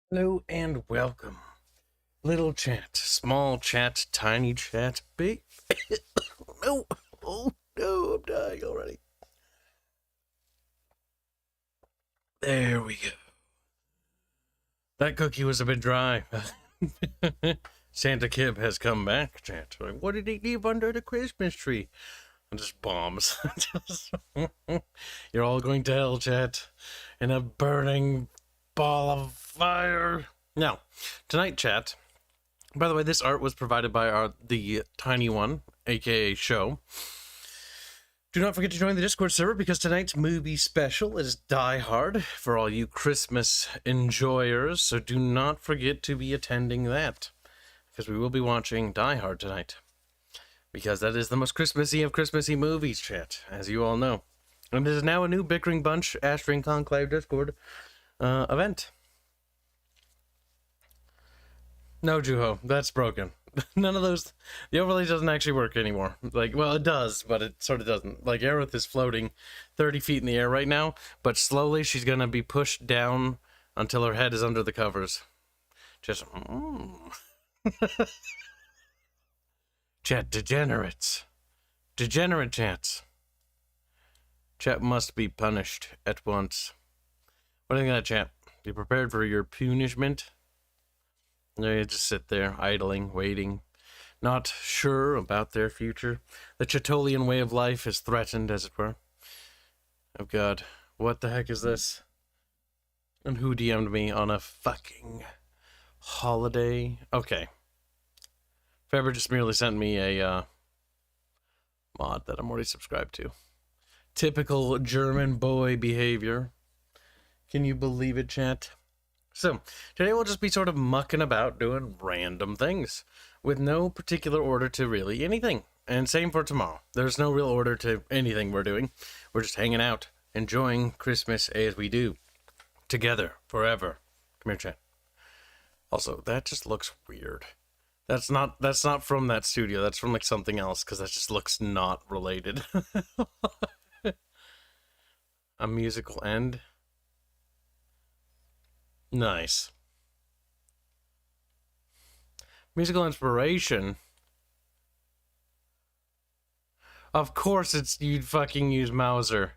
Hello and welcome. Little chat, small chat, tiny chat, big. No, oh no, I'm dying already. There we go. That cookie was a bit dry. Santa Kib has come back, chat. What did he leave under the Christmas tree? Just bombs. You're all going to hell, chat, in a burning ball of fire. Now, tonight, chat. By the way, this art was provided by the Tiny One, aka Show. Do not forget to join the Discord server because tonight's movie special is Die Hard for all you Christmas enjoyers. So do not forget to be attending that because we will be watching Die Hard tonight. Because that is the most Christmassy of Christmassy movies, chat, as you all know. And it is now a new Bickering Bunch Astrian Conclave Discord event. No, Juho, that's broken. None of those... The overlay doesn't actually work anymore. Like, well, it does, but it sort of doesn't. Like, Aerith is floating 30 feet in the air right now, but slowly she's going to be pushed down until her head is under the covers. Just... Chat, degenerates. Degenerate chats. Chat must be punished at once. What do you think of that, chat? You prepared for your punishment? They just sit there, idling, waiting, not sure about their future. The Chatolian way of life is threatened, as it were. Oh god, what the heck is this? And who DM'd me on a fucking holiday? Okay. Faber just merely sent me a mod that I'm already subscribed to. Typical German boy behavior. Can you believe it, chat? So, today we'll just be sort of mucking about doing random things with no particular order to really anything. And same for tomorrow. There's no real order to anything we're doing. We're just hanging out, enjoying Christmas as we do. Together, forever. Come here, chat. Also, that just looks weird. That's not from that studio. That's from like something else, because that just looks not related. A musical end. Nice. Musical inspiration. Of course you'd fucking use Mauser.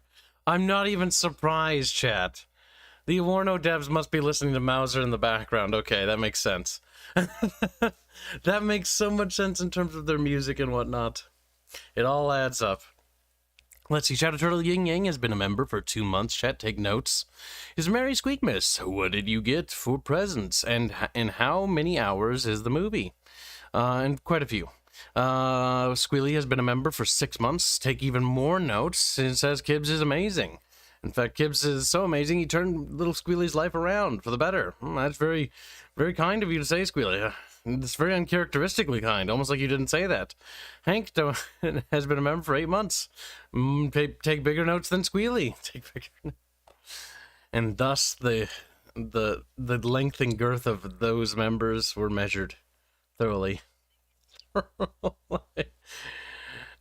I'm not even surprised, chat. The Awarno devs must be listening to Mauser in the background. Okay, that makes sense. That makes so much sense in terms of their music and whatnot. It all adds up. Let's see, Shadow Turtle Ying Yang has been a member for 2 months. Chat, take notes. Is Merry Sqekmas, what did you get for presents? And in how many hours is the movie? And quite a few. Squealy has been a member for 6 months. Take even more notes. It says Kibs is amazing. In fact, Kibs is so amazing, he turned little Squealy's life around for the better. That's very, very kind of you to say, Squealy. It's very uncharacteristically kind, almost like you didn't say that. Hank has been a member for 8 months. Take bigger notes than Squealy. Take bigger. And thus the length and girth of those members were measured thoroughly.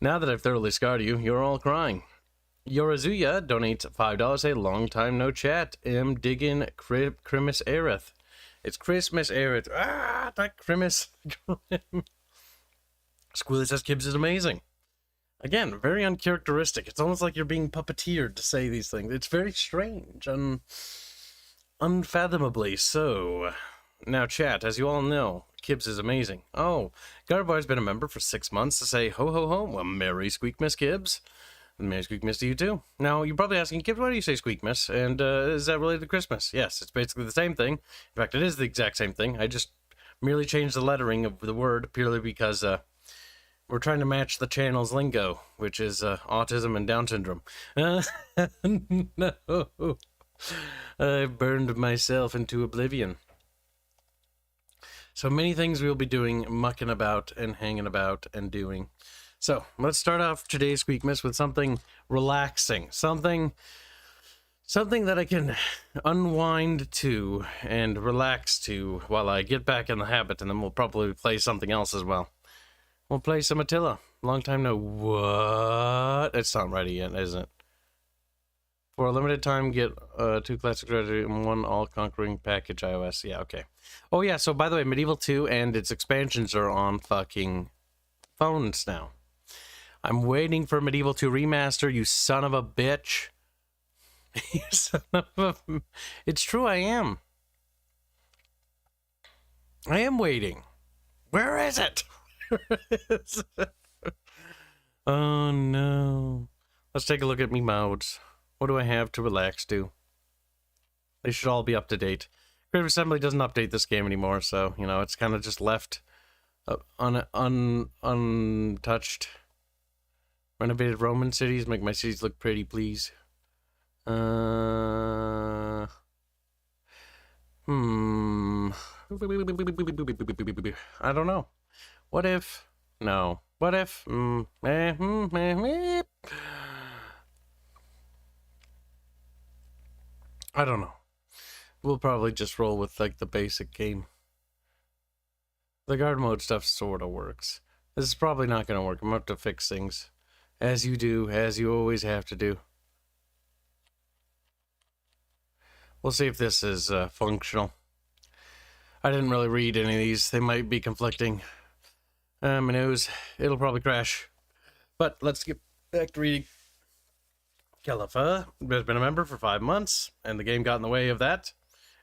Now that I've thoroughly scarred you, you're all crying. Yorazuya donates $5. A long time no chat. Diggin Sqekmas Eve. It's Christmas Eve. Ah, that Christmas. Squealy says Kibs is amazing. Again, very uncharacteristic. It's almost like you're being puppeteered to say these things. It's very strange and unfathomably so. Now, chat, as you all know, Kibs is amazing. Oh, Garbar's been a member for 6 months to say ho ho ho. Well, Merry Sqekmas, Kibs. Merry Sqekmas to you too. Now, you're probably asking, Kibs, why do you say Sqekmas? And is that related to Christmas? Yes, it's basically the same thing. In fact, it is the exact same thing. I just merely changed the lettering of the word purely because we're trying to match the channel's lingo, which is autism and Down syndrome. No. I've burned myself into oblivion. So many things we'll be doing, mucking about and hanging about and doing. So, let's start off today's Sqekmas with something relaxing. Something that I can unwind to and relax to while I get back in the habit, and then we'll probably play something else as well. We'll play some Attila. Long time no... What? It's not ready yet, isn't it? For a limited time, get 2 classic strategy and 1 all-conquering package iOS. Yeah, okay. Oh yeah, so by the way, Medieval 2 and its expansions are on fucking phones now. I'm waiting for Medieval 2 Remaster, you son of a bitch. You son of a... It's true, I am. I am waiting. Where is it? Oh no. Let's take a look at me modes. What do I have to relax to? They should all be up to date. Creative Assembly doesn't update this game anymore, so, you know, it's kind of just left untouched. Renovated Roman cities. Make my cities look pretty, please. I don't know. What if? No. What if? I don't know. We'll probably just roll with, like, the basic game. The guard mode stuff sort of works. This is probably not going to work. I'm going to have to fix things. As you do, as you always have to do. We'll see if this is functional. I didn't really read any of these. They might be conflicting. Who knows? It'll probably crash. But let's get back to reading. Khalifa has been a member for 5 months, and the game got in the way of that.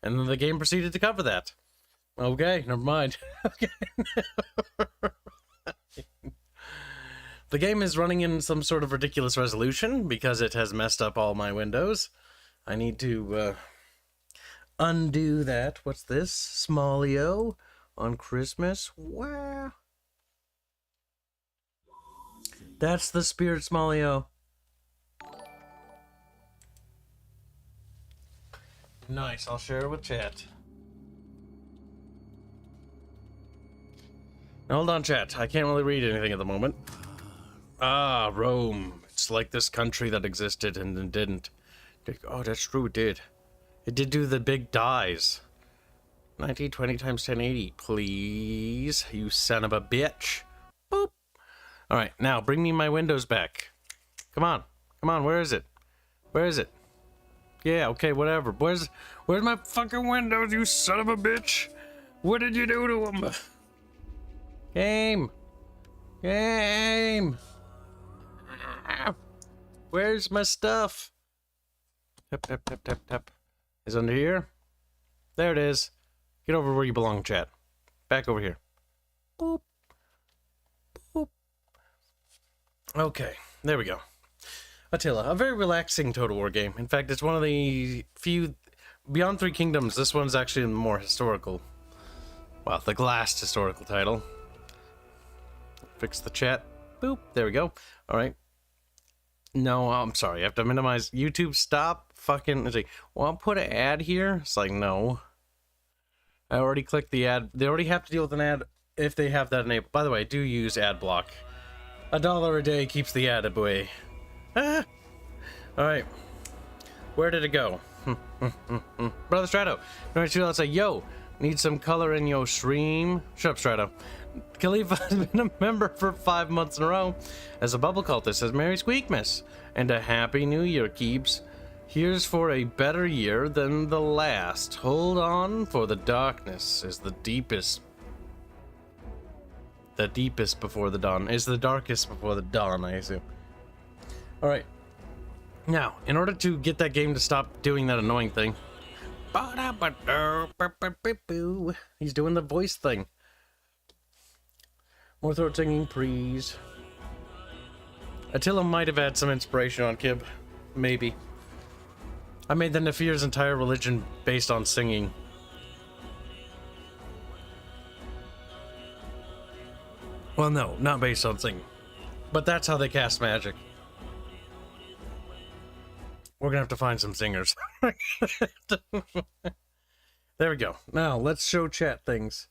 And then the game proceeded to cover that. Okay, never mind. Okay. The game is running in some sort of ridiculous resolution because it has messed up all my windows. I need to undo that. What's this? Smallio on Christmas? Wow. That's the spirit, Smallio. Nice, I'll share it with chat. Now, hold on, chat. I can't really read anything at the moment. Ah, Rome. It's like this country that existed and then didn't. Oh, that's true, it did. It did do the big dies. 1920 times 1080, please. You son of a bitch. Boop. Alright, now bring me my windows back. Come on. Come on, where is it? Where is it? Yeah, okay, whatever. Where's my fucking windows, you son of a bitch? What did you do to them? Game. Game. Where's my stuff? Tap, tap, tap, tap, tap. Is it under here? There it is. Get over where you belong, chat. Back over here. Boop. Boop. Okay, there we go. Attila, a very relaxing Total War game. In fact, it's one of the few... Beyond Three Kingdoms, this one's actually more historical. Well, the last historical title. Fix the chat. Boop. There we go. Alright. No, I'm sorry. I have to minimize. YouTube, stop fucking... It's like, well, I'll put an ad here. It's like, no. I already clicked the ad. They already have to deal with an ad if they have that enabled. By the way, I do use ad block. $1 a day keeps the ad away. Ah! Alright. Where did it go? Brother Strato. Let's say, yo, need some color in your stream. Shut up, Strato. Khalifa has been a member for 5 months in a row. As a bubble cultist says, Merry Sqekmas and a Happy New Year, Kibs. Here's for a better year than the last. Hold on, for the darkness is the deepest. The deepest before the dawn. Is the darkest before the dawn, I assume. Alright. Now, in order to get that game to stop doing that annoying thing. He's doing the voice thing. More throat singing, please. Attila might have had some inspiration on Kib. Maybe. I made the Nefir's entire religion based on singing. Well, no, not based on singing. But that's how they cast magic. We're gonna have to find some singers. There we go. Now, let's show chat things.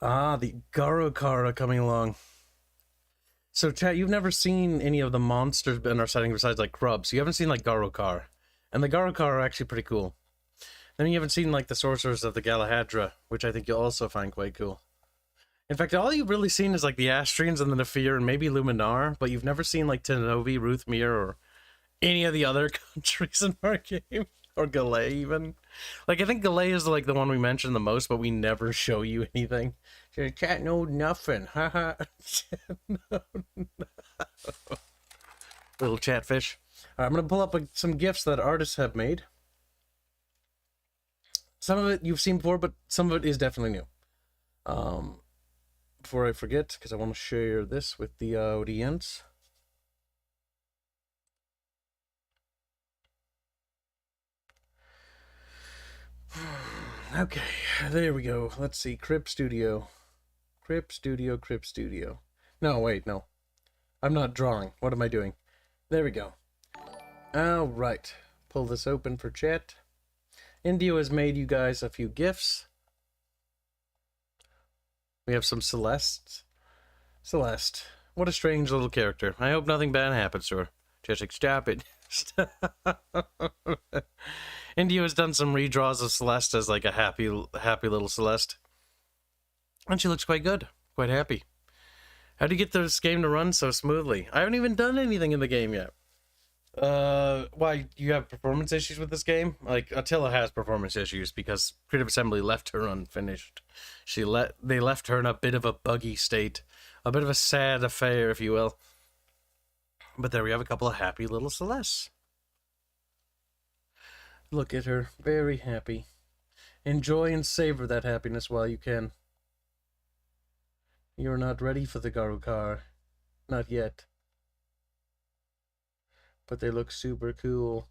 Ah, the Garokara coming along. So, chat, you've never seen any of the monsters in our setting besides, like, Krubs. You haven't seen, like, Garokar. And the Garokar are actually pretty cool. Then you haven't seen, like, the Sorcerers of the Galahadra, which I think you'll also find quite cool. In fact, all you've really seen is, like, the Astrians and the Nefir and maybe Luminar, but you've never seen, like, Tenovi, Ruthmir, or any of the other countries in our game. Or Galay, even. Like, I think Galay is, like, the one we mention the most, but we never show you anything. So, chat know nothing. Haha. No. Little chatfish. Alright, I'm going to pull up some GIFs that artists have made. Some of it you've seen before, but some of it is definitely new. Before I forget, because I want to share this with the audience. Okay, there we go. Let's see. Crib Studio. Crib Studio, Crib Studio. No, wait, no. I'm not drawing. What am I doing? There we go. Alright. Pull this open for chat. Indio has made you guys a few GIFs. We have some Celeste. Celeste. What a strange little character. I hope nothing bad happens to her. Just like, stop it. Indio has done some redraws of Celeste as like a happy little Celeste. And she looks quite good. Quite happy. How do you get this game to run so smoothly? I haven't even done anything in the game yet. Why, you have performance issues with this game? Like, Attila has performance issues because Creative Assembly left her unfinished. They left her in a bit of a buggy state. A bit of a sad affair, if you will. But there we have a couple of happy little Celestes. Look at her, very happy. Enjoy and savor that happiness while you can. You're not ready for the Garukar. Not yet. But they look super cool.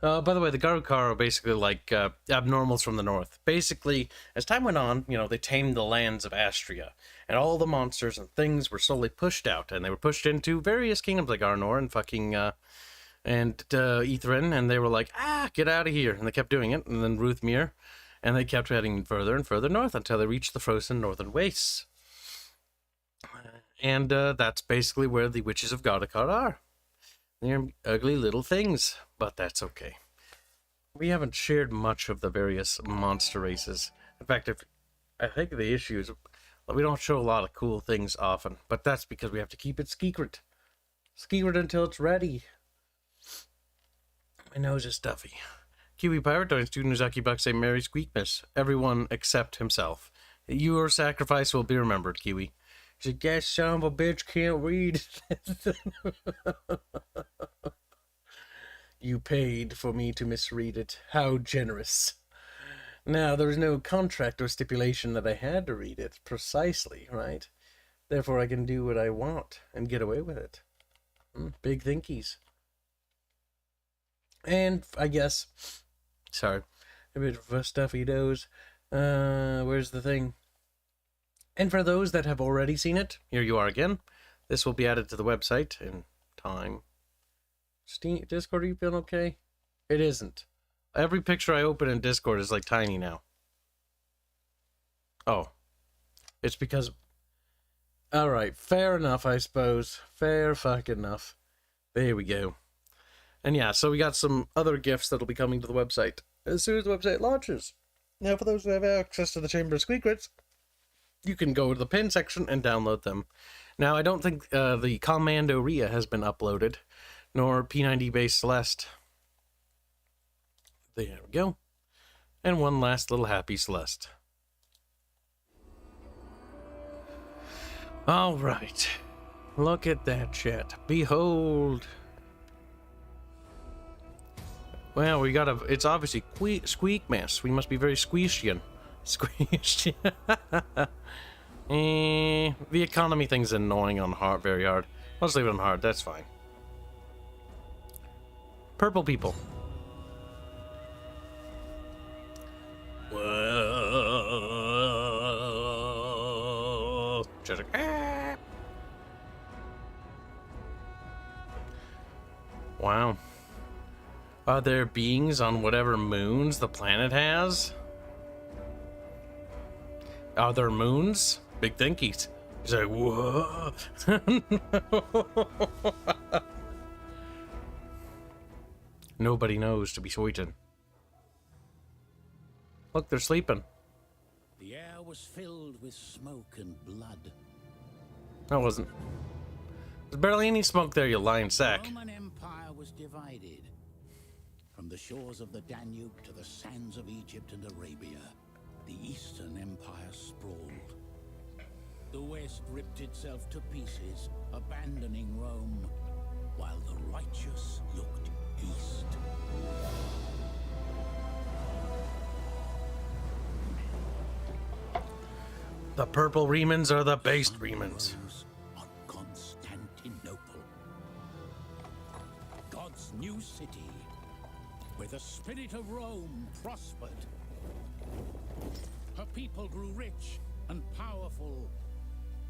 By the way, the Garukar are basically like abnormals from the north. Basically, as time went on, you know, they tamed the lands of Astria. And all the monsters and things were slowly pushed out. And they were pushed into various kingdoms like Arnor and fucking... Ithrin, and they were like, get out of here, and they kept doing it, and then Ruthmere, and they kept heading further and further north until they reached the frozen northern wastes. And that's basically where the witches of Gardakhar are. They're ugly little things, but that's okay. We haven't shared much of the various monster races. In fact, I think the issue is we don't show a lot of cool things often, but that's because we have to keep it secret. Secret until it's ready. My nose is stuffy. Kiwi Pirate Doing Student Uzaki Buck say Merry Sqekmas. Everyone except himself. Your sacrifice will be remembered, Kiwi. He's a guess son of a bitch can't read. You paid for me to misread it. How generous. Now, there was no contract or stipulation that I had to read it precisely, right? Therefore, I can do what I want and get away with it. Big thinkies. And I guess, sorry, a bit of a stuffy nose. Where's the thing? And for those that have already seen it, here you are again. This will be added to the website in time. Steam, Discord, are you feeling okay? It isn't. Every picture I open in Discord is like tiny now. Oh. It's because... Alright, fair enough, I suppose. Fair fucking enough. There we go. And yeah, so we got some other gifts that'll be coming to the website as soon as the website launches. Now, for those who have access to the Chamber of Sqekmas, you can go to the pin section and download them. Now, I don't think the Commando Ria has been uploaded, nor P90 Base Celeste. There we go. And one last little happy Celeste. All right. Look at that, chat. Behold. Well, we got it's obviously Sqekmas. We must be very squeeshian. Squeeshian. The economy thing's annoying on hard, very hard. Let's leave it on hard, that's fine. Purple people. Whoa. Wow. Are there beings on whatever moons the planet has? Are there moons? Big thinkies. He's like, whoa. Nobody knows to be certain. Look, they're sleeping. The air was filled with smoke and blood. No, it wasn't. There's barely any smoke there, you lying sack. The Roman Empire was the shores of the Danube to the sands of Egypt and Arabia, the Eastern Empire sprawled. The West ripped itself to pieces, abandoning Rome, while the righteous looked east. The purple Remans are the based Remans. On Constantinople, God's new city, where the spirit of Rome prospered. Her people grew rich and powerful,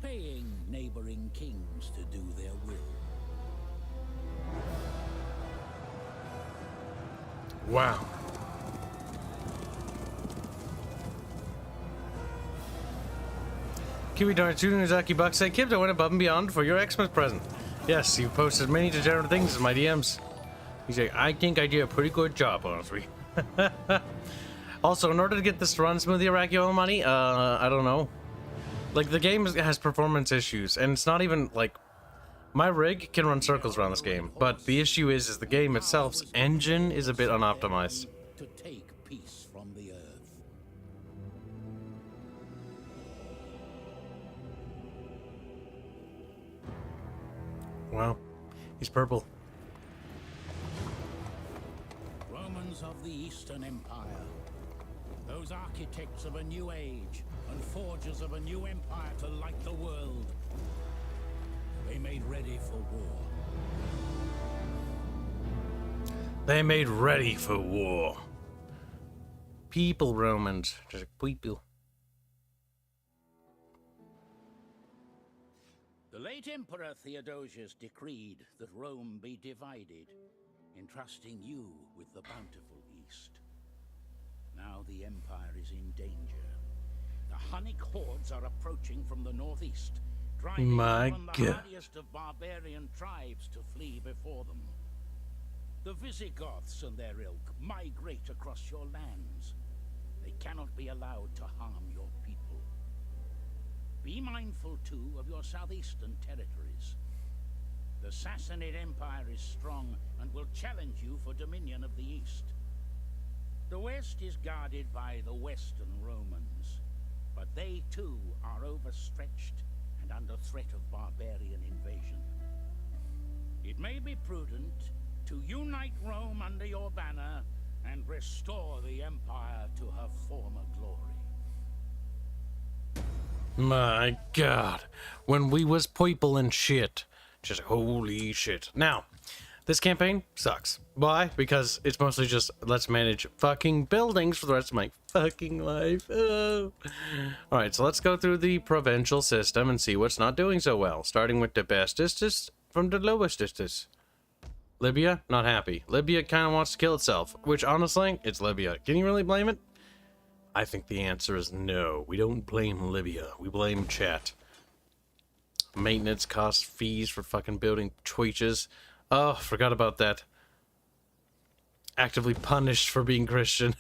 paying neighboring kings to do their will. Wow. Kiwi Darn Nuzaki Buck said, Kibs, I went above and beyond for your Xmas present. Yes, you've posted many degenerate things in my DMs. He's like, I think I did a pretty good job, honestly. Also, in order to get this to run smoothly, Iraqi money, I don't know. Like, the game has performance issues, and it's not even, like, my rig can run circles around this game, but the issue is the game itself's engine is a bit unoptimized. To take peace from the earth. Wow, he's purple. Romans of the Eastern Empire, those architects of a new age and forgers of a new empire to light the world. They made ready for war. They made ready for war. People, Romans. Just people. The late Emperor Theodosius decreed that Rome be divided, entrusting you with the bountiful East. Now the Empire is in danger. The Hunnic hordes are approaching from the northeast, driving even the hardiest of barbarian tribes to flee before them. The Visigoths and their ilk migrate across your lands. They cannot be allowed to harm your people. Be mindful, too, of your southeastern territories. The Sassanid Empire is strong and will challenge you for dominion of the East. The West is guarded by the Western Romans, but they, too, are overstretched and under threat of barbarian invasion. It may be prudent to unite Rome under your banner and restore the Empire to her former glory. My God, when we was people and shit, just holy shit. Now, this campaign sucks. Why? Because it's mostly just let's manage fucking buildings for the rest of my fucking life. Oh. All right, so let's go through the provincial system and see what's not doing so well. Starting with the bestest from the lowestest. Libya, not happy. Libya kind of wants to kill itself, which honestly, it's Libya. Can you really blame it? I think the answer is no. We don't blame Libya. We blame chat. Maintenance costs, fees for fucking building tweeches. Oh, forgot about that. Actively punished for being Christian.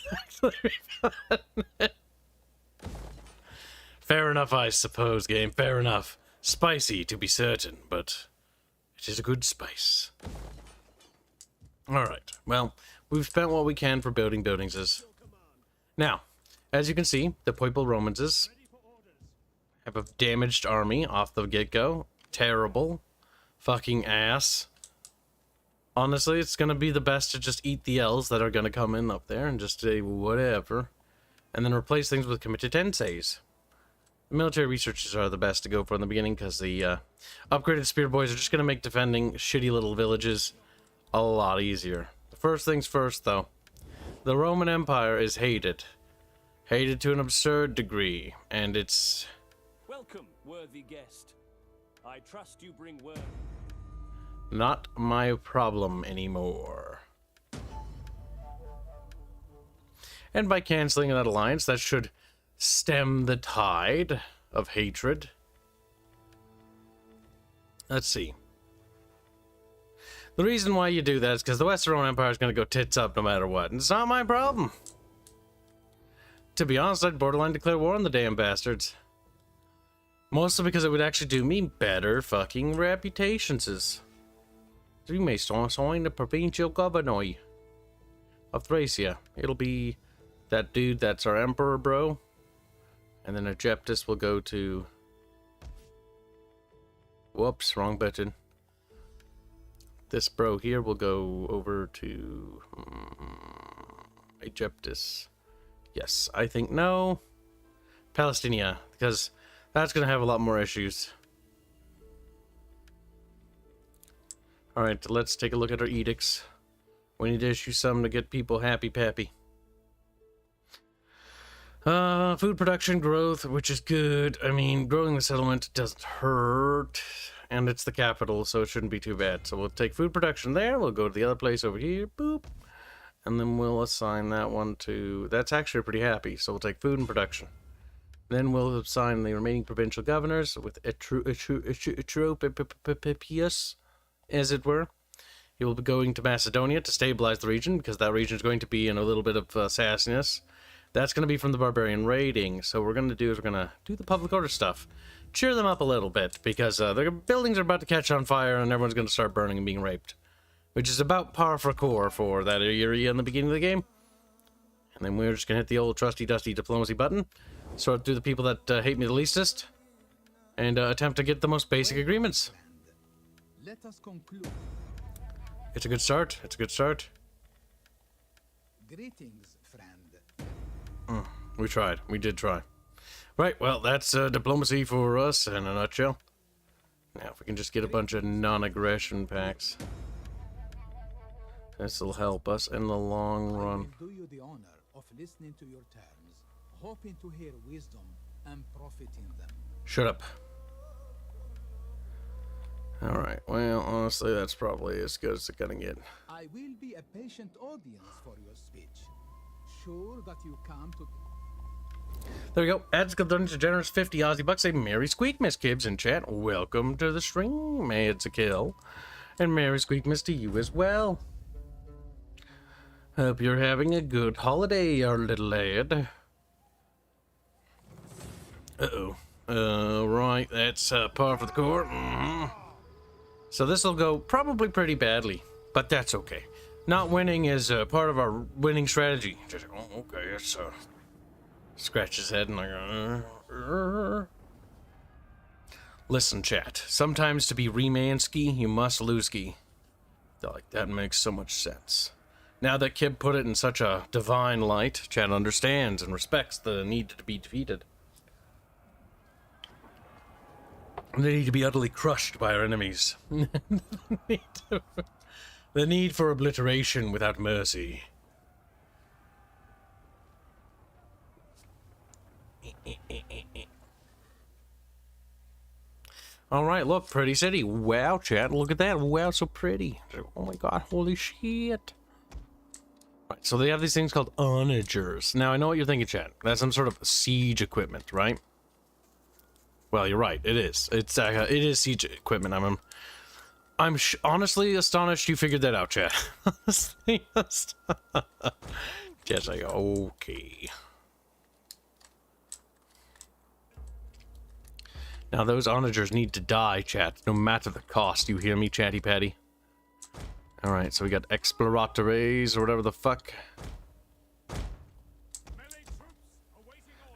Fair enough, I suppose, game. Fair enough. Spicy, to be certain, but it is a good spice. Alright, well, we've spent what we can for building buildings. Now, as you can see, the Purple Romanses have a damaged army off the get-go. Terrible. Fucking ass. Honestly, it's gonna be the best to just eat the L's that are gonna come in up there and just say whatever. And then replace things with committed tenseis. The military researchers are the best to go for in the beginning because the upgraded spear boys are just gonna make defending shitty little villages a lot easier. The first things first, though. The Roman Empire is hated. Hated to an absurd degree, and it's... Welcome, worthy guest. I trust you bring word. Not my problem anymore. And by canceling that alliance, that should stem the tide of hatred. Let's see. The reason why you do that is because the Western Roman Empire is going to go tits up no matter what. And it's not my problem. To be honest, I'd borderline declare war on the damn bastards. Mostly because it would actually do me better fucking reputations. We may sign the provincial governor. of Thracia. It'll be that dude that's our emperor, bro. And then Egyptus will go to... Whoops, wrong button. This bro here will go over to... Egyptus. Yes, I think no. Palestinia, because that's going to have a lot more issues. Alright, let's take a look at our edicts. We need to issue some to get people happy-pappy. Food production growth, which is good. I mean, growing the settlement doesn't hurt. And it's the capital, so it shouldn't be too bad. So we'll take food production there. We'll go to the other place over here. Boop. And then we'll assign that one to... That's actually pretty happy. So we'll take food and production. Then we'll assign the remaining provincial governors with Etropius, as it were. He will be going to Macedonia to stabilize the region, because that region is going to be in a little bit of sassiness. That's going to be from the barbarian raiding. So what we're going to do is we're going to do the public order stuff. Cheer them up a little bit, because their buildings are about to catch on fire and everyone's going to start burning and being raped. Which is about par for core for that area in the beginning of the game. And then we're just going to hit the old trusty dusty diplomacy button. Sort through the people that hate me the leastest. And attempt to get the most basic agreements. Let us conclude. It's a good start. It's a good start. Greetings, friend. We tried. We did try. Right, well, that's diplomacy for us in a nutshell. Now, if we can just get a bunch of non-aggression packs. This'll help us in the long run. I will do you the honor of listening to your terms, hoping to hear wisdom and profit in them. Shut up. Alright, well, honestly, that's probably as good as it's gonna get. I will be a patient audience for your speech. Sure that you come to... There we go. Ads got done to generous 50 Aussie bucks. Say Merry Sqekmas, Kibs in chat. Welcome to the stream. May it's a kill. And Merry Sqekmas to you as well. Hope you're having a good holiday, our little lad. Uh-oh. Right, that's par for the core. So this will go probably pretty badly, but that's okay. Not winning is part of our winning strategy. Just, oh, okay, it's scratch his head and like, Listen, chat. Sometimes to be Remansky, you must lose-ski. Like, that makes so much sense. Now that Kib put it in such a divine light, chat understands and respects the need to be defeated. They need to be utterly crushed by our enemies. The need for obliteration without mercy. Alright, look, pretty city. Wow, chat, look at that. Wow, so pretty. Oh my god, holy shit. Right, so they have these things called onagers. Now, I know what you're thinking, chat. That's some sort of siege equipment, right? Well, you're right. It is. It is siege equipment. I'm honestly astonished you figured that out, chat. Honestly, Chat's like, okay. Now, those onagers need to die, chat, no matter the cost. You hear me, chatty patty? Alright, so we got exploratores or whatever the fuck.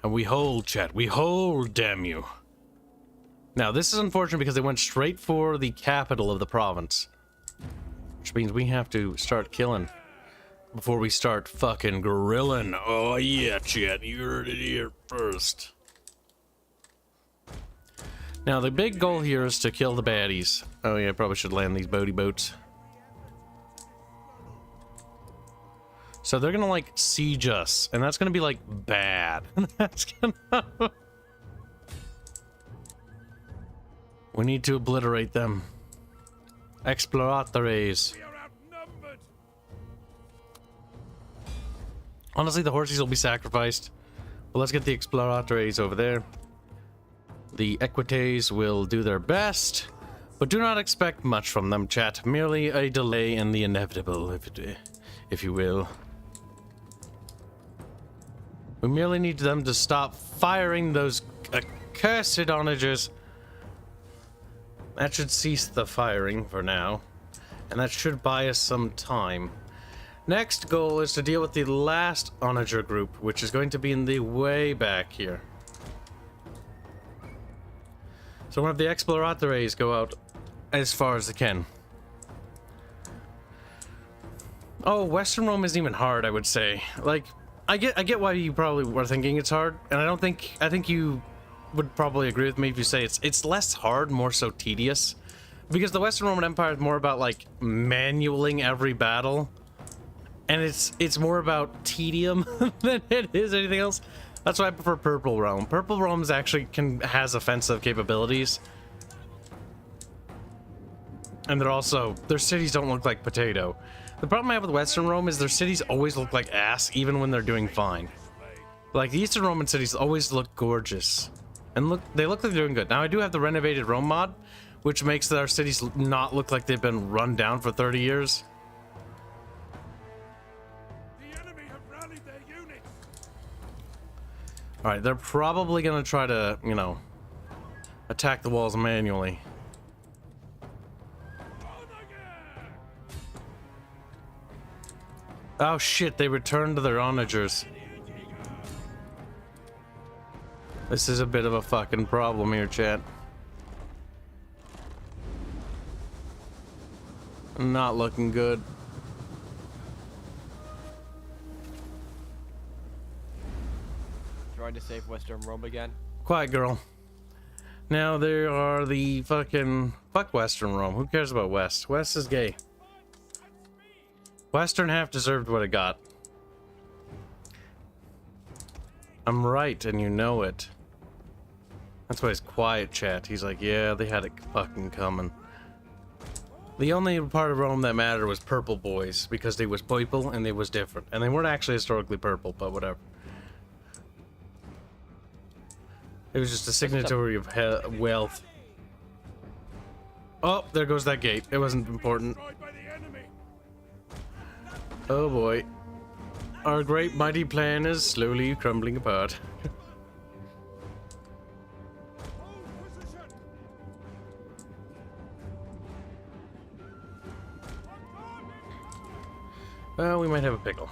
And we hold, chat. We hold, damn you. Now, this is unfortunate because they went straight for the capital of the province. Which means we have to start killing before we start fucking grilling. Oh, yeah, chat. You heard it here first. Now, the big goal here is to kill the baddies. Oh, yeah, I probably should land these boaty boats. So they're gonna, like, siege us. And that's gonna be, like, bad. That's gonna... We need to obliterate them. Exploratores. Honestly, the horses will be sacrificed. But let's get the exploratores over there. The equites will do their best, but do not expect much from them, chat. Merely a delay in the inevitable, if you will. We merely need them to stop firing those accursed onagers. That should cease the firing for now, and that should buy us some time. Next goal is to deal with the last onager group, which is going to be in the way back here. So one of the exploratores go out as far as they can. Oh, Western Rome isn't even hard, I would say. Like, I get why you probably were thinking it's hard, and I think you would probably agree with me if you say it's less hard, more so tedious. Because the Western Roman Empire is more about like manualing every battle. And it's more about tedium than it is anything else. That's why I prefer Purple Realm. Purple Realms actually has offensive capabilities. And their cities don't look like potato. The problem I have with Western Rome is their cities always look like ass, even when they're doing fine. Like, the Eastern Roman cities always look gorgeous. And they look like they're doing good. Now, I do have the renovated Rome mod, which makes our cities not look like they've been run down for 30 years. Alright, they're probably gonna try to, you know, attack the walls manually. Oh shit, they returned to their onagers. This is a bit of a fucking problem here, chat. Not looking good. Trying to save Western Rome again. Quiet, girl. Now there are the fucking... Fuck Western Rome. Who cares about West? West is gay. Western half deserved what it got. I'm right, and you know it. That's why he's quiet, chat. He's like, yeah, they had it fucking coming. The only part of Rome that mattered was purple boys, because they was purple and they was different. And they weren't actually historically purple, but whatever. It was just a signatory of wealth. Oh, there goes that gate. It wasn't important. Oh boy. Our great mighty plan is slowly crumbling apart. Well, we might have a pickle.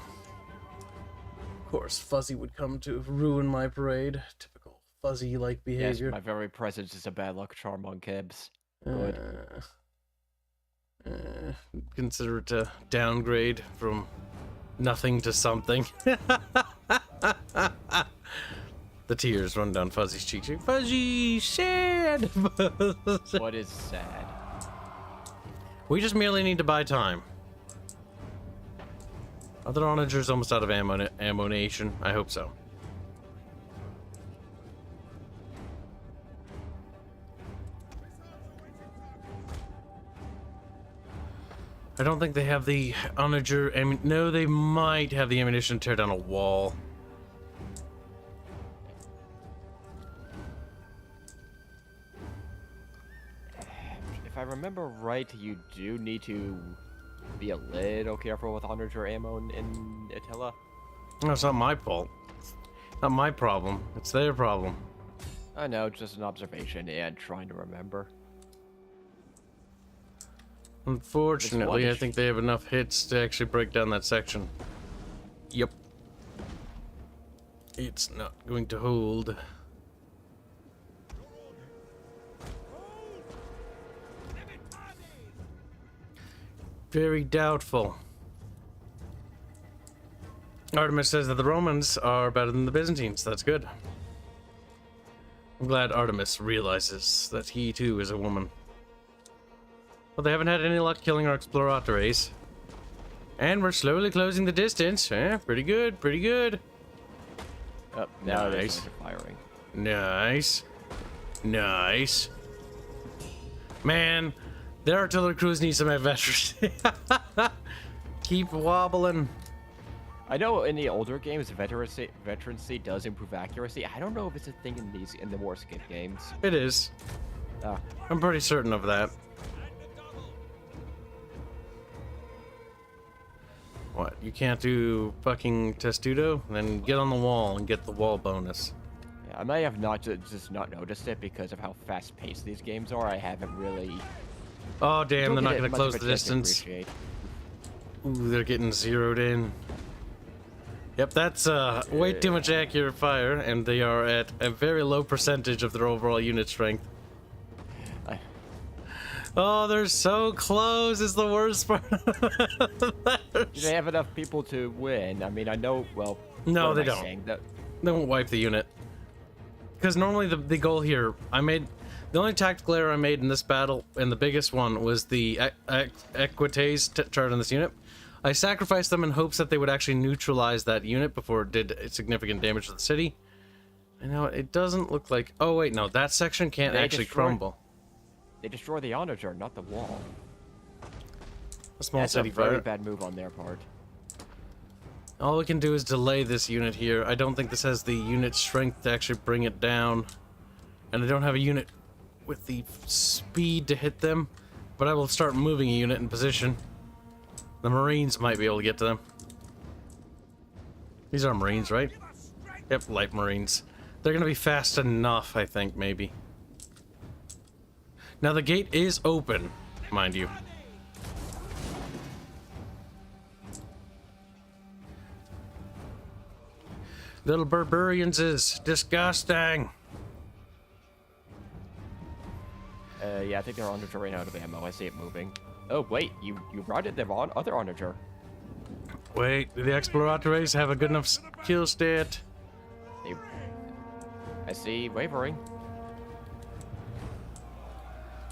Of course, Fuzzy would come to ruin my parade. Typical Fuzzy-like behavior. Yes, my very presence is a bad luck charm on Kibs. Good. Consider it a downgrade from nothing to something. The tears run down Fuzzy's cheeks. Fuzzy, sad! What is sad? We just merely need to buy time. Other onagers almost out of ammunition. I hope so. I don't think they have the onager. No, they might have the ammunition to tear down a wall. If I remember right, you do need to be a little careful with onager ammo in Attila. No, it's not my fault. Not my problem. It's their problem. I know, just an observation and trying to remember. Unfortunately, I think they have enough hits to actually break down that section. Yep. It's not going to hold. Very doubtful. Artemis says that the Romans are better than the Byzantines. That's good. I'm glad Artemis realizes that he too is a woman. Well, they haven't had any luck killing our exploratores. And we're slowly closing the distance. Pretty good, pretty good. Oh, now Nice. they're firing. Nice. Nice. Man, their artillery crews need some veterans. Keep wobbling. I know in the older games, veterancy does improve accuracy. I don't know if it's a thing in the more skip games. It is. I'm pretty certain of that. What? You can't do fucking testudo? Then get on the wall and get the wall bonus. Yeah, I may have just not noticed it because of how fast-paced these games are. I haven't really. Oh damn! They're Don't not get gonna much close of a the chance to distance. appreciate. Ooh, they're getting zeroed in. Yep, that's way too much accurate fire, and they are at a very low percentage of their overall unit strength. Oh, they're so close is the worst part. Do they have enough people to win? I mean, I know, well... No, what they am I don't. saying? They won't wipe the unit. Because normally the goal here, the only tactical error I made in this battle, and the biggest one, was the equites chart on this unit. I sacrificed them in hopes that they would actually neutralize that unit before it did significant damage to the city. And now it doesn't look like... Oh, wait, no, that section can't actually crumble. They destroy the onager, not the wall. A small That's city a very fire. bad move on their part. All we can do is delay this unit here. I don't think this has the unit strength to actually bring it down. And I don't have a unit with the speed to hit them. But I will start moving a unit in position. The Marines might be able to get to them. These are Marines, right? Yep, light Marines. They're going to be fast enough, I think, maybe. Now, the gate is open, mind you. Little barbarians is disgusting. Yeah, I think their onager ran out of ammo. I see it moving. Oh, wait, you routed their other onager. Wait, do the Exploratores have a good enough skill stat? I see wavering.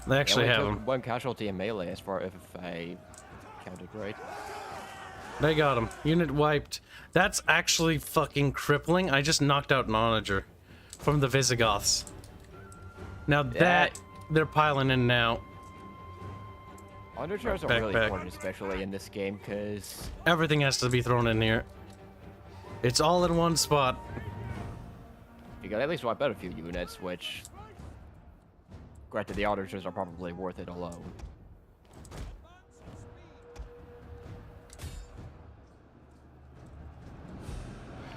They actually have them. One casualty in melee, as far if I counted right. They got him. Unit wiped. That's actually fucking crippling. I just knocked out an onager from the Visigoths. Now that they're piling in now. Onagers are really important, especially in this game, because everything has to be thrown in here. It's all in one spot. You got at least wipe out a few units, which, granted, the onagers are probably worth it alone.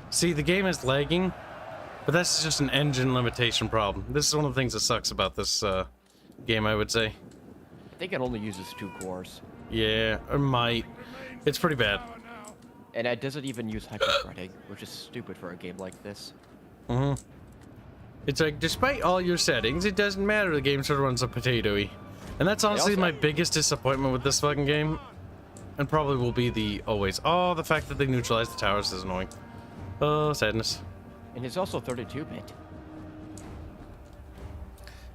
See, the game is lagging, but that's just an engine limitation problem. This is one of the things that sucks about this game, I would say. I think it only uses 2 cores. Yeah, it might. It's pretty bad. And it doesn't even use hyper-threading, which is stupid for a game like this. Mm-hmm. It's like, despite all your settings, it doesn't matter. The game sort of runs a potato-y. And that's honestly my biggest disappointment with this fucking game. And probably will be the the fact that they neutralized the towers is annoying. Oh, sadness. And it's also 32-bit.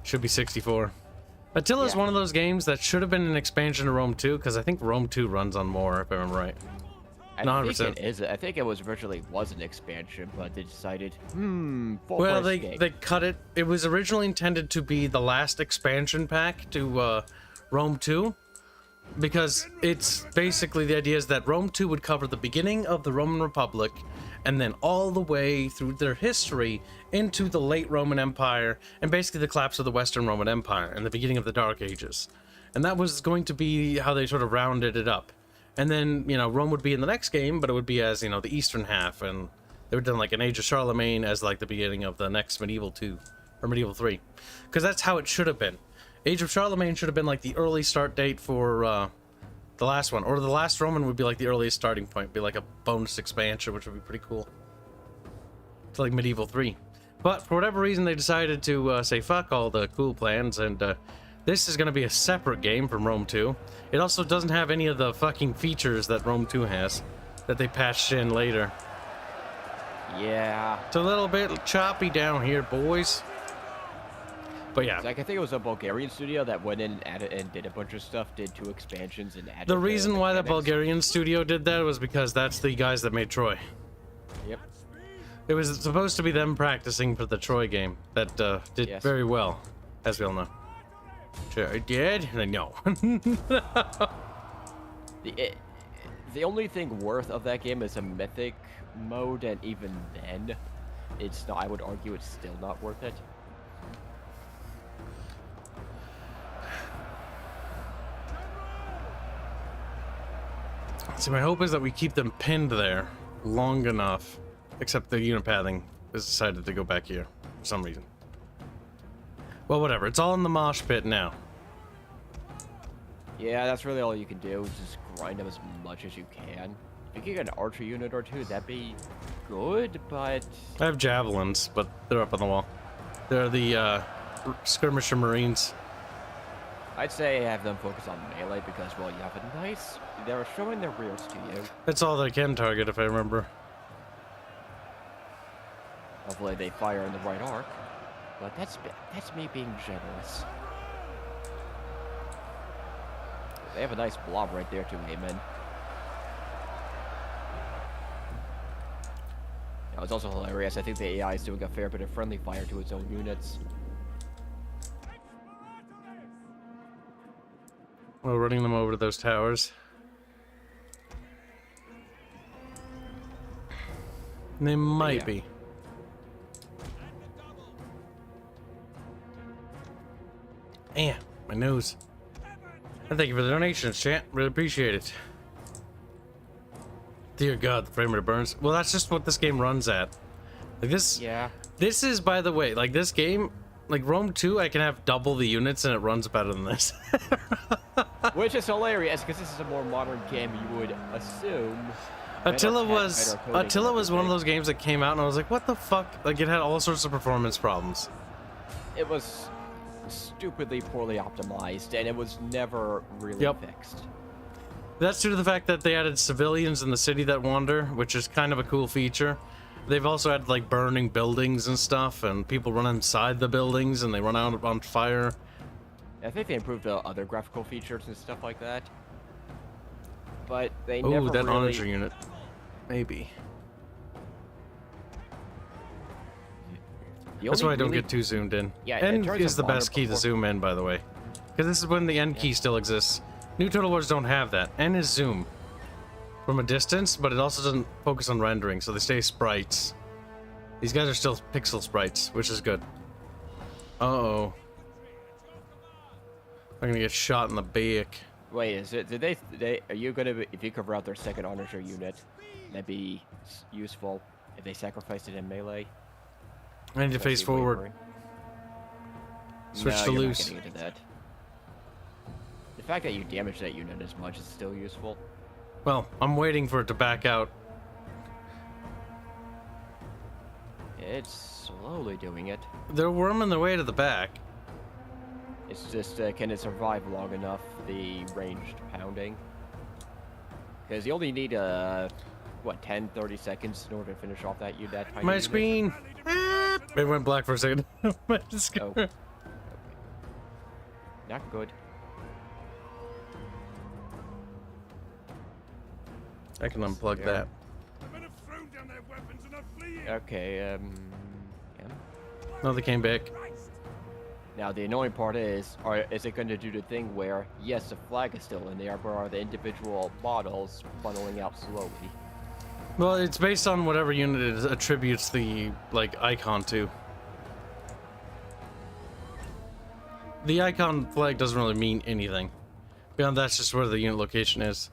Should be 64. Attila is one of those games that should have been an expansion to Rome 2, because I think Rome 2 runs on more, if I remember right. I think it is. I think it was originally an expansion, but they decided, well, they cut it. It was originally intended to be the last expansion pack to Rome 2, because it's basically the idea is that Rome 2 would cover the beginning of the Roman Republic, and then all the way through their history into the late Roman Empire, and basically the collapse of the Western Roman Empire and the beginning of the Dark Ages. And that was going to be how they sort of rounded it up. And then, you know, Rome would be in the next game, but it would be as, you know, the eastern half, and they would have done like an Age of Charlemagne as like the beginning of the next Medieval 2, or Medieval 3. Because that's how it should have been. Age of Charlemagne should have been like the early start date for the last one, or the last Roman would be like the earliest starting point, be like a bonus expansion, which would be pretty cool. It's like Medieval 3. But for whatever reason, they decided to say fuck all the cool plans, and this is going to be a separate game from Rome 2. It also doesn't have any of the fucking features that Rome 2 has, that they patched in later. Yeah. It's a little bit choppy down here, boys. But yeah. Like, I think it was a Bulgarian studio that went in and added and did a bunch of stuff, did 2 expansions, and added... The reason why the Bulgarian studio did that was because that's the guys that made Troy. Yep. It was supposed to be them practicing for the Troy game that did very well, as we all know. Sure, I did? No. The only thing worth of that game is a mythic mode, and even then, it's not, I would argue it's still not worth it. So my hope is that we keep them pinned there long enough, except the unit pathing has decided to go back here for some reason. Well, whatever. It's all in the mosh pit now. Yeah, that's really all you can do, is just grind them as much as you can. If you can get an archer unit or two, that'd be good, but... I have javelins, but they're up on the wall. They're the skirmisher marines. I'd say have them focus on melee because, well, you have a nice... They're showing their rears to you. That's all they can target, if I remember. Hopefully they fire in the right arc. But that's me being generous. They have a nice blob right there to aim in. Now, it's also hilarious. I think the AI is doing a fair bit of friendly fire to its own units. Well, running them over to those towers. They might be. My nose. And thank you for the donations, chat. Really appreciate it. Dear God, the frame rate burns. Well, that's just what this game runs at. Like this. Yeah. This is, by the way, like this game, like Rome 2, I can have double the units and it runs better than this. Which is hilarious because this is a more modern game. You would assume. Attila was one of those games that came out and I was like, what the fuck? Like it had all sorts of performance problems. It was stupidly poorly optimized and it was never really fixed. That's due to the fact that they added civilians in the city that wander, which is kind of a cool feature. They've also had like burning buildings and stuff, and people run inside the buildings and they run out on fire. I think they improved other graphical features and stuff like that. But they never that really... onager unit. Maybe. That's why I don't get too zoomed in. Yeah, N is the best key to zoom in, by the way. Because this is when the N key still exists. New Total Wars don't have that. N is zoom. From a distance, but it also doesn't focus on rendering, so they stay sprites. These guys are still pixel sprites, which is good. Uh-oh. I'm gonna get shot in the back. Wait, is it? Are you gonna? If you cover out their second onager unit, that'd be useful if they sacrificed it in melee. I need to face forward. Switch to you're loose. not getting into that. The fact that you damage that unit as much is still useful. Well, I'm waiting for it to back out. It's slowly doing it. They're worming their way to the back. It's just, can it survive long enough, the ranged pounding? Because you only need, what, 10, 30 seconds in order to finish off that tiny My unit. screen! It went black for a second. My screen. Oh. Okay. Not good. I can unplug that. Okay, yeah. No, they came back. Now the annoying part is it going to do the thing where, yes, the flag is still in there, but are the individual models funneling out slowly? Well, it's based on whatever unit it attributes the, like, icon to. The icon flag doesn't really mean anything. Beyond that's just where the unit location is.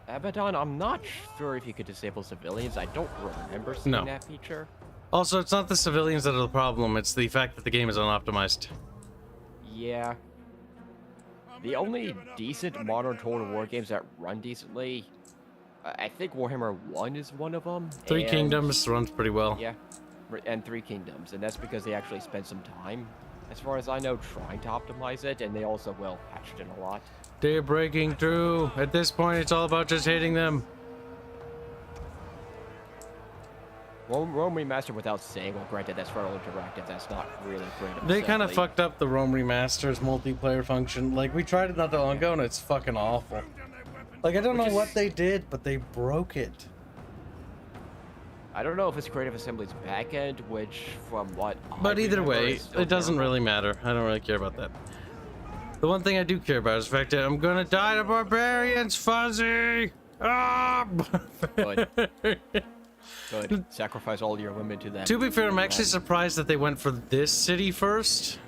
Abaddon, I'm not sure if you could disable civilians. I don't remember seeing that feature. Also, it's not the civilians that are the problem, it's the fact that the game is unoptimized. Yeah. The only decent modern Total War games that run decently, I think Warhammer 1 is one of them. Three Kingdoms runs pretty well. Yeah, and Three Kingdoms, and that's because they actually spent some time, as far as I know, trying to optimize it, and they also, well, patched it a lot. They're breaking through. At this point, it's all about just hitting them. Rome Remastered without saying, well, granted, that's Federal Interactive, that's not really great. They kind of fucked up the Rome Remaster's multiplayer function. Like, we tried it not that long ago, and it's fucking awful. Like, I don't know what they did, but they broke it. I don't know if it's Creative Assembly's backend, which, from what But either way, it doesn't really matter. I don't really care about that. The one thing I do care about is the fact that I'm gonna die to barbarians, Fuzzy! Ah! Good. Good. Sacrifice all your women to them. To be fair, I'm actually surprised that they went for this city first.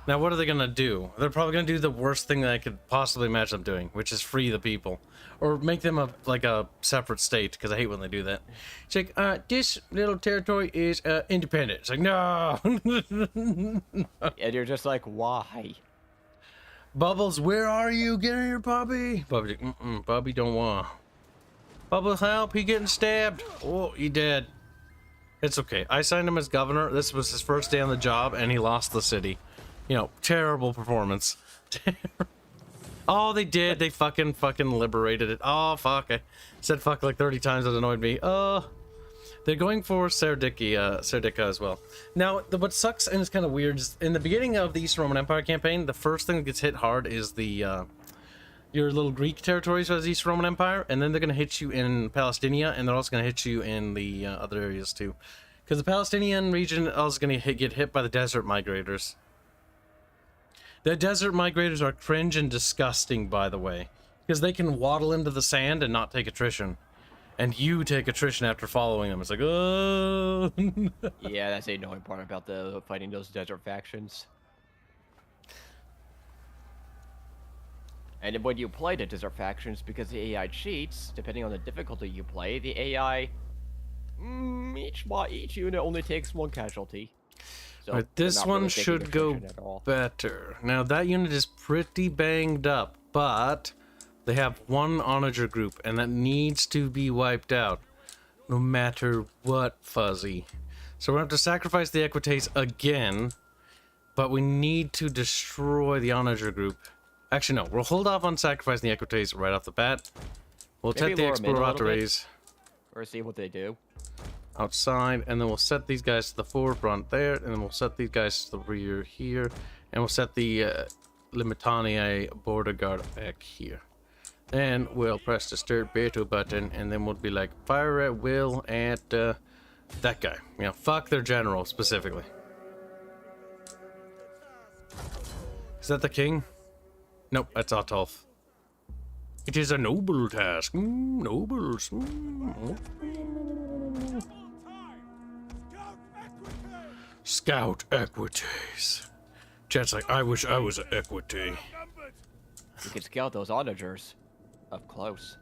Now, what are they gonna do? They're probably gonna do the worst thing that I could possibly imagine them doing, which is free the people. Or make them like a separate state, because I hate when they do that. It's like, this little territory is independent. It's like, no! And you're just like, why? Bubbles, where are you? Get here, Bobby. Bobby, Bobby don't want. Bubbles, help! He getting stabbed. Oh, he dead. It's okay. I signed him as governor. This was his first day on the job, and he lost the city. You know, terrible performance. Oh, they did. They fucking liberated it. Oh, fuck. I said fuck like 30 times. That annoyed me. They're going for Serdica as well. Now, what sucks and is kind of weird is in the beginning of the East Roman Empire campaign, the first thing that gets hit hard is the your little Greek territories as East Roman Empire, and then they're going to hit you in Palestinia, and they're also going to hit you in the other areas too. Because the Palestinian region is also going to get hit by the desert migrators. The desert migrators are cringe and disgusting, by the way, because they can waddle into the sand and not take attrition. And you take attrition after following them. It's like, oh. Yeah, that's the annoying part about the fighting those desert factions. And when you play the desert factions, because the AI cheats, depending on the difficulty you play, the AI, each unit only takes 1 casualty. So right, this one really should go better. Now, that unit is pretty banged up, but they have 1 onager group, and that needs to be wiped out, no matter what, Fuzzy. So we're going to have to sacrifice the Equites again, but we need to destroy the onager group. Actually, no, we'll hold off on sacrificing the Equites right off the bat. We'll take the Exploratores. Or see what they do. Outside, and then we'll set these guys to the forefront there, and then we'll set these guys to the rear here, and we'll set the Limitania border guard back here. Then we'll press the start beta button, and then we'll be like, fire at will at that guy. You know, fuck their general specifically. Is that the king? Nope, that's Otolf. It is a noble task. Nobles. Scout Equites. Chat's like, I wish I was an Equity. You can scout those onagers up close.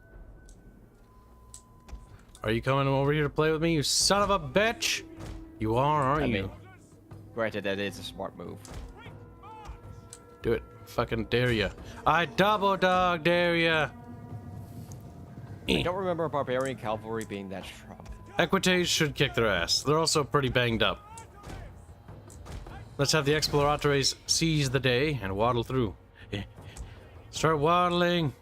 Are you coming over here to play with me, you son of a bitch? You are, aren't you? Mean, granted, that is a smart move. Do it. Fucking dare ya. I double dog dare ya. I don't remember barbarian cavalry being that strong. Equites should kick their ass. They're also pretty banged up. Let's have the Exploratores seize the day and waddle through. Start waddling.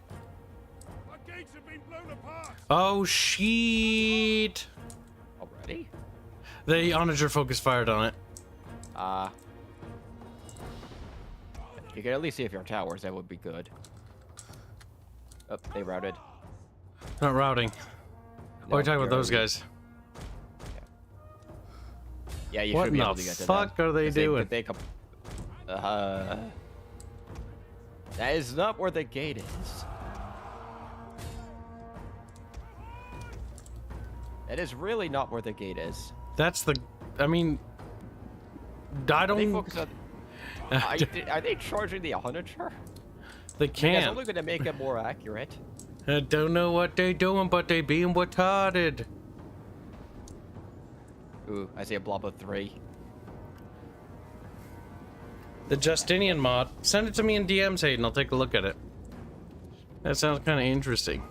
Oh, shit. Already? The onager focus fired on it. You can at least see if your towers, that would be good. Oh, they routed. Not routing. No, We're talking about those already... guys. Yeah, you What should be in able the to get to fuck them. are they doing? That is not where the gate is. That is really not where the gate is. That's the... I mean... I don't... They focus on... are they charging the onager? They can't. That's only going to make it more accurate. I don't know what they doing, but they being retarded. Ooh, I see a blob of 3. The Justinian mod. Send it to me in DMs, Hayden. I'll take a look at it. That sounds kind of interesting.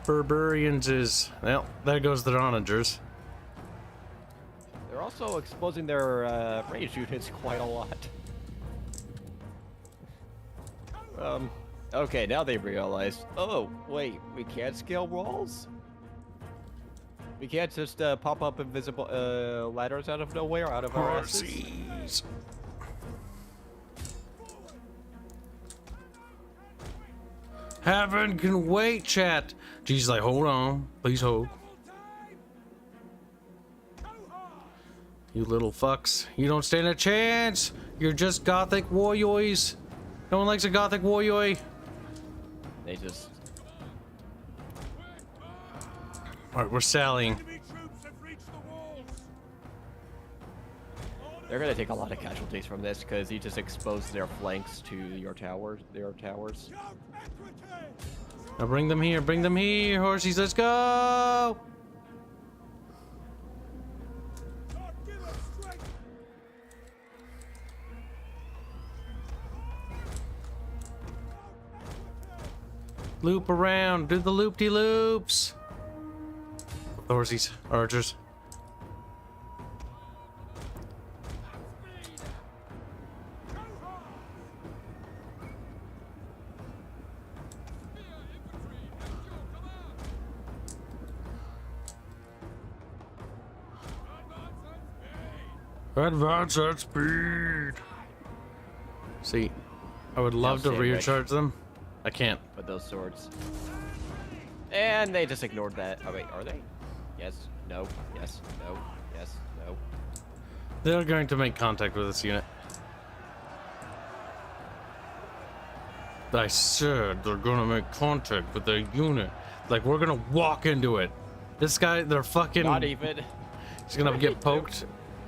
Barbarians is... Well, there goes the onagers. They're also exposing their range units quite a lot. Okay, now they realize, oh, wait, we can't scale walls? We can't just pop up invisible ladders out of nowhere, out of our asses? Heaven can wait, chat. Jesus, like, hold on. Please hold. You little fucks. You don't stand a chance. You're just gothic warriors. No one likes a gothic warrior. They just... Alright, we're sallying. They're gonna take a lot of casualties from this because he just exposed their flanks to your towers. Now bring them here, horsies, let's go! Loop around. Do the loop-de-loops. Horsies. Archers. Advance at speed. See, I would love to recharge them. I can't. With those swords. And they just ignored that. Oh wait, are they? Yes, no, yes, no, yes, no. They're going to make contact with this unit. I said they're gonna make contact with the unit. Like, we're gonna walk into it. This guy, they're fucking... Not even. He's gonna get poked.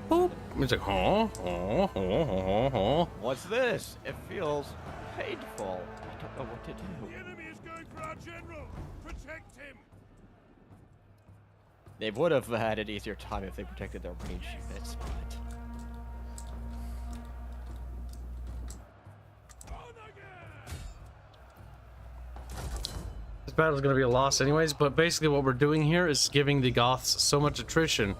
Boop. He's like, huh? What's this? It feels painful. I don't know what to do. The enemy is going for our general. Protect him. They would have had an easier time if they protected their range units, but... This battle's gonna be a loss anyways, but basically what we're doing here is giving the Goths so much attrition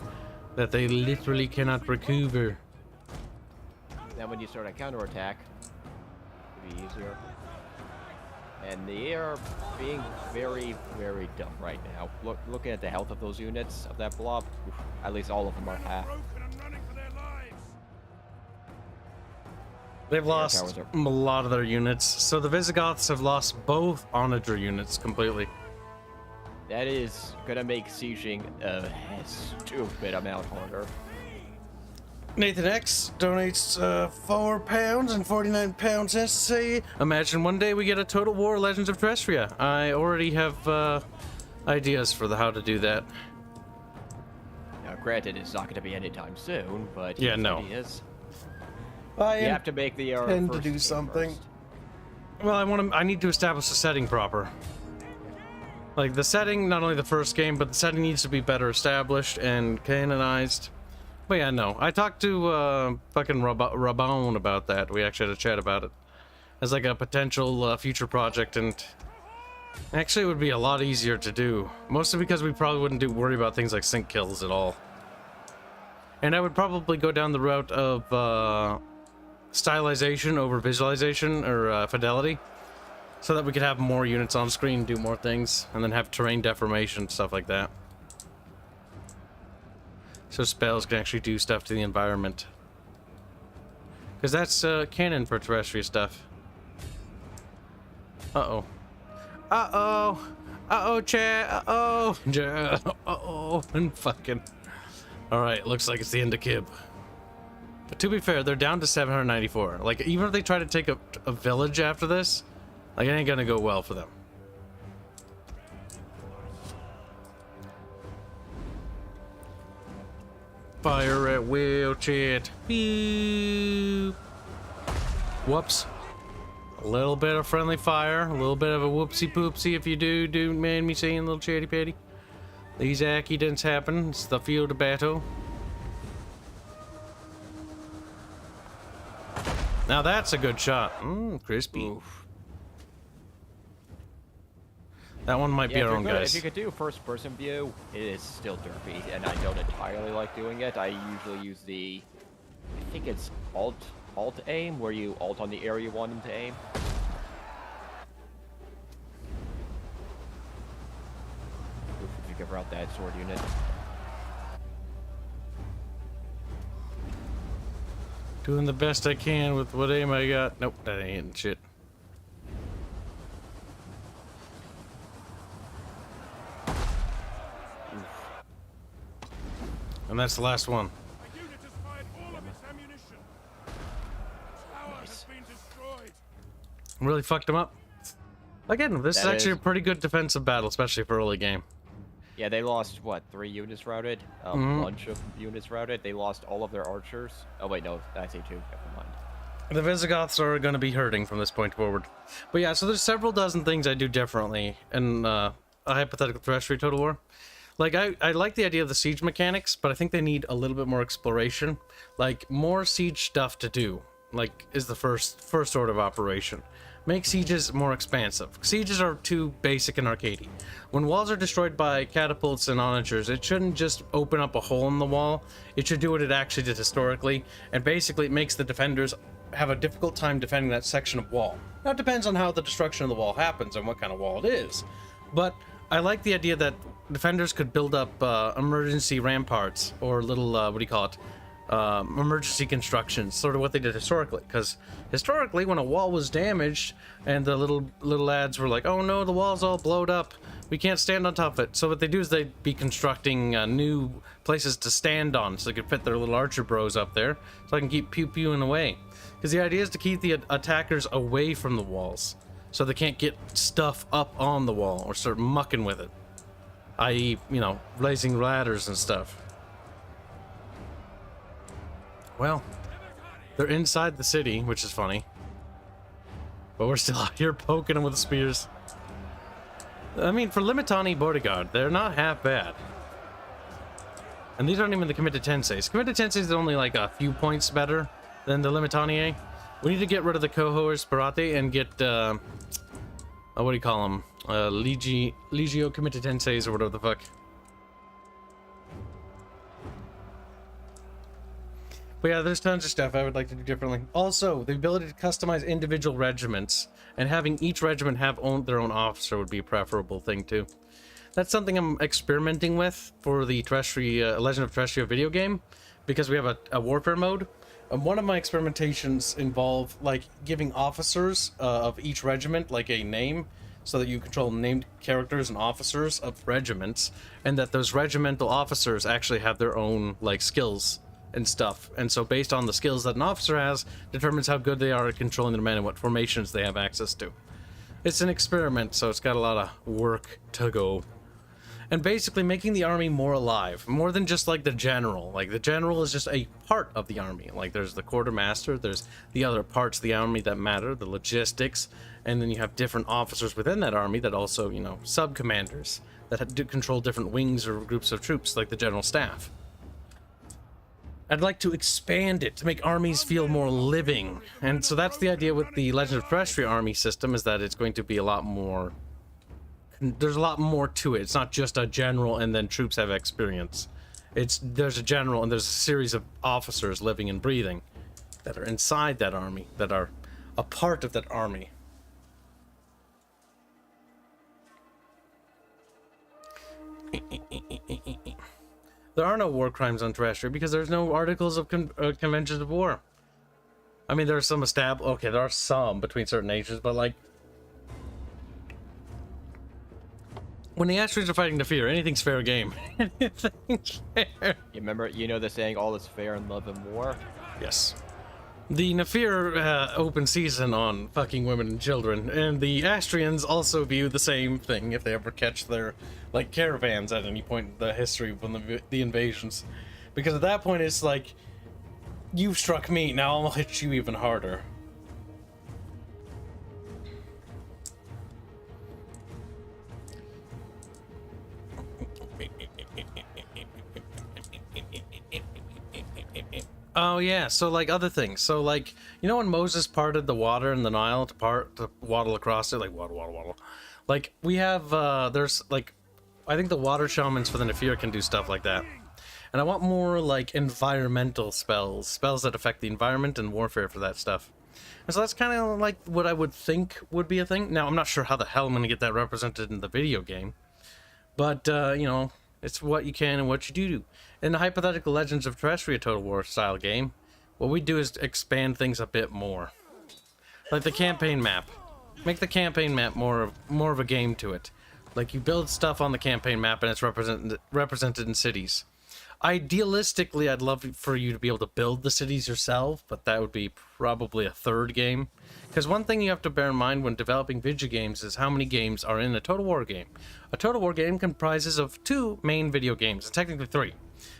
that they literally cannot recover. Then when you start a counterattack, it'll be easier. And they are being very, very dumb right now. Looking at the health of those units, of that blob, oof, at least all of them are half. They've lost a lot of their units, so the Visigoths have lost both onager units completely. That is gonna make sieging a stupid amount harder. Nathan X donates £4 and 49 pounds to say, imagine one day we get a Total War Legends of Terrestria. I already have ideas for how to do that. Now, granted, it's not gonna be anytime soon, but yeah, no. Ideas. You have to make the tend to do something. First. Well, I need to establish the setting proper. Like, the setting, not only the first game, but the setting needs to be better established and canonized. But yeah, no. I talked to fucking Redone about that. We actually had a chat about it as like a potential future project, and actually it would be a lot easier to do. Mostly because we probably wouldn't worry about things like sync kills at all. And I would probably go down the route of stylization over visualization or fidelity, so that we could have more units on screen, do more things, and then have terrain deformation, stuff like that. So spells can actually do stuff to the environment. Because that's canon for terrestrial stuff. Uh-oh. Uh-oh. Uh-oh, chat. Uh-oh. Uh-oh. And fucking... Alright, looks like it's the end of Kib. But to be fair, they're down to 794. Like, even if they try to take a village after this, like, it ain't gonna go well for them. Fire at will, chat. Beep. Whoops. A little bit of friendly fire. A little bit of a whoopsie poopsie if you do mind me saying, little chatty patty. These accidents happen. It's the field of battle. Now that's a good shot. Crispy. Oof. That one might be our own, guys. If you could do first-person view, it is still derpy, and I don't entirely like doing it. I usually use the, I think it's alt aim, where you alt on the area you want them to aim. Oof, if you could route that sword unit. Doing the best I can with what aim I got. Nope, that ain't shit. And that's the last one. Nice. Really fucked him up. Again, this is actually a pretty good defensive battle, especially for early game. Yeah, they lost, what, 3 units routed? A bunch of units routed. They lost all of their archers. Oh, wait, no, I say 2. Never mind. The Visigoths are going to be hurting from this point forward. But yeah, so there's several dozen things I do differently in a hypothetical terrestrial Total War. Like, I like the idea of the siege mechanics, but I think they need a little bit more exploration. Like, more siege stuff to do. like, is the first order of operation. Make sieges more expansive. Sieges are too basic and arcadey. When walls are destroyed by catapults and onagers, it shouldn't just open up a hole in the wall. It should do what it actually did historically, and basically it makes the defenders have a difficult time defending that section of wall. Now it depends on how the destruction of the wall happens and what kind of wall it is, but I like the idea that defenders could build up emergency ramparts, or little, what do you call it, emergency constructions, sort of what they did historically. Because historically, when a wall was damaged and the little lads were like, oh no, the wall's all blowed up, we can't stand on top of it, so what they do is they'd be constructing new places to stand on so they could fit their little archer bros up there so I can keep pew-pewing away. Because the idea is to keep the attackers away from the walls so they can't get stuff up on the wall or start mucking with it, i.e., you know, blazing ladders and stuff. Well, they're inside the city, which is funny. But we're still out here poking them with the spears. I mean, for Limitani Bodyguard, they're not half bad. And these aren't even the committed tenseis. Committed tenseis is only like a few points better than the Limitani. We need to get rid of the Coho Sparate and get, what do you call them? Legio committed tenseis or whatever the fuck. But yeah, there's tons of stuff I would like to do differently. Also, the ability to customize individual regiments and having each regiment have their own officer would be a preferable thing too. That's something I'm experimenting with for the Legend of Terrestria video game, because we have a warfare mode. And one of my experimentations involve like giving officers of each regiment like a name, so that you control named characters and officers of regiments, and that those regimental officers actually have their own like skills and stuff. And so based on the skills that an officer has determines how good they are at controlling their men and what formations they have access to. It's an experiment, so it's got a lot of work to go. And basically making the army more alive, more than just like the general. Like the general is just a part of the army. Like there's the quartermaster, there's the other parts of the army that matter, the logistics, and then you have different officers within that army that also, you know, sub-commanders that do control different wings or groups of troops, like the general staff. I'd like to expand it to make armies feel more living. And so that's the idea with the Legend of Terrestria army system, is that it's going to be a lot more... There's a lot more to it. It's not just a general and then troops have experience. There's a general and there's a series of officers living and breathing that are inside that army, that are a part of that army. There are no war crimes on Terrestria because there's no articles of conventions of war. I mean, there are some established... Okay, there are some between certain nations, but like... When the Astrians are fighting Nefir, anything's fair game. Anything's fair. You know the saying, all is fair in love and war? Yes. The Nefir open season on fucking women and children, and the Astrians also view the same thing if they ever catch their, like, caravans at any point in the history of the invasions. Because at that point it's like, you've struck me, now I'll hit you even harder. Oh yeah, so like other things. So like, you know when Moses parted the water in the Nile to waddle across it, like waddle. Like we have there's like, I think the water shamans for the Nefir can do stuff like that. And I want more like environmental spells that affect the environment and warfare for that stuff. And so that's kind of like what I would think would be a thing. Now I'm not sure how the hell I'm gonna get that represented in the video game, but you know, it's what you can and what you do. In the hypothetical Legends of Terrestria Total War style game, what we do is expand things a bit more. Like the campaign map. Make the campaign map more of a game to it. Like you build stuff on the campaign map and it's represented in cities. Idealistically, I'd love for you to be able to build the cities yourself, but that would be probably a third game. Because one thing you have to bear in mind when developing video games is how many games are in a Total War game. A Total War game comprises of 2 main video games, and technically 3.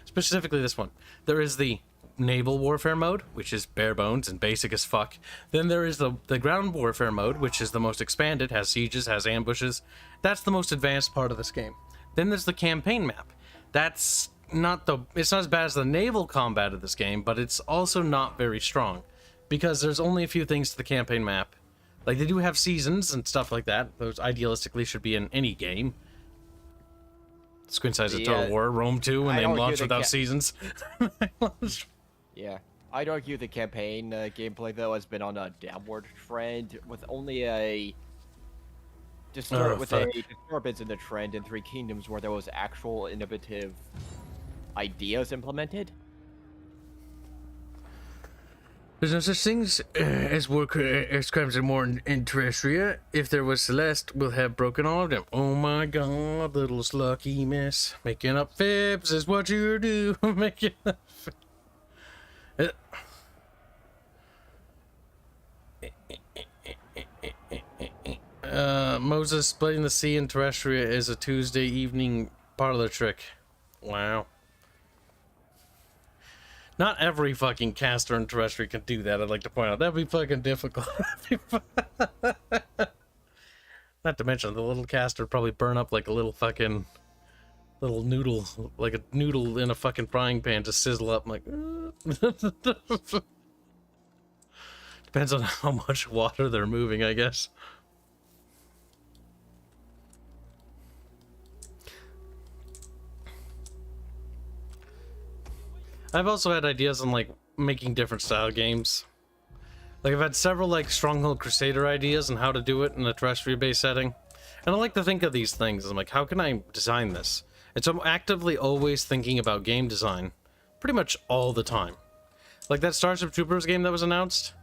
Specifically this one. There is the naval warfare mode, which is bare bones and basic as fuck. Then there is the ground warfare mode, which is the most expanded, has sieges, has ambushes. That's the most advanced part of this game. Then there's the campaign map. It's not as bad as the naval combat of this game, but it's also not very strong. because there's only a few things to the campaign map. Like, they do have seasons and stuff like that. Those idealistically should be in any game. Screen size of Total War, Rome 2, and they launch without seasons. Yeah. I'd argue the campaign gameplay, though, has been on a downward trend, with only a disturbance in the trend in Three Kingdoms where there was actual innovative ideas implemented. There's no such things as crimes are more in Terrestria. If there was Celeste, we'll have broken all of them. Oh my god, little slucky miss. Making up fibs is what you do. Making up Moses splitting the sea in Terrestria is a Tuesday evening parlor trick. Wow. Not every fucking caster in Terrestria can do that, I'd like to point out. That'd be fucking difficult. Not to mention, the little caster would probably burn up like a little fucking... little noodle. Like a noodle in a fucking frying pan to sizzle up. I'm like... Depends on how much water they're moving, I guess. I've also had ideas on, like, making different style games. Like, I've had several, like, Stronghold Crusader ideas on how to do it in a Terrestria-based setting. And I like to think of these things. I'm like, how can I design this? And so I'm actively always thinking about game design. Pretty much all the time. Like, that Starship Troopers game that was announced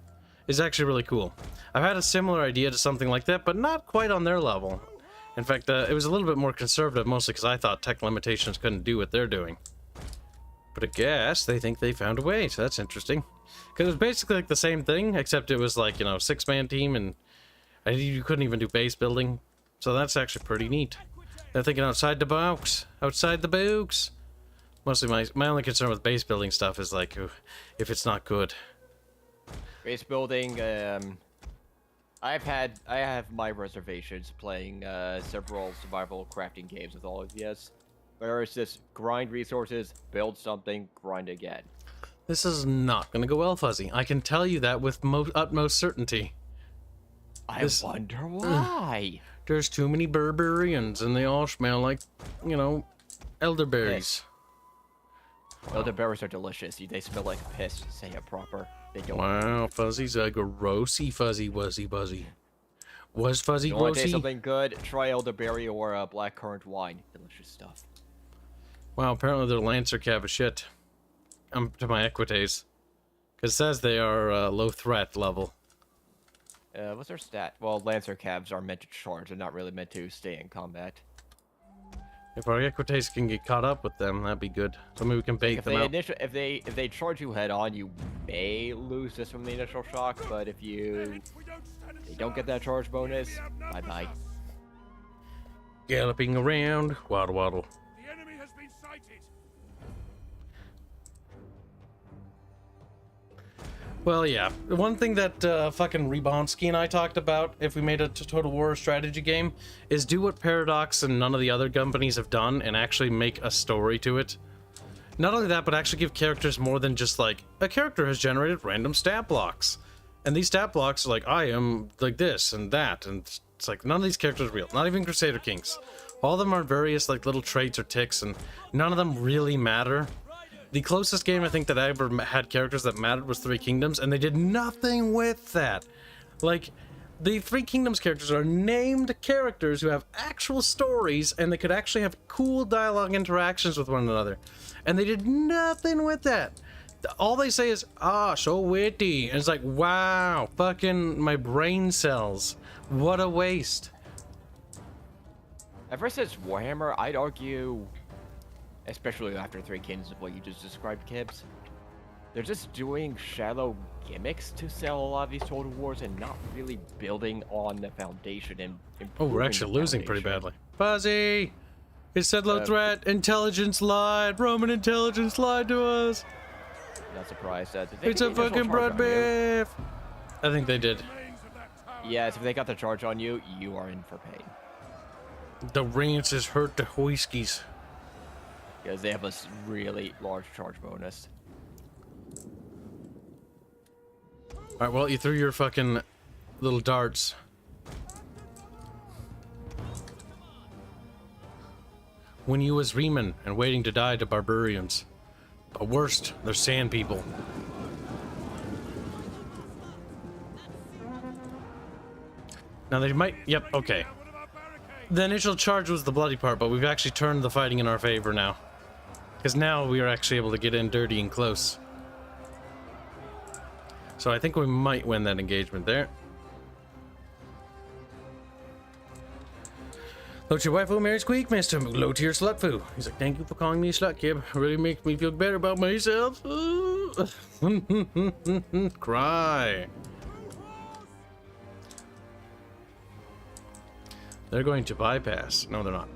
is actually really cool. I've had a similar idea to something like that, but not quite on their level. In fact, it was a little bit more conservative, mostly because I thought tech limitations couldn't do what they're doing. But I guess they think they found a way, so that's interesting. Because it was basically like the same thing, except it was like, you know, 6-man team, and you couldn't even do base building. So that's actually pretty neat. They're thinking outside the box. Outside the box. Mostly my only concern with base building stuff is like, if it's not good. Base building, I have my reservations playing several survival crafting games with all of these. Where it's just grind resources, build something, grind again. This is not going to go well, Fuzzy. I can tell you that with utmost certainty. I wonder why. There's too many barbarians, and they all smell like, you know, elderberries. Yes. Elderberries are delicious. They smell like piss, say it proper. They don't. Wow, Fuzzy's a grossy Fuzzy Wuzzy Buzzy. Was Fuzzy grossy? You want to taste something good? Try elderberry or blackcurrant wine. Delicious stuff. Wow, apparently they're Lancer Cav as shit. To my Equites. Because it says they are low threat level. What's their stat? Well, Lancer Cavs are meant to charge. They're not really meant to stay in combat. If our Equites can get caught up with them, that'd be good. So maybe we can bait them out. If they charge you head on, you may lose just from the initial shock. But if they don't get that charge bonus, bye bye. Galloping around, waddle waddle. The enemy has been sighted. Well, yeah. The one thing that fucking Rebonsky and I talked about, if we made a Total War strategy game, is do what Paradox and none of the other companies have done and actually make a story to it. Not only that, but actually give characters more than just like, a character has generated random stat blocks. And these stat blocks are like, I am like this and that, and it's like, none of these characters are real. Not even Crusader Kings. All of them are various like little traits or ticks, and none of them really matter. The closest game I think that I ever had characters that mattered was Three Kingdoms, and they did nothing with that. Like, the Three Kingdoms characters are named characters who have actual stories, and they could actually have cool dialogue interactions with one another. And they did nothing with that. All they say is, ah, so witty. And it's like, wow, fucking my brain cells. What a waste. Ever since Warhammer, I'd argue, especially after Three Kingdoms of what you just described, Kibs, they're just doing shallow gimmicks to sell a lot of these Total Wars and not really building on the foundation and improving. Oh, we're actually losing pretty badly. Fuzzy! It said low threat, intelligence lied, Roman intelligence lied to us. Not surprised. It's a fucking bloodbath! I think they did. Yes, if they got the charge on you, you are in for pain. The rances hurt the whiskies. Because they have a really large charge bonus. Alright, well, you threw your fucking little darts. When you was Riemann and waiting to die to barbarians. But worst, they're sand people. Now they might, yep, okay. The initial charge was the bloody part, but we've actually turned the fighting in our favor now. Because now we are actually able to get in dirty and close. So I think we might win that engagement there. Hello to your waifu, Mary Sqekmas Eve. Hello to your slutfu. He's like, thank you for calling me a slut, Kib. Really makes me feel better about myself. Cry. They're going to bypass. No, they're not.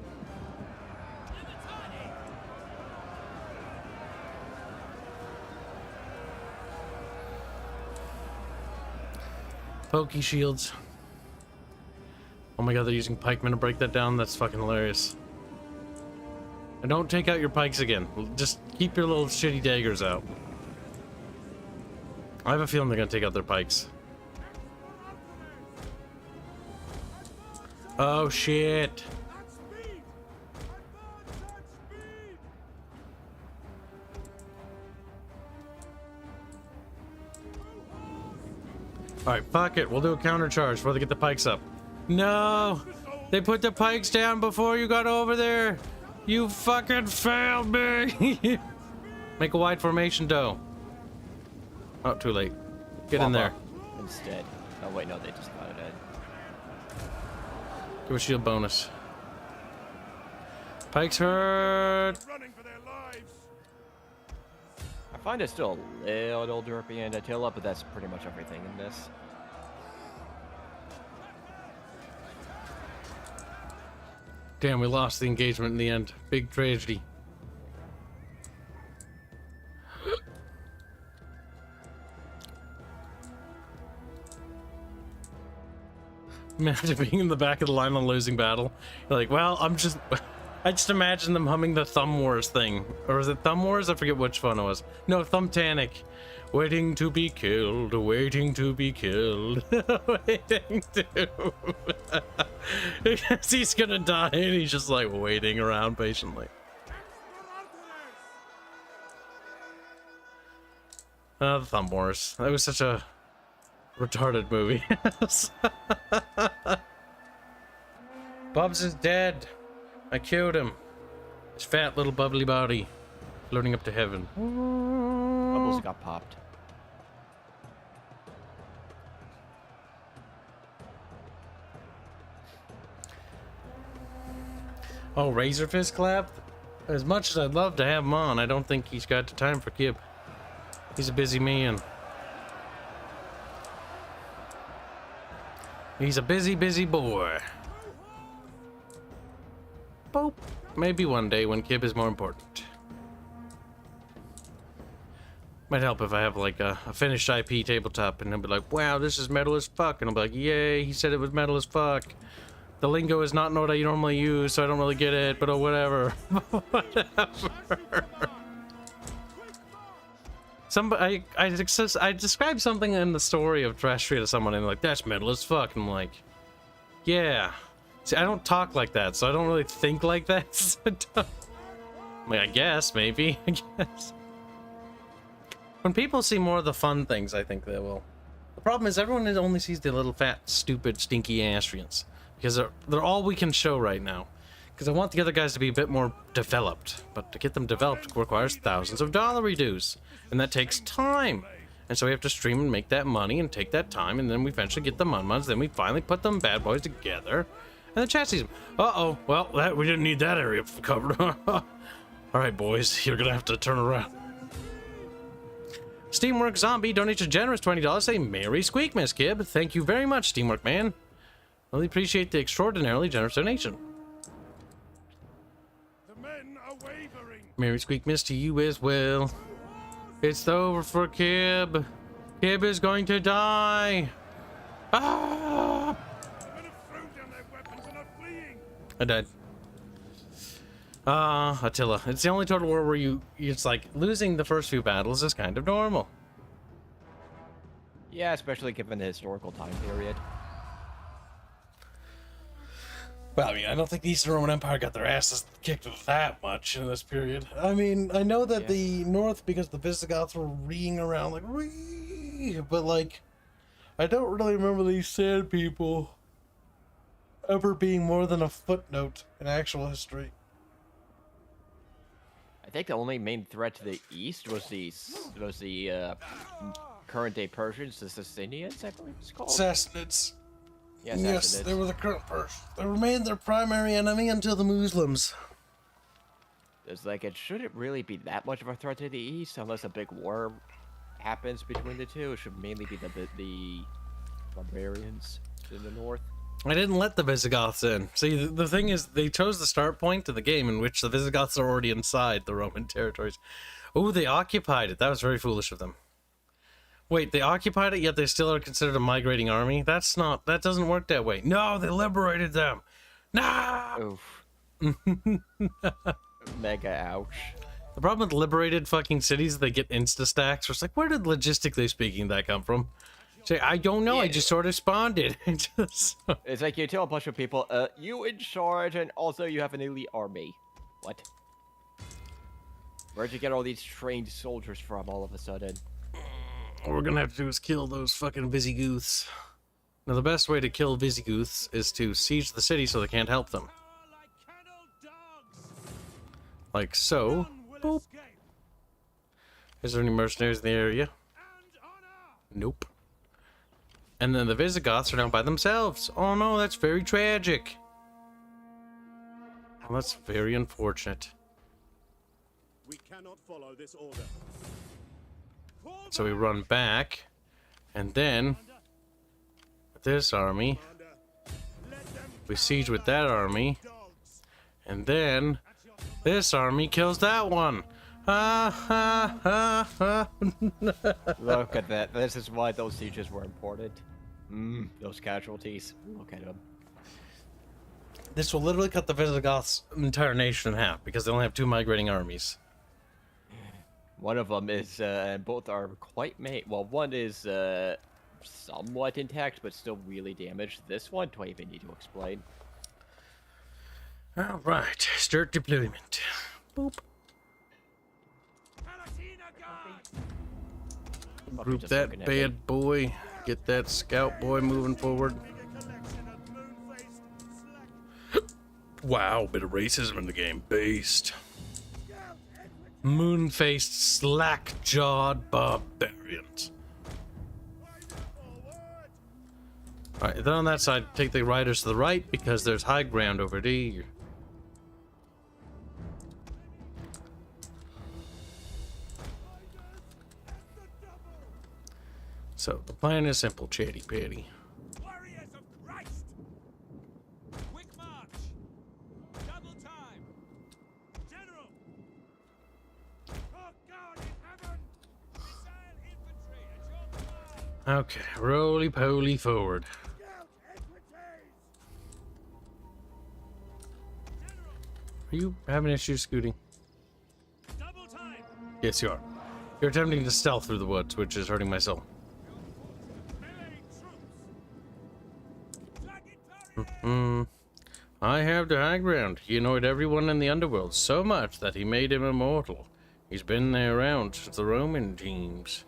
Pokey shields. Oh my god, they're using pikemen to break that down. That's fucking hilarious. And don't take out your pikes again. Just keep your little shitty daggers out. I have a feeling they're gonna take out their pikes. Oh shit. Alright, fuck it. We'll do a counter charge before they get the pikes up. No! They put the pikes down before you got over there! You fucking failed me! Make a wide formation, dough. Oh, too late. Get in there. Instead. Oh wait, no, they just got it in. Give a shield bonus. Pikes hurt! Running for their lives. I find it still a little derpy and Attila, but that's pretty much everything in this. Damn, we lost the engagement in the end. Big tragedy. Imagine being in the back of the line on losing battle. You're like, well, I just imagine them humming the Thumb Wars thing. Or was it Thumb Wars? I forget which one it was. No, Thumbtanic. Waiting to be killed, waiting to be killed, waiting to... Because he's gonna die and he's just like waiting around patiently. The Thumb Wars. That was such a retarded movie. Bubs is dead. I killed him. His fat little bubbly body floating up to heaven. Bubbles got popped. Oh, Razor Fist Clap? As much as I'd love to have him on, I don't think he's got the time for Kib. He's a busy man. He's a busy, busy boy. Boop. Maybe one day when Kib is more important. Might help if I have like a finished IP tabletop and they'll be like, wow, this is metal as fuck. And I'll be like, yay, he said it was metal as fuck. The lingo is not what I normally use, so I don't really get it, but oh, whatever. Whatever. I described something in the story of Terrestrial to someone and they're like, that's metal as fuck. And I'm like, yeah. See, I don't talk like that, so I don't really think like that. So I mean, I guess, maybe. I guess. When people see more of the fun things, I think they will. The problem is everyone only sees the little fat, stupid, stinky Astrians. Because they're all we can show right now. Because I want the other guys to be a bit more developed. But to get them developed requires thousands of dollar dues. And that takes time. And so we have to stream and make that money and take that time. And then we eventually get the Mun-Muns. Then we finally put them bad boys together. And the chat sees them. Uh-oh. Well, we didn't need that area covered. Alright, boys. You're going to have to turn around. Steamwork Zombie donates a generous $20. Say, Merry Sqekmas, Kib. Thank you very much, Steamwork Man. Really appreciate the extraordinarily generous donation. The men are wavering. Merry Sqekmas to you as well. It's over for Kib. Kib is going to die. Ah! The men have thrown down their weapons and are fleeing. I died. Attila. It's the only Total War where it's like losing the first few battles is kind of normal. Yeah, especially given the historical time period. Well, I mean, I don't think the Eastern Roman Empire got their asses kicked that much in this period. I mean, I know that the North, because the Visigoths were reeing around like, Ree! But like, I don't really remember these Sand people ever being more than a footnote in actual history. I think the only main threat to the east was the current day Persians, the Sassanians, I believe it's called. Sassanids. Yeah, Yes, Sassanids. they were the current Persians. They remained their primary enemy until the Muslims. It's like, it shouldn't really be that much of a threat to the east unless a big war happens between the two. It should mainly be the barbarians in the north. I didn't let the Visigoths in. See, the thing is, they chose the start point of the game in which the Visigoths are already inside the Roman territories. Oh, they occupied it. That was very foolish of them. Wait, they occupied it, yet they still are considered a migrating army? That doesn't work that way. No, they liberated them. No! Oof. Mega ouch. The problem with liberated fucking cities is they get insta-stacks. It's like, where did logistically speaking that come from? Say, I don't know, I just sort of spawned it. It's like you tell a bunch of people, you in charge, and also you have an elite army. What? Where'd you get all these trained soldiers from all of a sudden? All we're gonna have to do is kill those fucking Visigoths. Now, the best way to kill Visigoths is to siege the city so they can't help them. Like so. Boop. Is there any mercenaries in the area? Nope. And then the Visigoths are down by themselves. Oh no, that's very tragic. Well, that's very unfortunate. We cannot follow this order. So we run back, and then with this army, we siege with that army, and then this army kills that one. Ha ha ha ha. Look at that. This is why those sieges were important. Those casualties. Look at them. This will literally cut the Visigoths' entire nation in half because they only have 2 migrating armies. One of them is, both are quite well, one is, somewhat intact, but still really damaged. This one, do I even need to explain? Alright, start deployment. Boop. Group Just that looking at me. bad boy. Get that scout boy moving forward. Wow, bit of racism in the game. Based. Moon-faced, slack-jawed barbarians. Alright, then on that side, take the riders to the right because there's high ground over there. So, the plan is simple, Chatty Patty. Warriors of Christ! Quick march! Double time! General! Oh God in heaven! Missile infantry at your command! Okay, roly-poly forward. Are you having issues scooting? Double time! Yes, you are. You're attempting to stealth through the woods, which is hurting my soul. Melee troops! Dragontorians! I have the high ground. He annoyed everyone in the underworld so much that he made him immortal. He's been there around since the Roman teams.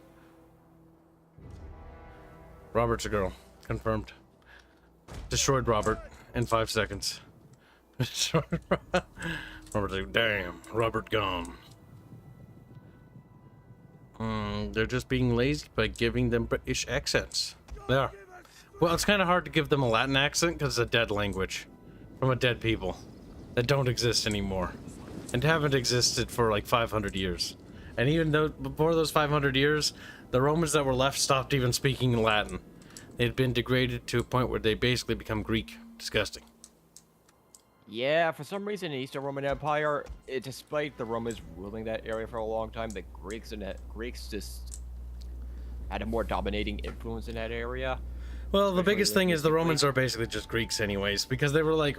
Robert's a girl. Confirmed. Destroyed Robert in 5 seconds. Robert's like, damn, Robert gone. They're just being lazy by giving them British accents. They are. Well, it's kind of hard to give them a Latin accent because it's a dead language from a dead people that don't exist anymore and haven't existed for like 500 years. And even though before those 500 years, the Romans that were left stopped even speaking Latin. They'd been degraded to a point where they basically become Greek. Disgusting. Yeah, for some reason in Eastern Roman Empire, despite the Romans ruling that area for a long time, the Greeks just had a more dominating influence in that area. Well, the Especially biggest thing is the linguistically. Romans are basically just Greeks anyways, because they were like,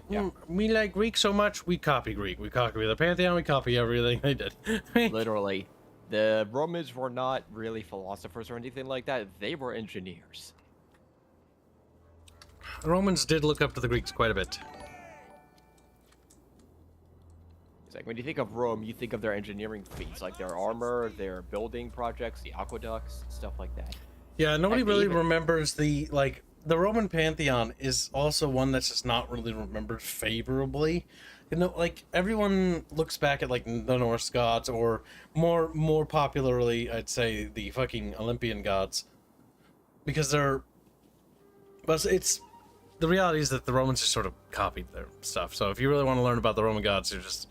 we like Greek so much, we copy Greek. We copy the Pantheon, we copy everything they did. Literally. The Romans were not really philosophers or anything like that. They were engineers. The Romans did look up to the Greeks quite a bit. It's like when you think of Rome, you think of their engineering feats, like their armor, their building projects, the aqueducts, stuff like that. Yeah, nobody Like, really even- remembers the Roman pantheon is also one that's just not really remembered favorably. You know, like everyone looks back at like the Norse gods, or more popularly, I'd say the fucking Olympian gods, because they're. But it's the reality is that the Romans just sort of copied their stuff. So if you really want to learn about the Roman gods, you're just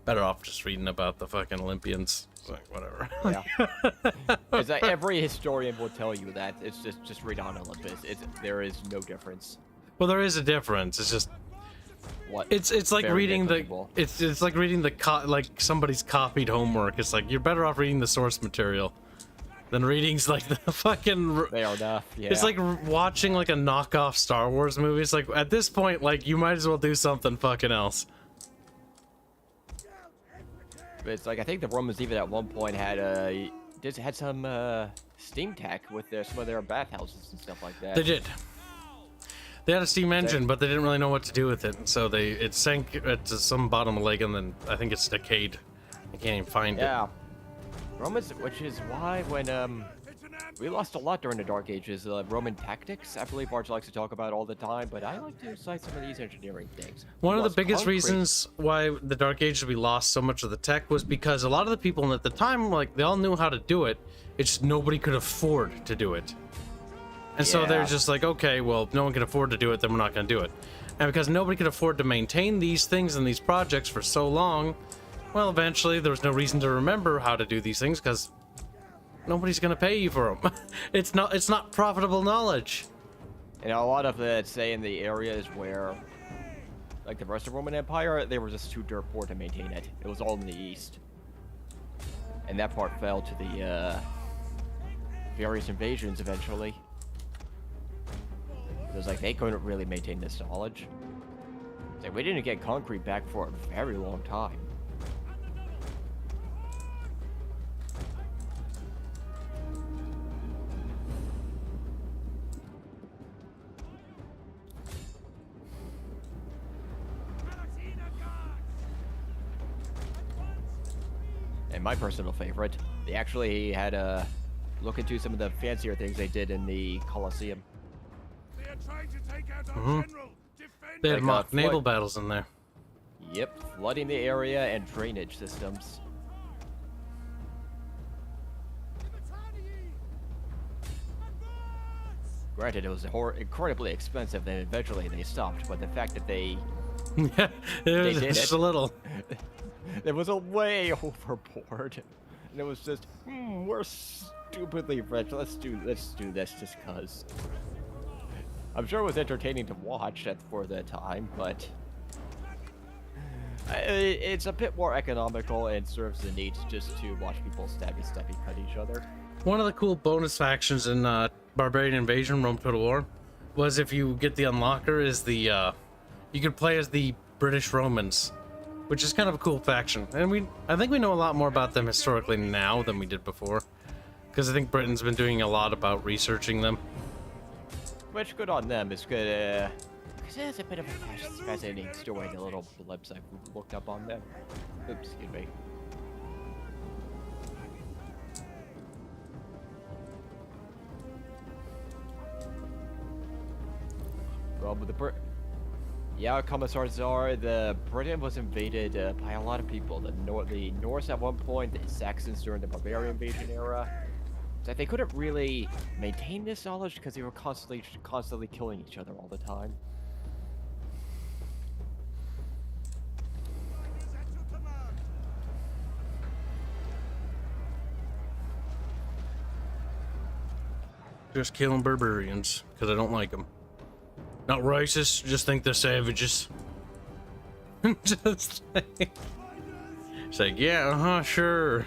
better off just reading about the fucking Olympians. It's like, whatever. Yeah. It's like every historian will tell you that. It's just read on Olympus. There is no difference. Well, there is a difference. It's just. What? It's like Very reading negligible. it's like reading like somebody's copied homework. It's like you're better off reading the source material than reading like the fucking. They are enough. Yeah. It's like watching like a knockoff Star Wars movie. It's like at this point, like you might as well do something fucking else. But it's like I think the Romans even at one point had had some steam tech with some of their bathhouses and stuff like that. They did. They had a steam engine, but they didn't really know what to do with it, and so it sank at some bottom leg, and then I think it's decayed. I can't even find it. Yeah. Romans, which is why when we lost a lot during the Dark Ages, Roman tactics, I believe Arch likes to talk about all the time, but I like to cite some of these engineering things. One We of the lost biggest concrete. reasons why the Dark Ages we lost so much of the tech was because a lot of the people at the time, like, they all knew how to do it. It's just nobody could afford to do it. And so they're Yeah. just like, okay, well, if no one can afford to do it, then we're not going to do it. And because nobody could afford to maintain these things and these projects for so long, well, eventually there was no reason to remember how to do these things because nobody's going to pay you for them. It's not profitable knowledge. And a lot of it, say, in the areas where, like the rest of the Roman Empire, they were just too dirt poor to maintain it. It was all in the east. And that part fell to the various invasions eventually. It was like they couldn't really maintain this knowledge. It's like we didn't get concrete back for a very long time. And my personal favorite, they actually had a look into some of the fancier things they did in the Colosseum. They are trying to take out our general. Defend They had Like, mock naval flood- battles in there. Yep, flooding the area and drainage systems. Granted, it was incredibly expensive, and eventually they stopped, but the fact that they Yeah, it was did just it. a little. it was a way overboard. And it was just, we're stupidly rich, let's do this just cause. I'm sure it was entertaining to watch for the time, but it's a bit more economical and serves the need just to watch people stabby cut each other. One of the cool bonus factions in Barbarian Invasion Rome Total War was if you get the unlocker is the you could play as the British Romans, which is kind of a cool faction. And I think we know a lot more about them historically now than we did before, because I think Britain's been doing a lot about researching them. Which, good on them, it's good, because it has a bit of a fascinating story, the little blips I've looked up on them. Oops, excuse me. Well, but yeah, Commissars are, Britain was invaded by a lot of people. The Norse at one point, the Saxons during the Barbarian invasion era. So they couldn't really maintain this knowledge because they were constantly killing each other all the time. Just killing barbarians because I don't like them. Not racist, just think they're savages. Just like, it's like, yeah, sure.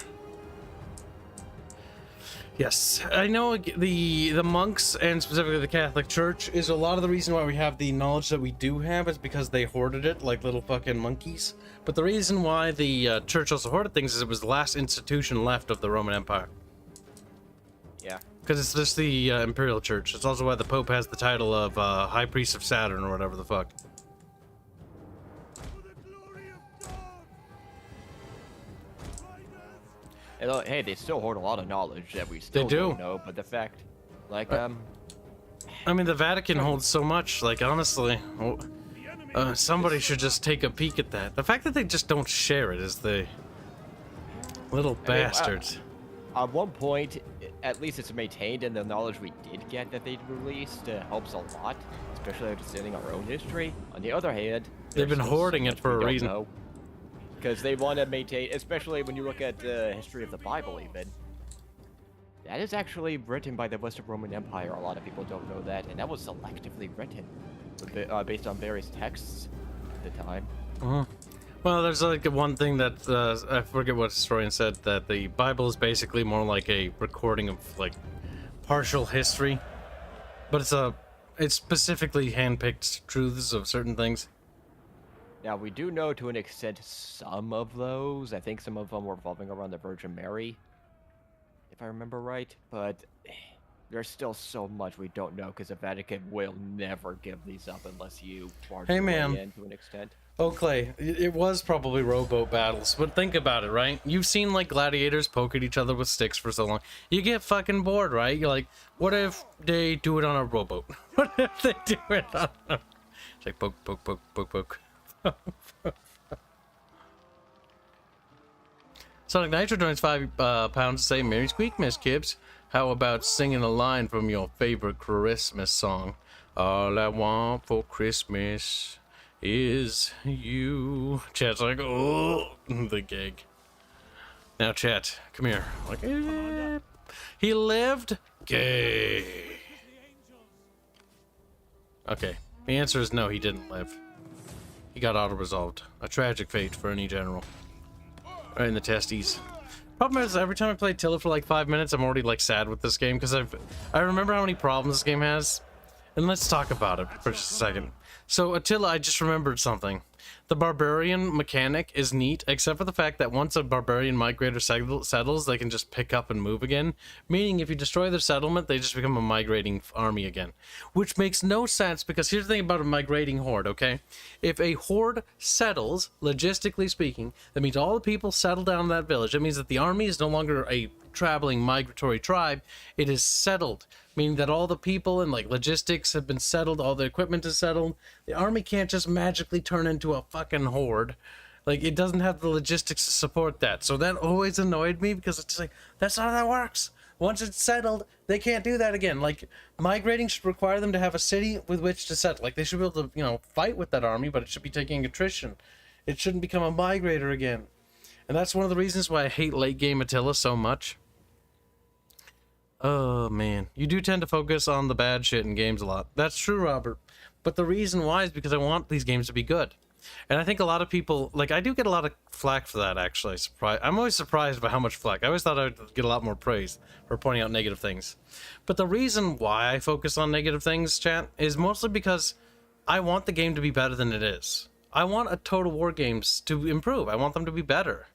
Yes, I know the monks and specifically the Catholic Church is a lot of the reason why we have the knowledge that we do have is because they hoarded it like little fucking monkeys. But the reason why the church also hoarded things is it was the last institution left of the Roman Empire. Yeah. Because it's just the Imperial Church. It's also why the Pope has the title of High Priest of Saturn or whatever the fuck. For the glory of God! And, hey, they still hoard a lot of knowledge that we still don't know, but the fact, like, I mean, the Vatican holds so much, like, honestly, somebody should just take a peek at that. The fact that they just don't share it is the little bastards. At one point, at least it's maintained, and the knowledge we did get that they released helps a lot, especially understanding our own history. On the other hand, they've been hoarding it for a reason. Because they want to maintain, especially when you look at the history of the Bible even. That is actually written by the Western Roman Empire. A lot of people don't know that, and that was selectively written based on various texts at the time. Well, there's like one thing that I forget what historian said, that the Bible is basically more like a recording of like partial history, but it's specifically handpicked truths of certain things. Now, we do know to an extent some of those. I think some of them were revolving around the Virgin Mary, if I remember right. But there's still so much we don't know because the Vatican will never give these up unless you barge in to an extent. Oh, Clay, it was probably rowboat battles, but think about it, right? You've seen like gladiators poke at each other with sticks for so long. You get fucking bored, right? You're like, what if they do it on a rowboat? What if they do it on a... It's like poke, poke, poke, poke, poke. Sonic Nitro joins 5 pounds to say Merry Sqekmas, Kibs. How about singing a line from your favorite Christmas song? All I want for Christmas is you. Chat's like, oh, the gig. Now, chat, come here. Like, he lived gay. Okay, the answer is no, he didn't live. He got auto-resolved. A tragic fate for any general. Right in the testes. Problem is, every time I play Attila for like 5 minutes, I'm already like sad with this game because I remember how many problems this game has. And let's talk about it for just a second. So Attila, I just remembered something. The barbarian mechanic is neat, except for the fact that once a barbarian migrator settles, they can just pick up and move again. Meaning, if you destroy their settlement, they just become a migrating army again. Which makes no sense, because here's the thing about a migrating horde, okay? If a horde settles, logistically speaking, that means all the people settle down in that village. That means that the army is no longer a traveling migratory tribe. It is settled, meaning that all the people and like logistics have been settled, all the equipment is settled. The army can't just magically turn into a fucking horde. Like, it doesn't have the logistics to support that. So that always annoyed me, because it's like, that's not how that works. Once it's settled, they can't do that again. Like, migrating should require them to have a city with which to settle. Like, they should be able to, you know, fight with that army, but it should be taking attrition. It shouldn't become a migrator again. And that's one of the reasons why I hate late game Attila so much. Oh, man. You do tend to focus on the bad shit in games a lot. That's true, Robert. But the reason why is because I want these games to be good. And I think a lot of people... Like, I do get a lot of flack for that, actually. I'm always surprised by how much flack. I always thought I would get a lot more praise for pointing out negative things. But the reason why I focus on negative things, chat, is mostly because I want the game to be better than it is. I want a Total War games to improve. I want them to be better.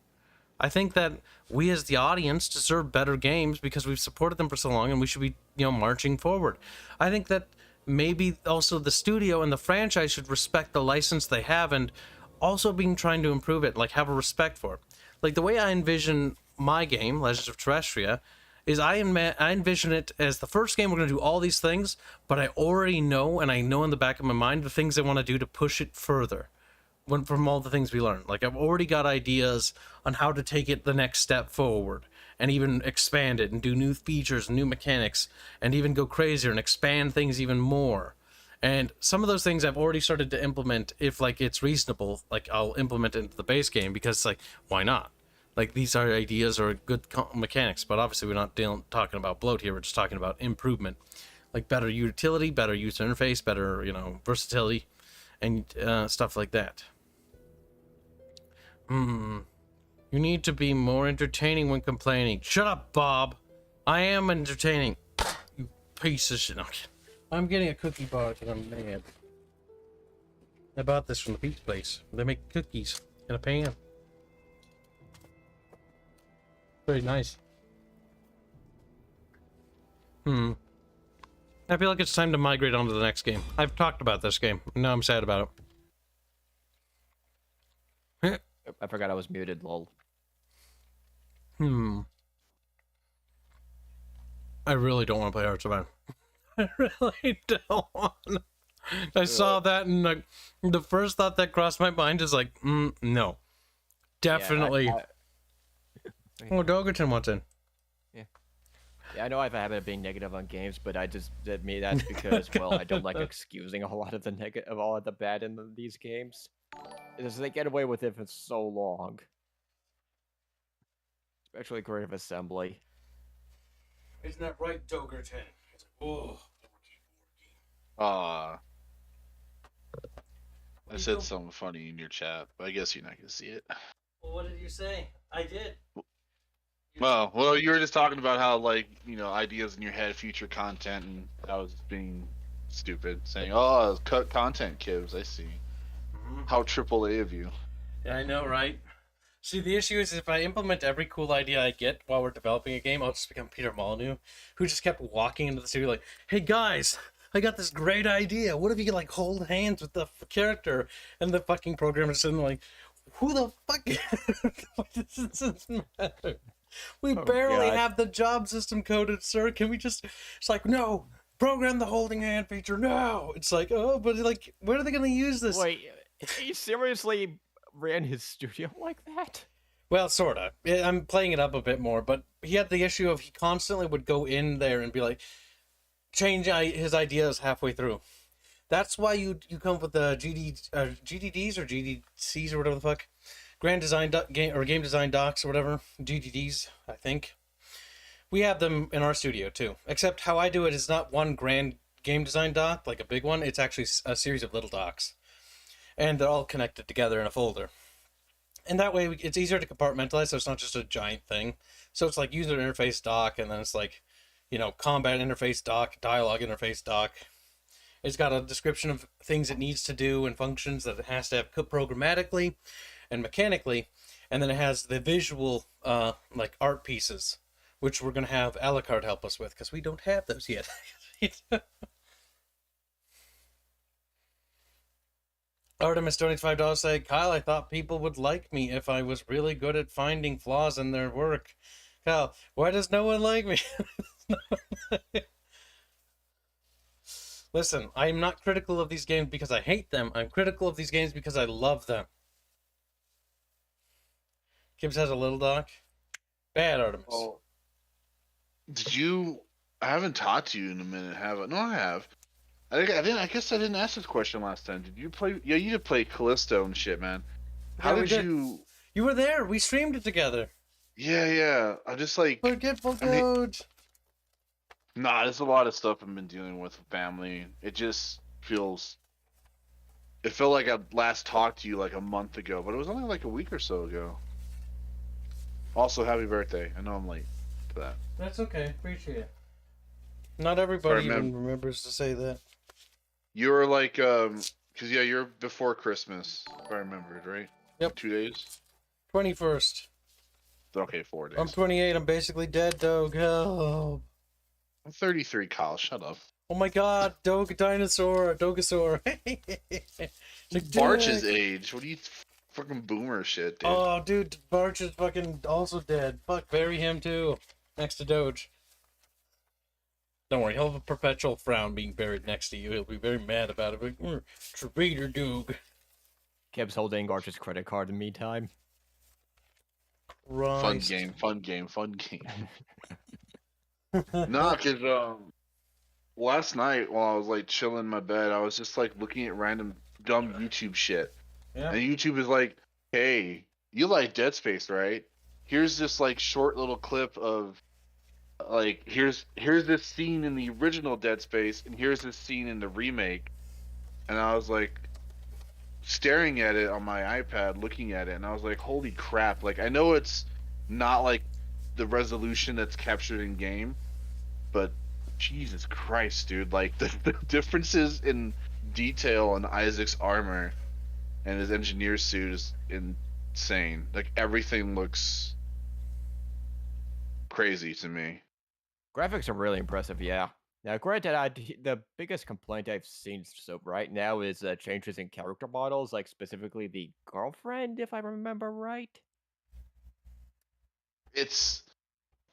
I think that we as the audience deserve better games because we've supported them for so long, and we should be, you know, marching forward. I think that maybe also the studio and the franchise should respect the license they have and also trying to improve it, like have a respect for it. Like the way I envision my game, Legends of Terrestria, is I envision it as the first game we're going to do all these things, but I already know, and I know in the back of my mind, the things I want to do to push it further. From all the things we learned. Like, I've already got ideas on how to take it the next step forward and even expand it and do new features and new mechanics and even go crazier and expand things even more. And some of those things I've already started to implement if, like, it's reasonable. Like, I'll implement it into the base game because, like, why not? Like, these are ideas or good mechanics, but obviously we're not talking about bloat here. We're just talking about improvement. Like, better utility, better user interface, better, you know, versatility, and stuff like that. You need to be more entertaining when complaining. Shut up, Bob. I am entertaining. You piece of shit. No, I'm getting a cookie bar because I'm mad. I bought this from the pizza place. They make cookies in a pan. Very nice. I feel like it's time to migrate on to the next game. I've talked about this game. Now I'm sad about it. I forgot I was muted, lol. I really don't want to play Hearts of Iron. I really don't want. I saw that and like the first thought that crossed my mind is like, no, definitely. Oh, Dogerton wants in. Yeah, I know I have a habit of being negative on games, but that's because well, I don't like excusing a lot of the bad in these games. Because they get away with it for so long. Especially Creative Assembly. Isn't that right, Dogerton? Oh. I said something funny in your chat, but I guess you're not gonna see it. Well, what did you say? I did. Well, you were just talking about how, like, you know, ideas in your head, future content, and I was being stupid, saying, "Oh, cut content, Kibs." I see. How AAA of you. Yeah, I know, right? See, the issue is if I implement every cool idea I get while we're developing a game, I'll just become Peter Molyneux, who just kept walking into the studio like, "Hey guys, I got this great idea. What if you could like hold hands with the character?" And the fucking programmer's sitting like, "Who the fuck?" This doesn't matter. We barely have the job system coded, sir. Can we just... It's like, no, program the holding hand feature now. It's like, oh, but like, where are they going to use this? Wait, he seriously ran his studio like that? Well, sort of. I'm playing it up a bit more, but he had the issue of he constantly would go in there and be like, change his ideas halfway through. That's why you come up with the GDDs or GDCs or whatever the fuck. Grand Design Game Design Docs or whatever, GDDs, I think. We have them in our studio too. Except how I do it is not one grand game design doc, like a big one. It's actually a series of little docs. And they're all connected together in a folder. And that way it's easier to compartmentalize, so it's not just a giant thing. So it's like user interface doc, and then it's like, you know, combat interface doc, dialogue interface doc. It's got a description of things it needs to do and functions that it has to have programmatically and mechanically, and then it has the visual like art pieces, which we're going to have a la carte help us with, because we don't have those yet. Artemis donates $5 saying, "Kyle, I thought people would like me if I was really good at finding flaws in their work." Kyle, why does no one like me? Listen, I'm not critical of these games because I hate them. I'm critical of these games because I love them. Kibs has a little doc. Bad, Artemis. Oh. I haven't talked to you in a minute, have I? No, I have. I guess I didn't ask this question last time. Did you play? Yeah, you did play Callisto and shit, man. How did you? You were there. We streamed it together. Yeah. I just like. Forgetful Code. Nah, there's a lot of stuff I've been dealing with family. It just feels. It felt like I last talked to you like a month ago, but it was only like a week or so ago. Also, happy birthday. I know I'm late for that. That's okay. Appreciate it. Not everybody even remembers to say that. You were like, because yeah, you're before Christmas, if I remembered, right? Yep. 2 days? 21st. Okay, 4 days. I'm 28. I'm basically dead, Dog. Help. I'm 33, Kyle. Shut up. Oh my god, Dogasaur. Barch's age. What are you fucking boomer shit, dude? Oh, dude, Barch is fucking also dead. Fuck, bury him too. Next to Doge. Don't worry, he'll have a perpetual frown being buried next to you. He'll be very mad about it. Like, traitor, Doog. Kibs holding Arch's credit card in the meantime. Fun game. Nah, cause last night while I was like chilling in my bed, I was just like looking at random dumb YouTube shit. Yeah. And YouTube is like, "Hey, you like Dead Space, right? Here's this like short little clip of like here's this scene in the original Dead Space and here's this scene in the remake." And I was like staring at it on my iPad, looking at it, and I was like, "Holy crap, like I know it's not like the resolution that's captured in game, but Jesus Christ, dude! Like the differences in detail on Isaac's armor and his engineer suit is insane. Like everything looks crazy to me. Graphics are really impressive, yeah. Now, granted, the biggest complaint I've seen so right now is changes in character models, like specifically the girlfriend, if I remember right. It's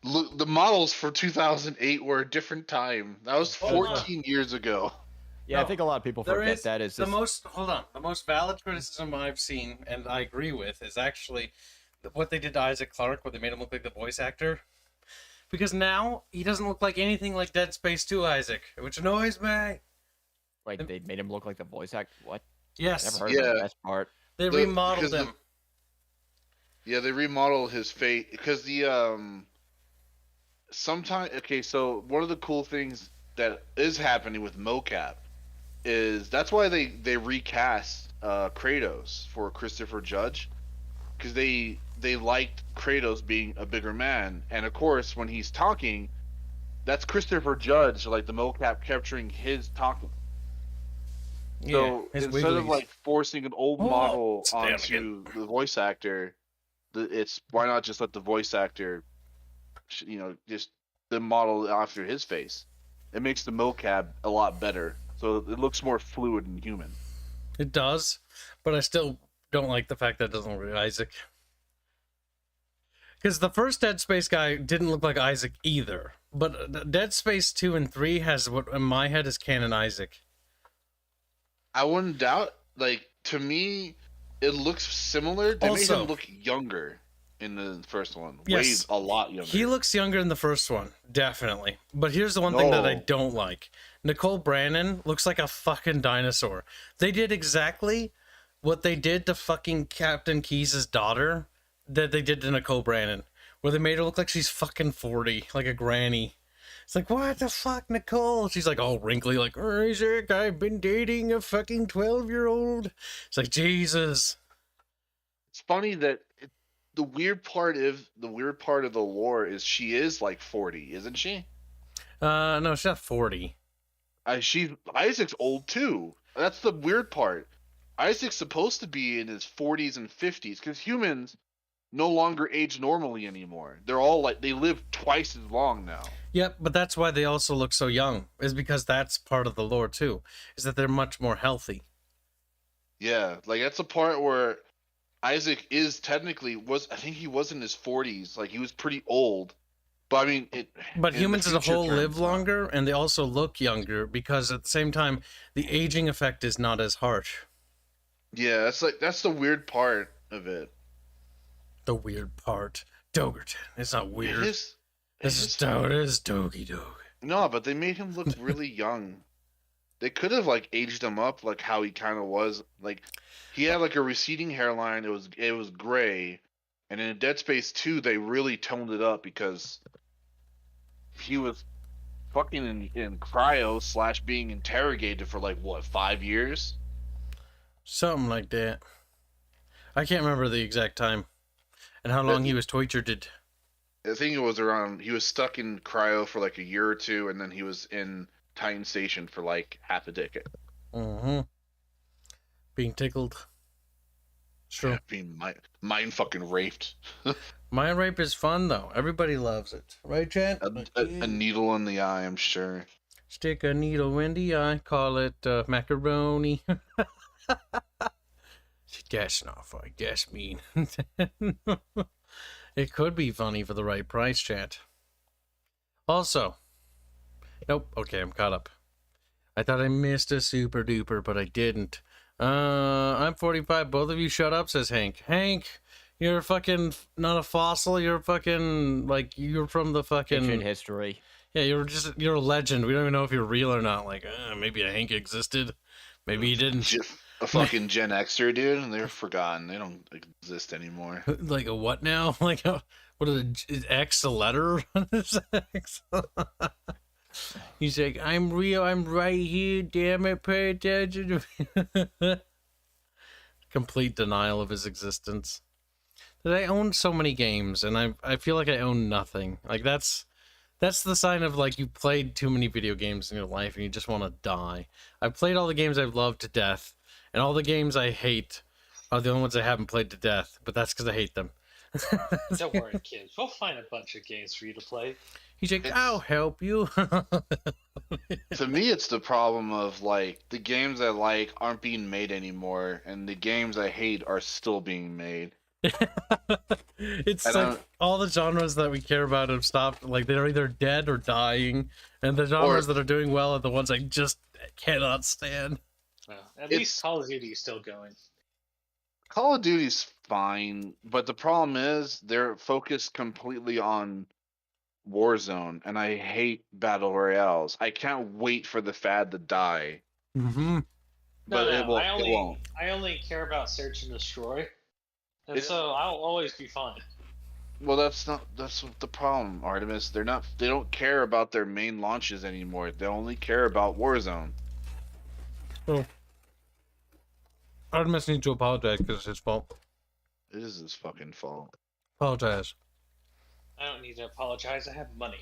look, the models for 2008 were a different time. That was Hold on. 14 years ago. Yeah, I No, think a lot of people There forget is that is the just... most. Hold on. The most valid criticism I've seen, and I agree with, is actually what they did to Isaac Clarke, where they made him look like the voice actor. Because now he doesn't look like anything like Dead Space 2 Isaac, which annoys me. Wait, they made him look like the voice actor? What? Yes, Never heard of that best part. they remodeled him. Yeah, they remodeled his face because sometimes okay. So one of the cool things that is happening with mocap is that's why they recast Kratos for Christopher Judge, because they liked Kratos being a bigger man, and of course when he's talking, that's Christopher Judge, like the mocap capturing his talking. So his instead of wigglies. like forcing an old Oh, model stand onto the voice actor, it's why not just let the voice actor, just the model after his face. It makes the mocap a lot better, so it looks more fluid and human. It does, but I still don't like the fact that it doesn't look like Isaac. Because the first Dead Space guy didn't look like Isaac either. But Dead Space 2 and 3 has what in my head is canon Isaac. I wouldn't doubt. Like, to me, it looks similar. They made Also- him look younger in the first one. Yes. Way a lot younger. He looks younger in the first one, definitely. But here's the one thing that I No. don't like. Nicole Brannon looks like a fucking dinosaur. They did exactly what they did to fucking Captain Keyes' daughter that they did to Nicole Brannon, where they made her look like she's fucking 40, like a granny. It's like, what the fuck, Nicole? She's like all wrinkly, like, Isaac, I've been dating a fucking 12-year-old. It's like, Jesus. It's funny that the weird part of the lore is she is like 40, isn't she? No, she's not 40. Isaac's old too. That's the weird part. Isaac's supposed to be in his 40s and 50s because humans no longer age normally anymore. They're all like they live twice as long now. Yep, but that's why they also look so young, is because that's part of the lore too, is that they're much more healthy. Yeah, like that's a part where Isaac is technically I think he was in his 40s, like he was pretty old. But I mean, But in humans the as a future whole terms, live longer, and they also look younger, because at the same time, the aging effect is not as harsh. Yeah, that's the weird part of it. The weird part. Dogerton. It's not weird. It is. This is Dogie Dog. No, but they made him look really young. They could have like aged him up like how he kind of was. Like he had like a receding hairline. It was gray, and in Dead Space 2 they really toned it up because he was fucking in cryo / being interrogated for like what 5 years. Something like that. I can't remember the exact time and how long he was tortured. I think it was around. He was stuck in cryo for like a year or two, and then he was in Titan Station for like half a decade. Mm-hmm. Being tickled. It's true. Yeah, being mind fucking raped. Mind rape is fun, though. Everybody loves it. Right, Chad? A needle in the eye, I'm sure. Stick a needle in the eye, call it macaroni. That's not funny. That's mean. It could be funny for the right price, chat. Also, nope. Okay, I'm caught up. I thought I missed a super duper, but I didn't. I'm 45. Both of you shut up, says Hank. Hank, you're fucking not a fossil. You're fucking like you're from the fucking Ancient history. Yeah, you're a legend. We don't even know if you're real or not. Like, maybe a Hank existed, maybe he didn't. A fucking Gen Xer, dude, and they're forgotten. They don't exist anymore. Like a what now? Like what is X a letter on his X? He's like, I'm real. I'm right here. Damn it, pay attention. Complete denial of his existence. I own so many games, and I feel like I own nothing. Like that's the sign of like you played too many video games in your life and you just want to die. I've played all the games I've loved to death, and all the games I hate are the only ones I haven't played to death. But that's because I hate them. Don't worry, kids. We'll find a bunch of games for you to play. He's like, I'll help you. To me, it's the problem of like the games I like aren't being made anymore, and the games I hate are still being made. It's like all the genres that we care about have stopped. Like they're either dead or dying, and the genres that are doing well are the ones I just cannot stand. Well, at least Call of Duty is still going. Call of Duty's fine, but the problem is they're focused completely on Warzone, and I hate battle royales. I can't wait for the fad to die. Mm-hmm. But No, it won't. I It won't. only care about search and destroy, and It- so I'll always be fine. Well, that's what the problem, Artemis. They don't care about their main launches anymore. They only care about Warzone. Oh. Artemis needs to apologize because it's his fault. It is his fucking fault. Apologize. I don't need to apologize. I have money.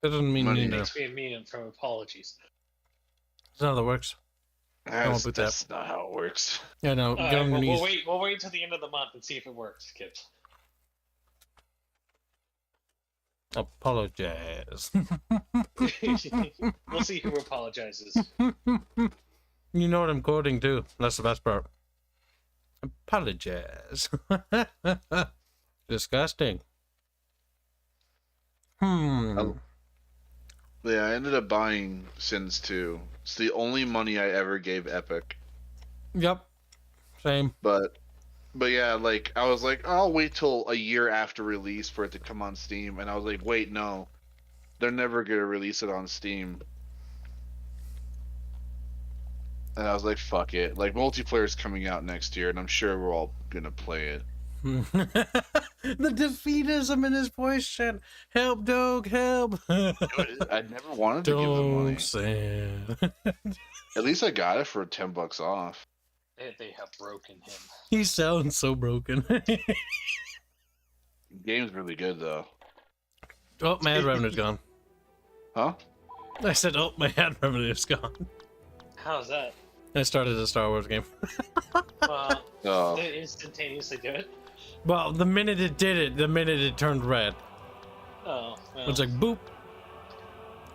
That doesn't mean Money you It need to. makes me immune from apologies. That's not how that works. That's not how it works. Yeah, no. All Get right, on your knees. we'll wait until the end of the month and see if it works, kids. Apologize. We'll see who apologizes. You know what I'm quoting too. That's the best part. Apologize. Disgusting. Yeah, I ended up buying Sins 2. It's the only money I ever gave Epic. Yep. Same. But yeah, like I was like, I'll wait till a year after release for it to come on Steam, and I was like, wait, no, they're never gonna release it on Steam. And I was like, fuck it. Like multiplayer's coming out next year, and I'm sure we're all gonna play it. The defeatism in his voice said, "Help, dog, help." I never wanted to give them money. Don't say it. At least I got it for $10 off. They have broken him. He sounds so broken. Game's really good though. Oh, my ad revenue's gone. Huh? I said, oh, my ad revenue's gone. How's that? I started a Star Wars game. Well, Oh. they instantaneously do it. Well, the minute it did it, the minute it turned red. Oh, well, It's like, boop.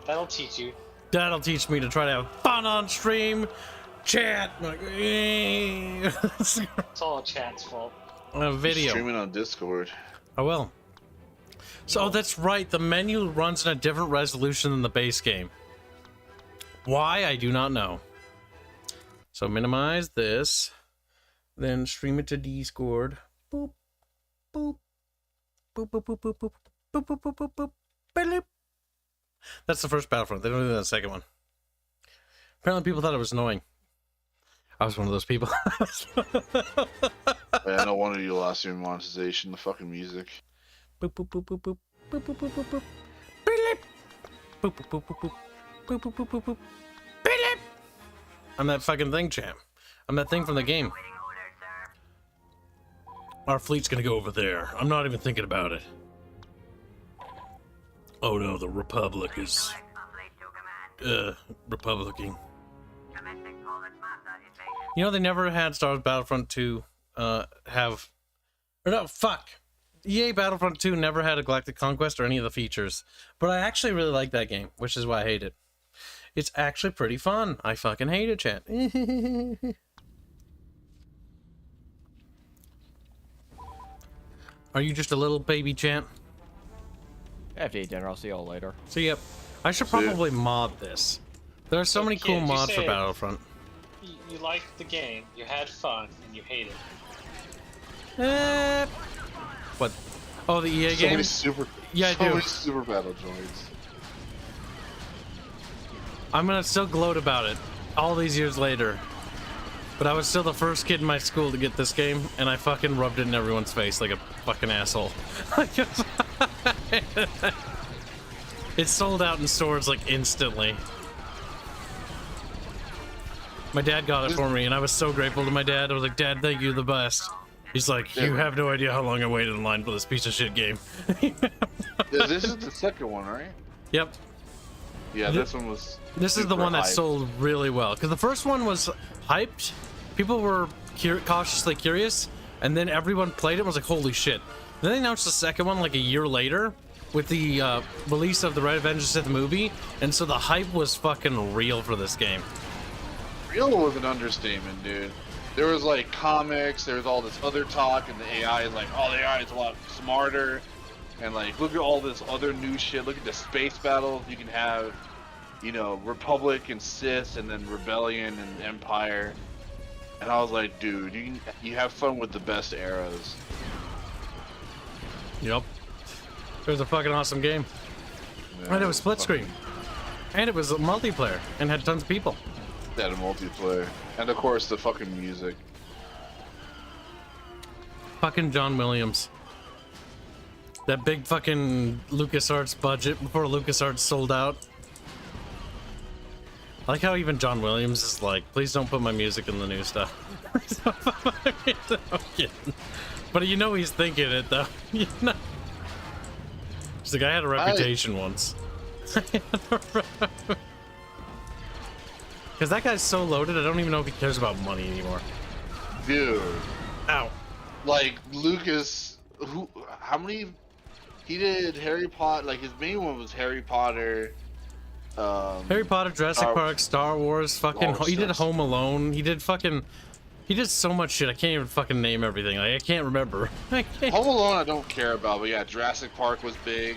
that'll teach you. That'll teach me to try to have fun on stream. Chat. Like, It's all chat's fault. a video. Streaming on Discord. I will. So that's right. The menu runs in a different resolution than the base game. Why? I do not know. So minimize this, then stream it to Discord. Boop, boop, boop, boop, boop, boop, boop, boop, boop, boop, boop, boop, boop. That's the first Battlefront. They don't do the second one. Apparently, people thought it was annoying. I was one of those people. Yeah, no wonder you lost your monetization. The fucking music. Boop, boop, boop, boop, boop, boop, boop, boop, boop, boop. Boop, boop, boop, boop, boop, boop, boop, boop, boop, boop. I'm that fucking thing, champ. I'm that thing from the game. Our fleet's gonna go over there. I'm not even thinking about it. Oh no, the Republic is... Republicing. You know, they never had Star Wars Battlefront 2 have... Or no, fuck! EA Battlefront 2 never had a Galactic Conquest or any of the features. But I actually really like that game, which is why I hate it. It's actually pretty fun. I fucking hate it, chat. Are you just a little baby, chat? I have to eat dinner. I'll see y'all later. So, yep. I should probably mod this. There are so many cool Kid, you mods for said- Battlefront. You liked the game, you had fun, and you hate it. What? Oh, the EA So game? many super. Yeah, I so do. many super battle droids. I'm gonna still gloat about it all these years later. But I was still the first kid in my school to get this game, and I fucking rubbed it in everyone's face like a fucking asshole. It sold out in stores like instantly. My dad got it for me, and I was so grateful to my dad. I was like, Dad, thank you, the best. He's like, you have no idea how long I waited in line for this piece of shit game. Yeah, this is the second one, right? Yep. Yeah, this one was. This is the super one that hyped. sold really well. Because the first one was hyped. People were cautiously curious. And then everyone played it and was like, holy shit. Then they announced the second one like a year later with the release of the Red Avengers Sith movie. And so the hype was fucking real for this game. Real was an understatement, dude. There was like comics, there was all this other talk, and the AI is like, oh, the AI is a lot smarter. And like, look at all this other new shit. Look at the space battles. You can have, you know, Republic and Sith, and then Rebellion and Empire. And I was like, dude, you have fun with the best eras. Yep. It was a fucking awesome game. Yeah, And it was split screen. And it was a multiplayer and had tons of people. That a multiplayer. And of course the fucking music. Fucking John Williams. That big fucking LucasArts budget before LucasArts sold out. I like how even John Williams is like, please don't put my music in the new stuff. I'm kidding. But you know he's thinking it though. You know? He's like, I had a reputation once. Because that guy's so loaded, I don't even know if he cares about money anymore. Dude. Ow. Like Lucas, how many? He did Harry Potter. Like his main one was Harry Potter. Harry Potter, Jurassic Park, Star Wars, fucking. He did Home Alone. He did fucking. He did so much shit. I can't even fucking name everything. Like I can't remember. Home Alone, I don't care about, but yeah, Jurassic Park was big.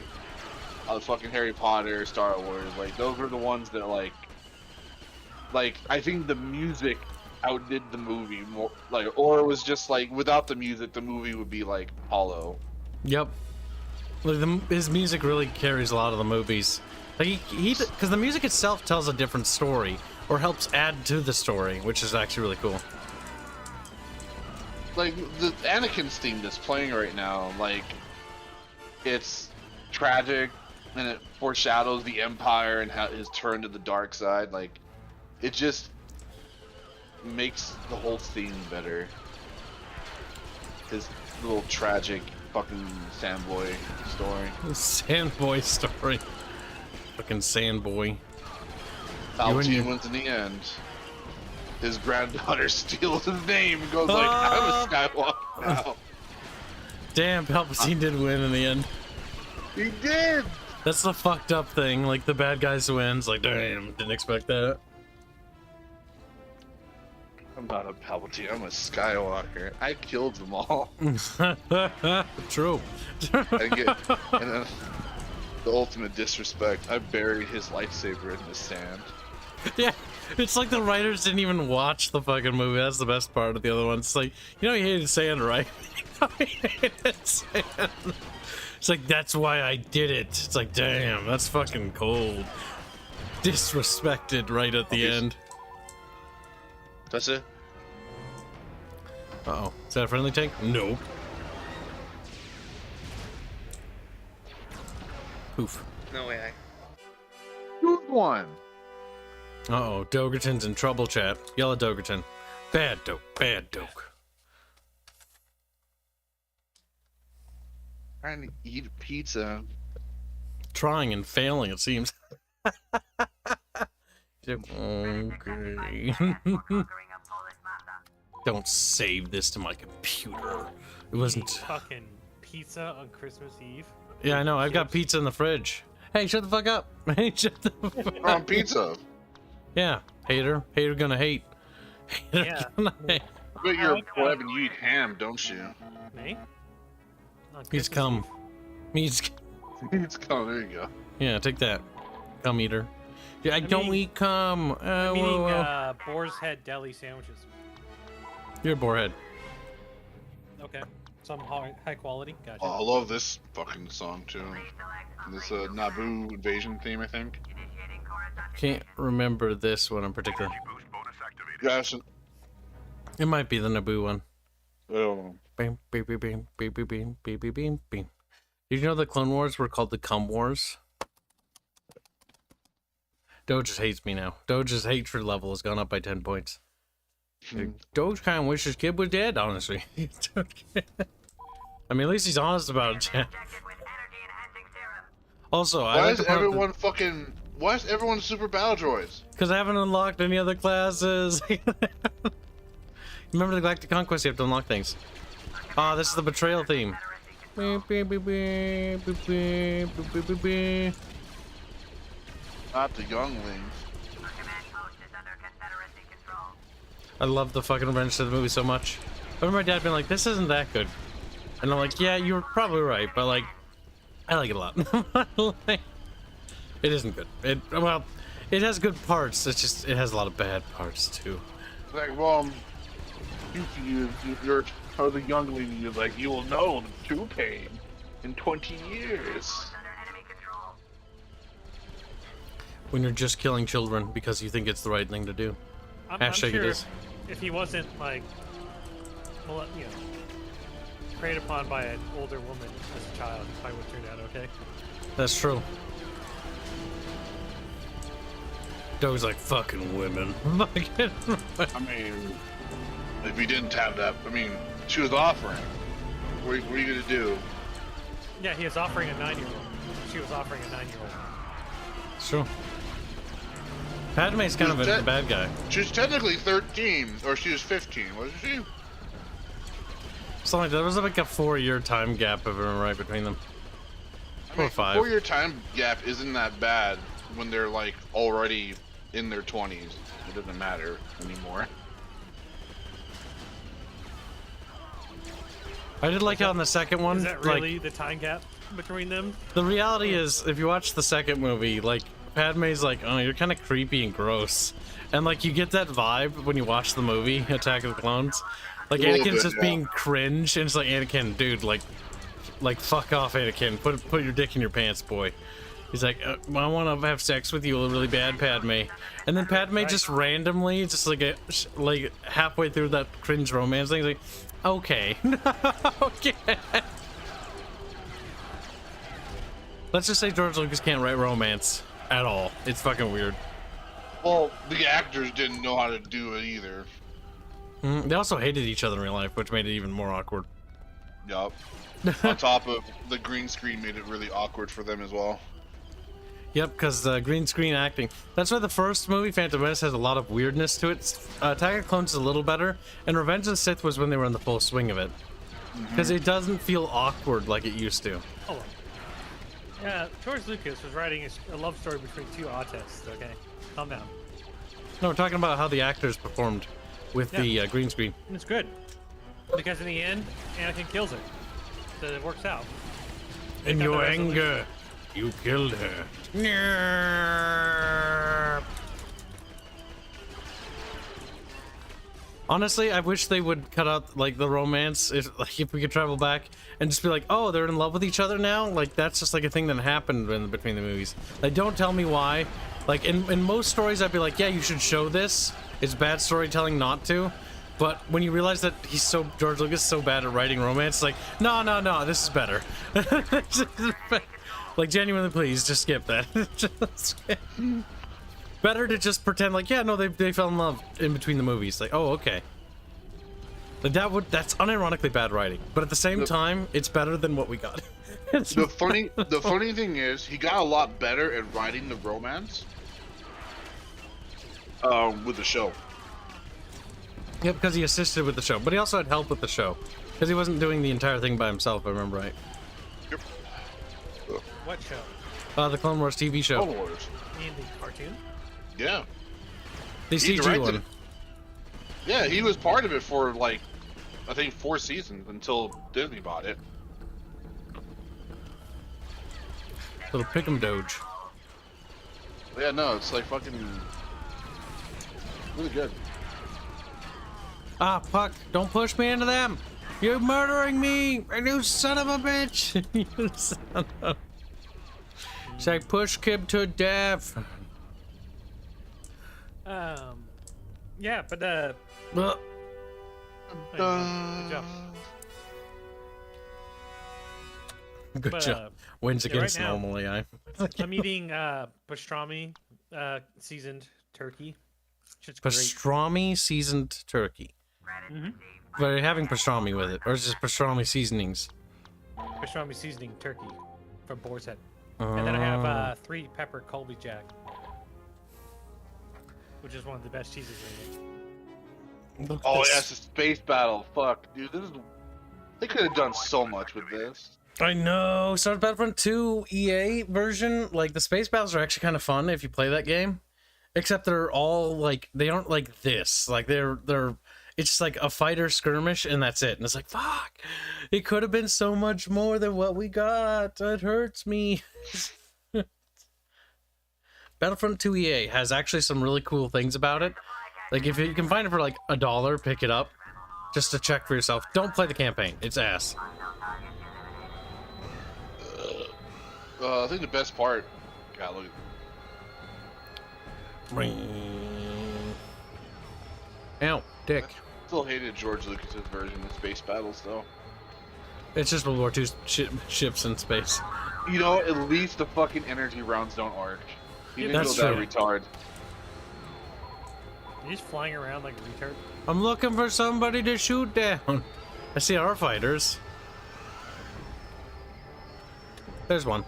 Fucking Harry Potter, Star Wars. Like those were the ones that like I think the music outdid the movie more, like, or it was just like without the music the movie would be like hollow. Yep. Like his music really carries a lot of the movies. Like he because the music itself tells a different story or helps add to the story, which is actually really cool. Like the Anakin's theme that's playing right now, like it's tragic and it foreshadows the Empire and how his turn to the dark side. Like it just makes the whole theme better. His little tragic fucking Sandboy story. Sandboy story. Fucking Sandboy. Palpatine wins in the end. His granddaughter steals his name and goes like, I'm a Skywalker now. Damn, Palpatine did win in the end. He did! That's the fucked up thing. Like the bad guys wins. Like, damn, didn't expect that. I'm not a Palpatine, I'm a Skywalker. I killed them all. True. And then the ultimate disrespect, I buried his lightsaber in the sand. Yeah, it's like the writers didn't even watch the fucking movie. That's the best part of the other one. It's like, you know, he hated sand, right? He hated sand. It's like, that's why I did it. It's like, damn, that's fucking cold. Disrespected right at the end. That's it? Uh-oh. Is that a friendly tank? Nope. Poof. No way. Good one. Uh-oh. Dogerton's in trouble, chat. Yell at Dogerton. Bad dope. Bad dope. Trying to eat pizza. Trying and failing, it seems. Okay. Don't save this to my computer. It wasn't. Fucking pizza on Christmas Eve. Yeah, I know. I've got pizza in the fridge. Hey, shut the fuck up. Hey, shut the fuck up. On pizza. Yeah, hater. Hater gonna hate. Hater Yeah. gonna hate. But you're a pleb and you eat ham, don't you? Me? On He's Christmas come. He's. It's coming, there you go. Yeah, take that. Cum eater. Yeah, I don't eat cum. I'm eating Whoa. Boar's Head deli sandwiches. You're a boarhead. Okay. Some high quality. Gotcha. Oh, I love this fucking song too. This Naboo invasion theme, I think. Can't remember this one in particular. Yes. It might be the Naboo one. Oh. Bam, beep, beep, beam, beep, beep, beam, beep, beep, beam, beam. Did you know the Clone Wars were called the Cum Wars? Doge just hates me now. Doge's hatred level has gone up by 10 points. Doge kind of wishes Kib was dead, honestly. I mean, at least he's honest about it, chat. Also, I Why like is to point out everyone fucking? Why is everyone super battle droids? because I haven't unlocked any other classes. Remember the Galactic Conquest, you have to unlock things. Ah, this is the betrayal theme. Not the younglings. I love the fucking revenge to the movie so much. I remember my dad being like, this isn't that good. And I'm like, yeah, you're probably right, but like, I like it a lot. Like, it isn't good. Well, it has good parts, it's just, it has a lot of bad parts too. Like, well, you're the youngling. You're like, you will know the true pain in 20 years. When you're just killing children because you think it's the right thing to do. I'm Hashtag sure it is. if he wasn't like, well, you know, preyed upon by an older woman as a child, he probably would turn out okay. That's true. Doge's like, fucking women. I mean, if he didn't have that, I mean, she was offering. What are you gonna do? Yeah, he was offering a 9-year-old. She was offering a 9-year-old. It's true. Padme's kind of a bad guy. She's technically 13, or she was 15, wasn't she? Something like that. There was like a 4-year time gap, if I remember right, between them. I mean, Or 5. 4-year time gap isn't that bad when they're like already in their 20s. It doesn't matter anymore. I did like how in the second one, Is that really the time gap between them? the reality is, if you watch the second movie, like, Padme's like, oh, you're kind of creepy and gross. And, like, you get that vibe when you watch the movie, Attack of the Clones. Like, A little Anakin's bit, just yeah. being cringe, and it's like, Anakin, dude, like, fuck off, Anakin. Put your dick in your pants, boy. He's like, I want to have sex with you really bad, Padme. And then Padme just randomly, just like halfway through that cringe romance thing, like, okay. Okay. Let's just say George Lucas can't write romance at all. It's fucking weird. Well, the actors didn't know how to do it either. They also hated each other in real life, which made it even more awkward. Yup. On top of the green screen made it really awkward for them as well. Yep, because green screen acting. That's why the first movie, Phantom Menace, has a lot of weirdness to it. Attack of the Clones is a little better, and Revenge of the Sith was when they were in the full swing of it. Because it doesn't feel awkward like it used to. Oh, yeah. George Lucas was writing a love story between two autists. Okay, calm down. No, we're talking about how the actors performed with the green screen. And it's good because in the end, Anakin kills her, so it works out. In They got your the resolution. anger, you killed her. Honestly, I wish they would cut out like the romance if we could travel back and just be like, oh, they're in love with each other now. Like that's just like a thing that happened between the movies. Like, don't tell me why. Like in most stories, I'd be like, yeah, you should show this. It's bad storytelling not to. But when you realize that George Lucas is so bad at writing romance, like, no, this is better. Like, genuinely, please, just skip that. Just skip. Better to just pretend like, yeah, no, they fell in love in between the movies. Like, oh, okay. Like, that's unironically bad writing. But at the same time, it's better than what we got. The funny thing is, he got a lot better at writing the romance with the show. Yep, because he assisted with the show. But he also had help with the show. Because he wasn't doing the entire thing by himself, if I remember right. Yep. What show? The Clone Wars TV show. Clone Wars. In the cartoon? Yeah. The He CG directed one. it. Yeah, he was part of it for like, I think 4 seasons until Disney bought it. Little Pick'em Doge. Yeah, no, it's like fucking really good. Ah, Puck, don't push me into them! You're murdering me! You son of a bitch! You son of... It's like, push Kib to death! Yeah, but Well, good job. good But, job. Wins yeah, against right now- normal AI. I'm eating pastrami seasoned turkey. Shit's great. Pastrami seasoned turkey. Mm-hmm. But are you having pastrami with it, or is it just pastrami seasonings? Pastrami seasoning turkey from Boar's Head. And then I have 3 pepper Colby Jack, which is one of the best cheeses in it. Oh, yes, a space battle. Fuck, dude, this is. They could have done so much with this. I know. Star Wars Battlefront 2 EA version, like the space battles are actually kind of fun if you play that game. Except they're all like they aren't like this. Like they're it's just like a fighter skirmish and that's it. And it's like fuck. It could have been so much more than what we got. It hurts me. Battlefront 2 EA has actually some really cool things about it. Like if you can find it for like $1, pick it up. Just to check for yourself. Don't play the campaign. It's ass. I think the best part. God, look. Ow, dick. Still hated George Lucas's version of space battles, though. It's just World War II ships in space. You know, at least the fucking energy rounds don't arc. You didn't That's feel that true. retard. He's flying around like a retard. I'm looking for somebody to shoot down. I see our fighters. There's one.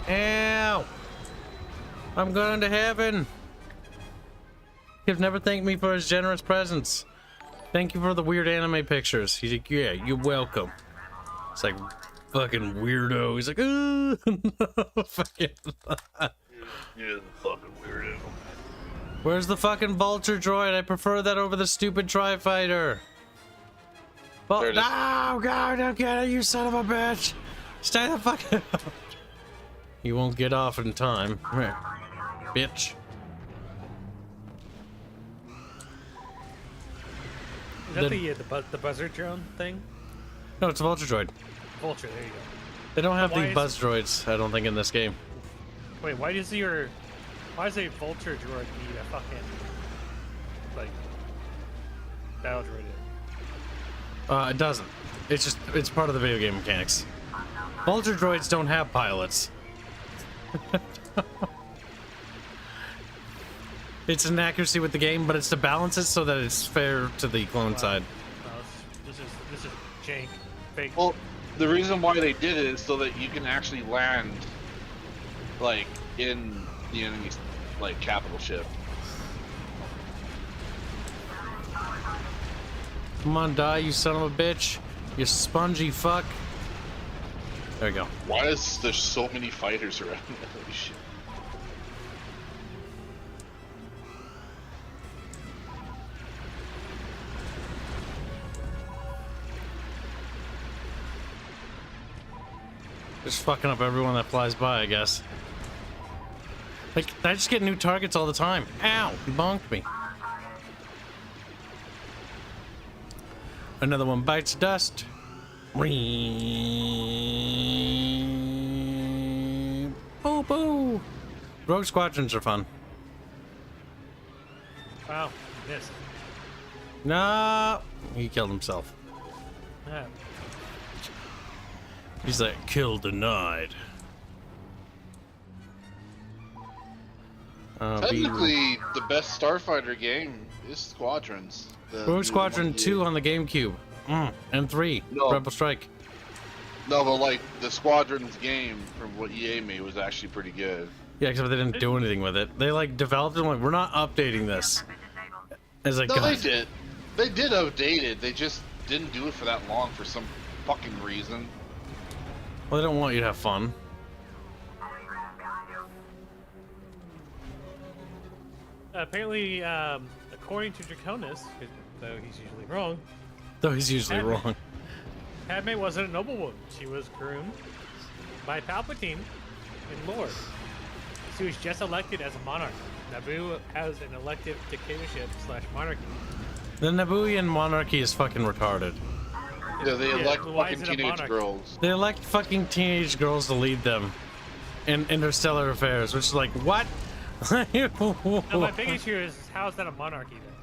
Ow! I'm going to heaven. You've never thanked me for his generous presents. Thank you for the weird anime pictures. He's like, yeah, you're welcome. It's like, fucking weirdo. He's like, ooh, no, fucking. You're the fucking weirdo. Where's the fucking vulture droid? I prefer that over the stupid tri-fighter. There it is. No, God, don't get it, you son of a bitch. Stay the fuck out. You won't get off in time. Come here, bitch. Is that the buzzer drone thing? No, it's a vulture droid. Vulture, there you go. They don't have Why the is- buzz droids, I don't think, in this game. Wait, why does a vulture droid need a fucking like battle droid? It doesn't. It's part of the video game mechanics. Vulture droids don't have pilots. It's an accuracy with the game, but it's to balance it so that it's fair to the clone side. No, this is jank, fake. Well, the reason why they did it is so that you can actually land, like, in the enemy's, like, capital ship. Come on, die, you son of a bitch. You spongy fuck. There we go. Why is there so many fighters around? Holy shit. Just fucking up everyone that flies by, I guess. Like, I just get new targets all the time. Ow! You bonked me. Another one bites dust. Boo boo! Rogue squadrons are fun. Wow, missed. Nah, he killed himself. Yeah. He's like, kill denied. Technically, the best Starfighter game is Squadrons. Rogue Squadron 2 on the GameCube. And 3, No. Rebel Strike. No, but like the Squadrons game from what EA made was actually pretty good. Yeah, except they didn't do anything with it. They like developed it and like, we're not updating this. It's like, No, they God. did. They did update it. They just didn't do it for that long for some fucking reason. Well, they don't want you to have fun. Apparently, according to Draconis, though he's usually wrong, Though he's usually Padme. wrong. Padme wasn't a noblewoman. She was groomed by Palpatine in lore. She was just elected as a monarch. Naboo has an elective dictatorship / monarchy. The Nabooian monarchy is fucking retarded. Yeah, they elect why fucking is it a teenage monarchy? girls. They elect fucking teenage girls to lead them in interstellar affairs, which is like, what? Now, my big issue is how is that a monarchy then?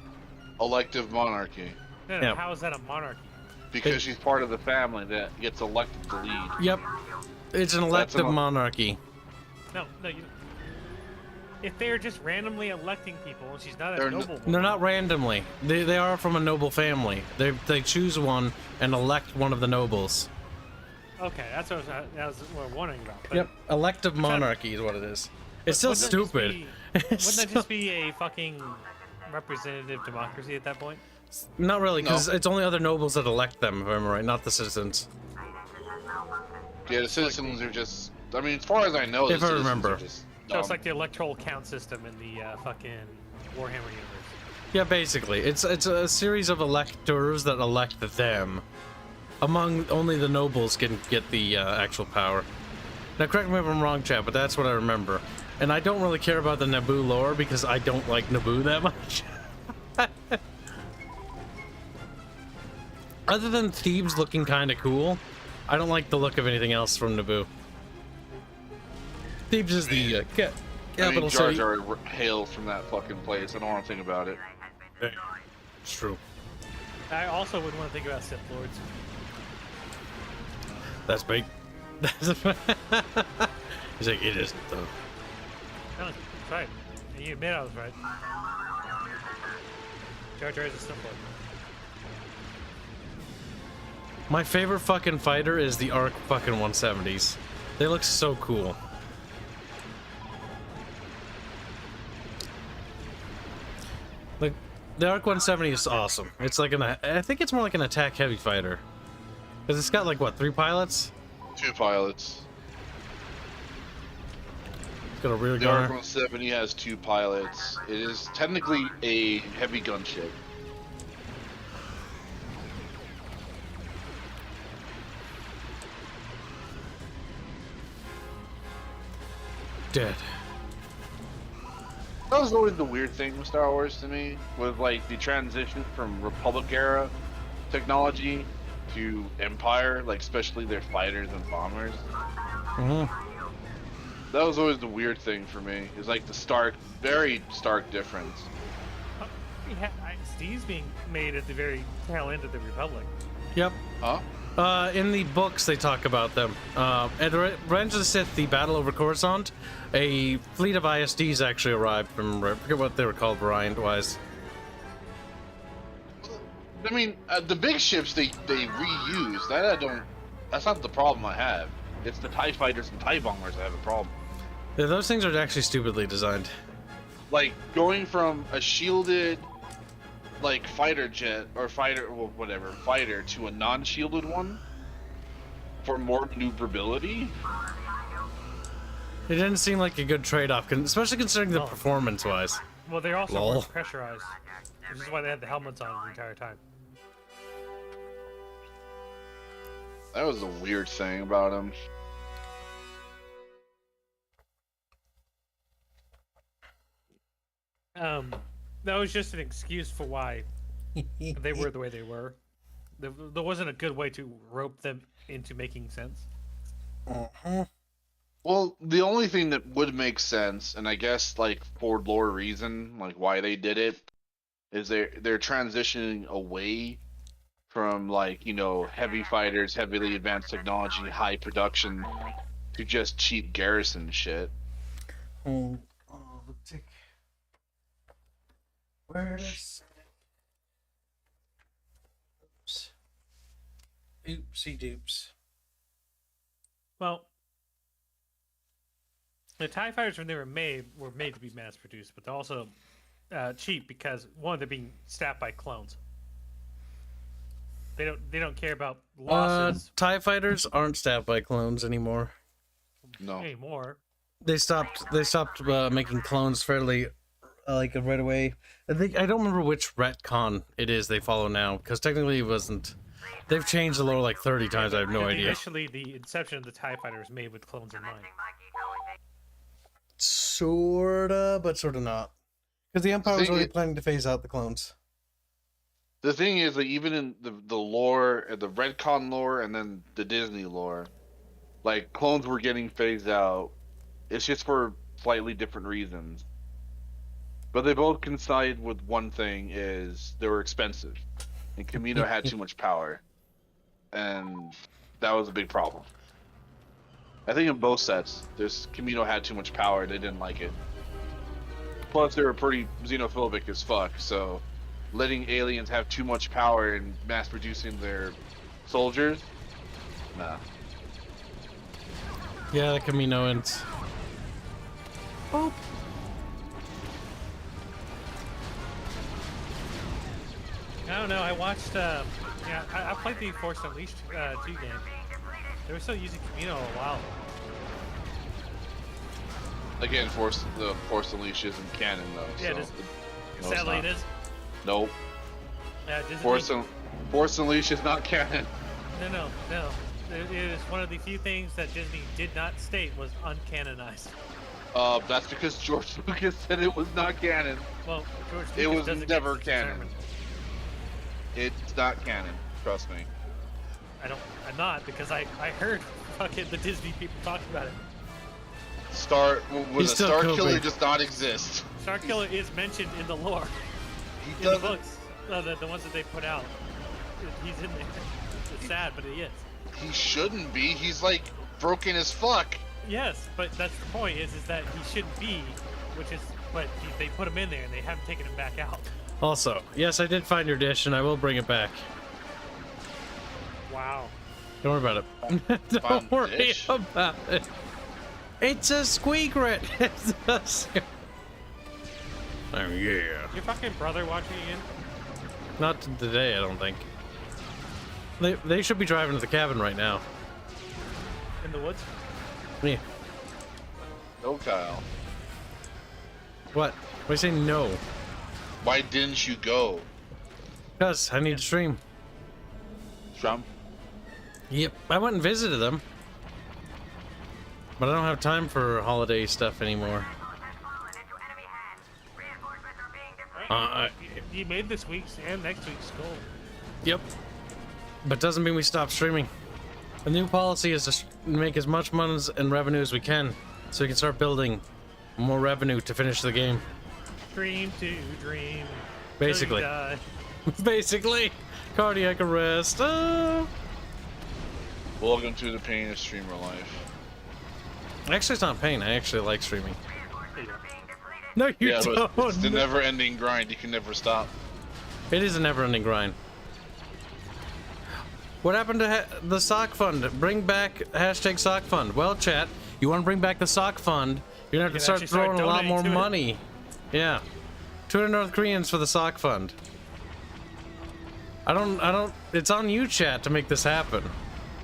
Elective monarchy. No, Yeah. how is that a monarchy? Because she's part of the family that gets elected to lead. Yep. It's an elective an- monarchy. No, you. if they're just randomly electing people and she's not a They're noble, They're not randomly. They are from a noble family. They choose one and elect one of the nobles. okay, that's what I was wondering about. But Yep, elective monarchy is what it is. It's still wouldn't that just stupid. be- Wouldn't that just be a fucking representative democracy at that point? Not really, because No. it's only other nobles that elect them, if I'm right, not the citizens. Yeah, the citizens are just. I mean, as far as I know, the If I citizens remember. are just So it's dumb. like the electoral count system in the fucking Warhammer universe. Yeah, basically, it's a series of electors that elect them. Among only the nobles can get the actual power. Now, correct me if I'm wrong, chat, but that's what I remember. And I don't really care about the Naboo lore because I don't like Naboo that much. Other than Thebes looking kind of cool, I don't like the look of anything else from Naboo. Thebes is the I capital mean, Jar city. Jar hails from that fucking place. I don't want to think about it. It's true. I also would want to think about Sith Lords. That's big. He's like, it isn't though. No, that's right. And you admit I was right. Jar Jar is a Sith Lord. My favorite fucking fighter is the Arc fucking 170s. They look so cool. Like, the Arc 170 is awesome. It's like I think it's more like an attack heavy fighter. Because it's got like, what, 3 pilots? 2 pilots. It's got a rear The Arc gunner. 170 has 2 pilots. It is technically a heavy gunship. Dead. That was always the weird thing with Star Wars to me, with like the transition from Republic era technology to Empire, like especially their fighters and bombers. That was always the weird thing for me. Is like the very stark difference. Steve's being made at the very tail end of the Republic. Yep. Huh? In the books, they talk about them. At Revenge of the Sith, the battle over Coruscant, a fleet of ISDs actually arrived from, I forget what they were called variant-wise. I mean, the big ships they reuse. That's not the problem I have. It's the TIE fighters and TIE bombers I have a problem. Yeah, those things are actually stupidly designed. Like going from a shielded like fighter jet or fighter to a non-shielded one for more maneuverability. It didn't seem like a good trade-off, especially considering the performance-wise. Well, they also Lol. weren't pressurized, which is why they had the helmets on the entire time. That was the weird thing about him. That was just an excuse for why they were the way they were. There wasn't a good way to rope them into making sense. Well, the only thing that would make sense, and I guess like for lore reason, like why they did it, is they're transitioning away from like, you know, heavy fighters, heavily advanced technology, high production, to just cheap garrison shit. Where is... Oops. Oopsie doops. Well, the TIE fighters when they were made to be mass produced, but they're also cheap because one, they're being staffed by clones. They don't care about losses TIE fighters aren't staffed by clones anymore. No. anymore. They stopped making clones fairly like right away. I don't remember which retcon it is they follow now, because technically it wasn't. They've changed the lore like 30 times. I have no idea. Initially, the inception of the TIE fighter was made with clones in mind. Sorta, but sorta not. Because the Empire was thing already is- planning to phase out the clones. The thing is that even in the lore, the retcon lore, and then the Disney lore, like clones were getting phased out. It's just for slightly different reasons. But they both coincide with one thing: is they were expensive, and Kamino had too much power, and that was a big problem. I think in both sets, Kamino had too much power. They didn't like it. Plus, they were pretty xenophobic as fuck, so letting aliens have too much power and mass producing their soldiers, nah. Yeah, that can be no ends. Oh. I don't know. I watched. Yeah, I played the Force Unleashed 2 game. They were still using Camino a while. Again, Force Unleashed isn't canon though. Yeah, so it is. no, Sadly, it's it not. is. Nope. Disney. Force Unleashed is not canon. No. It is one of the few things that Disney did not state was uncanonized. That's because George Lucas said it was not canon. Well, George Lucas It was doesn't never get to canon. determine. It's not canon. Trust me. I'm not, because I heard fucking the Disney people talking about it. When He's the still Star coping. Killer does not exist. Starkiller is mentioned in the lore, He in the doesn't. books, the ones that they put out. He's in there. It's sad, but he is. He shouldn't be. He's like broken as fuck. Yes, but that's the point. Is that he shouldn't be, but they put him in there and they haven't taken him back out. Also, yes, I did find your dish, and I will bring it back. Wow. Don't worry about it. Don't Found worry dish? about it. It's a squeaklet. It's a oh yeah. Your fucking brother watching again? Not today, I don't think. They should be driving to the cabin right now. In the woods? Yeah. No, Kyle. What? Why say no? Why didn't you go? Because I need to stream. Trump? Yep. I went and visited them. But I don't have time for holiday stuff anymore. You made this week's and next week's goal. Yep. But doesn't mean we stop streaming. The new policy is to make as much money and revenue as we can, so we can start building more revenue to finish the game. Dream to dream. Basically. till you die. Basically. Cardiac arrest. Oh. Welcome to the pain of streamer life. Actually, it's not pain. I actually like streaming. No, you Yeah, don't. but it's the never-ending grind. You can never stop. It is a never-ending grind. What happened to the sock fund? Bring back hashtag sock fund. Well, chat, you want to bring back the sock fund? You're gonna have to can start actually start throwing a lot donating more to it. money. Yeah, 200 North Koreans for the sock fund. I don't. It's on you, chat, to make this happen.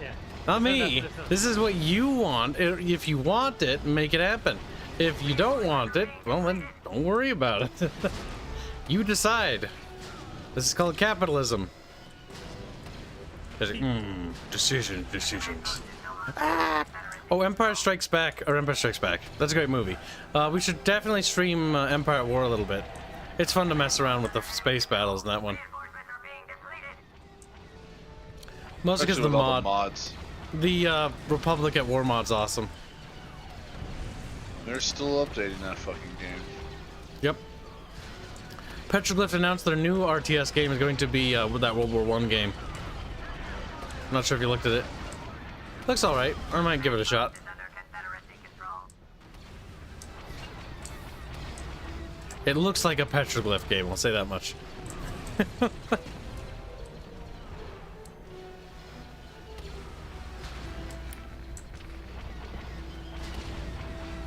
Yeah. Not No, me. no. This is what you want. If you want it, make it happen. If you don't want it, well then don't worry about it. You decide. This is called capitalism. Decisions. Ah! Oh, Empire Strikes Back, or Empire Strikes Back. That's a great movie. We should definitely stream Empire at War a little bit. It's fun to mess around with the space battles in that one. Mostly because Especially the with all mod. the mods. The Republic at War mod's awesome. They're still updating that fucking game. Yep. Petroglyph announced their new RTS game is going to be with that World War I game. I'm not sure if you looked at it. Looks alright. I might give it a shot. It looks like a Petroglyph game, I'll say that much.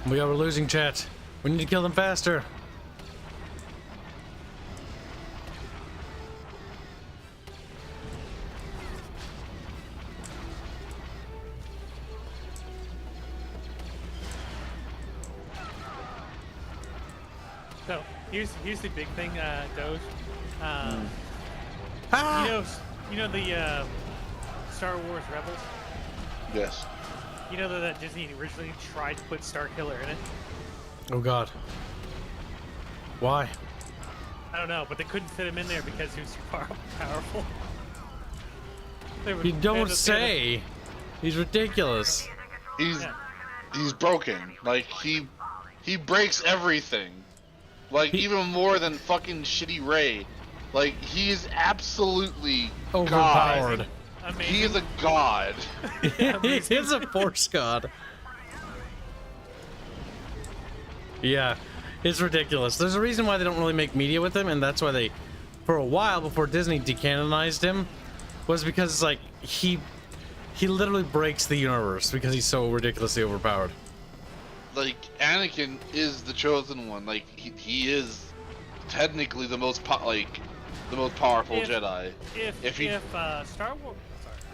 We're losing, chat. We need to kill them faster. So here's the big thing, Doge. Ah! You know the Star Wars Rebels. Yes. You know that Disney originally tried to put Starkiller in it. Oh god. Why? I don't know, but they couldn't fit him in there because he was too powerful. They You they had don't to- say. He's ridiculous. He's Yeah. he's broken. Like he breaks everything. Like even more than fucking shitty Ray. Like he is absolutely God. Overpowered. Amazing. He is a god. He is a force god. Yeah. It's ridiculous. There's a reason why they don't really make media with him, and that's why they, for a while before Disney decanonized him, was because it's like he literally breaks the universe because he's so ridiculously overpowered. Like, Anakin is the chosen one. Like, he is technically the most powerful Jedi. If Star Wars,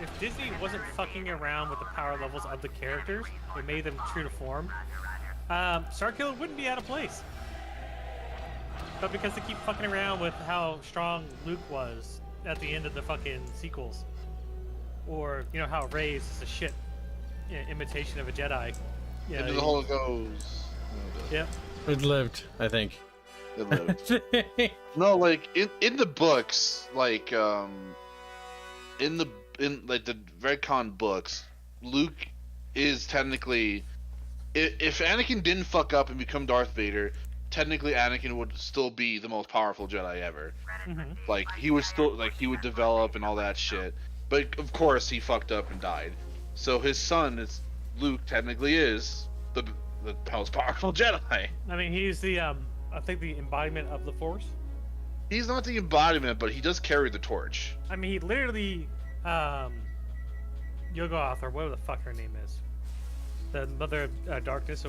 if Disney wasn't fucking around with the power levels of the characters, it made them true to form. Starkiller wouldn't be out of place. But because they keep fucking around with how strong Luke was at the end of the fucking sequels, or you know how Rey is a shit imitation of a Jedi. Yeah, Into the hole it goes. Yep. It lived, I think. It lived. No, like in the books, like in the Redcon books, Luke is technically, if Anakin didn't fuck up and become Darth Vader, technically Anakin would still be the most powerful Jedi ever. Mm-hmm. Like he would develop and all that shit. But of course he fucked up and died. So his son is Luke. Technically is the most powerful Jedi. I mean, he's the I think the embodiment of the Force. He's not the embodiment, but he does carry the torch. I mean, he literally Yogoth, or whatever the fuck her name is, the Mother of Darkness.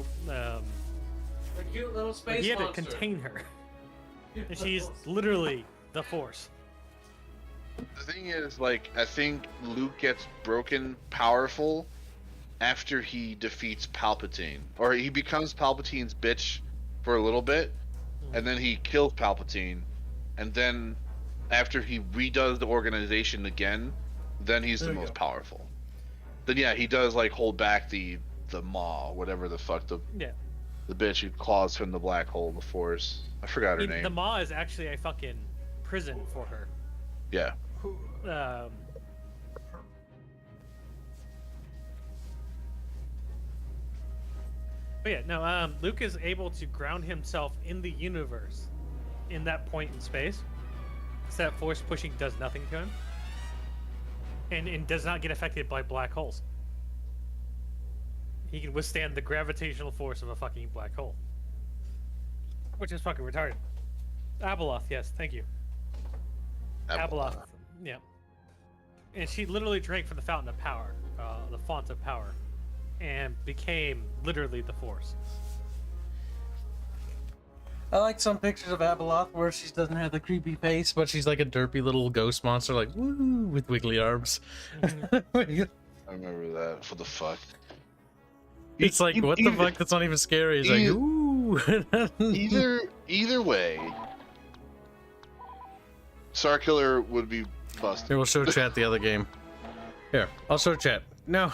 A cute little space he had monster. to contain her, and she's literally the Force. The thing is, like, I think Luke gets broken powerful after he defeats Palpatine, or he becomes Palpatine's bitch for a little bit, and then he kills Palpatine, and then after he redoes the organization again, then he's the most powerful. Then yeah, he does like hold back the Maw, whatever the fuck the bitch who claws from the black hole, the Force. I forgot her name. The Maw is actually a fucking prison for her. Yeah. But yeah, no, Luke is able to ground himself in the universe in that point in space. So that force pushing does nothing to him. And does not get affected by black holes. He can withstand the gravitational force of a fucking black hole. Which is fucking retarded. Abeloth, yes, thank you. Abeloth, yeah. And she literally drank from the fountain of power, the font of power, and became literally the Force. I like some pictures of Abeloth where she doesn't have the creepy face, but she's like a derpy little ghost monster, like woo, with wiggly arms. I remember that. For the fuck. It's like, what the fuck? That's not even scary. It's like, ooh. either way, Starkiller would be busted. Here, we'll show chat the other game. Here, I'll show chat. No.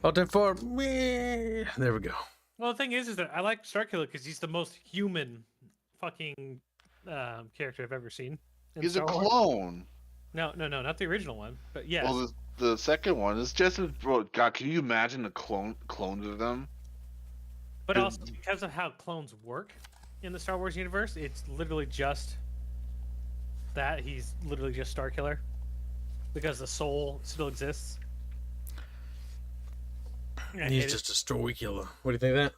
Alt F4. There we go. Well, the thing is that I like Starkiller because he's the most human fucking character I've ever seen. He's a clone. No, not the original one, but yes. Well, the second one is just as, bro, God, can you imagine the clones of them? But also because of how clones work in the Star Wars universe, it's literally just that. He's literally just Starkiller because the soul still exists. And he's just a story killer. What do you think of that?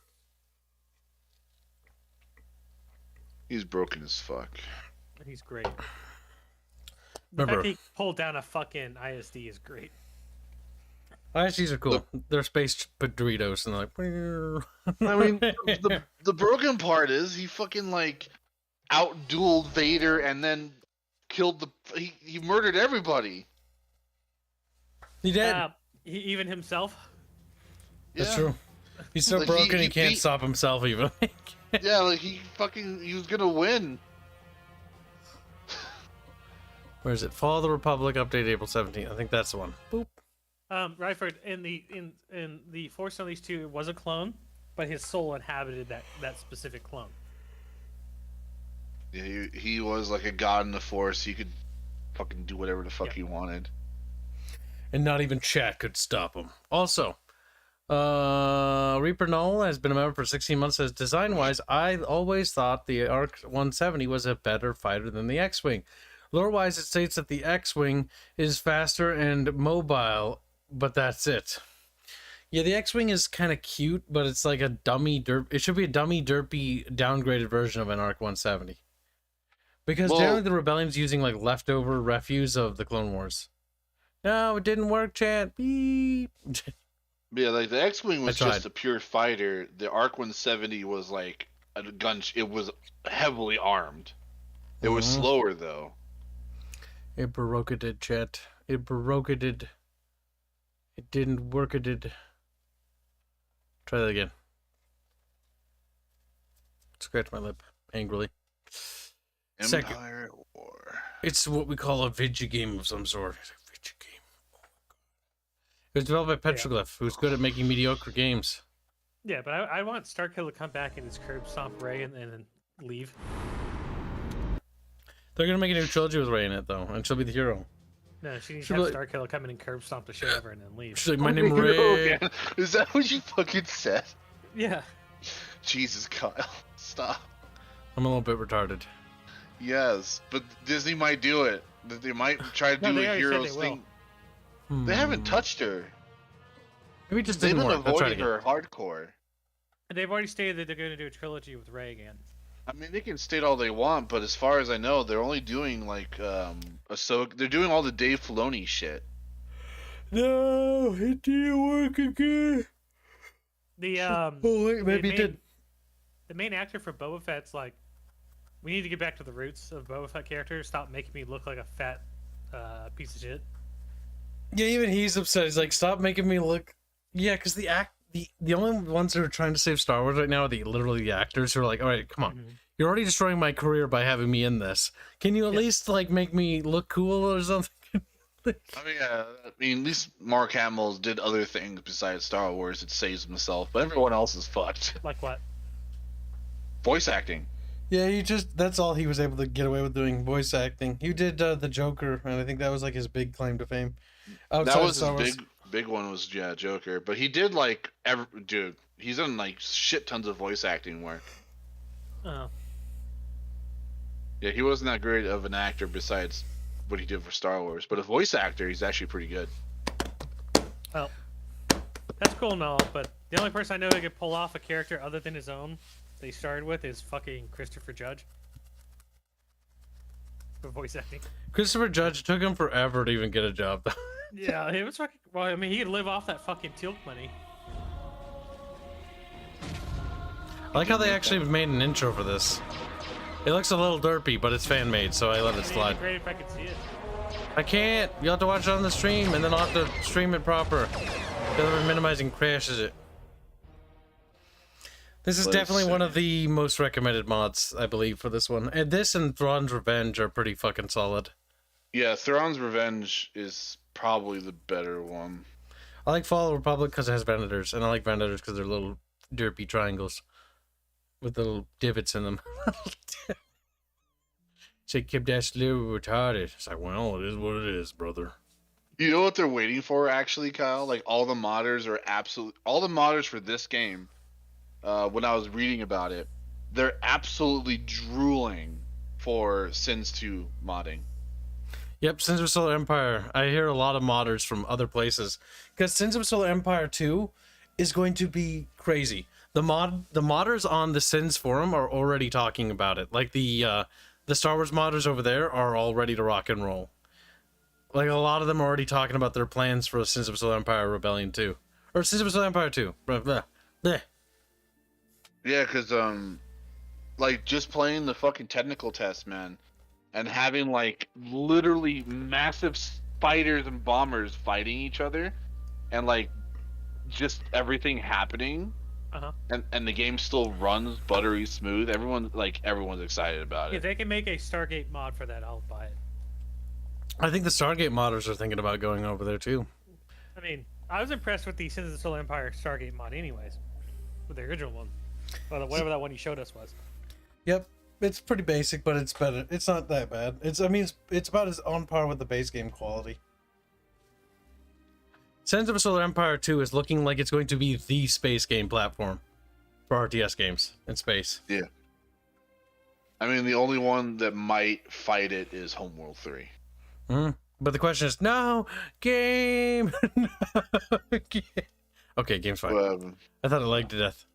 He's broken as fuck. He's great. The Remember, fact he pulled down a fucking ISD is great. ISDs are cool. They're space Doritos, and they're like. I mean, the broken part is he fucking like out-dueled Vader and then killed he murdered everybody. He did. Even himself. That's true. He's so like broken he can't stop himself even. Yeah, like he was gonna win. Where is it? Fall of the Republic update April 17th. I think that's the one. Boop. Ryford, in the Force Unleashed 2, it was a clone, but his soul inhabited that specific clone. Yeah, he was like a god in the Force. He could fucking do whatever the fuck he wanted. And not even chat could stop him. Also, Reaper Null has been a member for 16 months. Says, design-wise, I always thought the ARC 170 was a better fighter than the X-Wing. Lore-wise, it states that the X-Wing is faster and mobile, but that's it. Yeah, the X-Wing is kind of cute, but it's like a dummy derp. It should be a dummy derpy downgraded version of an Arc 170. Because generally the Rebellion's using like leftover refuse of the Clone Wars. No, it didn't work, chat. Beep. Yeah, like the X-Wing was just a pure fighter. The Arc 170 was like a gun. It was heavily armed. It was slower though. It baroque-did, chat. It baroque-did. It didn't work-a-did. Try that again. Scratch my lip angrily. Empire War. It's what we call a video game of some sort. It's a video game. Oh my god. It was developed by Petroglyph, who's good at making mediocre games. Yeah, but I want Starkiller to come back and just curb stomp Rey and then leave. They're gonna make a new trilogy with Rey in it, though, and she'll be the hero. No, she needs to have Starkiller come in and curb stomp the shit out of her and then leave. She's like, my name Rey. Is that what you fucking said? Yeah. Jesus, Kyle. Stop. I'm a little bit retarded. Yes, but Disney might do it. They might try to do a Heroes thing. They haven't touched her. Maybe just They've didn't been work. avoiding her hardcore. And they've already stated that they're going to do a trilogy with Rey again. I mean, they can state all they want, but as far as I know, they're only doing like they're doing all the Dave Filoni shit. No, it didn't work again. The oh wait, maybe it did. The main actor for Boba Fett's like, we need to get back to the roots of Boba Fett character. Stop making me look like a fat piece of shit. Yeah, even he's upset. He's like, stop making me look. Yeah, because the only ones that are trying to save Star Wars right now are literally the actors who are like, all right, come on. You're already destroying my career by having me in this. Can you at least like make me look cool or something? I mean, at least Mark Hamill did other things besides Star Wars. It saves himself, but everyone else is fucked. Like what? Voice acting. Yeah, that's all he was able to get away with doing, voice acting. He did the Joker, and I think that was like his big claim to fame. That was his big one was Joker, but he did like dude, he's done like shit tons of voice acting work. Oh. Yeah, he wasn't that great of an actor besides what he did for Star Wars, but a voice actor, he's actually pretty good. Well, that's cool and all, but the only person I know who could pull off a character other than his own they started with is fucking Christopher Judge. For voice acting. Christopher Judge, took him forever to even get a job, though. Yeah, it was fucking. Well, I mean, he could live off that fucking Teal'c money. I like how they actually made an intro for this. It looks a little derpy, but it's fan made, so I let it slide. It'd be great if I could see it. I can't. You'll have to watch it on the stream, and then I'll have to stream it proper. The other minimizing crashes it. This is definitely one of the most recommended mods, I believe, for this one. And this and Thrawn's Revenge are pretty fucking solid. Yeah, Thrawn's Revenge is probably the better one. I like Fall of the Republic because it has Venators, and I like Venators because they're little derpy triangles with little divots in them. Say Kibs little retarded. It's like, well, it is what it is, brother. You know what they're waiting for, actually, Kyle? Like, all the modders for this game, when I was reading about it, they're absolutely drooling for Sins 2 modding. Yep, Sins of Solar Empire. I hear a lot of modders from other places because Sins of Solar Empire 2 is going to be crazy. The modders on the Sins forum are already talking about it. Like the Star Wars modders over there are all ready to rock and roll. Like a lot of them are already talking about their plans for Sins of Solar Empire Rebellion 2 or Sins of Solar Empire 2. Blah, blah, blah. Yeah, because like just playing the fucking technical test, man. And having, like, literally massive fighters and bombers fighting each other. And, like, just everything happening. Uh-huh. And the game still runs buttery smooth. Everyone's excited about it. If they can make a Stargate mod for that, I'll buy it. I think the Stargate modders are thinking about going over there, too. I mean, I was impressed with the Sins of the Solar Empire Stargate mod anyways. With the original one. Well, whatever that one you showed us was. Yep. It's pretty basic, but it's better. It's not that bad. It's about as on par with the base game quality. Sins of Solar Empire 2 is looking like it's going to be the space game platform for RTS games in space. Yeah. I mean, the only one that might fight it is Homeworld 3. But the question is, no game. No game. Okay, game's fine. But, I thought it lagged to death.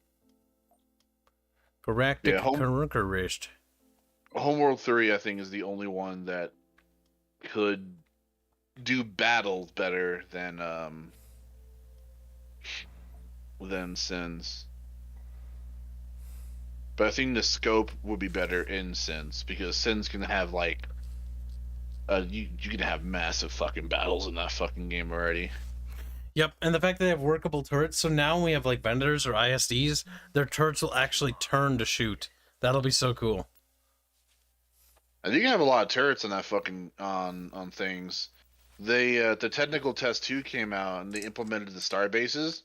Galactic Yeah, Conquerist. Homeworld 3, I think, is the only one that could do battles better than Sins. But I think the scope would be better in Sins, because Sins can have like you can have massive fucking battles in that fucking game already. Yep, and the fact that they have workable turrets, so now when we have like vendors or ISDs, their turrets will actually turn to shoot. That'll be so cool. I think you have a lot of turrets on that fucking on things. They the technical test 2 came out and they implemented the star bases.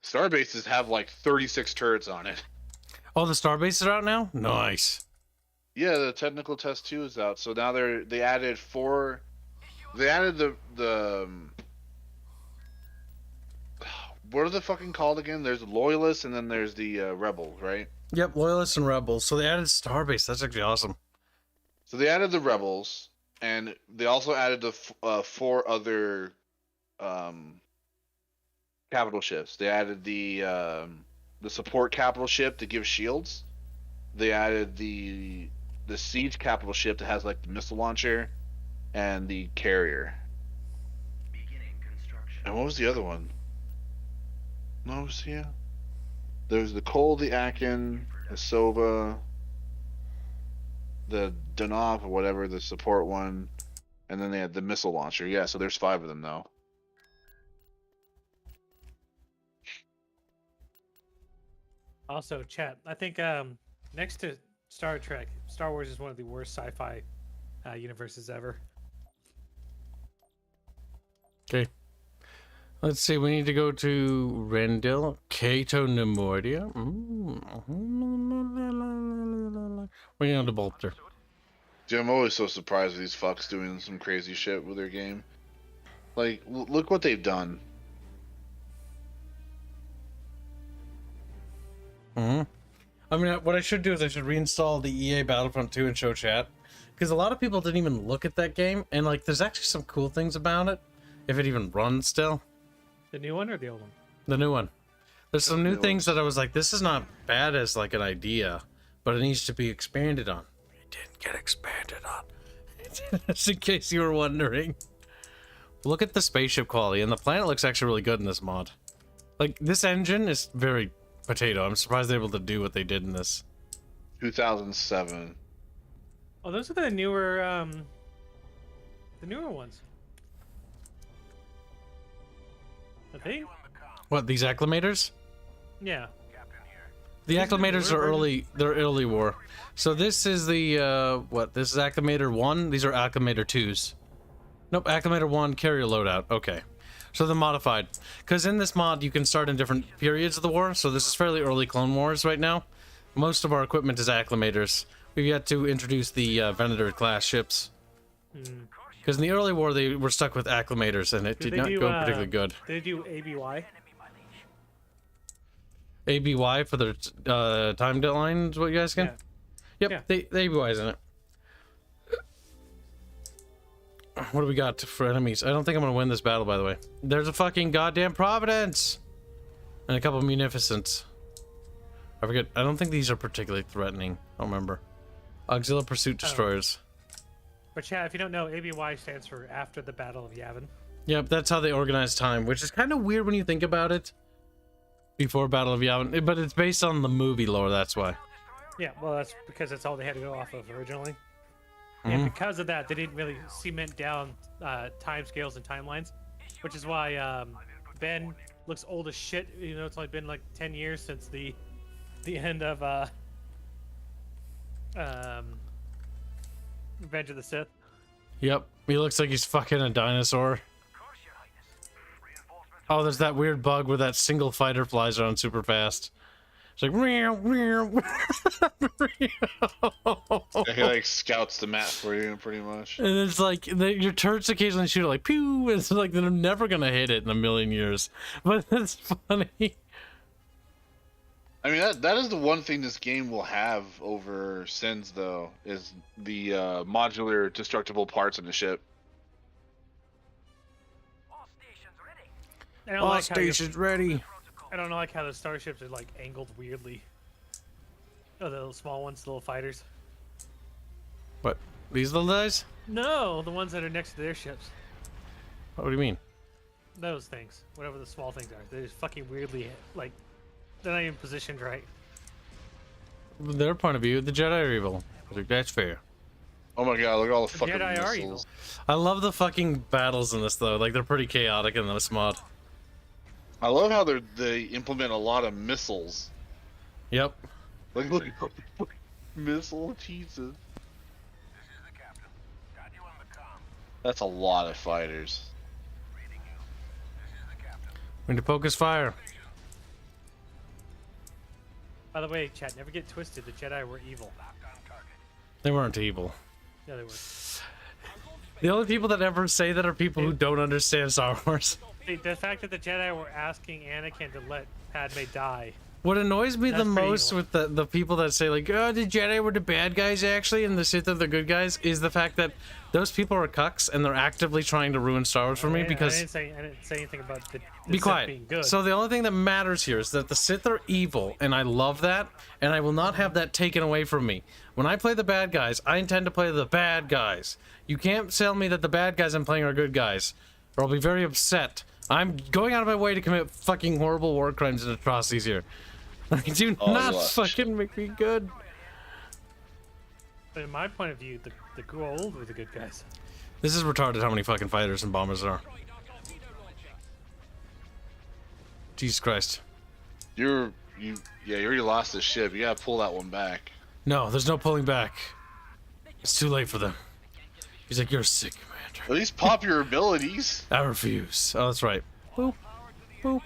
Star bases have like 36 turrets on it. Oh, the star bases are out now? Nice. Yeah, the technical test 2 is out. So now they added 4. They added the what are they fucking called again? There's loyalists and then there's the rebels, right? Yep, loyalists and rebels. So they added starbase. That's actually awesome. So they added the rebels, and they also added the 4 other capital ships. They added the support capital ship that gives shields. They added the siege capital ship that has like the missile launcher, and the carrier. Beginning construction. And what was the other one? No, yeah. There's the Cole, the Akin, the Sova, the Danov or whatever, the support one, and then they had the missile launcher. Yeah, so there's 5 of them now. Also, chat. I think next to Star Trek, Star Wars is one of the worst sci-fi universes ever. Okay. Let's see, we need to go to Rendell, Cato Nemordia. We're going to Bolter. Dude, I'm always so surprised with these fucks doing some crazy shit with their game. Like, look what they've done. I mean, what I should do is I should reinstall the EA Battlefront 2 and show chat. Because a lot of people didn't even look at that game, and like, there's actually some cool things about it. If it even runs still. The new one or the old one? The new one. There's some new things that I was like, this is not bad as like an idea, but it needs to be expanded on. It didn't get expanded on. Just in case you were wondering. Look at the spaceship quality, and the planet looks actually really good in this mod. Like, this engine is very potato. I'm surprised they're able to do what they did in this. 2007. Oh, those are the newer ones. I think. What, these acclimators? Yeah. The acclimators are early. They're early war. So this is the what? This is acclimator 1. These are acclimator 2s. Nope, acclimator 1 carrier loadout. Okay. So they're modified. Because in this mod you can start in different periods of the war. So this is fairly early Clone Wars right now. Most of our equipment is acclimators. We've yet to introduce the Venator class ships. Because in the early war they were stuck with acclimators and it did not go particularly good. Did they do ABY? ABY for their time deadline is what you guys can? Yeah. Yep, the ABY is in it. What do we got for enemies? I don't think I'm gonna win this battle, by the way. There's a fucking goddamn Providence! And a couple Munificents. I forget, I don't think these are particularly threatening. I don't remember. Auxiliary Pursuit Destroyers. But chat, if you don't know, ABY stands for After the Battle of Yavin. Yep, that's how they organize time, which is kind of weird when you think about it. Before Battle of Yavin, but it's based on the movie lore, that's why. Yeah, well, that's because that's all they had to go off of originally. And because of that, they didn't really cement down time scales and timelines, which is why Ben looks old as shit. You know, it's only been like 10 years since the end of Revenge of the Sith. Yep, he looks like he's fucking a dinosaur. Oh, there's that weird bug where that single fighter flies around super fast. It's like, meow, meow. He like scouts the map for you, pretty much. And it's like your turrets occasionally shoot it like pew. It's like they're never gonna hit it in a million years, but it's funny. I mean, that is the one thing this game will have over Sins, though, is the modular destructible parts in the ship. I don't All like stations ready. I don't like how the starships are like angled weirdly. Oh, the little small ones, the little fighters. What? These little guys? No, the ones that are next to their ships. What do you mean? Those things, whatever the small things are, they're just fucking weirdly like they're not even positioned right. From their point of view, the Jedi are evil. I think that's fair. Oh my god, look at all the The fucking Jedi are missiles. evil. I love the fucking battles in this though. Like they're pretty chaotic in this mod. I love how they implement a lot of missiles. Yep. Like, look at all the fucking missile, Jesus. That's a lot of fighters. We need to focus fire. By the way, chat, never get twisted. The Jedi were evil. They weren't evil. Yeah, they were. The only people that ever say that are people who don't understand Star Wars. The fact that the Jedi were asking Anakin to let Padme die. What annoys me the That's pretty most evil. with the people that say like, oh, the Jedi were the bad guys actually, and the Sith are the good guys, is the fact that those people are cucks and they're actively trying to ruin Star Wars for me because. I didn't say anything about the Be Sith quiet. being good. So the only thing that matters here is that the Sith are evil, and I love that, and I will not have that taken away from me. When I play the bad guys, I intend to play the bad guys. You can't tell me that the bad guys I'm playing are good guys, or I'll be very upset. I'm going out of my way to commit fucking horrible war crimes and atrocities here. Do Oh, not yeah. fucking make me good. But in my point of view, the gold were the good guys. This is retarded how many fucking fighters and bombers there are. Jesus Christ. You already lost the ship. You gotta pull that one back. No, there's no pulling back. It's too late for them. He's like, you're sick, Commander. At least pop your abilities. I refuse. Oh, that's right. Boop. Boop.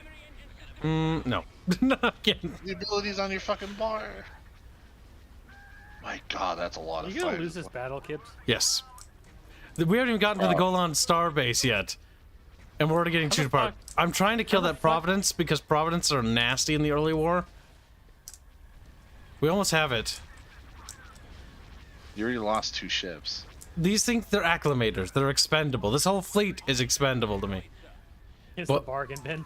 No. Not again. The abilities on your fucking bar. My god, that's a lot Are of you gonna fighters. lose this battle, Kibs? Yes. We haven't even gotten to the Golan Star base yet. And we're already getting chewed apart. I'm trying to kill that Providence because Providence are nasty in the early war. We almost have it. You already lost 2 ships. These things, they're acclimators. They're expendable. This whole fleet is expendable to me. It's What? the bargain bin.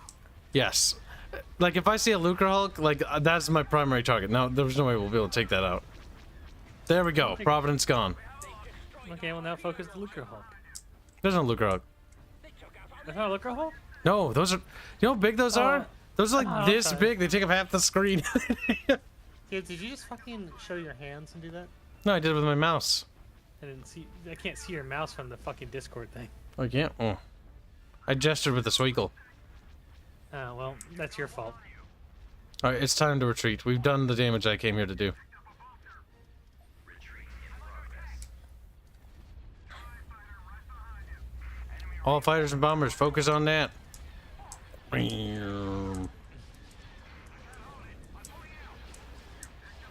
Yes. Like, if I see a Lucre Hulk, like, that's my primary target. Now, there's no way we'll be able to take that out. There we go. Providence gone. Okay, well now focus the Lucre Hulk. There's no Lucre Hulk. There's not a Lucre Hulk? No, those are... You know how big those are? Those are like this okay. big. They take up half the screen. Dude, did you just fucking show your hands and do that? No, I did it with my mouse. I didn't see. I can't see your mouse from the fucking Discord thing. I can't. Oh. I gestured with the Sqekmal. Oh well, that's your fault. Alright, it's time to retreat. We've done the damage I came here to do. All fighters and bombers, focus on that. They're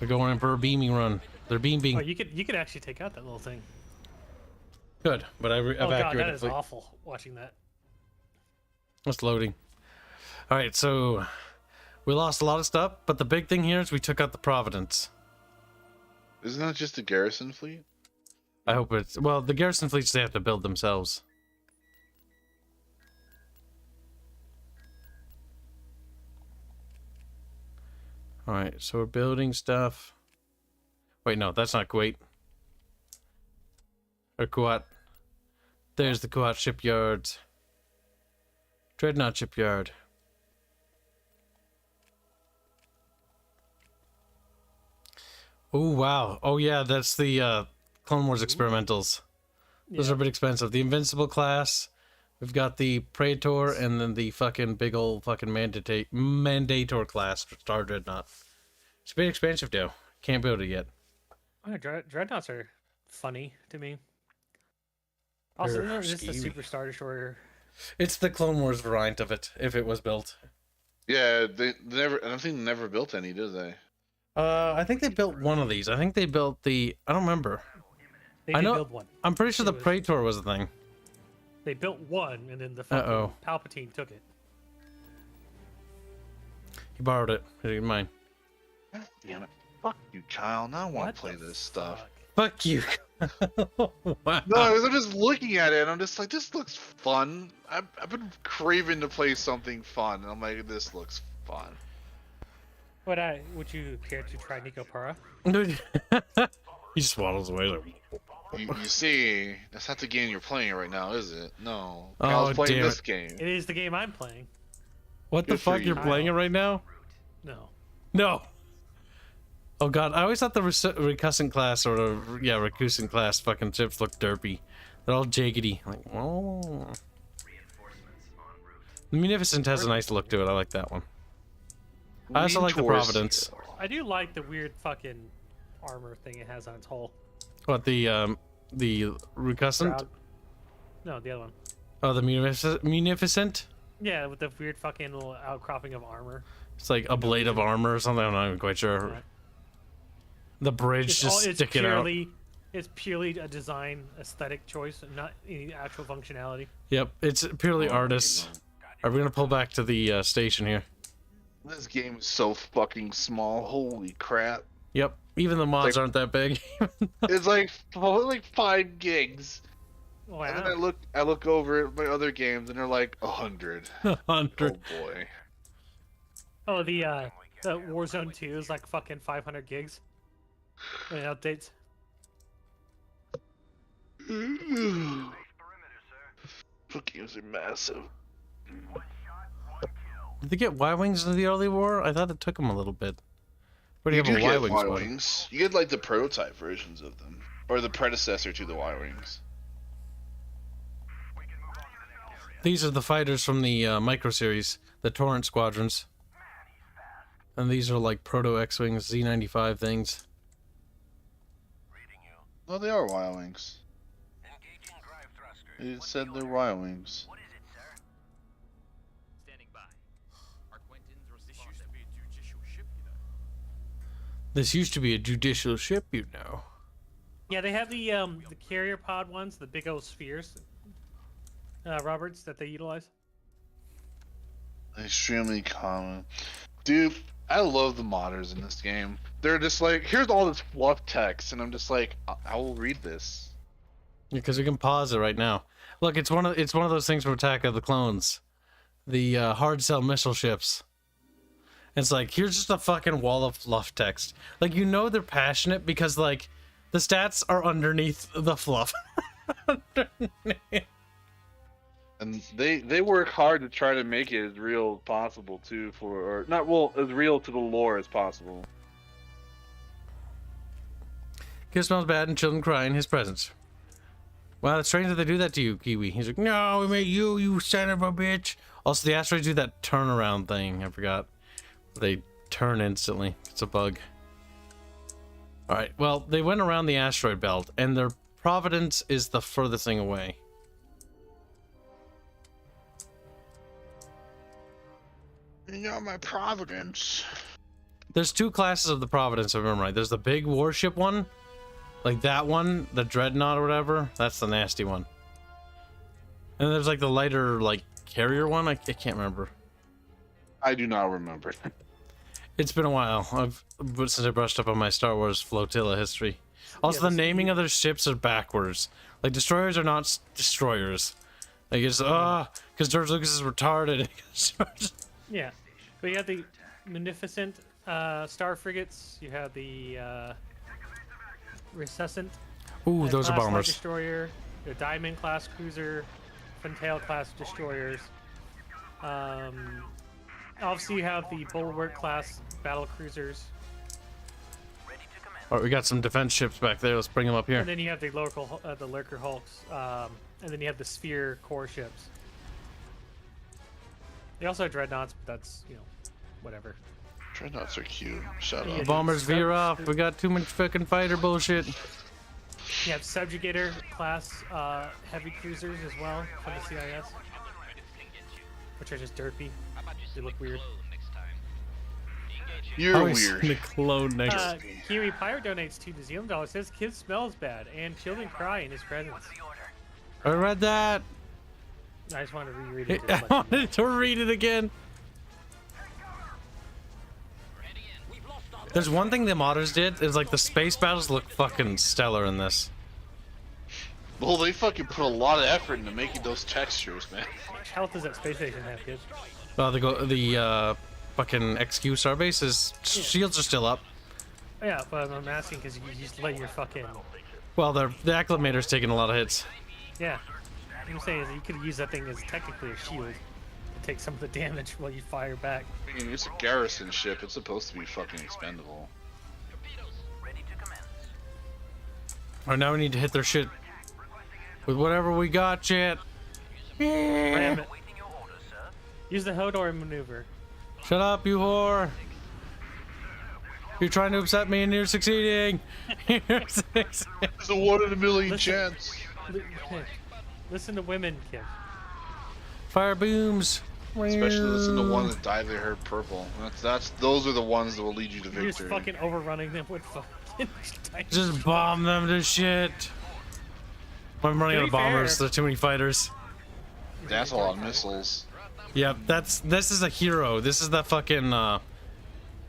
going in for a beaming run. They're beaming. Oh, you could actually take out that little thing. Good, but I Oh god, that evacuated is fleet. awful. Watching that. It's loading. Alright, so we lost a lot of stuff, but the big thing here is we took out the Providence. Isn't that just a garrison fleet? I hope it's... Well, the garrison fleets, they have to build themselves. Alright, so we're building stuff. Wait, no, that's not Kuwait. Or Kuwait. There's the Kuwait shipyard. Dreadnought shipyard. Oh, wow. Oh, yeah, that's the Clone Wars experimentals. Those are a bit expensive. The Invincible class. We've got the Praetor and then the fucking big old fucking Mandator class for Star Dreadnought. It's a bit expensive, though. Can't build it yet. Oh, dreadnoughts are funny to me. Also, They're isn't this the schemy. Super Star Destroyer? It's the Clone Wars variant of it, if it was built. Yeah, they never. I don't think they never built any, did they? I think they built one of these. I think they built the... I don't remember. They I did know. build one. I'm pretty sure the It was- Praetor was the thing. They built one, and then the fucking Uh-oh. Palpatine took it. He borrowed it. He didn't mind. God damn it! Fuck you, child. Now I want What to play the this stuff. Fuck you. Wow. No, 'cause I'm just looking at it and I'm just like, this looks fun. I've been craving to play something fun, and I'm like, this looks fun. Would you care to try Nico Para? He just waddles away. Like, You see, that's not the game you're playing right now, is it? No. Oh, Kyle's playing damn this it. game. It is the game I'm playing. what the Good for fuck? You're you. playing it right now? No. No. Oh god, I always thought the recusant class or the recusant class fucking ships looked derpy. They're all jaggedy. Like, oh. The Munificent has a nice look to it. I like that one. I also like the Providence. I do like the weird fucking armor thing it has on its hull. What, the recusant? Proud. No, the other one. Oh, the Munificent? Yeah, with the weird fucking little outcropping of armor. It's like a blade of armor or something. I'm not even quite sure. Yeah. The bridge just sticking out. It's purely a design aesthetic choice, not any actual functionality. Yep, it's purely artists. Are we gonna pull back to the station here? This game is so fucking small. Holy crap. Yep, even the mods Like- aren't that big. It's like 5 gigs. Wow. And then I look over at my other games and they're like 100. 100. Oh boy. Oh, the Warzone 2 is like fucking 500 gigs. When it updates. Those games are massive. Did they get Y-Wings in the early war? I thought it took them a little bit. Where do you have a get Y-Wings one? Y-Wings. You get like the prototype versions of them. Or the predecessor to the Y-Wings. These are the fighters from the Micro Series, the Torrent Squadrons. And these are like Proto X-Wings, Z95 things. Oh, they are Y-Wings. It said they're Y-Wings. This used to be a judicial ship, you know. Yeah, they have the carrier pod ones, the big old spheres, Roberts, that they utilize. Extremely common. Dude, I love the modders in this game. They're just like, here's all this fluff text, and I'm just like, I will read this. Because we can pause it right now. Look, it's one of those things from Attack of the Clones, the hard shell missile ships. It's like, here's just a fucking wall of fluff text. Like, you know they're passionate because like the stats are underneath the fluff. And they work hard to try to make it as real as possible too, or not, well, as real to the lore as possible. Kid smells bad and children cry in his presence. Wow, it's strange that they do that to you, Kiwi. He's like, no, we made you son of a bitch. Also, the asteroids do that turnaround thing. I forgot. They turn instantly. It's a bug. Alright, well, they went around the asteroid belt, and their Providence is the furthest thing away. You got my Providence. There's two classes of the Providence, if I remember right. There's the big warship one. Like that one, the Dreadnought or whatever. That's the nasty one. And there's like the lighter, like, carrier one. I can't remember. I do not remember. It's been a while. Since I brushed up on my Star Wars flotilla history. Also, the naming of their ships are backwards. Like, destroyers are not destroyers. Like, it's, because George Lucas is retarded. Yeah. But you have the Munificent star frigates. You have the Resuscent. Ooh, those are class light bombers. destroyer. The Diamond class cruiser. Fantail class destroyers. Obviously, you have the Bulwark class battle cruisers. Alright, we got some defense ships back there. Let's bring them up here. And then you have the Lurker Hulks. And then you have the Sphere core ships. They also have Dreadnoughts, but that's, you know, whatever. Dreadnoughts are cute. Shut Yeah, up. Bombers veer off. We got too much fucking fighter bullshit. You have Subjugator class heavy cruisers as well from the CIS, which are just derpy. They look weird. You're Always weird. the clone next. Kiwi Pirate donates $2 to Zealand. Says kid smells bad and children cry in his presence. I read that. I just wanted to reread it. I wanted to read it again. There's one thing the modders did is like the space battles look fucking stellar in this. Well, they fucking put a lot of effort into making those textures, man. How much health does that space station have, kid? Well, the fucking XQ Starbase, his shields are still up. Yeah, but I'm asking because you just let your fucking. Well, the acclimator's taking a lot of hits. Yeah. What I'm saying is you could use that thing as technically a shield to take some of the damage while you fire back. I mean, it's a garrison ship. It's supposed to be fucking expendable. Alright, now we need to hit their shit with whatever we got, chat. Ram it. Use the Hodor maneuver. Shut up, you whore. You're trying to upset me and you're succeeding. It's a 1 in a million chance. Listen to women, Kim. Fire booms. Especially listen to one that dyed their hair purple. Those are the ones that will lead you to You're just victory. fucking overrunning them with fucking. Just bomb them to shit. I'm running out of bombers. There's too many fighters. That's a lot of missiles. Yep, this is a hero. This is the fucking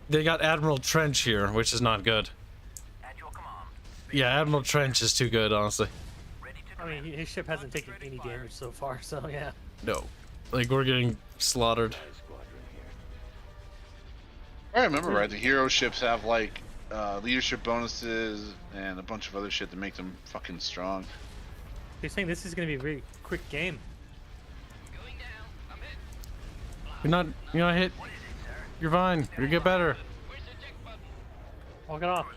they got Admiral Trench here, which is not good. Yeah, Admiral Trench is too good, honestly. I mean, his ship hasn't taken any damage so far, so yeah. No. Like, we're getting slaughtered. I remember right, the hero ships have like leadership bonuses and a bunch of other shit to make them fucking strong. You're saying this is gonna be a very quick game. You're not hit. You're fine. You get better. Walk it off.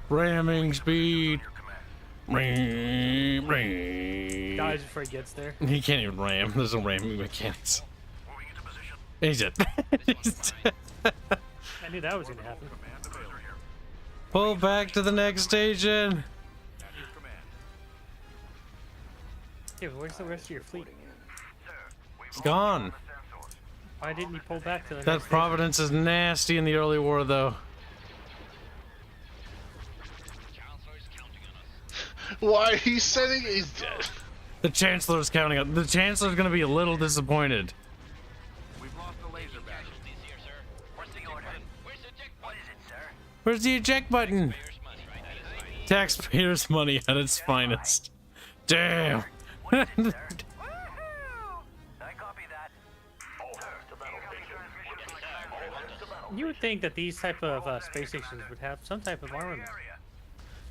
Ramming speed. Dies before he gets there. He can't even ram. There's no ramming mechanics. He's dead. He's dead. I knew that was gonna happen. Pull back to the next station. Yeah, but where's the rest of your fleet? It's gone. Why didn't you pull back to the That next Providence is nasty in the early war, though. Why he's sending? He's dead. The Chancellor's counting on. The Chancellor's gonna be a little disappointed. We've lost the laser battle. Where's the eject button? Taxpayers' money at its finest. Damn. You would think that these type of space stations would have some type of armament.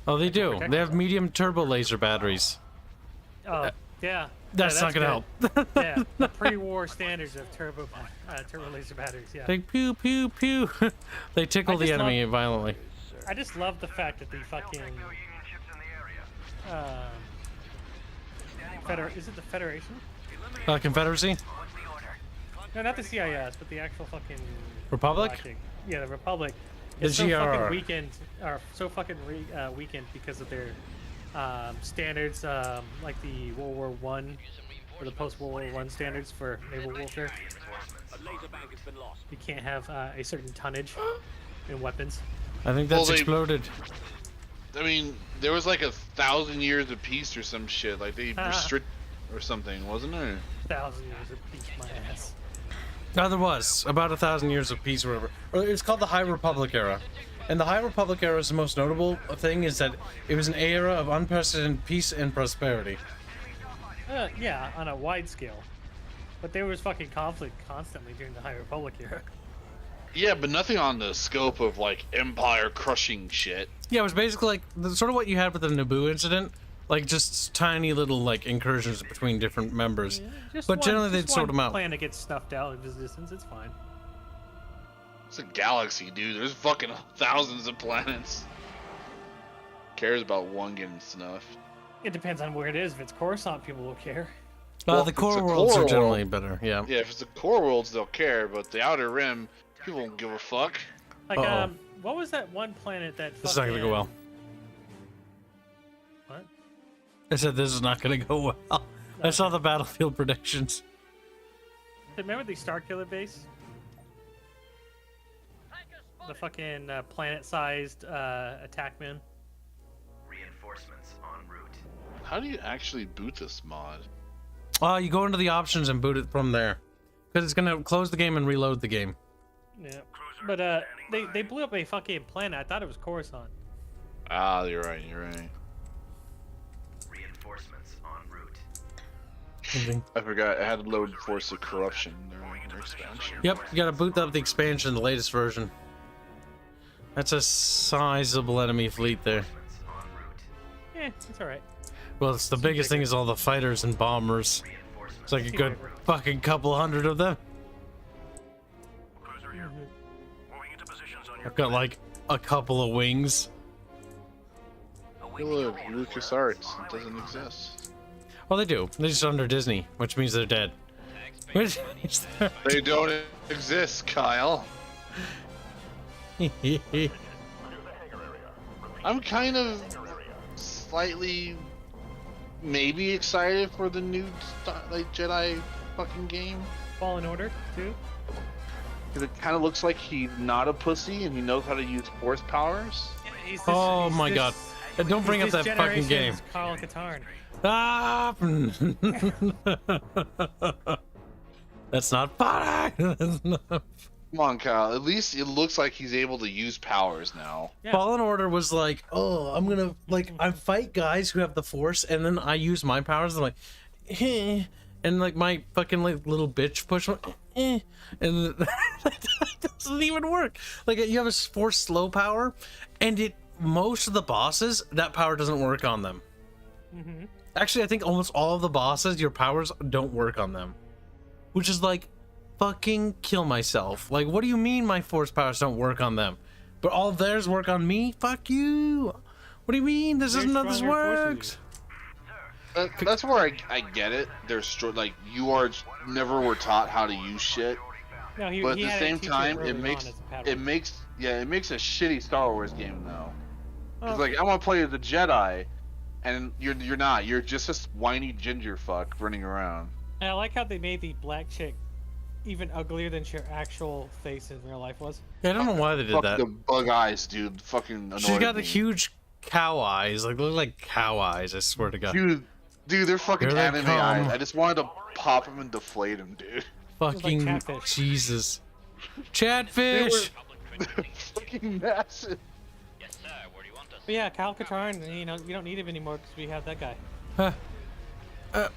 Oh, they do. They have medium turbo laser batteries. Oh, yeah. That's not gonna good. help. Yeah, the pre-war standards of turbo laser batteries. Yeah. They pew pew pew. They tickle the enemy violently. I just love the fact that the fucking is it the Federation? Confederacy? No, not the CIS, but the actual fucking Republic? Galactic. Yeah, the Republic. The It's so fucking GRR. weakened, or so fucking weakened because of their standards, like the World War One or the post-World War One standards for naval warfare. You can't have a certain tonnage in weapons. I think that's Well, they- exploded. I mean, there was like 1,000 years of peace or some shit. Like they restrict or something, wasn't there? 1,000 years of peace, my ass. No, there was about 1,000 years of peace or whatever. It's called the High Republic era. And the High Republic era is the most notable thing is that it was an era of unprecedented peace and prosperity. Yeah, on a wide scale. But there was fucking conflict constantly during the High Republic era. Yeah, but nothing on the scope of like empire crushing shit. Yeah, it was basically like sort of what you had with the Naboo incident. Like just tiny little like incursions between different members. But generally they'd sort them out. Planet gets snuffed out of existence, it's fine. It's a galaxy, dude. There's fucking thousands of planets. Cares about one getting snuffed. It depends on where it is. If it's Coruscant, people will care. Well, The if it's core a worlds core are generally world- better, yeah. Yeah, if it's the core worlds, they'll care, but the outer rim, people won't give a fuck. Like, Uh-oh. what was that one planet that This is not gonna go well. What? I said this is not gonna go well. I saw the battlefield predictions. Remember the Starkiller base? The fucking planet-sized attackman. Reinforcements en route. How do you actually boot this mod? You go into the options and boot it from there. Because it's gonna close the game and reload the game. Yeah. But they blew up a fucking planet. I thought it was Coruscant. Ah, you're right, you're right. Reinforcements en route. I forgot. I had to load Force of Corruption. Their expansion. Yep, you gotta boot up the expansion, the latest version. That's a sizable enemy fleet there. Yeah, it's alright. Well, it's the biggest thing is all the fighters and bombers. It's like a good fucking couple hundred of them. I've got like a couple of wings. Hey, look, Lucas Arts. It doesn't exist. Well, they do. They're just under Disney, which means they're dead. Which means They don't exist, Kyle. I'm kind of slightly, maybe excited for the new like Jedi fucking game. Fallen Order, too? Because it kind of looks like he's not a pussy and he knows how to use Force powers. He's Oh he's my god. Don't bring up he's that fucking game. generation's Carl Katarn. Ah! That's not funny. That's not... Come on, Kyle. At least it looks like he's able to use powers now. Yeah. Fallen Order was like, oh, I'm gonna like I fight guys who have the Force, and then I use my powers. I'm like, eh. And like my fucking like little bitch push, eh. And that doesn't even work. Like you have a Force slow power, and most of the bosses that power doesn't work on them. Mm-hmm. Actually, I think almost all of the bosses, your powers don't work on them, which is like. Fucking kill myself. Like, what do you mean my Force powers don't work on them? But all theirs work on me? Fuck you. What do you mean? This isn't how this works. That's where I get it. They're like, you are never were taught how to use shit. No, but he at the had to same teach time, early it on makes as a Padawan. it makes a shitty Star Wars game though. Cause like I want to play as a Jedi, and you're not. You're just this whiny ginger fuck running around. And I like how they made the black chick even uglier than her actual face in real life was. Yeah, I don't know why they did Fuck that. the bug eyes, dude. Fucking annoyed She's got the me. huge cow eyes. Like, look like cow eyes, I swear to God. Dude, they're fucking Here they anime come. eyes. I just wanted to pop them and deflate them, dude. Fucking catfish. Jesus. Chatfish! They're fucking massive. But yeah, Kyle Katarn, you know, we don't need him anymore because we have that guy. Oh, I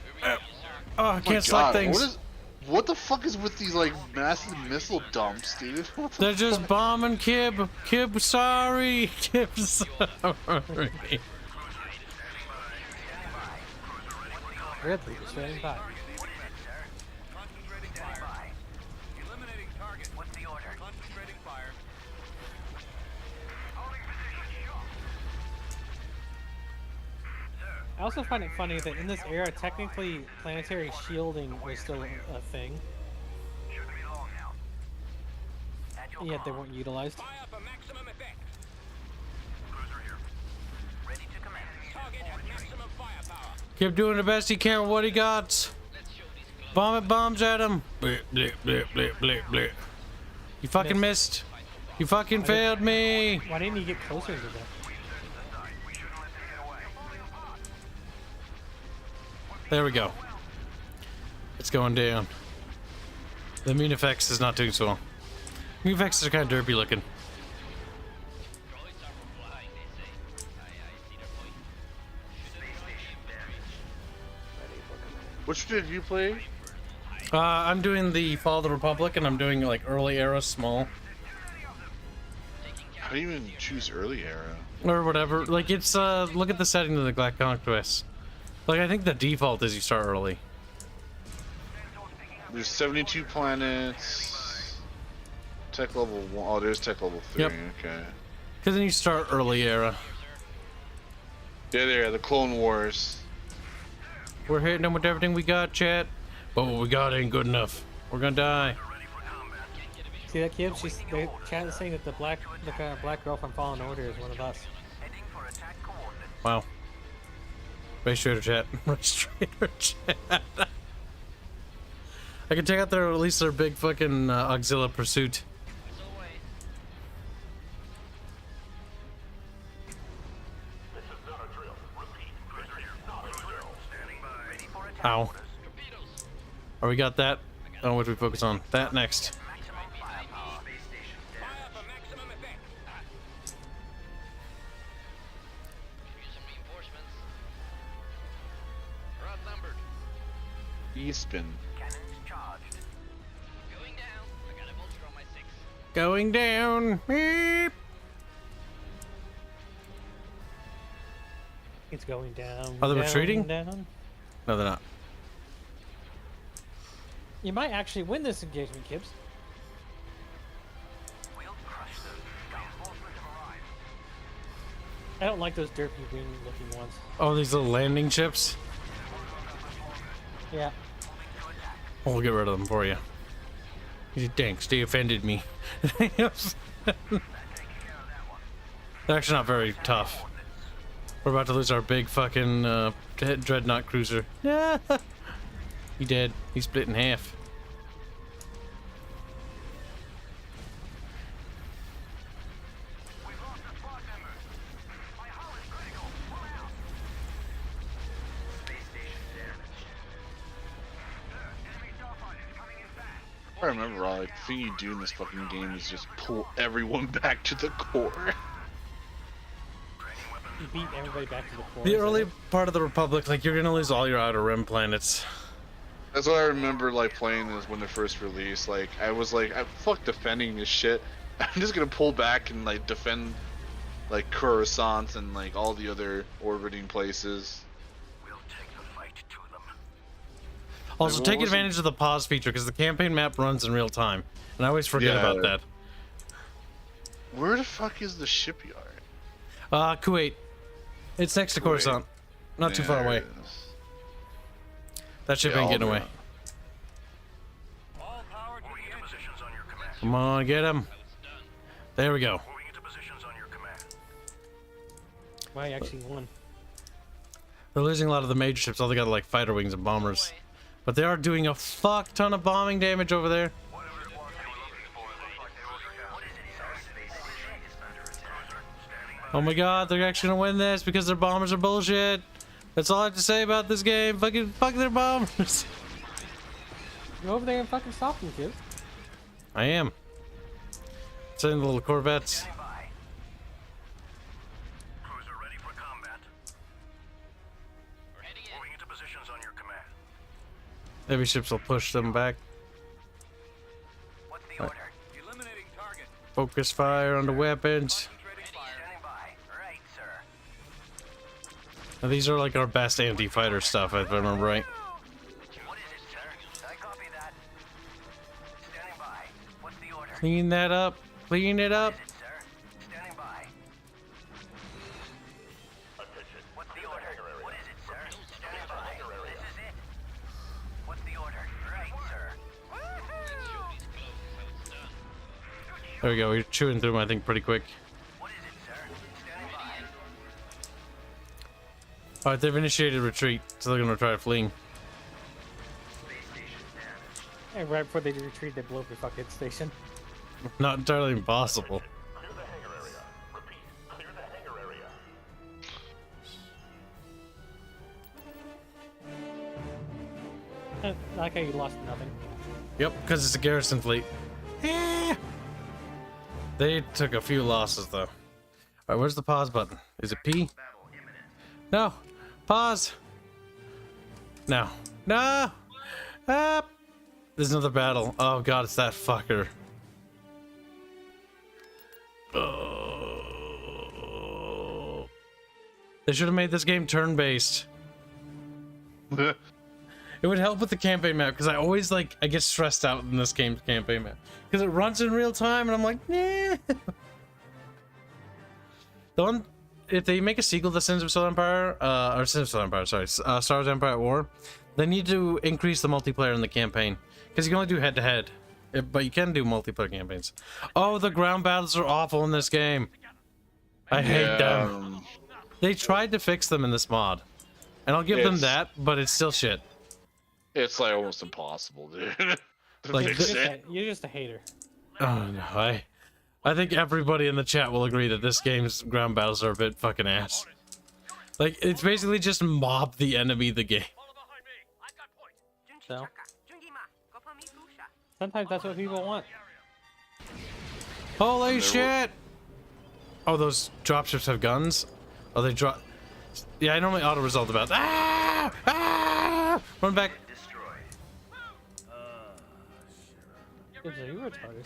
My can't select God, things. What the fuck is with these like massive missile dumps, dude? What the They're just fuck? bombing Kib. Kib, sorry. Kib, sorry. Ridley was standing by. I also find it funny that in this era, technically, planetary shielding was still a thing. And yet they weren't utilized. Keep doing the best he can with what he got. Vomit bombs at him. Blip, blip, blip, blip, blip, blip. You fucking missed. You fucking failed me. Why didn't you get closer to that? There we go. It's going down. The Munifex is not doing so well. Munifexes are kind of derpy looking. Which did you play? I'm doing the Fall of the Republic, and I'm doing like early era, small, How do you even choose early era? or whatever. Like it's look at the setting of the Black Conquest. Like I think the default is you start early. There's 72 planets. Tech level 1. Oh, there's tech level 3. Yep. Okay. Because then you start early era. Yeah, there. The Clone Wars. We're hitting them with everything we got, chat. But what we got ain't good enough. We're gonna die. See that, Kibs? The chat is saying that the black girl from Fallen Order is one of us. Wow. Race Trader chat. Race Trader chat. I can check out their, at least their big fucking Auxilla Pursuit. Ow. Oh, we got that. Oh, what do we focus on? That next. E-spin. Cannons charged. Going down. I got a vulture on my 6. Going down. Beep. It's going down. Are they down, retreating? Down. No, they're not. You might actually win this engagement, Kibs. We'll crush them. Reinforcements have arrived. I don't like those derpy green looking ones. Oh, these little landing chips. Yeah. Oh, we'll get rid of them for you. Thanks, they offended me. They're actually not very tough. We're about to lose our big fucking dreadnought cruiser. Yeah. He dead. He's split in half. I remember, like, the thing you do in this fucking game is just pull everyone back to the core. You beat everybody back to the core. The early part of the Republic, like, you're gonna lose all your Outer Rim planets. That's what I remember, like, playing this when it first released. Like, I was like, fuck defending this shit. I'm just gonna pull back and, like, defend, like, Coruscant and, like, all the other orbiting places. We'll take the fight to them. Also, Like, what take was it? advantage of the pause feature, because the campaign map runs in real time. And I always forget about that. Where the fuck is the shipyard? Kuwait. It's next to Coruscant. Not too far There away. it is. That ship Yeah, ain't I'll getting go. away. Moving into positions on your command. Come on, get him. There we go. Moving into positions on your command. Well, I actually won. They're losing a lot of the major ships. All they got are like fighter wings and bombers. But they are doing a fuck ton of bombing damage over there. Whatever it was they were looking for, it looks like they were. What is it, sir? Space station is under attack. Standing by. Oh my god, they're actually gonna win this because their bombers are bullshit. That's all I have to say about this game. Fuck their bombers. Go over there and fucking stop them, Kibs. I am. Sending the little corvettes. Standing by. Cruiser ready for combat. Moving into positions on your command. Heavy ships will push them back. What's the order? Eliminating target. Focus fire on the weapons. Standing by. Right, sir. Now, these are like our best anti-fighter stuff, if I remember right. What is it, sir? I copy that. Standing by. What's the order? Clean that up. Clean it up. What is it, sir? Standing by. What's the order? What is it, sir? Standing by. This is it. What's the order? Right, sir. There we go. We're chewing through them, I think, pretty quick. What is it, sir? Standing by. Alright, they've initiated retreat, so they're gonna try fleeing. Space station damaged. And right before they retreat, they blow up the fucking station. Not entirely impossible. Clear the hangar area. Repeat, clear the hangar area. I like how you lost nothing. Yep, because it's a garrison fleet. Eh. They took a few losses, though. Alright, where's the pause button? Is it P? Battle imminent. No! Pause! No. No! Ah! There's another battle. Oh god, it's that fucker. Oh. They should have made this game turn-based. It would help with the campaign map, because I always, like, I get stressed out in this game's campaign map. Because it runs in real time, and I'm like, nah. The one, if they make a sequel to Sins of Solar Empire, or Sins of Solar Empire, sorry, Star Wars Empire at War, they need to increase the multiplayer in the campaign. Because you can only do head-to-head, but you can do multiplayer campaigns. Oh, the ground battles are awful in this game. I hate them. They tried to fix them in this mod. And I'll give them It's- that, but it's still shit. It's like almost impossible, dude. to Like, fix this- it. You're just a hater. Oh no, I think everybody in the chat will agree that this game's ground battles are a bit fucking ass. Like, it's basically just mob the enemy the game. So sometimes that's what people want. Holy shit! Oh, those dropships have guns? Oh, they drop... Yeah, I normally auto-resolve about... Ah! Ah! Run back. Destroyed. Kibs, are you retarded?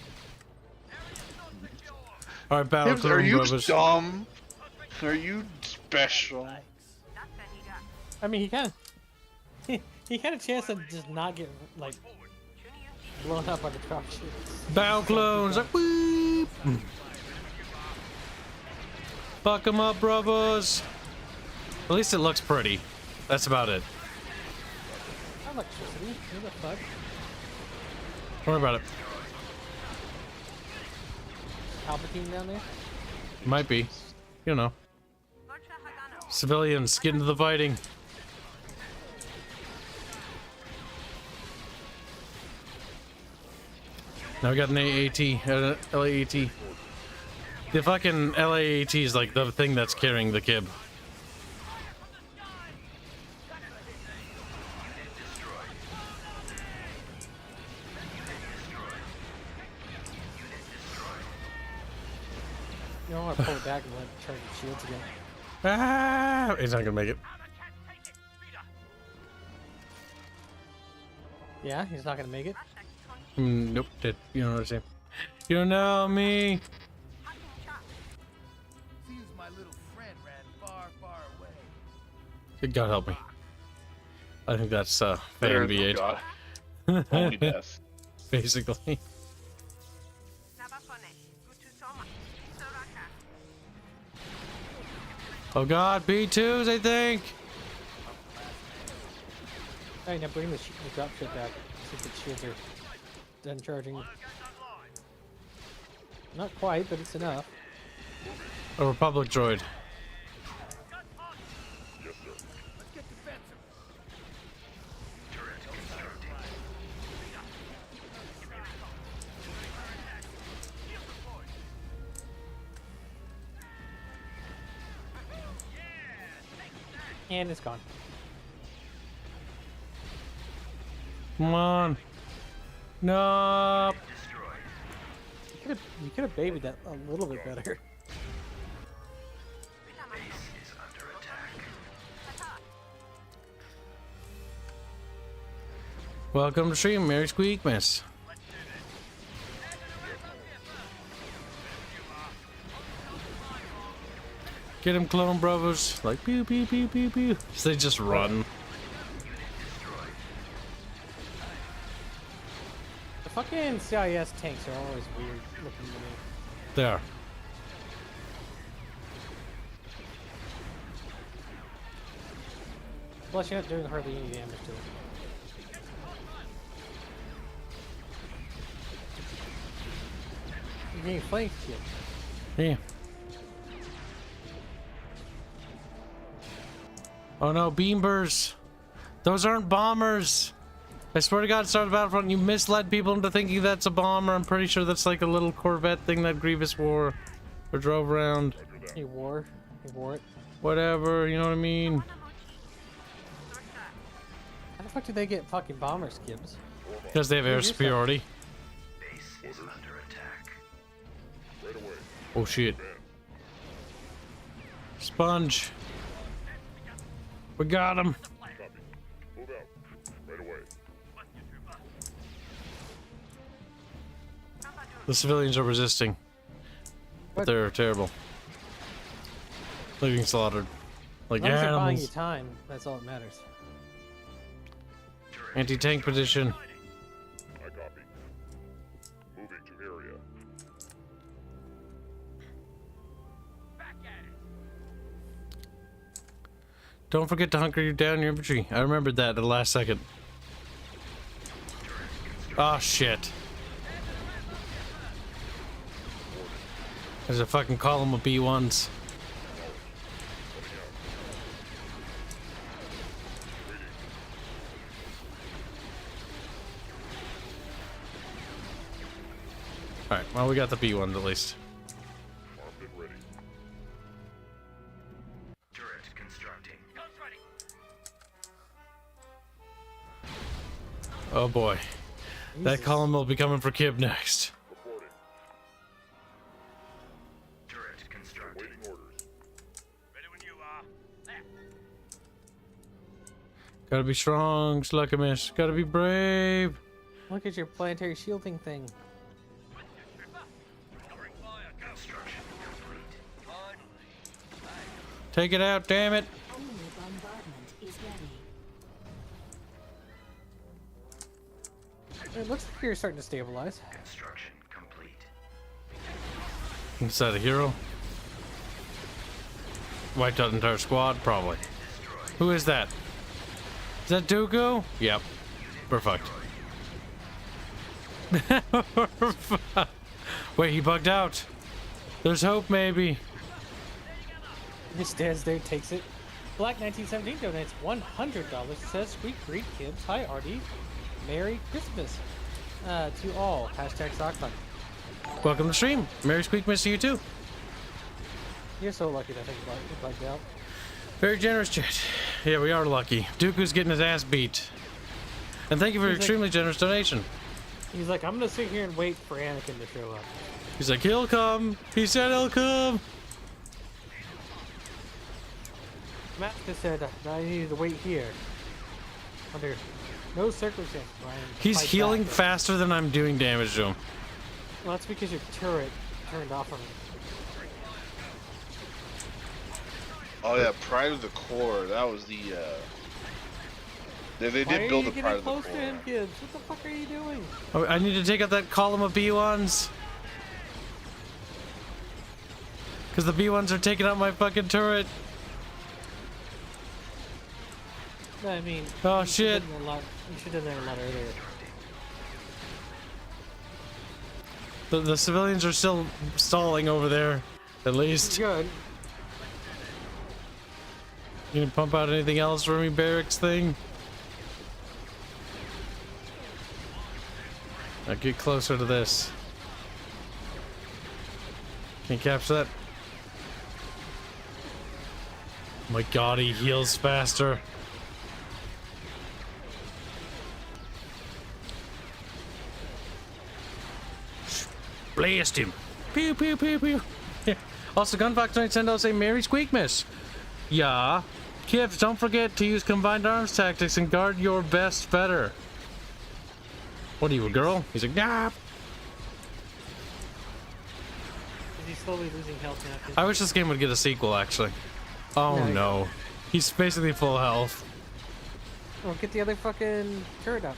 All right, battle Kibs, are you brothers. dumb? Are you special? I mean, he had a chance to just not get like blown up by the drop ships. Battle clones. Like, whoop. Fuck them up, brothers. At least it looks pretty. That's about it. Electricity. Who the fuck? Don't worry about it. Palpatine down there? Might be. You know. Civilians, get into the fighting. Now we got an AAT, LAAT. The fucking LAAT is like the thing that's carrying the Kib. You don't want to pull it back and let charge the shields again. Ah, he's not gonna make it. Yeah, he's not gonna make it. Nope, did. You know what I'm saying? You know me. Seems my little friend ran far, far away. Good God help me. I think that's fan There is no V8. God. Only death. Basically. Oh God, B2s, I think. Alright, now bring the drop ship back. See if the shields are done charging. Not quite, but it's enough. A Republic droid. And it's gone. Come on. No. You could have babied that a little bit better. Welcome to stream, Merry Sqekmas. Get him, clone brothers. Like pew pew pew pew pew. So they just run. The fucking CIS tanks are always weird looking to me. They are. Plus, you're not doing hardly any damage to it. You're getting flanked here. Yeah. Oh no, beambers. Those aren't bombers. I swear to God, at the start of the Battlefront, you misled people into thinking that's a bomber. I'm pretty sure that's like a little Corvette thing that Grievous wore or drove around. He wore it. Whatever, you know what I mean? How the fuck did they get fucking bomber Kibs? Because they have air superiority. Oh shit. Sponge. We got him. Move out. Right away. The civilians are resisting. But they're terrible. They're getting slaughtered. Like As long as they're buying you animals. time, that's all that matters. Anti-tank position. I copy. Moving to area. Don't forget to hunker down your infantry. I remembered that at the last second. Oh shit. There's a fucking column of B1s. Alright, well we got the B1s at least. Armed and ready. Turret constructing. Oh boy. That Jesus. column will be coming for Kib next. Reporting. Turret constructing. Waiting orders. Ready when you are. Gotta be strong, Sqekmas. Gotta be brave. Look at your planetary shielding thing. Construction complete. Take it out, damn it. Enemy bombardment is ready. It looks like you're starting to stabilize. Construction complete. Is that a hero? Wiped out the entire squad? Probably. Who is that? Is that Dooku? Yep. We're fucked. Wait, he bugged out. There's hope, maybe. He stands there, takes it. Black 1917 donates $100. Says, "Sweet greet, Kibs. Hi, RD. Merry Christmas to all. Hashtag sock fun." Welcome to the stream. Merry Sqekmas to you too. You're so lucky that thing bugged out. Very generous, chat. Yeah, we are lucky. Dooku's getting his ass beat. And thank you for your extremely generous donation. He's like, I'm gonna sit here and wait for Anakin to show up. He's like, he'll come. He said he'll come. Matt just said that I needed to wait here. Under no circumstance, Brian. He's healing back. faster than I'm doing damage to him. Well, that's because your turret turned off on him. Oh yeah, Pride of the Core. That was the. They did build the Pride of the Core. Why are you getting close to him, kids? What the fuck are you doing? Oh, I need to take out that column of B1s. Because the B1s are taking out my fucking turret. No, I mean. Oh, you shit. You should have done that a lot earlier. The civilians are still stalling over there, at least. Good. You can pump out anything else for me, barracks thing? Now get closer to this. Can you capture that? Oh my god, he heals faster. Blast him. Pew pew pew pew. Yeah. Also, Gunfox910 say Merry Sqekmas. Yeah. Kibs, don't forget to use combined arms tactics and guard your best better. What are you, a girl? He's like, nah. Is he slowly losing health now? I wish this game would get a sequel, actually. Oh no. He's basically full health. Well, get the other fucking turret up.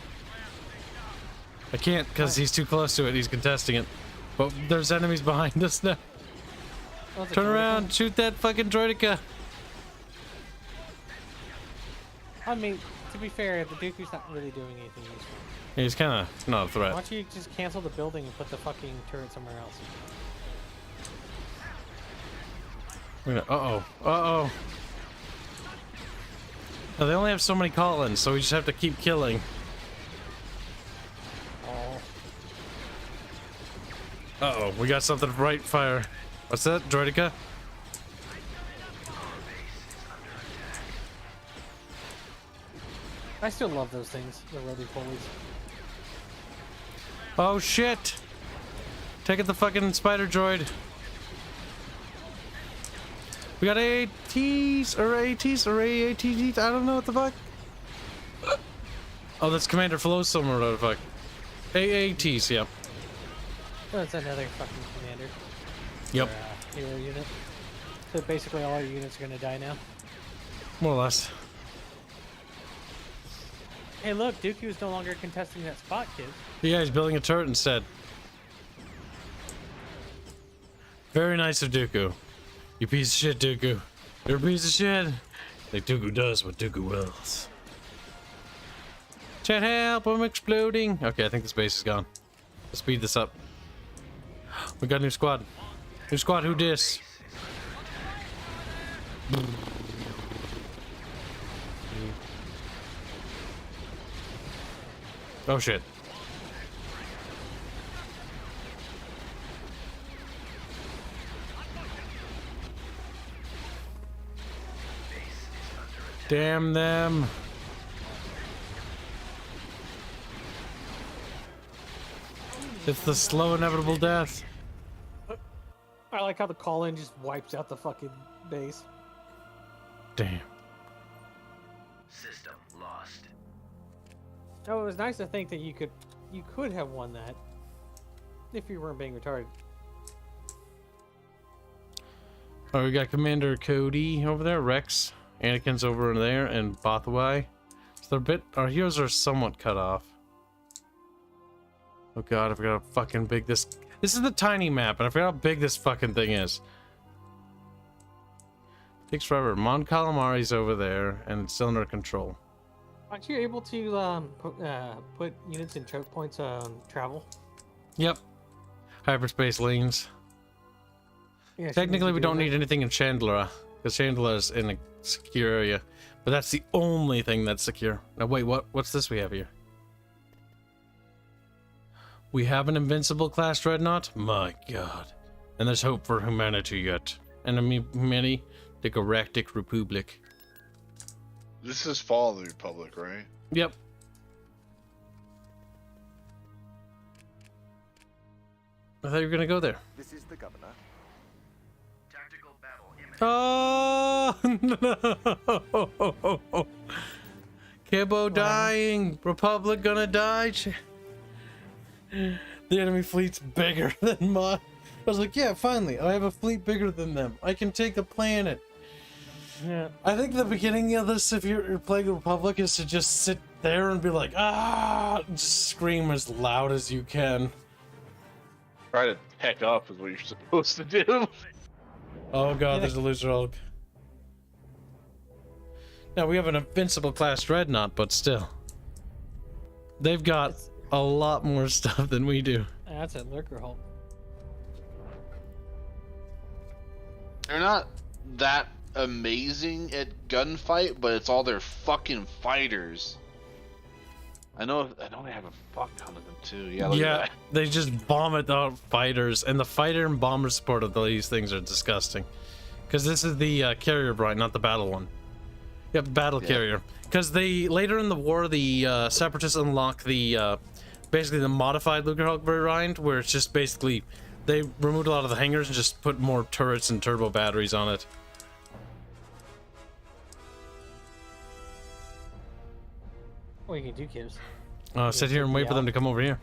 I can't because he's too close to it. He's contesting it. But there's enemies behind us now. Oh, it's a Turn droideka? around, shoot that fucking droideka. I mean, to be fair, the Dooku's not really doing anything useful. He's kind of not a Why threat. don't you just cancel the building and put the fucking turret somewhere else? Uh-oh. Uh-oh. No, they only have so many call-ins, so we just have to keep killing. Oh. Uh-oh, we got something right fire. What's that, droideka? I still love those things, the roly-polies. Oh shit! Take it the fucking spider droid. We got AATs or ATs or AATs. I don't know what the fuck. Oh, that's Commander Flowsum or whatever the fuck. AATs, yep. Oh, it's another fucking commander. Yep. Or, hero unit. So basically all your units are gonna die now. More or less. Hey look, Dooku's no longer contesting that spot, kids. Yeah, he's building a turret instead. Very nice of Dooku. You piece of shit, Dooku. You're a piece of shit. Like Dooku does what Dooku wills. Chat, help! I'm exploding. Okay, I think this base is gone. Let's speed this up. We got a new squad. New squad, who dis? Oh shit. Damn them. It's the slow inevitable death. I like how the call-in just wipes out the fucking base. Damn. System lost. Oh, it was nice to think that you could you could have won that if you weren't being retarded. Oh, we got Commander Cody over there, Rex, Anakin's over there, and Bothawai. So our heroes are somewhat cut off. Oh god, I forgot how fucking big this is the tiny map, and I forgot how big this fucking thing is. Takes forever. Mon Calamari's over there, and it's still under control. Aren't you able to put units in choke points on travel? Yep. Hyperspace lanes. Yeah, Technically, we don't need anything in Chandler, because Chandler is in a secure area. But that's the only thing that's secure. Now, wait, what's this we have here? We have an invincible class dreadnought? My god. And there's hope for humanity yet. Enemy humanity, the Galactic Republic. This is Fall of the Republic, right? Yep. I thought you were gonna go there. This is the governor. Tactical battle imminent. Oh no! Kibbo dying. Republic gonna die. The enemy fleet's bigger than mine. I was like, yeah, finally, I have a fleet bigger than them. I can take a planet. Yeah. I think the beginning of this, if you're playing the Republic, is to just sit there and be like, ah, just scream as loud as you can. Try to heck up is what you're supposed to do. Oh god, there's a loser Hulk. Now we have an invincible class dreadnought, but still. They've got a lot more stuff than we do. That's a Lurker Hulk. They're not that amazing at gunfight, but it's all their fucking fighters. I know they have a fuck ton of them too. Yeah, look at that. They just vomit out fighters, and the fighter and bomber support of these things are disgusting. Because this is the carrier bright, not the battle one. Yep, battle carrier. Because they later in the war, the separatists unlock the basically the modified Lucrehulk variant, where it's just basically they removed a lot of the hangars and just put more turrets and turbo batteries on it. Well, you can do Kibs. Sit here and wait for them to come over here.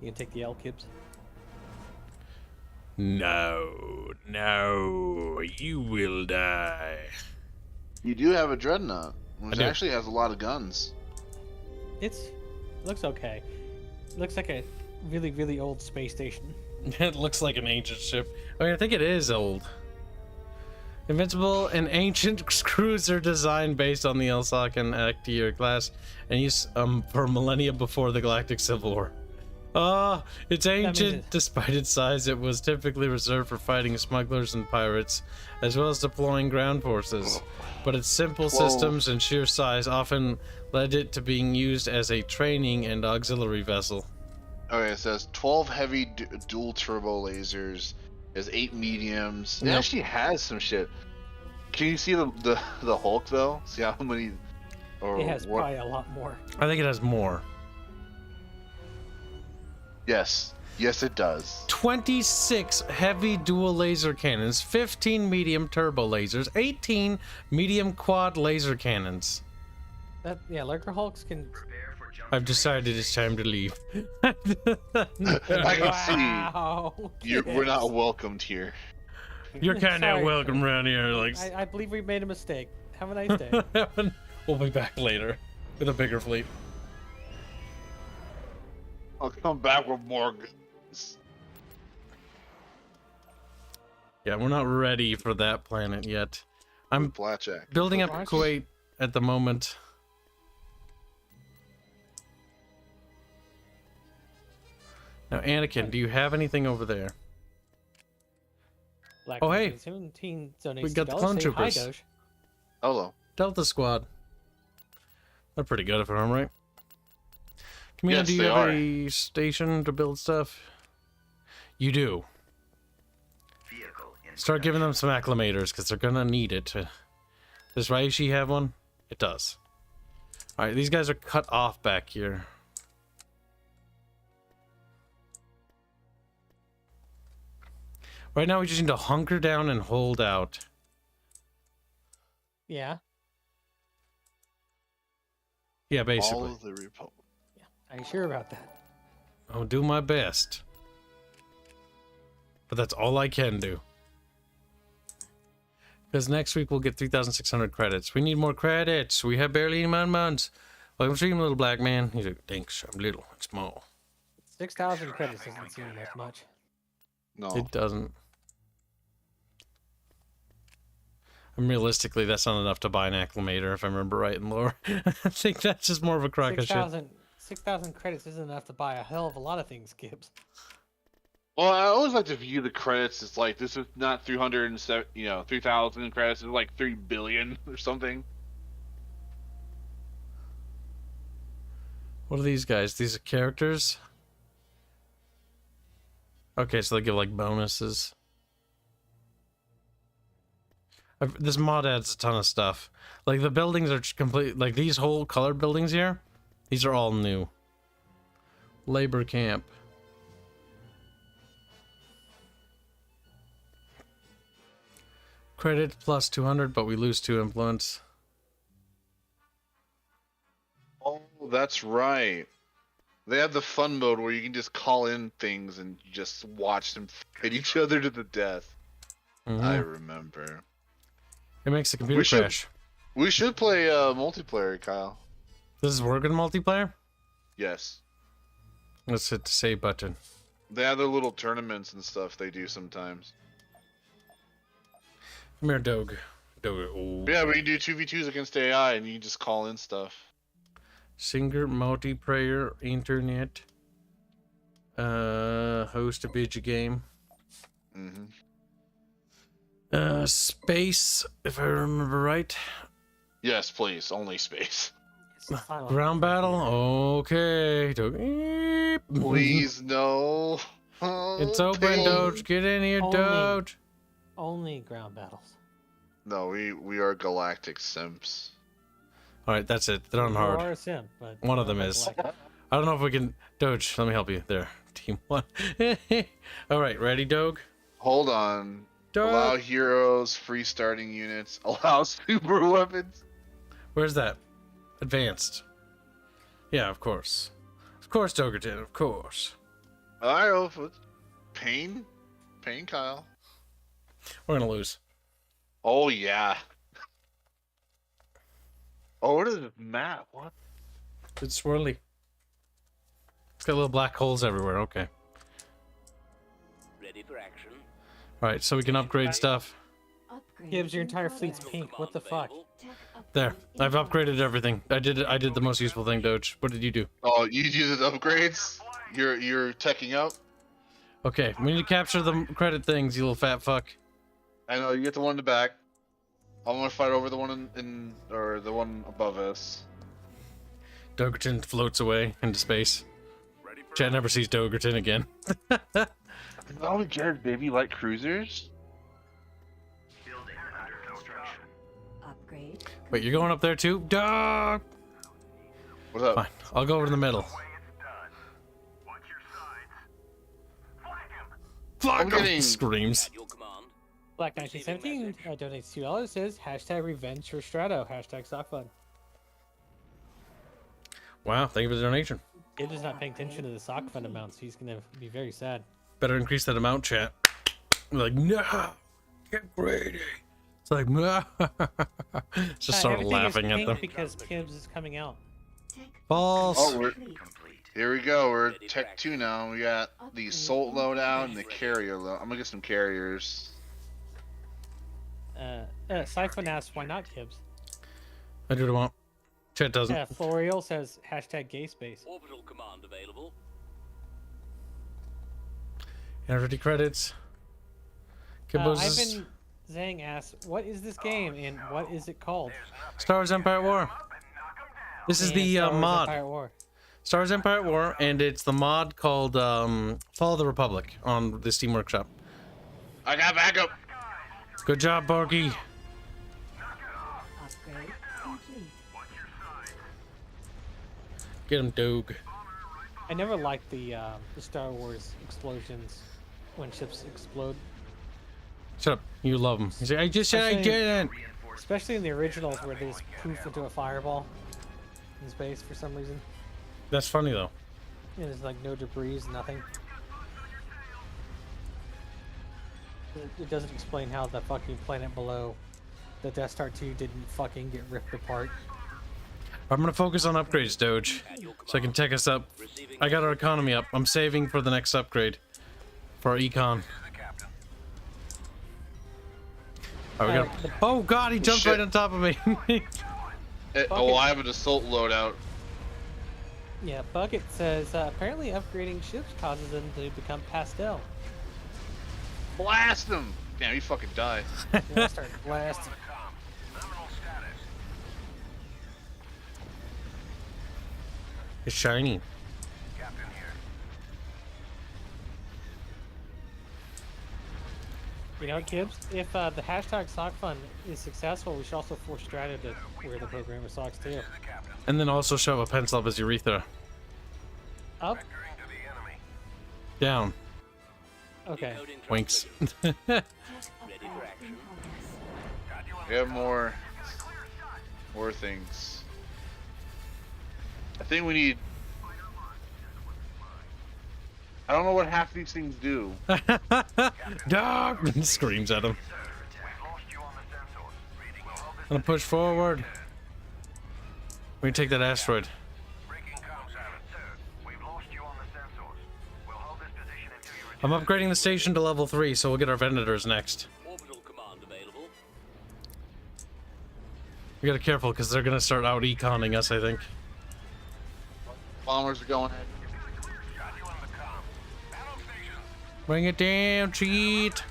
You can take the L Kibs. No, you will die. You do have a dreadnought, which do. actually has a lot of guns. It looks okay. It looks like a really, really old space station. It looks like an ancient ship. I mean, I think it is old. Invincible and ancient cruiser design based on the Elsock and Actier class and used for millennia before the Galactic Civil War. It's ancient. Despite its size, it was typically reserved for fighting smugglers and pirates, as well as deploying ground forces. But its simple systems and sheer size often led it to being used as a training and auxiliary vessel. Okay, it says 12 heavy dual turbo lasers. There's 8 mediums. It actually has some shit. Can you see the Hulk though? See how many? Or it has probably a lot more. I think it has more. Yes, it does. 26 heavy dual laser cannons, 15 medium turbo lasers, 18 medium quad laser cannons. Lurker Hulks can. I've decided it's time to leave. I can see we're not welcomed here. You're kind of welcome around here. Like I believe we made a mistake. Have a nice day. We'll be back later with a bigger fleet. I'll come back with more guns. Yeah, we're not ready for that planet yet. I'm Blackjack. building up Kuwait at the moment. Now, Anakin, do you have anything over there? Oh, hey. 17 We got the clone troopers. Hi, Doge. Hello. Delta Squad. They're pretty good if I'm right. Camino, do you Yes, have a station to build stuff? You do. Start giving them some acclimators, because they're gonna need it. Does Raishi have one? It does. Alright, these guys are cut off back here. Right now we just need to hunker down and hold out. Yeah. Yeah, basically. All of the Republic. Are you sure about that? I'll do my best. But that's all I can do. Because next week we'll get 3,600 credits. We need more credits. We have barely any months. Welcome to stream, little black man. He's like, thanks, I'm little and small. 6,000 credits doesn't seem like much. No. It doesn't. And realistically, that's not enough to buy an acclimator, if I remember right in lore. I think that's just more of a crock of shit. 6,000 credits isn't enough to buy a hell of a lot of things, Kibs. Well, I always like to view the credits as like this is not 307, 3,000 credits. It's like 3 billion or something. What are these guys? These are characters? Okay, so they give like bonuses. This mod adds a ton of stuff. Like the buildings are complete. Like these whole colored buildings here, these are all new. Labor camp. Credit plus 200, but we lose 2 influence. Oh, that's right. They have the fun mode where you can just call in things and you just watch them fight each other to the death. I remember. It makes the computer crash. We should play multiplayer, Kyle. This is working multiplayer? Yes. Let's hit the save button. They have their little tournaments and stuff they do sometimes. Come here, Doug. Oh. Yeah, we can do 2v2s against AI and you can just call in stuff. Singer, multiplayer, internet, host a video game. Space, if I remember right. Yes, please, only space. Ground battle, okay. Please, no. It's open, Doge. Get in here, Doge. Only ground battles. No, we are galactic simps. All right, that's it. They're on hard. Are a simp, but one of them is. I don't know if we can. Doge, let me help you. There, team 1. All right, ready, Doge? Hold on. Doge. Allow heroes, free starting units, allow super weapons. Where's that? Advanced. Yeah, of course. Of course, Dogerton, of course. I don't know. Pain, Kyle. We're gonna lose. Oh yeah. Oh, what is this map? What? It's swirly. It's got little black holes everywhere. Okay. Ready for action. All right, so we can upgrade stuff. Gibbs, your entire fleet's pink. What the fuck? There, I've upgraded everything. I did the most useful thing, Doge. What did you do? Oh, you use upgrades? You're teching up? Okay, we need to capture the credit things, you little fat fuck. I know, you get the one in the back. I'm gonna fight over the one or the one above us. Dogerton floats away into space. Chad never sees Dogerton again. Oh, Jared, baby, light cruisers? Building under construction. Upgrade. Wait, you're going up there too? Dog! What's up? Fine, I'll go over to the middle. I'm getting screams. Black 1917 donates $2. Says hashtag revenge for Strato. Hashtag stock fund. Wow, thank you for the donation. Gibbs is not paying attention to the sock fund amounts. He's gonna be very sad. Better increase that amount, chat. I'm like, no, get greedy. It's like, no. Just start laughing at them. Because Kibs is coming out. False. Oh, here we go. We're Tech 2 now. We got the Assault loadout and the Carrier loadout. I'm gonna get some carriers. Siphon asks, why not Kibs? I do what I want. Chat doesn't. Yeah, Florial says hashtag gay space. Orbital command available. 50 credits. Kibos Ivan Zhang asks, what is this game and what is it called? Star Wars Empire at War. This is the mod. Empire War. Star Wars Empire at War, and it's the mod called Fall of the Republic on the Steam Workshop. I got backup. Good job, Borky. Upgrade complete. Get him, Doug. I never liked the Star Wars explosions when ships explode. Shut up. You love him. He's like, I just said I didn't. Especially in the originals where they just poof into a fireball in space for some reason. That's funny, though. And there's like no debris, nothing. It doesn't explain how the fucking planet below the Death Star 2 didn't fucking get ripped apart. I'm gonna focus on upgrades, Doge, so I can take us up. I got our economy up. I'm saving for the next upgrade for our econ. Oh, we got. Oh God, he jumped right on top of me. Oh, I have an assault loadout. Yeah, Bucket says apparently upgrading ships causes them to become pastel. Blast him! Damn, you fucking die. Yeah, I started blasting. It's shiny. You know, Kibs, if the hashtag sock fund is successful, we should also force Strata to wear the program with socks too. And then also shove a pencil up his urethra. Up? Down. Okay. Winks. We have more things. I think we need. I don't know what half these things do. Dog! Screams at him. I'm gonna push forward. We're gonna take that asteroid. I'm upgrading the station to level 3, so we'll get our Venators next. We gotta be careful, because they're gonna start out econing us, I think. Bombers are going in. Bring it down, cheat!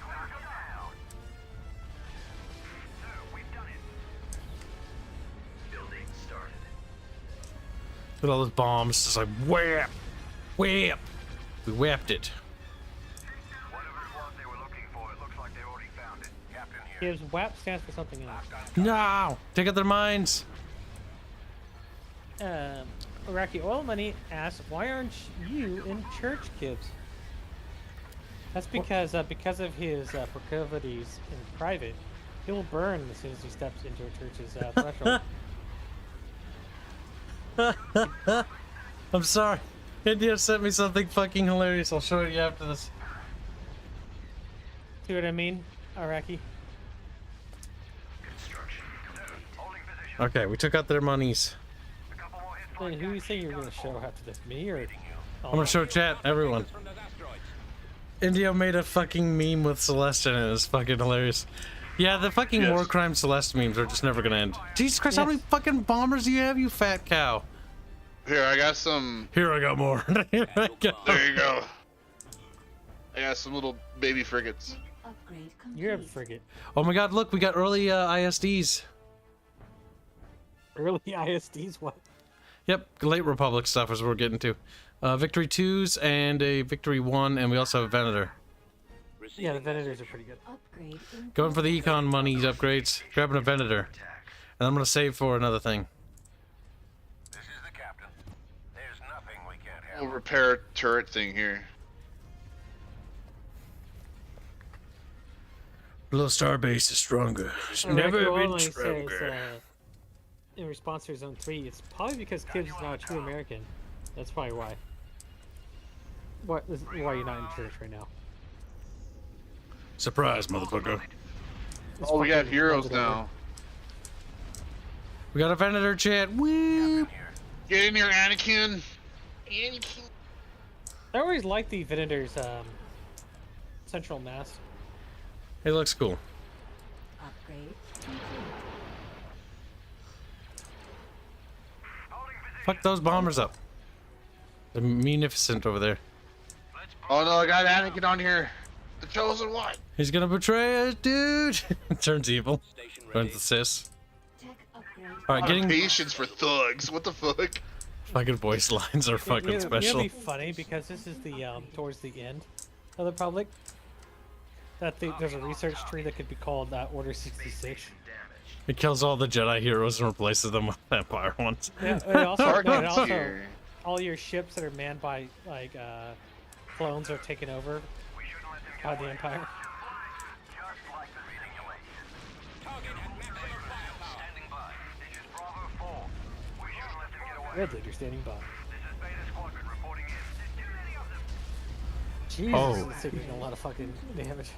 Look at all those bombs, just like whap! Whap! We whapped it. Kibs, WAP stands for something else. No! Take out their mines! Iraqi Oil Money asks, why aren't you in church, Kibs? That's because of his proclivities in private, he will burn as soon as he steps into a church's threshold. I'm sorry. India sent me something fucking hilarious. I'll show it you after this. See what I mean, Iraqi? Okay, we took out their monies. And who you think you're gonna show after this? Me or? I'm gonna show chat, everyone. India made a fucking meme with Celeste and it was fucking hilarious. Yeah, the fucking war crime Celeste memes are just never gonna end. Jesus Christ, how many fucking bombers do you have, you fat cow? Here, I got some. Here, I got more. Here I go. There you go. I got some little baby frigates. You're a frigate. Oh my god, look, we got early ISDs. Early ISDs? What? Yep, late Republic stuff is what we're getting to. Victory 2s and a Victory 1, and we also have a Venator. Yeah, the Venators are pretty good. Going for the econ money upgrades, grabbing a Venator. And I'm gonna save for another thing. We'll repair a turret thing here. Little Starbase is stronger. It's never been stronger. Says, in response to Zone 3, it's probably because Kibs is not a true American. That's probably why. This is why you're not in church right now. Surprise, motherfucker. Oh, we got heroes now. We got a Venator chat. Woo! Get in here, Anakin. Anakin. I always liked the Venator's central mast. It looks cool. Upgrade. Fuck those bombers up. The Munificent over there. Oh no, I got Anakin on here. The chosen one. He's gonna betray us, dude. Turns evil. Runs the sis. Alright, getting patience for thugs. What the fuck? Fucking voice lines are fucking special. It'll be funny because this is the towards the end of the Republic. There's a research tree that could be called Order 66. It kills all the Jedi heroes and replaces them with Empire ones. Yeah, and also all your ships that are manned by like clones are taken over by the Empire. Red Leader standing by. Jesus, Oh. it's taking a lot of fucking damage.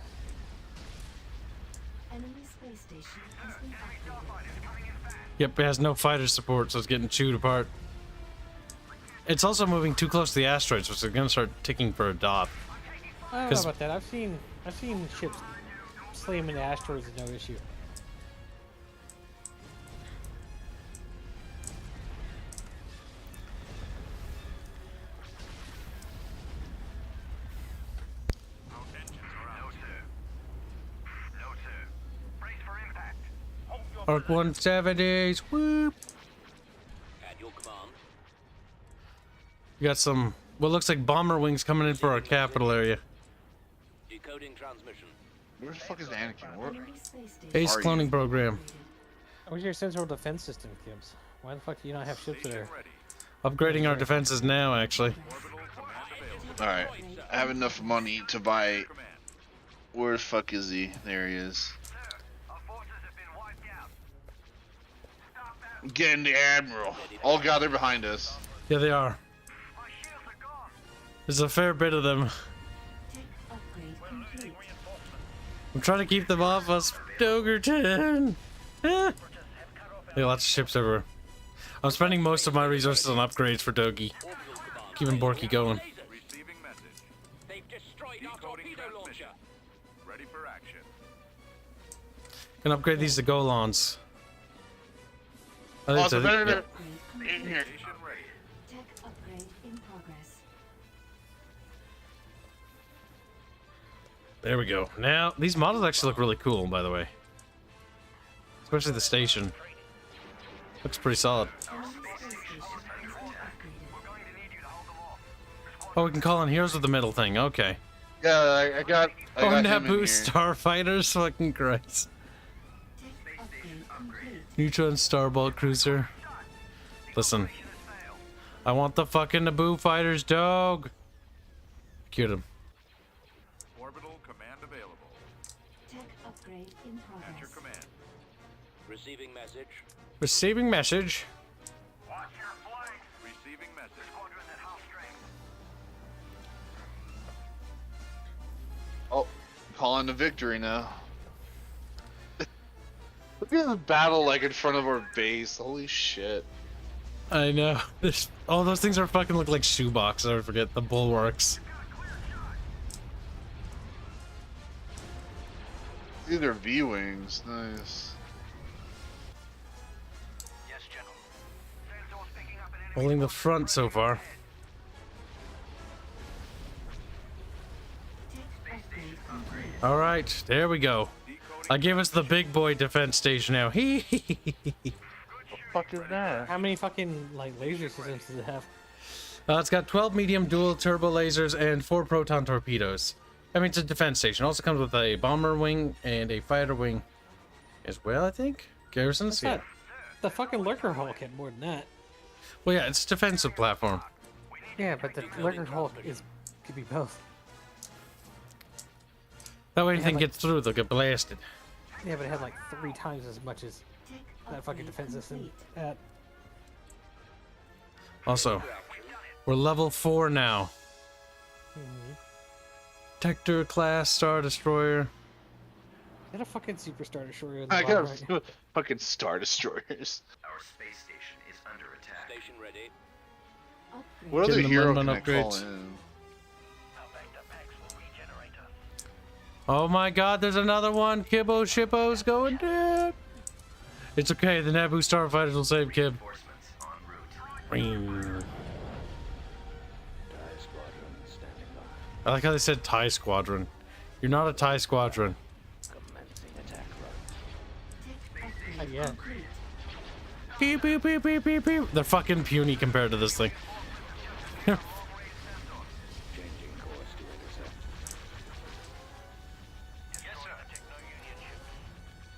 Enemy space station has been upgraded. Yep, it has no fighter support, so it's getting chewed apart. It's also moving too close to the asteroids, which is going to start ticking for a dot. I don't know about that. I've seen ships slam into asteroids with no issue. Arc 170s, whoop! At your command. We got some, what looks like bomber wings coming in for our capital area. Decoding transmission. Where the fuck is Anakin? Where? Enemy space station. Ace Are cloning you? program. What's your central defense system, Kibs? Why the fuck do you not have ships there? Upgrading our defenses now, actually. Alright. I have enough money to buy. Where the fuck is he? There he is. Getting the Admiral. Oh god, they're behind us. Yeah, they are. There's a fair bit of them. Tech upgrade complete. I'm trying to keep them off us, Dogerton. Eh. There are lots of ships everywhere. I'm spending most of my resources on upgrades for Dogi. Keeping Borky going. Receiving message. They've destroyed our Decoding torpedo launcher. transmission. Ready for action. Can upgrade these to Golons. I think Oh, so better yeah. Upgrade in here. Station ready. Tech upgrade in progress. There we go. Now, these models actually look really cool, by the way. Especially the station. Looks pretty solid. Enemy space station has been upgraded. Oh, we can call in heroes with the middle thing. Okay. Yeah, I got Oh, him in Naboo here. starfighters. Fucking Christ. Tech upgrade complete. Neutron starball cruiser. Listen. I want the fucking Naboo fighters, dog. Cute him. Orbital command available. Tech upgrade in At your progress. command. Receiving message. Receiving message. Receiving message. Oh, calling the victory now. Look at the battle like in front of our base. Holy shit. I know. This, all those things are fucking look like shoeboxes. I forget the bulwarks. These are V-wings. Nice. Yes, General. Holding the front so far. Tech upgrade complete. All right, there we go. I give us the big boy defense station now. Hee hee hee hee hee. Fuck is that? How many fucking like laser systems does it have? It's got 12 medium dual turbo lasers and 4 proton torpedoes. I mean, it's a defense station. Also comes with a bomber wing and a fighter wing as well, I think. Garrisons? Yeah. The fucking lurker hull had more than that. Well, yeah, it's a defensive platform. Yeah, but the lurker hull could be both. That way anything like- gets through, they'll get blasted. Yeah, but it had like 3 times as much as Tech that fucking upgrade defense system. complete. At Also, we're level 4 now. Tector class Star Destroyer. is that a fucking superstar destroyer in the I bottom got right? fucking Star Destroyers. Our space station is under attack. Station ready. Upgrade. What other Getting the hero London can I call upgrades. in? Oh my god, there's another one. Kibbo Shippo's going down. It's okay, the Naboo starfighters will save Kib. Ring. I like how they said TIE Squadron. You're not a TIE Squadron. Not yet. Beep, beep, beep, beep, beep, beep. They're fucking puny compared to this thing.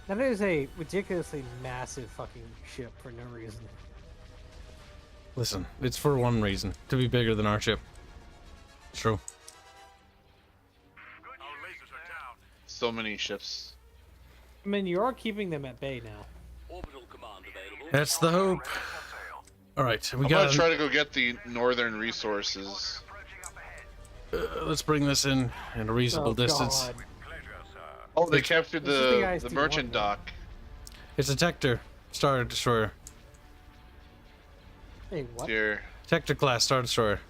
That is a ridiculously massive fucking ship for no reason. Listen, it's for one reason. To be bigger than our ship. It's true. Our lasers are down. So many ships. I mean, you are keeping them at bay now. Orbital command available. That's the hope. Alright, we I'm got gonna try to go get the northern resources. Let's bring this in a reasonable distance. God. Oh, they captured This is the the ISD merchant one, dock. It's a Tector Star Destroyer. Hey, what? Here, Tector class Star Destroyer.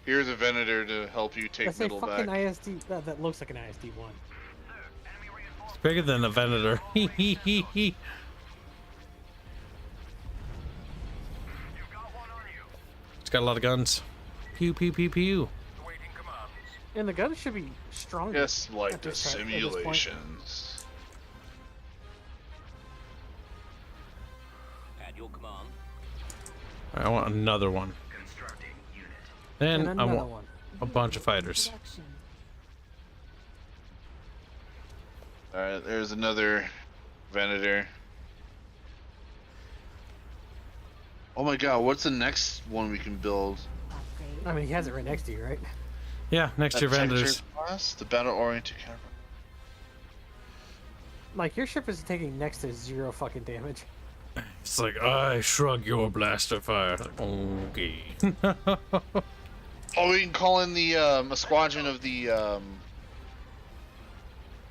here's a Venator to help you take That's a middle fucking back. ISD. That looks like an ISD one. It's bigger than a Venator. It's got a lot of guns. Pew pew pew pew. And the gun should be stronger. Just like at the this point. simulations. At your command. I want another one. And And I another want one. a bunch of fighters. Production. Alright, there's another Venator. Oh my god, what's the next one we can build? Upgrade. I mean, he has it right next to you, right? Yeah, next to your vendors. Class, the battle-oriented counter. Like, your ship is taking next to 0 fucking damage. It's like, I shrug your blaster fire. Okay. Oh, we can call in the a squadron of the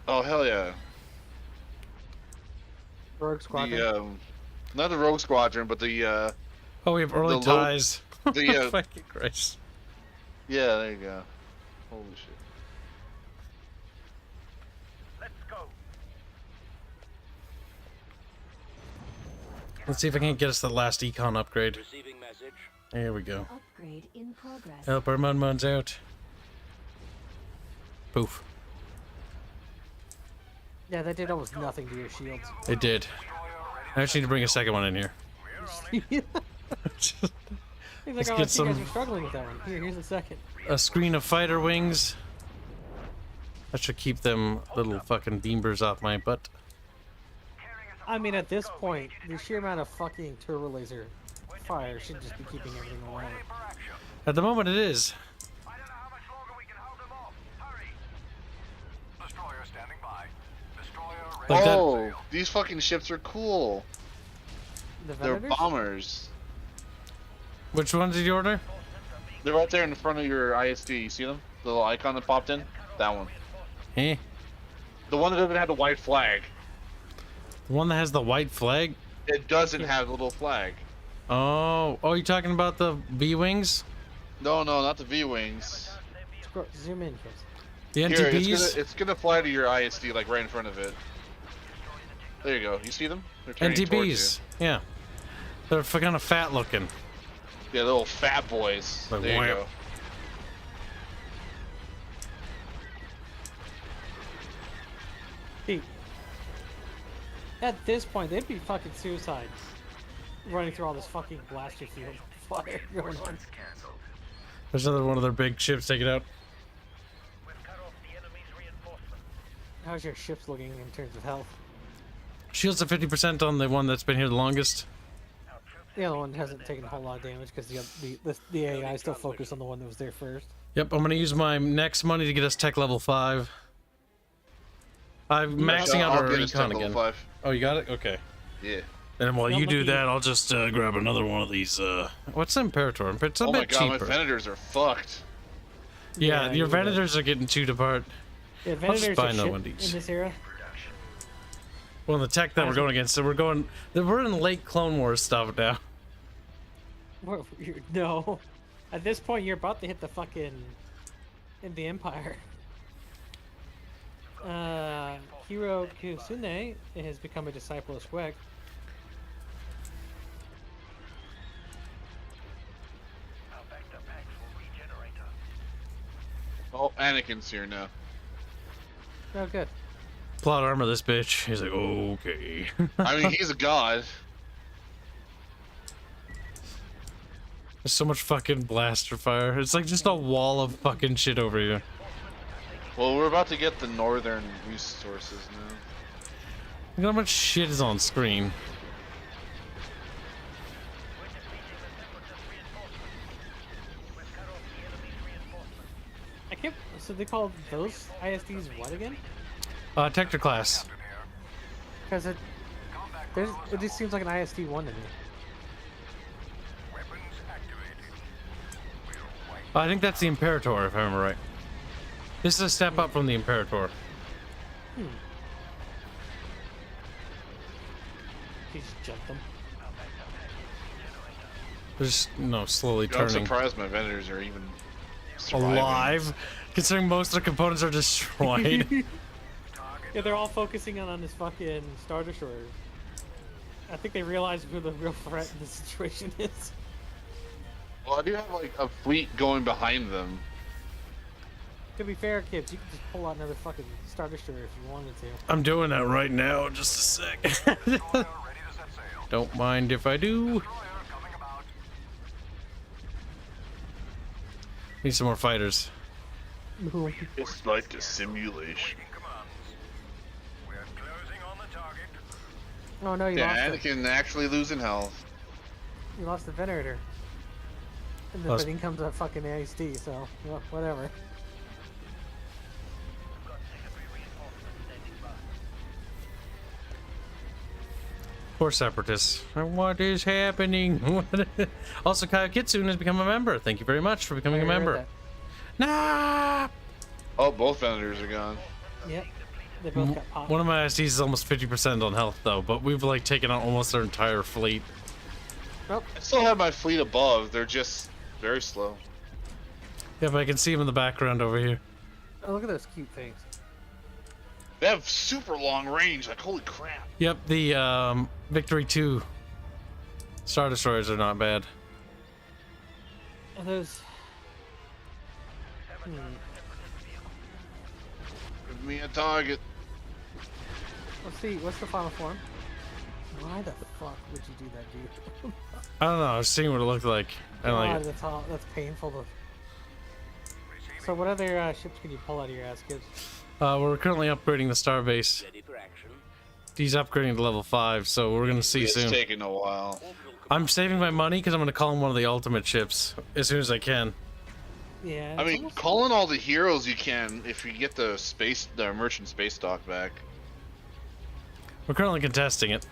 Oh hell yeah. Rogue Squadron. The not the Rogue Squadron, but the Oh, we have early The low- ties. the Fucking Christ. yeah, there you go. Holy shit. Let's go. Let's see if I can get us the last econ upgrade. Receiving message. There we go. Upgrade in progress. Help our Munmuns out. Poof. Yeah, that did almost nothing to your shields. It did. I actually need to bring a second one in here. He's Let's like, oh, I get see you guys some- are struggling with that one. Here's a second. A screen of fighter wings. That should keep them little fucking beambers off my butt. I mean, at this point, the sheer amount of fucking turbo laser fire should just be keeping everything away. At the moment, it is. I don't know how much longer we can hold them off. Hurry. Destroyer standing by. Destroyer ready. Like that- Oh, these fucking ships are cool. The They're Venators? bombers. Which one did you order? They're right there in front of your ISD. You see them? The little icon that popped in? That one. Eh? The one that doesn't have the white flag. The one that has the white flag? It doesn't have the little flag. Oh, you talking about the V-wings? No, not the V-wings. Zoom in, Chris. The Here, NTBs? it's gonna fly to your ISD, like right in front of it. There you go. You see them? They're turning towards NTBs. Yeah. They're kind of fat looking. you. Yeah, little fat boys. Like there you wham. go. Hey, at this point, they'd be fucking suicides running through all this fucking blaster field fire going on. There's another one of their big ships taken out. We've cut off the enemy's reinforcements. How's your ships looking in terms of health? Shields at 50% on the one that's been here the longest. The other one hasn't taken a whole lot of damage because the AI is still focused on the one that was there first. Yep, I'm gonna use my next money to get us tech level 5. I'm maxing out I'll our get us econ to level again. 5. Oh, you got it? Okay. Yeah. And while Still you do looking- that, I'll just grab another one of these. What's the Imperator? It's a Oh my bit god, my cheaper. Venators are fucked. Yeah, Yeah, your you're right. Venators are getting chewed apart. Yeah, I'll just Venators buy are another shit one of these. in this era. Well, the tech that we're going against, so we're in late Clone Wars stuff now. No. At this point, you're about to hit the fucking... in the Empire. Hiro Kusune has become a disciple of Sqek. Our vector packs will regenerate us. Oh, Anakin's here now. Oh, good. Plot armor this bitch. He's like, okay. I mean, he's a god. There's so much fucking blaster fire. It's like just a wall of fucking shit over here. Well, we're about to get the northern resources now. Look how much shit is on screen. I can't... So they call those ISDs what again? Tector class. Because it just seems like an ISD 1 to me. I think that's the Imperator, if I remember right. This is a step up from the Imperator. He just jumped them. Just slowly I'm turning. surprised my vendors are even surviving. Alive, considering most of the components are destroyed. Yeah, they're all focusing on this fucking Star Destroyer. I think they realize who the real threat in the situation is. Well, I do have like a fleet going behind them. To be fair, Kibs, you could just pull out another fucking Star Destroyer if you wanted to. I'm doing that right now. Just a sec. Don't mind if I do. Need some more fighters. It's like a simulation. Oh no, you Yeah, lost it. Anakin actually losing health. You lost the Venerator. And then, Lost- but in comes a fucking ASD, so well, whatever. Poor separatists. What is happening? Also, Kyle Kitsune has become a member. Thank you very much for becoming a I heard member. that. Nah. Oh, both vendors are gone. Yep. They both got popped. One of my ISDs is almost 50% on health though, but we've like taken out almost their entire fleet. Nope. I still have my fleet above. They're just very slow. Yeah, but I can see them in the background over here. Oh, look at those cute things. They have super long range. Like, holy crap. Yep, the Victory 2 Star Destroyers are not bad. Are those... Give me a target. Let's see, what's the final form? Why the fuck would you do that, dude? I don't know, I was seeing what it looked like. I don't like it. That's painful to... So what other ships can you pull out of your ass, kids? We're currently upgrading the starbase. He's upgrading to level 5, so we're gonna see It's soon. taking a while. I'm saving my money because I'm gonna call him one of the ultimate ships as soon as I can. Yeah. I mean, call in all the heroes you can if you get the merchant space stock back. We're currently contesting it.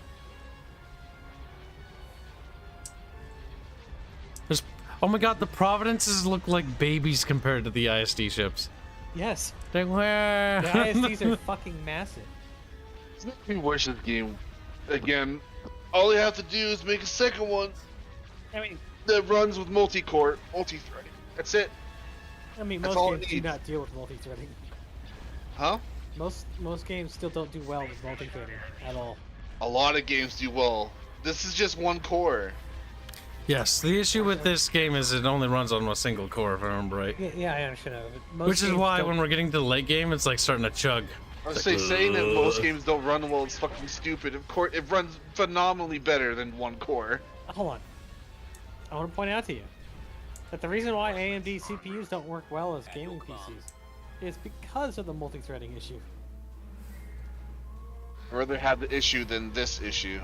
There's, oh my god, the Providences look like babies compared to the ISD ships. Yes. They were. The ISDs are fucking massive. It's making me wish this game again. All you have to do is make a second one I mean, that runs with multi-core, multi-threading. That's it. most That's all it games do needs. not deal with multi-threading. Huh? Most games still don't do well with multi-threading at all. A lot of games do well. This is just one core. Yes, the issue with this game is it only runs on a single core, if I remember right. Yeah, I understand that. But most Which is games why don't- when we're getting to the late game, it's like starting to chug. I was saying that most games don't run well is fucking stupid. Of course, it runs phenomenally better than one core. Hold on. I want to point out to you that the reason why AMD CPUs don't work well as gaming PCs is because of the multi-threading issue. I'd rather have the issue than this issue.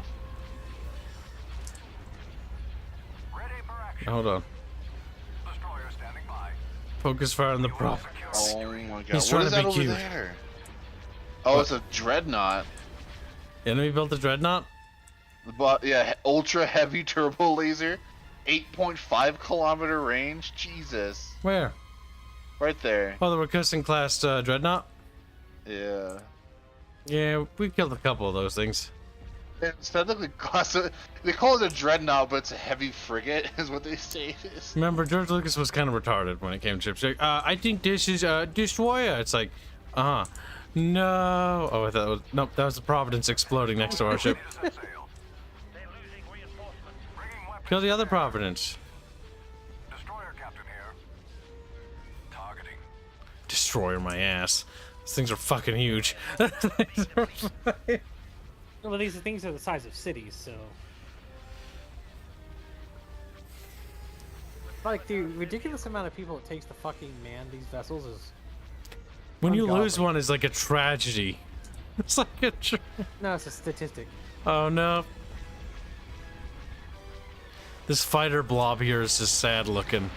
Hold on. Focus fire on the Providence. Oh my god, He's what trying is to that be over cute. there? Oh, it's a dreadnought. Enemy built a dreadnought? But yeah, ultra heavy turbo laser, 8.5 kilometer range. Jesus. Where? Right there. Oh, the Recusing class dreadnought? Yeah. Yeah, we killed a couple of those things. It's technically they call it a dreadnought, but it's a heavy frigate, is what they say it is. Remember, George Lucas was kind of retarded when it came to ships. Like, I think this is a destroyer. It's like, no. Oh, I thought it was, nope, that was the Providence exploding next to our ship. Kill the other Providence. Destroyer my ass. These things are fucking huge. Well, these things are the size of cities, so. Like the ridiculous amount of people it takes to fucking man these vessels is. When you ungodly. lose one, it's like a tragedy. It's like a. No, it's a statistic. Oh no. This fighter blob here is just sad looking.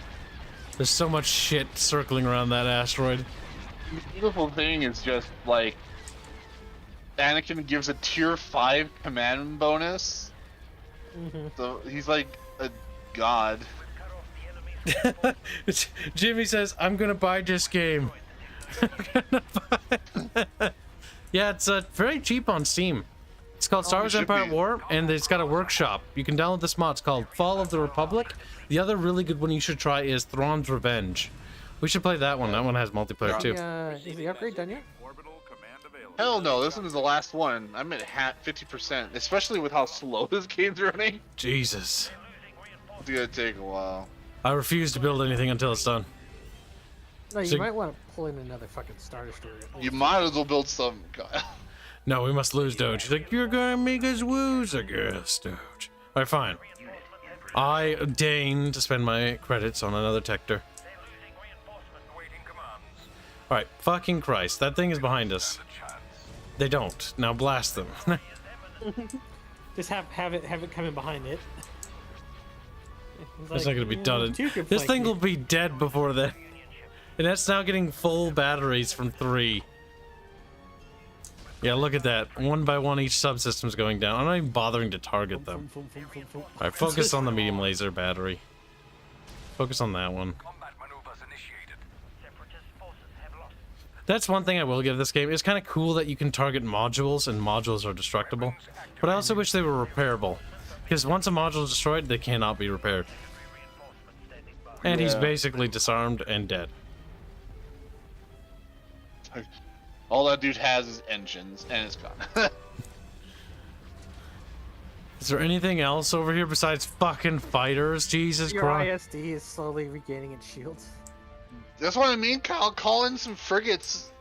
There's so much shit circling around that asteroid. The beautiful thing is just like Anakin gives a tier 5 command bonus. So he's like a god. Jimmy says, I'm gonna buy this game. Yeah, it's very cheap on Steam. It's called Star Wars Empire at War, and it's got a workshop. You can download this mod. It's called Fall of the Republic. The other really good one you should try is Thrawn's Revenge. We should play that one. That one has multiplayer too. Is the upgrade done yet? Hell no, this one is the last one. I'm at 50%, especially with how slow this game's running. Jesus. It's gonna take a while. I refuse to build anything until it's done. No, you might want to pull in another fucking Star Destroyer. You might as well build some. No, we must lose Doge. He's like, you're gonna make us lose, I guess, Doge. Alright, fine. I deign to spend my credits on another Tector. Alright, fucking Christ. That thing is behind us. They don't. Now blast them. Just have it coming behind it. It's not gonna be done. This thing will be dead before then. And that's now getting full batteries from 3. Yeah, look at that. One by one, each subsystem's going down. I'm not even bothering to target them. Alright, focus on the medium laser battery. Focus on that one. That's one thing I will give this game. It's kind of cool that you can target modules, and modules are destructible. But I also wish they were repairable. Because once a module is destroyed, they cannot be repaired. And he's basically disarmed and dead. All that dude has is engines, and it's gone. Is there anything else over here besides fucking fighters? Jesus Your Christ. ISD is slowly regaining its shields. That's what I mean, Kyle. Call in some frigates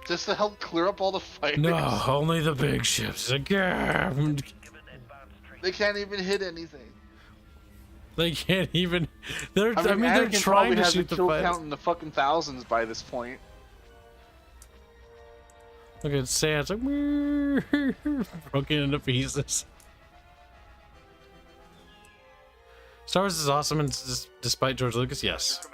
just to help clear up all the fighters. No, only the big ships again. They can't even hit anything. They can't even. They're trying probably to has shoot the the kill fighters. count in the fucking thousands by this point. Look at Sam. It's like broken into pieces. Star Wars is awesome, and despite George Lucas, yes.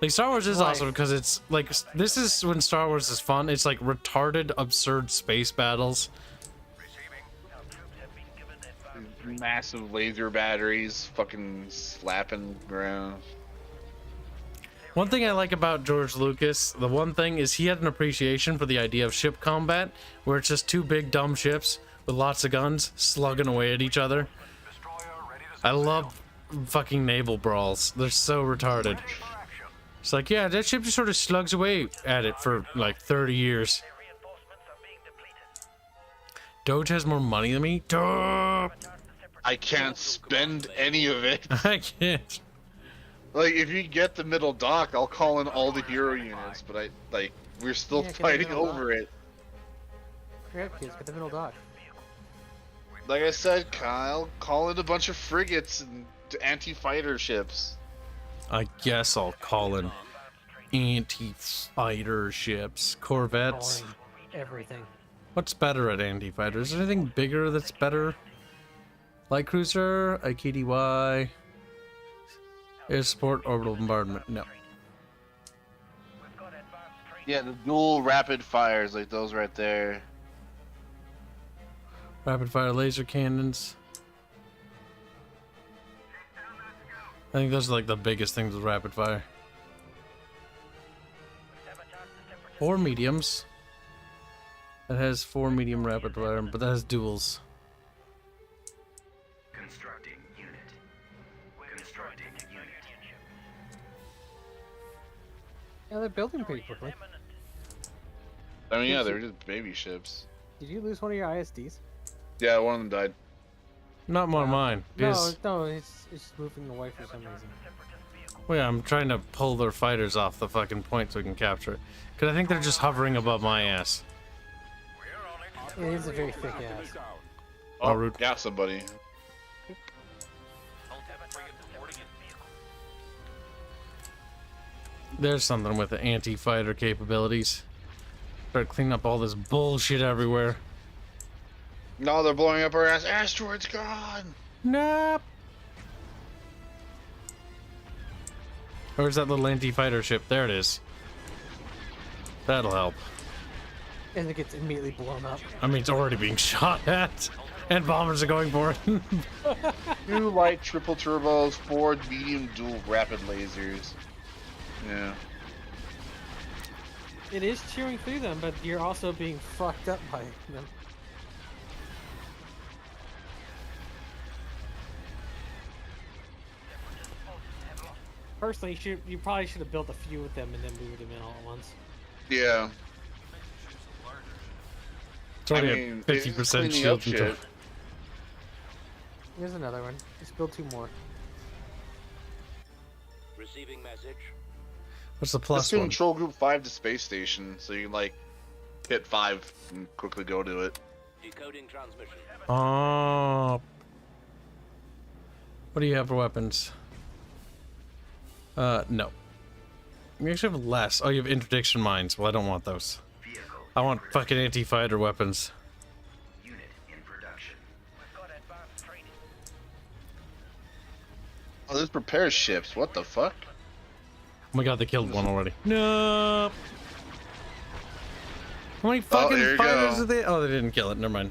Like, Star Wars is awesome because it's like, this is when Star Wars is fun. It's like retarded, absurd space battles. Massive laser batteries, fucking slapping ground. One thing I like about George Lucas, the one thing is he had an appreciation for the idea of ship combat, where it's just two big dumb ships with lots of guns slugging away at each other. I love fucking naval brawls. They're so retarded. It's like, yeah, that ship just sort of slugs away at it for like 30 years. Doge has more money than me? Duh! I can't spend any of it. I can't. Like, if you get the middle dock, I'll call in all the hero units, but we're still fighting over it. Crap, kids, get the middle dock. Like I said, Kyle, call in a bunch of frigates and anti-fighter ships. I guess I'll call in anti-fighter ships. Corvettes. Everything. What's better at anti-fighters? Is there anything bigger that's better? Light cruiser, IKDY, air support, orbital bombardment. No. Yeah, the dual rapid fires, like those right there. Rapid fire laser cannons. I think those are like the biggest things with rapid fire. Or mediums. That has 4 medium rapid fire, but that has duals. Constructing unit. Constructing unit. Yeah, they're building pretty quickly. I mean, yeah, they're just baby ships. Did you lose one of your ISDs? Yeah, one of them died. Not one of mine. No, it's moving away for some reason. Well, yeah, I'm trying to pull their fighters off the fucking point so we can capture it. Because I think they're just hovering above my ass. It is a very thick ass. Oh, got somebody. There's something with the anti-fighter capabilities. Start cleaning up all this bullshit everywhere. No, they're blowing up our ass. Asteroid's gone. Nope. Where's that little anti-fighter ship? There it is. That'll help. And it gets immediately blown up. I mean, it's already being shot at. And bombers are going for it. 2 light triple turbos, 4 medium dual rapid lasers. Yeah. It is cheering through them, but you're also being fucked up by them. Personally, you probably should have built a few with them and then moved them in all at once. Yeah. It's already at 50% shield control. Here's another one. Just build 2 more. Receiving message. What's the plus Let's one? control group 5 to space station, so you can like hit 5 and quickly go to it. Decoding transmission. Oh. What do you have for weapons? No. You actually have less. Oh, you have interdiction mines. Well, I don't want those. I want fucking anti-fighter weapons. Unit in production. We've got advanced training. Oh, there's repair ships. What the fuck? Oh my god, they killed one already. No. How many fucking there you fighters go. are they? Oh, they didn't kill it. Never mind.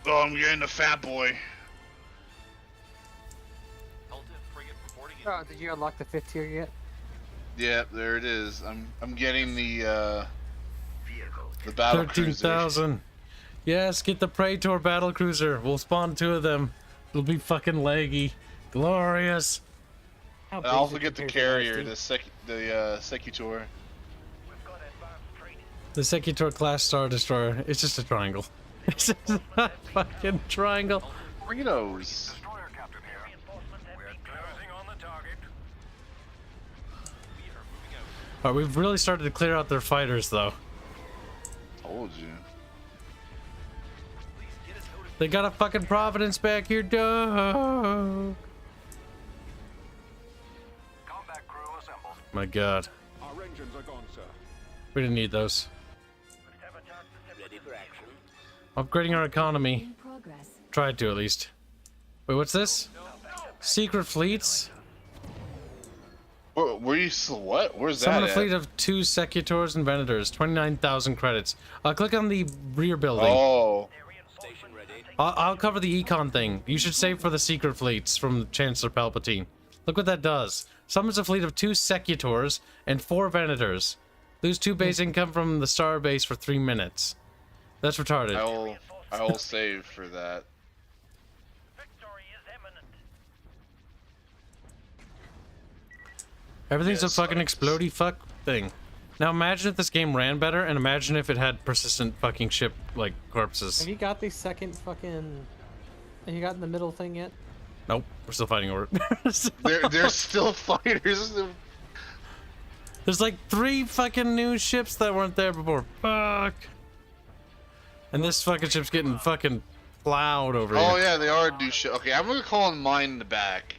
Oh, I'm getting a fat boy. Oh, did you unlock the 5th tier yet? Yeah, there it is. I'm getting the battle cruiser. 13,000. Yes, get the Praetor battle cruiser. We'll spawn 2 of them. It'll be fucking laggy. Glorious. I also get the carrier, the Secutor. The Secutor class Star Destroyer. It's just a triangle. It's just a fucking triangle. Burritos. Alright, we've really started to clear out their fighters, though. Told you. They got a fucking Providence back here, dog. My god. Our engines are gone, sir. We didn't need those. Ready for action. Upgrading our economy. In progress. Tried to, at least. Wait, what's this? Secret fleets? Where you? What? Where's that? Summon a at? fleet of 2 Secutors and Venators. 29,000 credits. Click on the rear building. Oh. Station ready. I'll cover the econ thing. You should save for the secret fleets from Chancellor Palpatine. Look what that does. Summons a fleet of 2 Secutors and 4 Venators. Lose 2 base income from the star base for 3 minutes. That's retarded. I will save for that. Everything's Yes, a fucking like explodey fuck thing. Now imagine if this game ran better, and imagine if it had persistent fucking ship, like, corpses. Have you got the second fucking... Have you gotten the middle thing yet? Nope, we're still fighting over it. There's still fighters. There's like 3 fucking new ships that weren't there before. Fuck. And this fucking ship's getting fucking plowed over here. Oh yeah, they are new shit. Okay, I'm gonna call on mine in the back.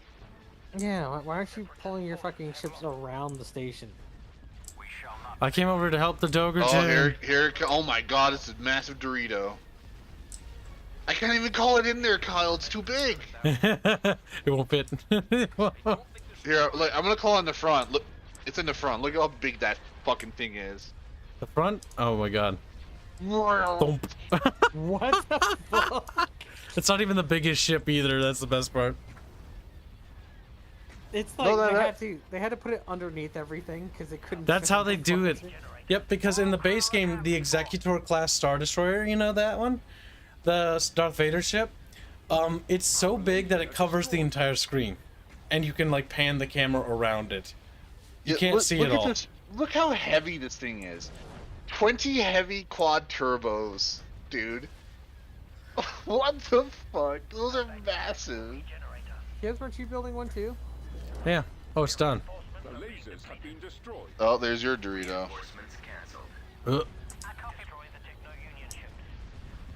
Yeah, why aren't you pulling your fucking ships around the station? I came over to help the Dogerton. Oh, here, oh my god, it's a massive Dorito. I can't even call it in there, Kyle. It's too big. It won't fit. Here, look, I'm gonna call on the front. Look, it's in the front. Look how big that fucking thing is. The front? Oh my god. Thump. What the fuck? It's not even the biggest ship either. That's the best part. It's like they had to put it underneath everything because they couldn't. That's fit how in they the do it. fucking ship. Yep, because in the base game, the Executor class Star Destroyer, you know that one? The Darth Vader ship? It's so big that it covers the entire screen. And you can, like, pan the camera around it. You can't see it all. Look how heavy this thing is. 20 heavy quad turbos, dude. What the fuck? Those are massive. Kids, weren't you building one too? Yeah. Oh, it's done. The lasers have been destroyed. Oh, there's your Dorito.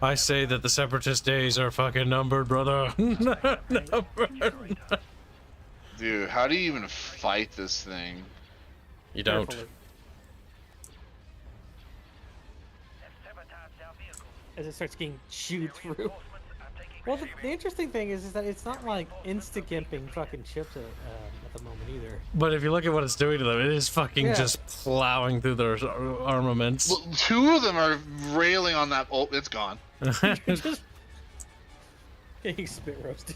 I say that the Separatist days are fucking numbered, brother. Numbered. Dude, how do you even fight this thing? You don't. Carefully. As it starts getting chewed through. Well, the interesting thing is that it's not like insta-gimping fucking ships at the moment either. But if you look at what it's doing to them, it is fucking Yeah. just plowing through their armaments. Well, 2 of them are railing on that. Oh, it's gone. Just getting spit roasted.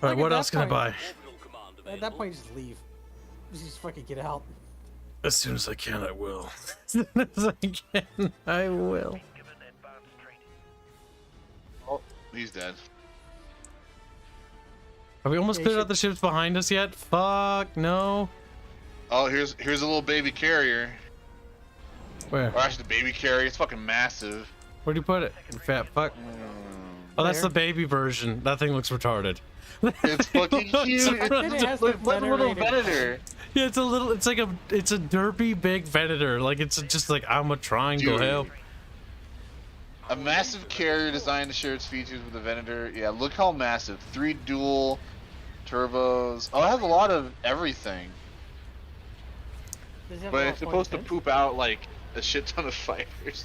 All right, Like, what at else that can I point- buy? At that point, just leave. Just fucking get out. As soon as I can, I will. As soon as I can, I will. Oh, he's dead. Have we almost Yeah, you cleared out should- the ships behind us yet? Fuck, no. Oh, here's a little baby carrier. Where? Or actually, the baby carrier. It's fucking massive. Where'd you put it? You fat fuck. Oh, that's the baby version. That thing looks retarded. It's fucking huge. It has the It's like a little venerated- Venator. Yeah, it's a little. It's like it's a derpy big Venator. Like it's just like I'm a triangle. Dude. Hell. A massive carrier designed to share its features with the Venator. Yeah, look how massive. 3 dual turbos. Oh, it has a lot of everything. Does it have a But lot it's of supposed to points? poop out like a shit ton of fighters.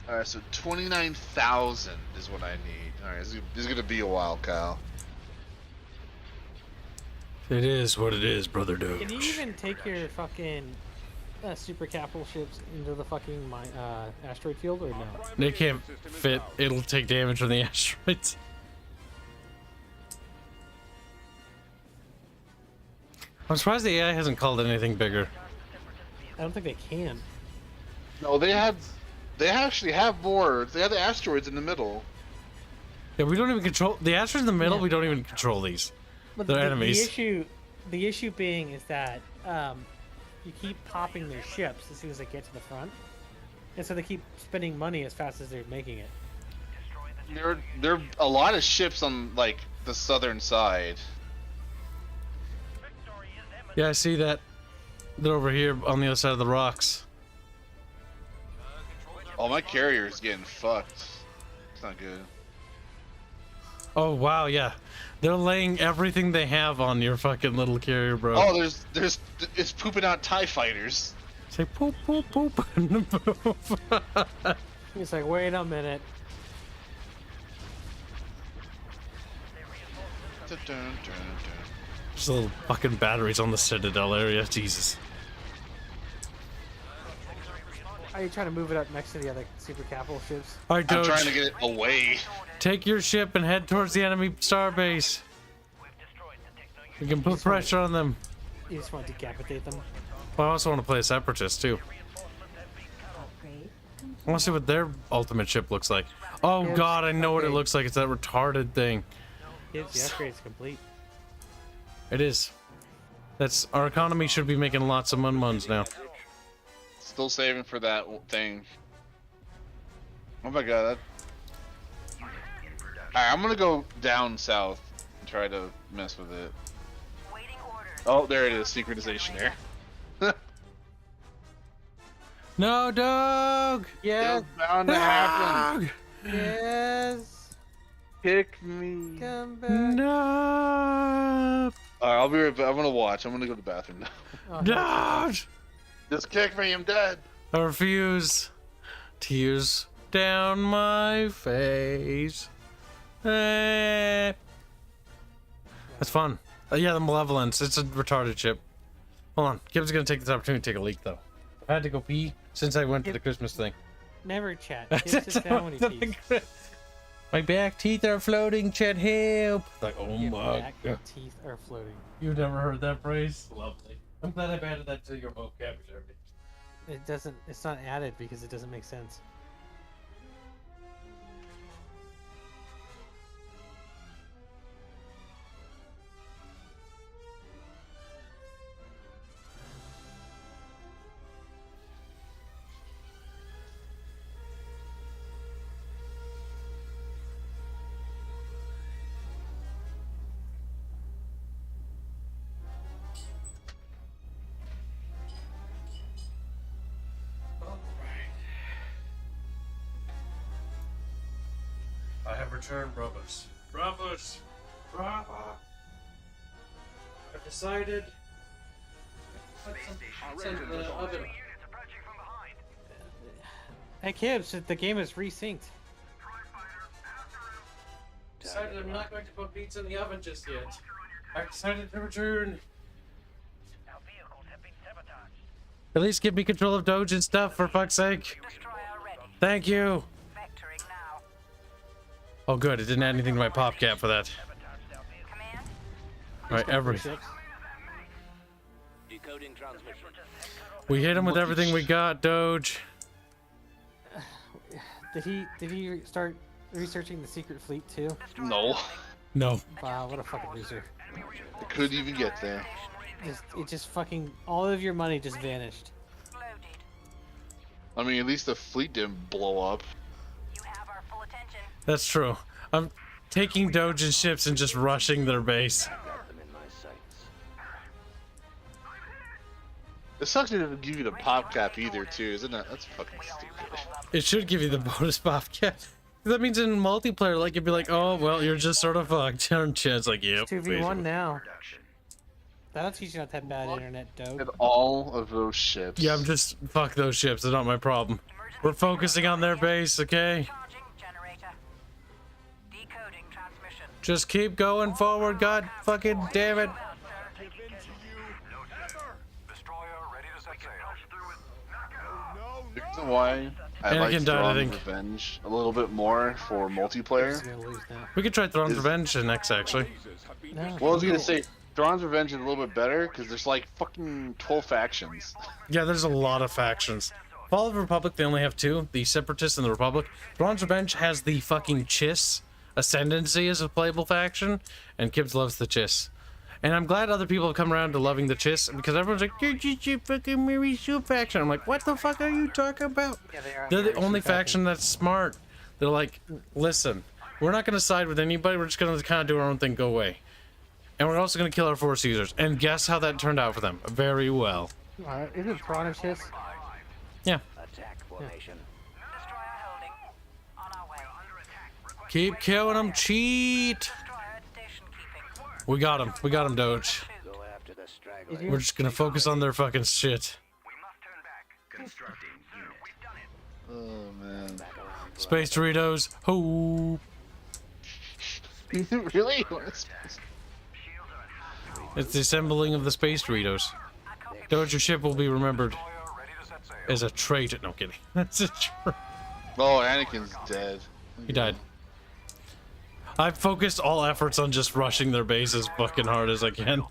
Alright, so 29,000 is what I need. Alright, this is gonna be a while, Kyle. It is what it is, brother Doge. Can you even take your fucking super capital ships into the fucking asteroid field or no? They can't fit. It'll take damage from the asteroids. I'm surprised the AI hasn't called anything bigger. I don't think they can. No, they actually have boards. They have the asteroids in the middle. Yeah, we don't even control the asteroids in the middle. Yeah. We don't even control these. But They're the enemies. The issue being is that you keep popping their ships as soon as they get to the front, and so they keep spending money as fast as they're making it. There are a lot of ships on like the southern side. Yeah, I see that. They're over here on the other side of the rocks. Oh, my carrier's getting fucked. It's not good. Oh wow, yeah. They're laying everything they have on your fucking little carrier, bro. Oh, it's pooping out TIE fighters. Say poop, poop, poop. He's like, wait a minute. Dun, dun, dun, dun. There's little fucking batteries on the Citadel area. Jesus. Are you trying to move it up next to the other super capital ships? All right, I'm Doge. trying to get it away. Take your ship and head towards the enemy starbase. You can put pressure on them. You just want to decapitate them? Well, I also want to play a separatist too. Upgrade I want to see what their ultimate ship looks like. Oh Yes, god, I know what it upgrade. looks like. It's that retarded thing. Yes, the upgrade's complete. It is. That's our economy should be making lots of mun-muns now. Still saving for that thing. Oh my god. Alright, I'm gonna go down south and try to mess with it. Oh, there it is. Synchronization there. No, dog. Yes, It's bound to happen. Dog. yes. Kick me. Come back. No. Alright, I'll be right back. I'm gonna watch. I'm gonna go to the bathroom now. Oh, No. Just kick me. I'm dead. I refuse. Tears down my face. Eh. That's fun. Yeah, the Malevolence. It's a retarded ship. Hold on. Kibs is gonna take this opportunity to take a leak, though. I had to go pee since I went to the Christmas thing. Never chat. Just sit down when he pees. My back teeth are floating, Chet, help! Like, oh Your my back god. teeth are floating. You've never heard that phrase? Lovely. I'm glad I've added that to your vocabulary. It doesn't. It's not added because it doesn't make sense. I have returned, Bravos. Bravos! Bravo! I've decided. Hey Kibs, the game is resynced. Decided I'm not going to put pizza in the oven just yet. I've decided to return. At least give me control of Doge and stuff, for fuck's sake. Thank you. Oh, good. It didn't add anything to my pop cap for that. All right, every. Decoding transmission. We hit him with everything we got, Doge. Did he start researching the secret fleet too? No. No. Wow, what a fucking loser. I couldn't even get there. It just fucking, all of your money just vanished. I mean, at least the fleet didn't blow up. That's true. I'm taking Doge's ships and just rushing their base. It sucks it doesn't give you the pop cap either, too, isn't it? That's fucking stupid. It should give you the bonus pop cap. That means in multiplayer, like, you'd be like, oh, well, you're just sort of fucked, aren't you? It's like, yep. 2v1 basically. now. That'll teach you not to have bad internet, Doge. And all of those ships. Yeah, I'm just, fuck those ships. They're not my problem. We're focusing on their base, okay? Just keep going forward, god fucking damn it. The reason why I Anakin like died, I Thrawn's think. Revenge a little bit more for multiplayer. We could try Thrawn's Revenge next, actually. No, Well, I was gonna say, Thrawn's Revenge is a little bit better because there's like fucking 12 factions. Yeah, there's a lot of factions. Fall of the Republic, they only have two, the Separatists and the Republic. Thrawn's Revenge has the fucking Chiss Ascendancy as a playable faction, and Kibs loves the Chiss. And I'm glad other people have come around to loving the Chiss, because everyone's like, you're just a fucking Mary Sue faction. I'm like, what the fuck are you talking about? Yeah, they are They're the Mary only Sue faction that's smart. They're like, listen, we're not going to side with anybody, we're just going to kind of do our own thing, go away. And we're also going to kill our Force users. And guess how that turned out for them? Very well. Isn't Thrawn a Chiss? Yeah. Attack formation. Keep killing them, cheat! We got him. We got him, Doge. Go after the straggler. We're just gonna focus on their fucking shit. Oh man. Space Doritos. Ho! Really? It's the assembling of the Space Doritos. Doge, your ship will be remembered as a traitor. No, kidding. That's a traitor. Oh, Anakin's dead. He died. I've focused all efforts on just rushing their base as fucking hard as I can.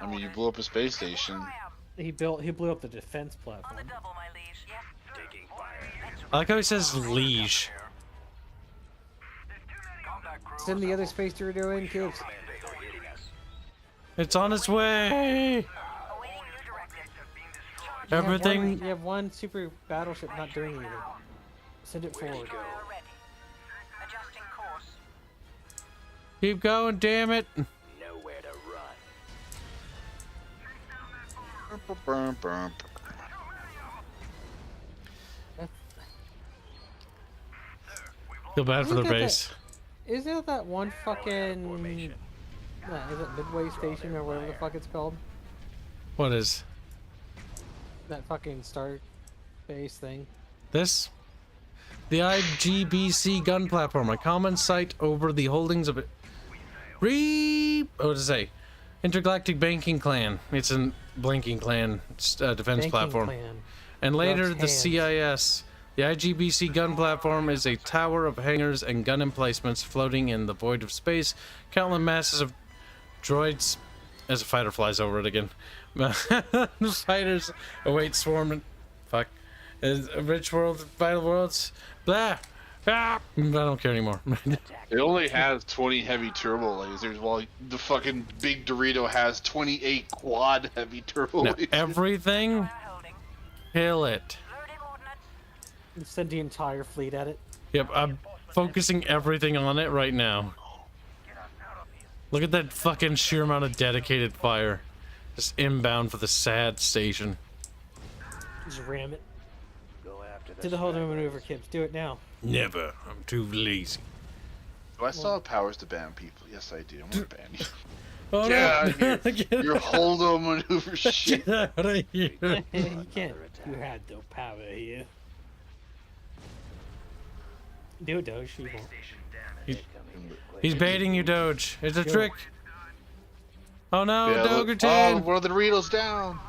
I mean, you blew up a space station. He blew up the defense platform. I like how he says liege. Send the other space Dorito in, Kibs. It's on its way! Everything. You have one super battleship not doing anything. Send it forward. Keep going, damn it! Nowhere to run. Feel bad for their Look at base. Isn't that one fucking... is it Midway Station or whatever the fuck it's called? What is That fucking start base thing. this? The IGBC gun platform, a common sight over the holdings of it. What to say? Intergalactic Banking Clan. It's a Blinking Clan defense Banking platform. Clan. And later, Rubs the hands. CIS. The IGBC gun platform is a tower of hangars and gun emplacements floating in the void of space. Countless masses of droids, as a fighter flies over it again. Fighters await swarming. Fuck. Is a rich world, vital worlds. Blah. Ah, I don't care anymore. It only has 20 heavy turbo lasers, while the fucking big Dorito has 28 quad heavy turbo Now, lasers. everything, kill it. Send the entire fleet at it. Yep, I'm focusing everything on it right now. Look at that fucking sheer amount of dedicated fire. Just inbound for the sad station. Just ram it. Go after the Do the holding maneuver, Kibs. Do it now. Never. I'm too lazy. Do I still have powers to ban people? Yes, I do. I'm gonna ban you. Oh, Get no. out of here. Your hold-on maneuver shit. Get out of here. You can't. You had no power here. Do it, Doge. You won't. He's baiting you, Doge. It's a trick. Oh no, Yeah, look. Dogerton. Oh, one of the Doritos down.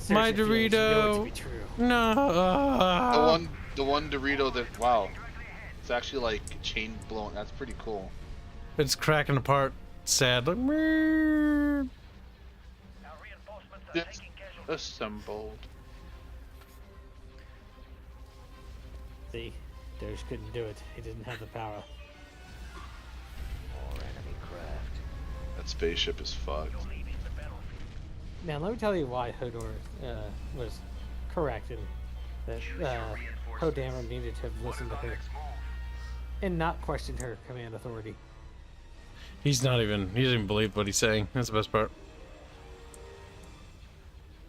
My Seriously, Felix, you know it to Dorito. be true. No. The one Dorito that, wow. It's actually like chain blown. That's pretty cool. It's cracking apart. Sad. Like, "Meow." Assembled. See, Doge couldn't do it. He didn't have the power. More enemy craft. That spaceship is fucked. Now, let me tell you why Hodor was correct in that Hodammer needed to have listened to her and not questioned her command authority. He doesn't even believe what he's saying. That's the best part.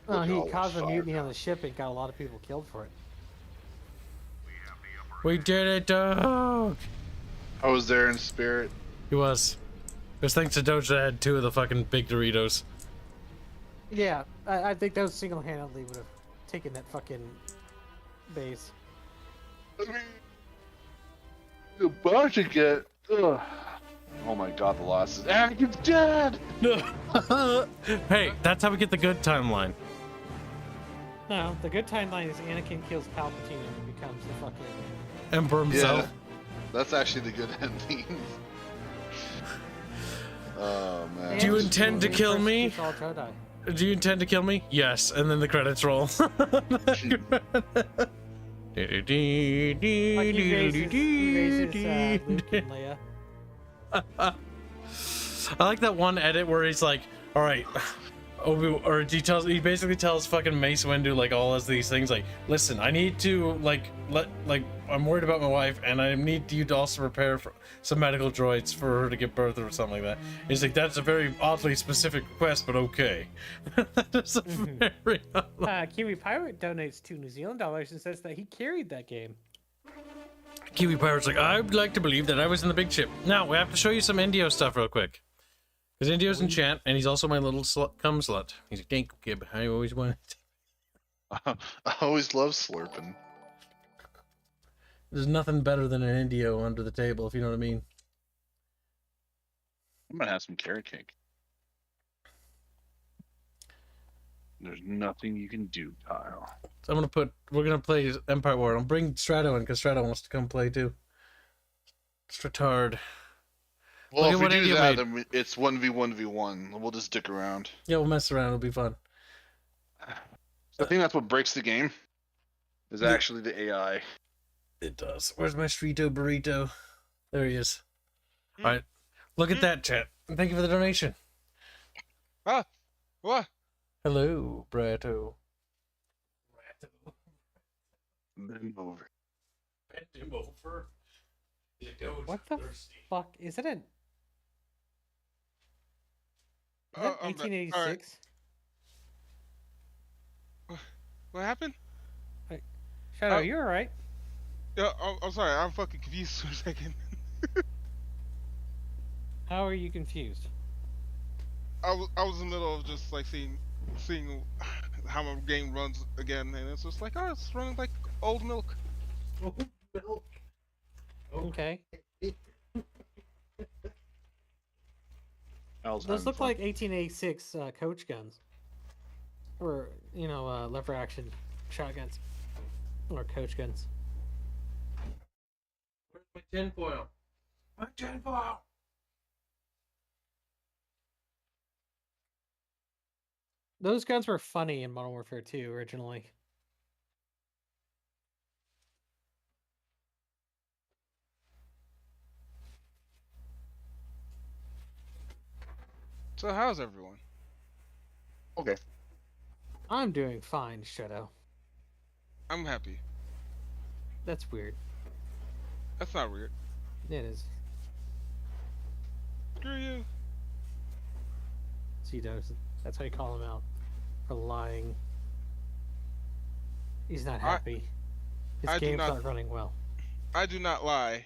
Well, he caused a mutiny on the ship and got a lot of people killed for it. We did it, dog! I was there in spirit. He was. It was thanks to Doge that had 2 of the fucking big Doritos. Yeah, I think those single-handedly would have taken that fucking base. About to get. Ugh. Oh my god, the losses. Anakin's dead! Hey, that's how we get the good timeline. No, the good timeline is Anakin kills Palpatine and becomes the fucking Emperor himself. Yeah, that's actually the good ending. Oh man. Do you intend to kill me? All Jedi. Do you intend to kill me? Yes, and then the credits roll. Like he raises Luke and Leia. I like that one edit where he's like, "All right, he basically tells fucking Mace Windu like all of these things like, listen, I need to I'm worried about my wife and I need you to also prepare for some medical droids for her to give birth or something like that." He's like, "That's a very oddly specific request, but okay." That's a very Kiwi Pirate donates $2 New Zealand and says that he carried that game. Kiwi Pirate's like, "I'd like to believe that I was in the big ship." Now we have to show you some Indio stuff real quick. Because Indio's in chat, and he's also my little cum slut. He's like, "Thank you, Kib. I always wanted." I always love slurping. There's nothing better than an Indio under the table, if you know what I mean. I'm gonna have some carrot cake. There's nothing you can do, Kyle. So we're gonna play Empire War. I'll bring Strato in, because Strato wants to come play too. Stratard. Well, if we do Indio that, made. then it's 1v1v1. We'll just dick around. Yeah, we'll mess around. It'll be fun. I think that's what breaks the game. Is actually the AI. It does. Where's my Streeto burrito? There he is. All right, look at that, chat. Thank you for the donation. Ah, what? Hello, Brato. Bend him over. Bend him over. What the fuck? Is it an... Is that 1886? What happened? Shadow, you're alright. Yeah, I'm sorry. I'm fucking confused for a second. How are you confused? I was in the middle of just like seeing how my game runs again, and it's just like, oh, it's running like old milk. Old milk. Okay. Those look like 1886 coach guns. Or, lever action shotguns. Or coach guns. Where's my tinfoil? My tinfoil! Those guns were funny in Modern Warfare 2 originally. So how's everyone? Okay. I'm doing fine, Shadow. I'm happy. That's weird. That's not weird. It is. Screw you. Cedos. That's how you call him out. For lying. He's not happy. His game's not running well. I do not lie.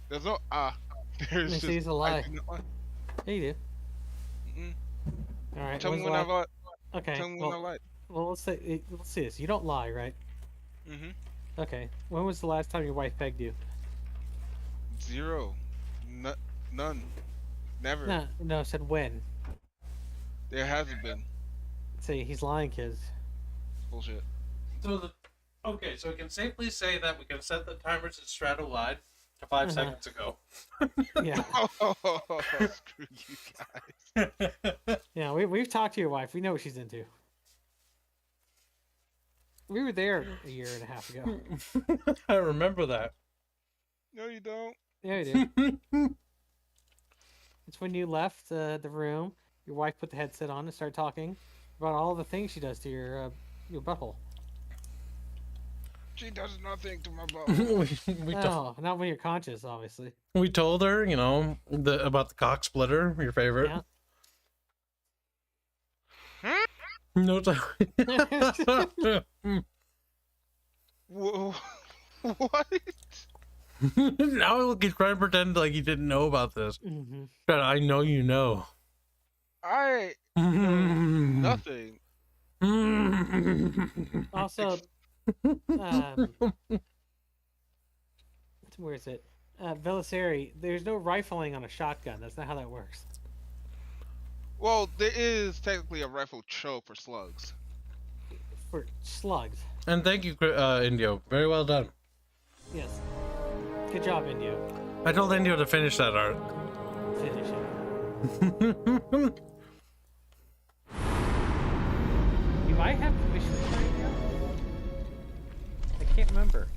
There's no There's just he's a lie. I do not lie. Yeah, you do. Mm-mm. All right. Tell me when I lied. Okay. Tell me when I lied. Well, let's see this. You don't lie, right? Mhm. Okay. When was the last time your wife pegged you? Zero. None. Never. No. I said when. There hasn't been. See, he's lying, kids. Bullshit. Okay, so we can safely say that we can set the timers at Strato Wide to 5 seconds ago. Yeah. Oh, screw you guys. Yeah, we've talked to your wife. We know what she's into. We were there a year and a half ago. I remember that. No, you don't. Yeah, you do. It's when you left the room. Your wife put the headset on and started talking about all the things she does to your butthole. She does nothing to my butt. No, not when you're conscious, obviously. We told her, you know, about the cock splitter, your favorite. Yeah. No, it's Whoa. What? Now he's trying to pretend like he didn't know about this. Mm-hmm. But I know you know. I know nothing. Also, where is it? Velisari, there's no rifling on a shotgun. That's not how that works. Well, there is technically a rifle choke for slugs. For slugs. And thank you, Indio. Very well done. Yes. Good job, Indio. I told Indio to finish that art. Finish it. You might have commissions right now. I can't remember.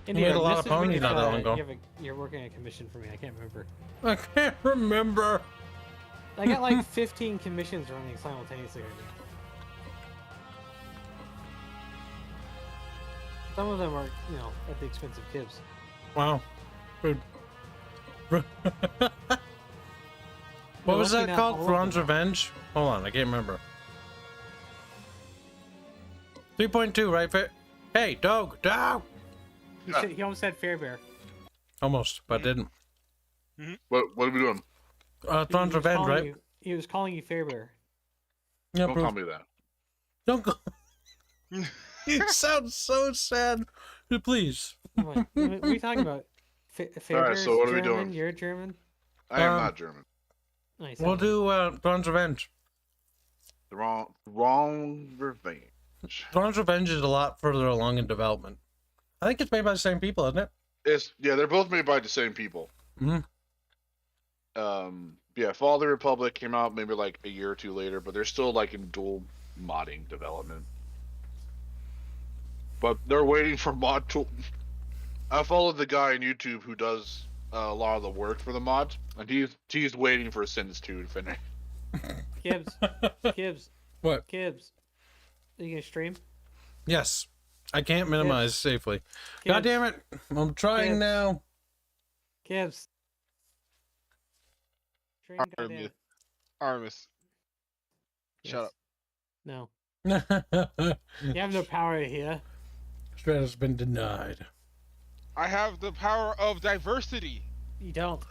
You made a lot of this is when ponies not that long ago. You're working a commission for me. I can't remember. I can't remember. I got like 15 commissions running simultaneously right now. Some of them are, you know, at the expense of Kibs. Wow. Good. What was that called? Thrawn's Revenge? Hold on, I can't remember. 3.2, right? Hey, dog! He almost said Fairbear. Almost, but didn't. What are we doing? Thrawn's Revenge, right? He was calling you Fairbear. Yeah, Don't call me that. Don't go. You sound so sad. Please. What are you talking about? Alright, so what are we German? doing? You're German? I am not German. Nice. We'll do Thrawn's Revenge. The wrong revenge. Thrawn's Revenge is a lot further along in development. I think it's made by the same people, isn't it? They're both made by the same people. Mm-hmm. Yeah, Fall of the Republic came out maybe like a year or two later, but they're still like in dual modding development. But they're waiting for mod tool. I followed the guy on YouTube who does a lot of the work for the mods, and he's waiting for Sins 2 to finish. Kibs. What? Kibs. Are you gonna stream? Yes. I can't minimize safely. God damn it. I'm trying now. Kibs. Stream, goddamn. Artemis. Shut up. No. You have no power here. Strata's been denied. I have the power of diversity. You don't.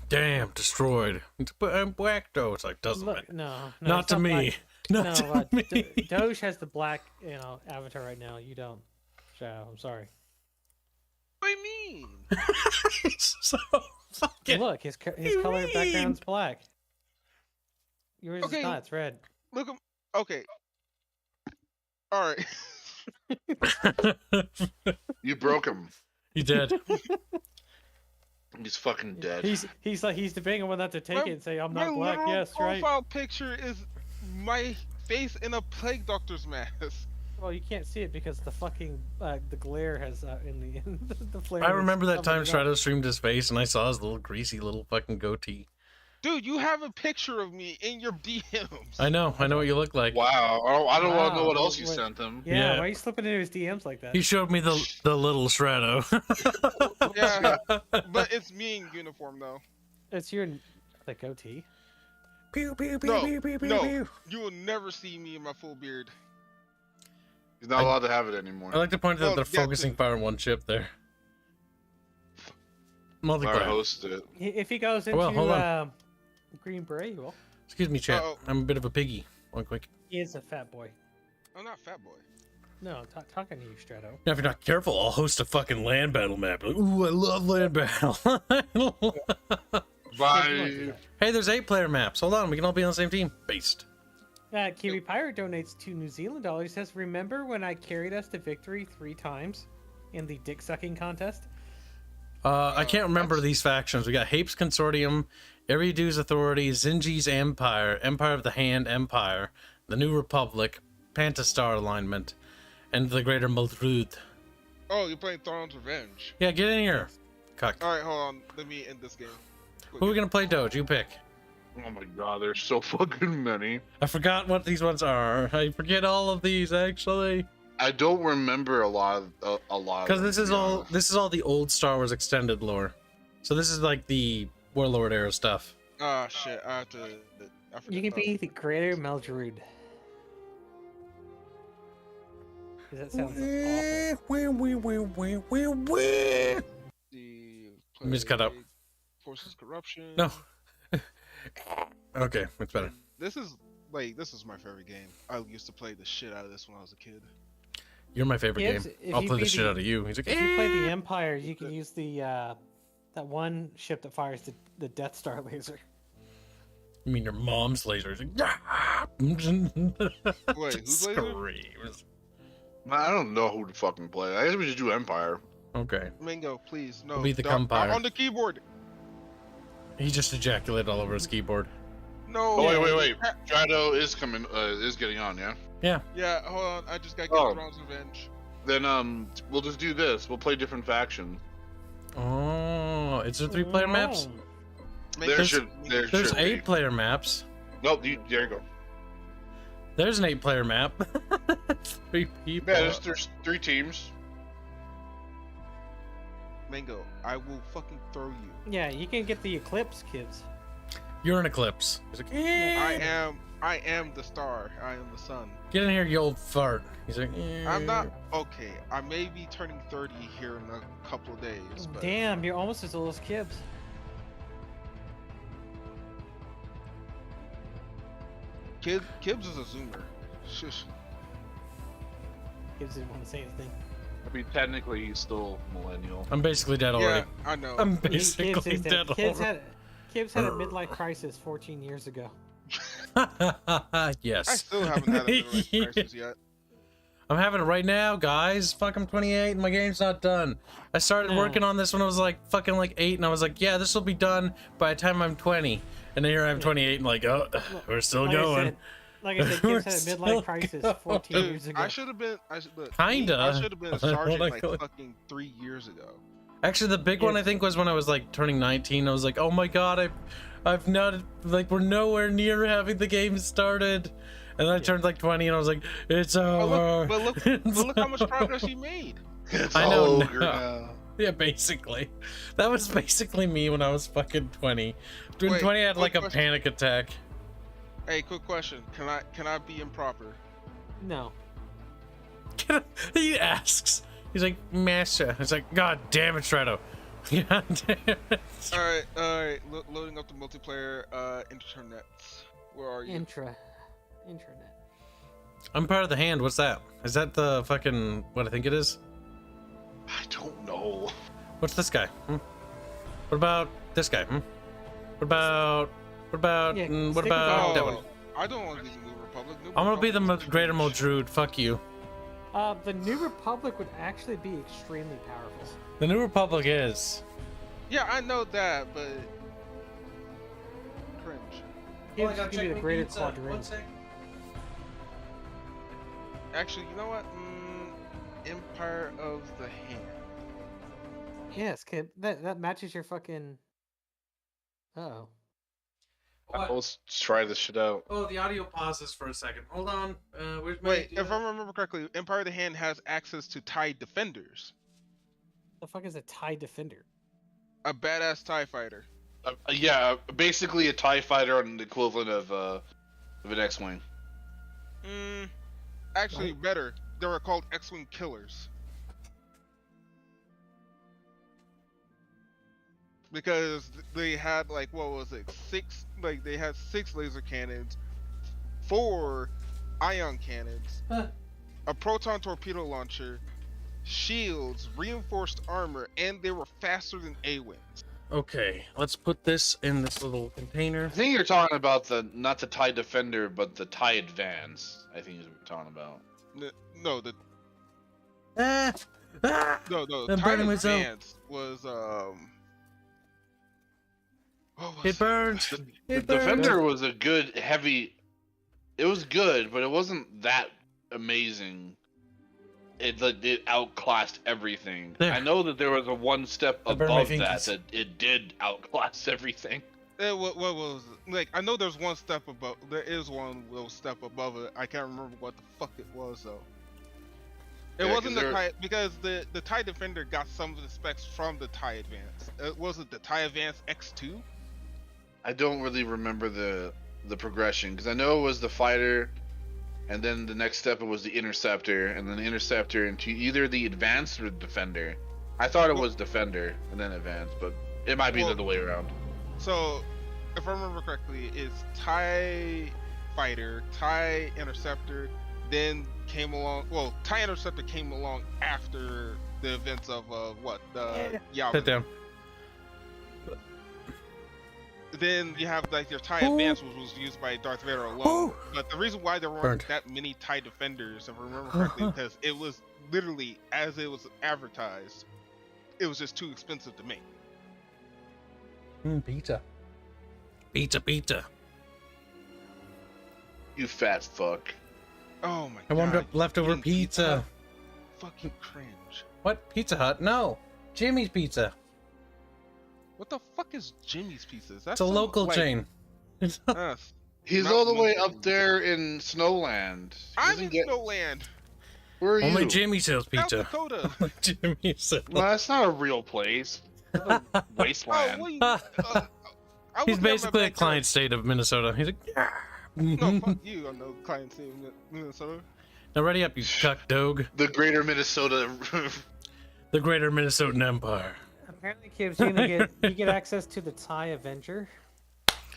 Damn, destroyed. But I'm black though. It's like, doesn't Look, it? No, not to me. Not to me. Doge has the black, avatar right now. You don't. So I'm sorry. What do you mean? So fucking. Look, his color background's black. Yours is not. It's red. Look. Okay. All right. You broke him. He did. He's fucking dead. He's debating whether to take it and say I'm not black. Yes, my right. profile picture is my face in a plague doctor's mask. Well, you can't see it because the fucking the glare has in the flare. I remember that time Strato streamed his face and I saw his little greasy little fucking goatee. Dude, you have a picture of me in your DMs. I know what you look like. Wow, I don't want to know what else you sent him. Yeah, why are you slipping into his DMs like that? He showed me the little Strato. Yeah, but it's me in uniform though. It's your goatee. Pew pew pew No, pew pew pew. no, pew. you will never see me in my full beard. He's not allowed to have it anymore. I like to point out Well, they're yeah, focusing fire on one chip there. I Multiplayer. hosted it. If he goes into hold on. Green Beret, he will. Excuse me, chat. Uh-oh. I'm a bit of a piggy. One quick. He is a fat boy. I'm not fat boy. No, talking to you, Strato. Now, if you're not careful, I'll host a fucking land battle map. Like, ooh, I love land battle. Bye. Hey, there's 8-player maps. Hold on, we can all be on the same team. Based. Kiwi Pirate donates $2 New Zealand dollars. He says, remember when I carried us to victory 3 times in the dick sucking contest? I can't remember these factions. We got Hape's Consortium, Eridu's Authority, Zinji's Empire, Empire of the Hand Empire, the New Republic, Pantastar Alignment, and the Greater Muldrud. Oh, you're playing Throne's Revenge. Yeah, get in here. Cuck. Alright, hold on. Let me end this game. Who are we gonna play, Doge? You pick. Oh my god, there's so fucking many. I forgot what these ones are. I forget all of these, actually. I don't remember a lot. Because this is all the old Star Wars extended lore. So this is like the Warlord era stuff. Ah, shit. I have to. You can be the Greater Meldrud. That sounds awful. Let me just cut up. Forces corruption. No. Okay, it's better. This is my favorite game. I used to play the shit out of this when I was a kid. You're my favorite game. I'll play the shit out of you. He's like, if you play the Empire, you can use the that one ship that fires the Death Star laser. You mean your mom's laser? Wait, who's laser? I don't know who to fucking play. I guess we should do Empire. Okay. Mingo, please, no. Be the not Empire. on the keyboard. He just ejaculated all over his keyboard. No. Oh, wait. Strado is coming. Is getting on, yeah. Yeah. Yeah. Hold on. I just got Game of Thrones Revenge. Then we'll just do this. We'll play different factions. Oh, is there 3-player maps? There's 8-player maps. Nope. There you go. There's an 8-player map. 3 people. Yeah, there's 3 teams. Mango, I will fucking throw you. Yeah, you can get the Eclipse, kids. You're an Eclipse. He's like, I am the star. I am the sun. Get in here, you old fart. He's like, I'm not okay. I may be turning 30 here in a couple of days. But... Damn, you're almost as old as Kibs. Kibs is a zoomer. Shush. Kibs didn't want to say anything. I mean, technically, he's still millennial. I'm basically dead already. Yeah, I know. I'm basically dead already. Kibs had a midlife crisis 14 years ago. Yes. I still haven't had a midlife crisis yet. I'm having it right now, guys. Fuck, I'm 28 and my game's not done. I started working on this when I was like fucking like 8, and I was like, yeah, this will be done by the time I'm 20. And then here I'm 28 and like, oh, we're still going. Like I said, Kibs had a midlife crisis 14 years ago. I should have been. Kinda. I should have been a sergeant like fucking 3 years ago. Actually, the big one I think was when I was like turning 19. I was like, oh my god, I've not like we're nowhere near having the game started. And then I turned like 20 and I was like, it's over. But look how much progress you made. I know now. Yeah, basically. That was basically me when I was fucking 20. During 20 I had like a panic attack. Hey, quick question. Can I be improper? No. He asks. He's like, Massa. It's like, god damn it, Shredo. God damn it. Alright. Loading up the multiplayer internet. Where are you? Intranet. I'm part of the hand. What's that? Is that the fucking what I think it is? I don't know. What's this guy? What about this guy? What about that one? I don't want to be the New Republic. I'm gonna be the Greater Muldrud. Fuck you. The New Republic would actually be extremely powerful. The New Republic is. Yeah, I know that, but cringe. It's gonna be the Greater Quadrill. Actually, you know what? Empire of the Hand. Yes, Kib. That matches your fucking. Uh-oh. Let's try this shit out. Oh, the audio pauses for a second. Hold on. Where's my... Wait, if I remember correctly, Empire of the Hand has access to TIE defenders. The fuck is a TIE defender? A badass TIE fighter. Yeah, basically a TIE fighter on the equivalent of an X-wing. Actually, better. They were called X-wing killers. Because they had like, what was it, 6? Like they had 6 laser cannons, 4 ion cannons, a proton torpedo launcher, shields, reinforced armor, and they were faster than A-wings. Okay, let's put this in this little container. I think you're talking about not the TIE Defender, but the TIE Advance. I think is what you're talking about. No, the no, I'm TIE burning myself. Advance was what was It burns. The It burns. Defender was a good heavy. It was good, but it wasn't that amazing. It outclassed everything. There. I know that there was a one step I burned my above that fingers. it did outclass everything. what was like? I know there's one step above. There is one little step above it. I can't remember what the fuck it was though. It Yeah, wasn't 'cause the there- TIE because the TIE Defender got some of the specs from the TIE Advance. Was it the TIE Advance X2? I don't really remember the progression because I know it was the fighter, and then the next step it was the interceptor, and then the interceptor into either the advanced or the defender. I thought it was defender and then advanced, but it might be the other way around. So, if I remember correctly, it's TIE Fighter, TIE Interceptor, then came along. Well, TIE Interceptor came along after the events of the Yavin. Sit down. Then you have like your TIE Advance, which was used by Darth Vader alone. But the reason why there weren't Burned. that many TIE Defenders, if I remember correctly, because it was literally as it was advertised, it was just too expensive to make. Pizza. Pizza. You fat fuck. Oh my god! I wanted leftover Eating pizza. Fucking cringe. What? Pizza Hut? No. Jimmy's Pizza. What the fuck is Jimmy's Pizzas? That's It's a some, local like, chain. uh, He's not all the way local. up there in Snowland. He I'm doesn't in get- Snowland. Where are Only you? Jimmy sells South pizza. Dakota. Only Jimmy sells. No, that's not a real place. It's a Oh, wasteland. what you, He's I was in my basically a backyard. client state of Minnesota. He's like, yeah. No, fuck you. I'm no client in Minnesota. Now ready up, you cuck dog. The greater Minnesota. The greater Minnesotan Empire. Apparently, Kibs, you get access to the TIE Avenger.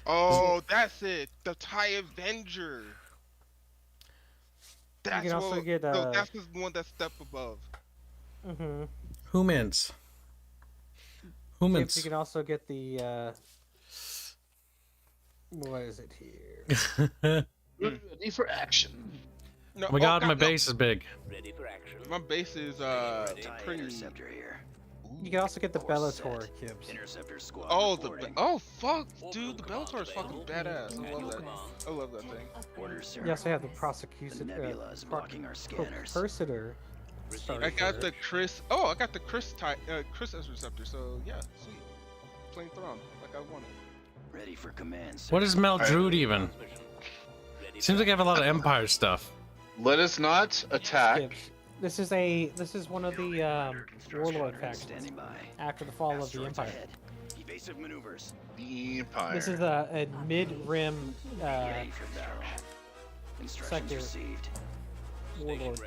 Oh, that's it. The TIE Avenger. That's can also what, get, no, that's the one that's step above. Mm-hmm. Humans. You Humans. can also get the what is it here? Ready for action. No, Oh my god, my no. base is big. Ready for action. My base is pretty. Interceptor here. You can also get the Bellator, Kibs. Interceptor squad. Oh, reporting. oh fuck, dude, the Bellator is fucking badass. I love that. I love that thing. Orders, sir. You also have the The prosecution. nebula is blocking our scanners. Persitor. I got the Chris. Oh, I got the Chris Interceptor. So yeah, sweet. Playing Thrawn like I wanted. Ready for command, sir. What is Meldrude even? Seems like I have a lot of Empire stuff. Let us not attack. Kibs. This is one of the warlord factions Standing by. after the fall of the Asteroids Empire. ahead. Evasive maneuvers. The Empire. This is a mid-rim Ready for battle. Instructions sector received. warlord.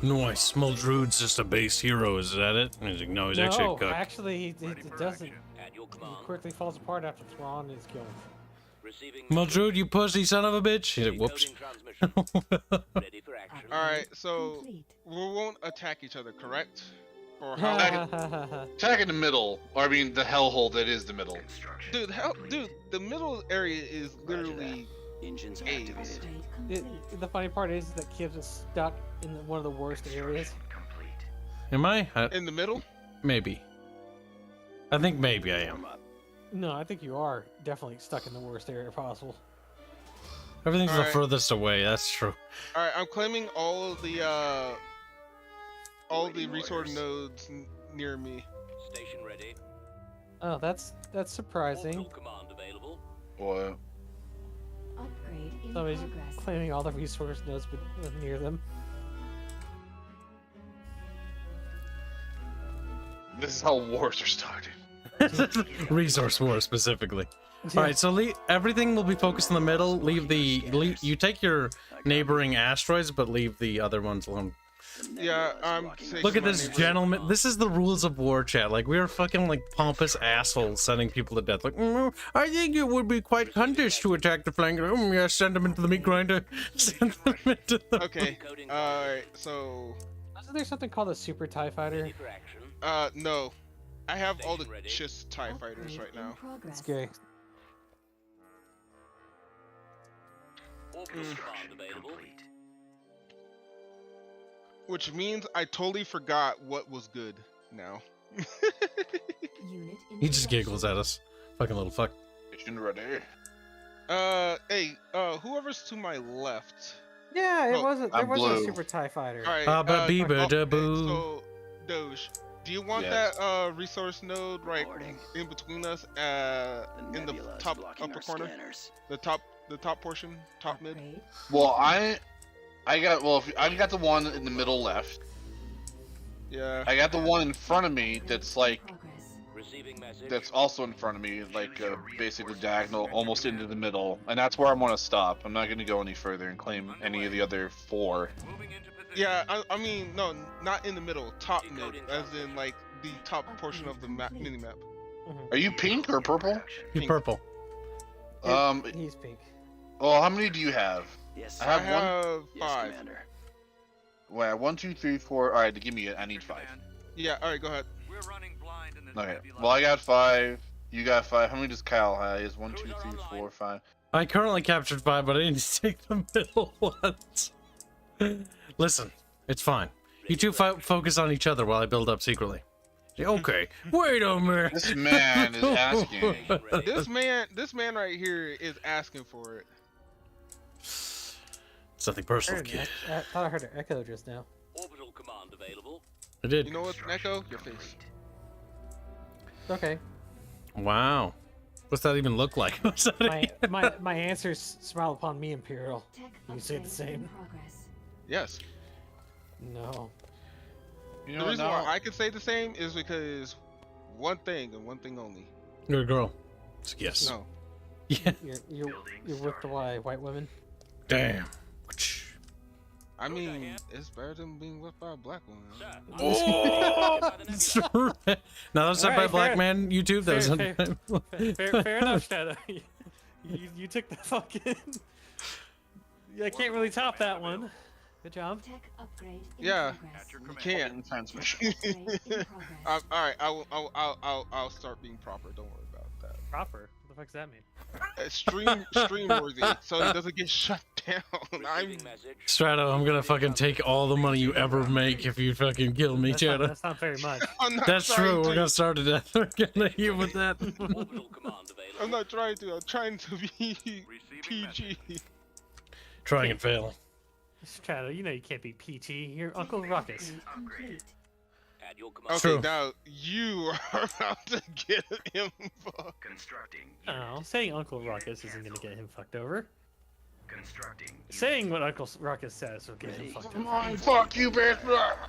Nice. Meldrude's just a base hero, is that it? And he's like, no, he's actually a No, cook. actually, it doesn't. At your It command. quickly falls apart after Thrawn is killed. Receiving Meldrude, you pussy son of a bitch. He's like, whoops. decoding transmission. Ready for action. All right, so we won't attack each other, correct? Or how? Attack in the middle. Or I mean, the hellhole that is the middle. Dude, the middle area is literally Engines AIDS. activated. The funny part is that Kibs is stuck in one of the worst areas. Am I? In the middle? Maybe. I think maybe I am. No, I think you are definitely stuck in the worst area possible. Everything's the Alright. furthest away, that's true. All right, I'm claiming all of the resource nodes near me. Station ready. Oh, that's surprising. Orbital command available. What? Upgrade in Somebody's progress. claiming all the resource nodes near them. This is how wars are started. Resource war specifically. All right, so everything will be focused in the middle. You take your neighboring asteroids, but leave the other ones alone. Yeah, Look at this gentleman. This is the rules of war, chat. Like, we're fucking like pompous assholes sending people to death. Like, I think it would be quite cuntish to attack the flank. Yeah, send them into the meat grinder. Send them into the... Okay. Alright, so Isn't there something called a Super TIE Fighter? no. I have all the just TIE fighters right now. It's gay. Which means I totally forgot what was good now. He just giggles at us. Fucking little fuck. Mission ready. Hey, whoever's to my left. Yeah, it wasn't. There I'm wasn't a blue. super TIE fighter. All right. Ba-ba-bee-ba-da-boo. So, Doge, do you want Yes. that resource node right in between us, in the top upper corner, the top portion, top mid? Well, I got I got the one in the middle left. Yeah. I got the one in front of me that's like that's also in front of me, like basically diagonal, almost into the middle, and that's where I want to stop. I'm not going to go any further and claim any of the other 4. Yeah, I mean, no, not in the middle, top mid, as in like the top portion of the mini map. Are you pink or purple? He's purple. He's pink. Well, how many do you have? Yes, I have I have 5. Commander. Well, 1, 2, 3, 4. All right, give me it. I need 5. Yeah. All right, go ahead. We're running blind in this Okay. nebula. Well, I got 5. You got 5. How many does Kyle have? He has 1, 2, 3, 4, 5. I currently captured 5, but I didn't take the middle ones. Listen, it's fine. You two focus on each other while I build up secretly. Okay, wait a minute. This man is asking. This man right here is asking for it. It's nothing personal, kid. I thought I heard an echo just now. Orbital command available. I did. You know what's an echo? Your face. Okay. Wow. What's that even look like? What's that My answers smile upon me, Imperial. You say the same. Yes. No. You The reason why I can say the same is because one thing and one thing only. You're a girl. Yes. No. Yeah. You're with the white women. Damn. I mean, it's better than being whipped by a black woman. Oh! Now that's not by Alright, black fair. man YouTube. That was Fair enough, Shadow. You took the fucking. Yeah, I can't really top that one. Good job. Yeah, you can't. Transmission. All right, I'll start being proper. Don't worry about that. Proper? What the fuck does that mean? Stream worthy, so it doesn't get shut down. I'm Strato, I'm gonna fucking take all the money you ever make if you fucking kill me, Shadow. That's not very much. That's true. We're gonna start to death. We're gonna hit you with that. I'm not trying to. I'm trying to be PG. Trying and failing. Shadow, you know you can't be PT. You're Uncle Ruckus. Okay, True. now you are about to get him fucked. Oh, saying Uncle Ruckus isn't gonna get him fucked over. Saying what Uncle Ruckus says will get him fucked over. Come on, fuck you, bitch.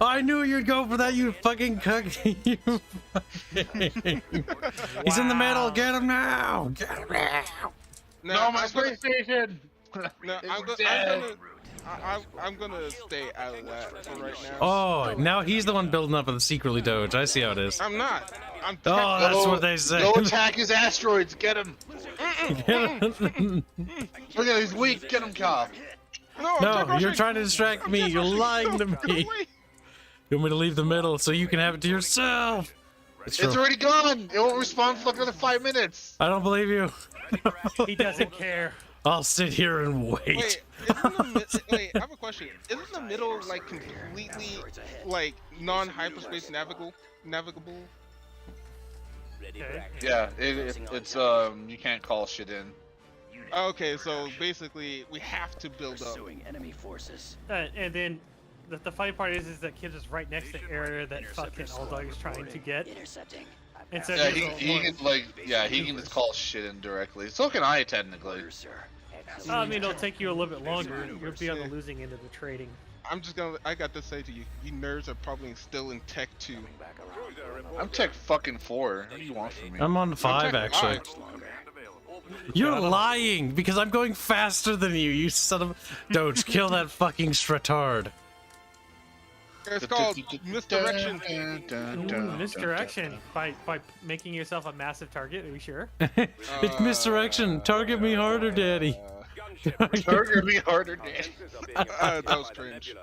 I knew you'd go for that, you fucking cuck. You fucking... He's in the middle. Get him now. Get him now. Now, No, my space station. No, I'm gonna stay out of that for right now. Oh, now he's the one building up with the secretly Doge. I see how it is. I'm not. I'm Oh, that's what they say. Go attack his asteroids. Get him. Look at he's weak. Get him, Kyle. No, you're trying to distract me. You're lying to me. You want me to leave the middle so you can have it to yourself? It's already gone. It won't respond for like another 5 minutes. I don't believe you. He doesn't care. I'll sit here and wait. Wait, wait, I have a question. Isn't the middle like completely like non-hyperspace navigable? Yeah, it's you can't call shit in. Okay, so basically we have to build up. Enemy forces. And then the funny part is that Kibs is right next to the area that fucking All Dog is trying to get. Intercepting. And so Yeah, he's he can like he can just call shit in directly. So can I technically. I mean, it'll take you a little bit longer. You'll be on the losing end of the trading. I got to say to you, you nerds are probably still in Tech 2. I'm Tech fucking 4. What do you want from me? I'm on 5 Tech actually. 5. You're lying because I'm going faster than you. You son of Doge, kill that fucking Stratard. It's called misdirection. Misdirection by making yourself a massive target. Are you sure? It's misdirection. Target me harder, Daddy. Target me harder, Daddy. That was cringe.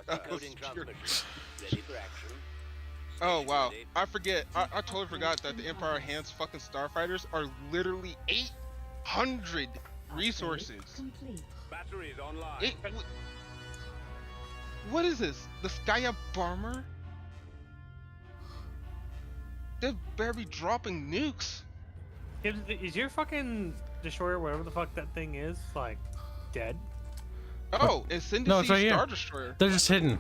Oh wow, I forget. I totally forgot that the Empire Hanse fucking starfighters are literally 800 resources. Batteries online. What is this? The Skya bomber? They better be dropping nukes. Is your fucking destroyer, whatever the fuck that thing is, like dead? Oh, it's Syndicy No, it's right Star here. Destroyer. They're just hidden.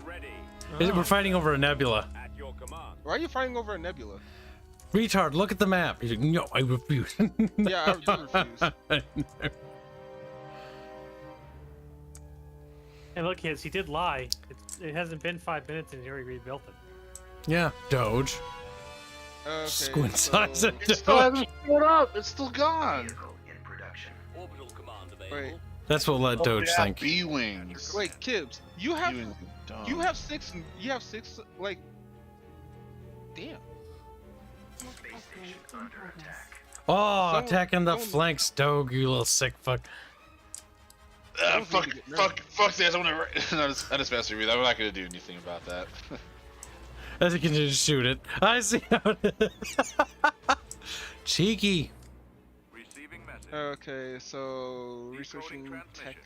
We're fighting over a nebula. Why are you fighting over a nebula? Retard, look at the map. He's like, no, I refuse. Yeah, I refuse. And look, kids, he did lie. It hasn't been 5 minutes and he already rebuilt it. Yeah, Doge. Okay, Squint so- size at It still hasn't showed up. It's still gone. Wait, That's what let Doge yeah, think. B-wings. wait, Kibs, you have B-wings are dumb. you have six like, damn. Oh, Someone- attacking the someone- flanks, Doge, you little sick fuck. Fuck this. I'm gonna. I just messed with you. I'm not gonna do anything about that. As he can just shoot it. I see how it is. Cheeky. Okay, so researching tech.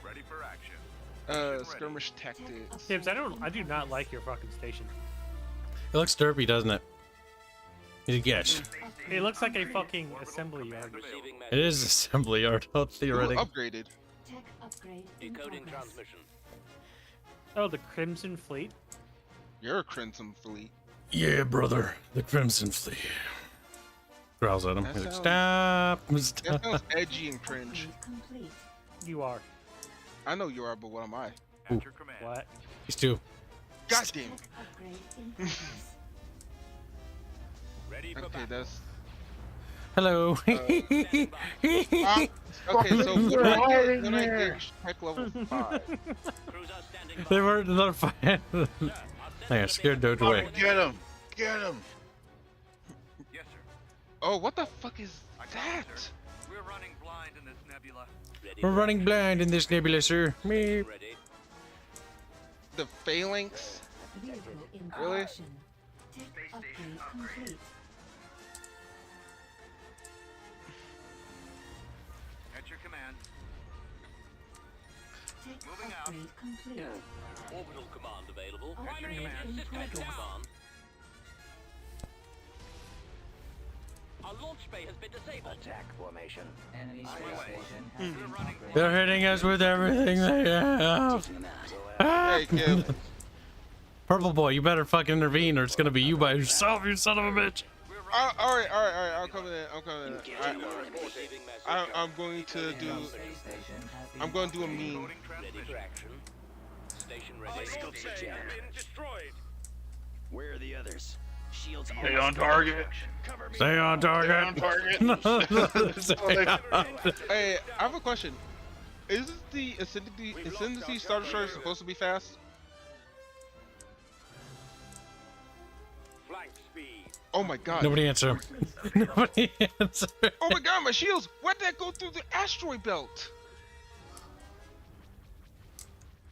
Ready for action. Skirmish tactics. Tibbs, I do not like your fucking station. It looks derpy, doesn't it? You guess. It looks like a fucking assembly yard. It is assembly art, theoretically. Upgraded. Tech upgrade in Decoding progress. transmission. Oh, the Crimson Fleet? You're a Crimson Fleet. Yeah, brother. The Crimson Fleet. Growls at him. That He's like, sounds- stop. Stop. That sounds edgy and cringe. Upgrade complete. You are. I know you are, but what am I? At your command. What? He's two. God damn. Tech upgrade in progress. Ready for Okay, battle. that's. Hello. Okay, so when I get tech level 5. Cruiser standing by. They were another fight. Hang on, scared Doge away. Get him! Get him! Yes, sir. Oh, what the fuck is I got that? it, sir. We're running blind in this nebula. Ready We're for running action. blind in this nebula, sir. Me. Ready. The phalanx? Vehicle in Really? production. Tech upgrade complete. At your command. Tech Moving out. upgrade complete. Orbital command available. Upgrade in Sqekmas progress. command. Our launch bay has been disabled. Attack formation. Enemy We're running They're hitting us with everything they have. Hey, Kib. Purple boy, you better fucking intervene or it's gonna be you by yourself, you son of a bitch. Alright, I'm coming in. Receiving message. I'm going to do. I'm going to do a meme. Ready for action. Station ready. been destroyed. Where are the others? Shields Stay on target. Cover me. Stay on target. Stay on. Hey, I have a question. Is the Ascendancy Star Destroyer supposed to be fast? Flank speed. Oh my god. Nobody answer him. Nobody answer. Oh my god, my shields! Why'd that go through the asteroid belt?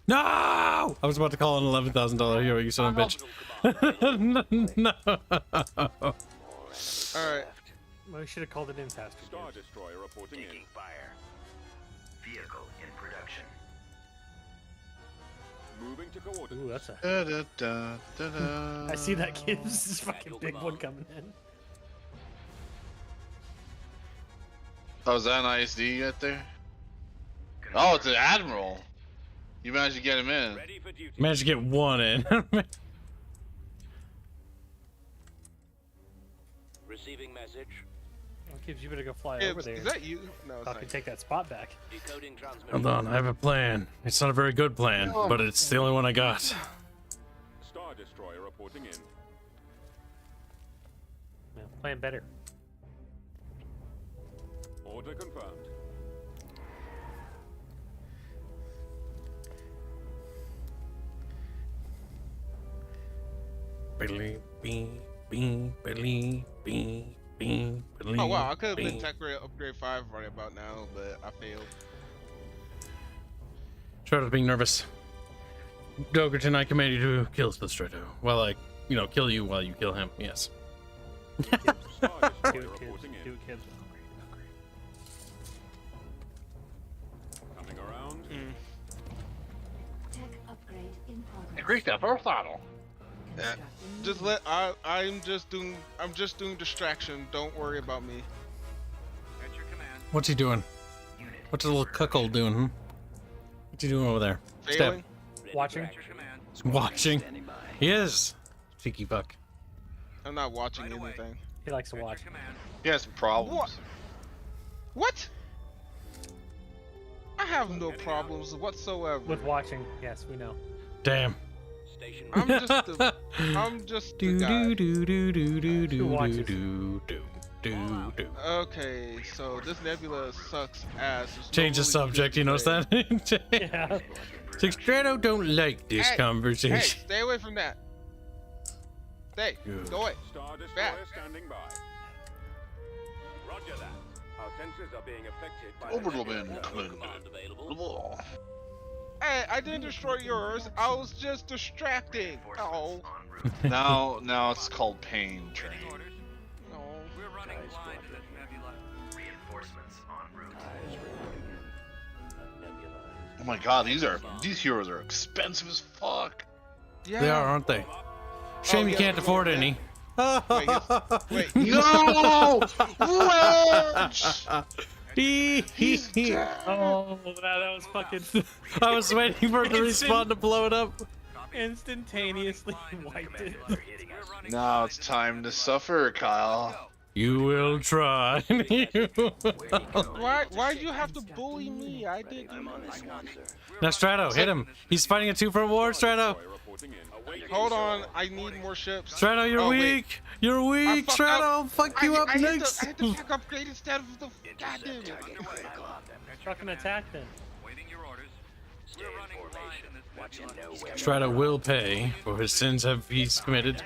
No! I was about to call an $11,000 hero, you son of a bitch. No. Alright. Well, we should have called it in faster. Star Destroyer reporting in. Taking fire. Vehicle in production. Moving to coordinates. Ooh, that's a. Da, da, da, da, da. I see that kid. This is fucking big one coming in. Oh, is that an ISD you got there? Oh, it's an admiral. You managed to get him in. Ready for duty. Managed to get one in. Receiving message. Well, Kibs, you better go fly Kibs, over there. is that you? No, it's So I not can you. take that spot back. Decoding transmission. Hold on, I have a plan. It's not a very good plan, but it's the only one I got. Star Destroyer reporting in. Yeah, plan better. Order confirmed. Oh wow, I could have been tech grade upgrade 5 right about now, but I failed. Stratos being nervous. Dogerton, I command you to kill the Strato while I you know, kill you while you kill him. Yes. Do it, Kibs. Do it, Kibs. Coming around. Tech upgrade in progress. Increase that first throttle. Just I'm just doing distraction. Don't worry about me. At your command. What's he doing? What's the little cuckold doing? Hmm? What's he doing over there? Failing. Watching. At your command. Watching. He is. Cheeky fuck. I'm not watching Right away. anything. He likes to watch. At your command. He has some problems. What? What? I have no problems whatsoever. With watching, yes, we know. Damn. I'm just the Do guy. do do do do do do watches? do do do do. Okay, so this nebula sucks ass. There's no Change the really subject. good You notice to say. that? Yeah. Strato don't like this Hey, conversation. Hey, stay away from that. Stay. Good. Go away. Star Destroyer Back. standing by. Roger that. Our sensors are being affected by Overloading. Hey, I didn't destroy yours. I was just distracting. Oh. Now it's called pain train. No. We're running blind in this nebula. Reinforcements en route. Oh my god, these heroes are expensive as fuck. Yeah. They are, aren't they? Shame you yeah, can't afford any. Wait. No! Wedge! He's dead. Oh, that was fucking I was waiting for it to respawn to blow it up. instantaneously wiped it. Now it's time to suffer, Kyle. You will try. Why'd you have to bully me? I didn't do nothing. Now Strato, hit him. He's fighting a 2-for war, Strato. Hold on, I need more ships. Strato, you're Oh, wait. weak. You're weak, Strato. I'll fuck you up next. I had to back upgrade instead of the goddamn. Fucking attack then. Waiting your orders. We're running blind in this nebula. Strato will pay for his sins he's committed.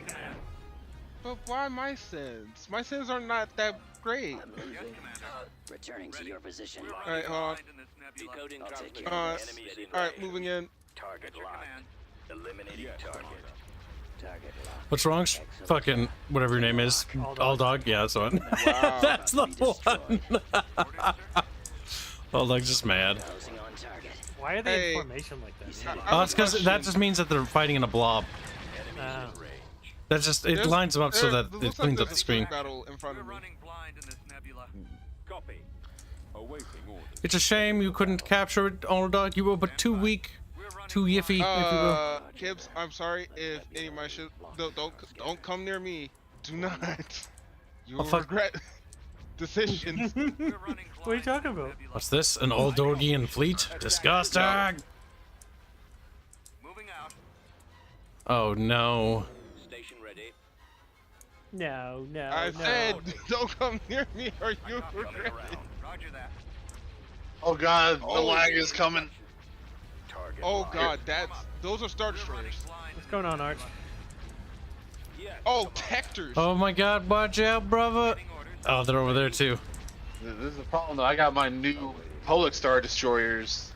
But why my sins? My sins are not that great. Returning to your position. Alright, hold on. Decoding Alright, moving in. Target locked. Eliminating target. Target locked. What's wrong? Fucking whatever your name is. All dog. Yeah, that's the one. Wow. That's the one. All dog's just mad. Why are they Hey. in formation like that? Oh, it's because that just means that they're fighting in a blob. Oh. That's just it lines them up so that it looks cleans like up the screen. battle in front of me. Blind in this nebula. Copy. Awaiting orders. It's a shame you couldn't capture it, all dog. You were but too weak, too yiffy, if you will. Kibs, I'm sorry if any of my shit. Don't come near me. Do not. You will fuck. regret decisions. What are you talking about? What's this? An old Dorgian fleet? Disgusting! Moving out. Oh no. Station ready. No, no, I no. said, don't come near me or you regret it. Roger that. Oh god, the lag is coming. Oh god, those are Star Destroyers. What's going on, Arch? Oh, Tectors. Oh my god, watch out, brother! Oh, they're over there too. This is the problem though. I got my new Polak Star Destroyers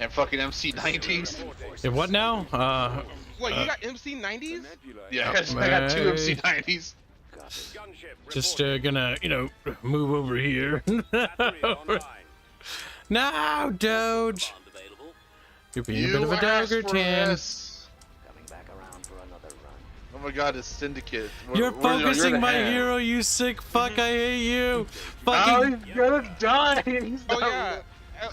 and fucking MC-90s. Yeah, what now? Wait, you got MC-90s? Yeah, I got two MC-90s. Just gonna, move over here. No, Doge! You're being a bit of a dogger, Tin. Oh my god, it's Syndicate. You're the focusing my hand. hero, you sick fuck, I hate you! Oh, Fucking... he's gonna die! He's Oh not- yeah.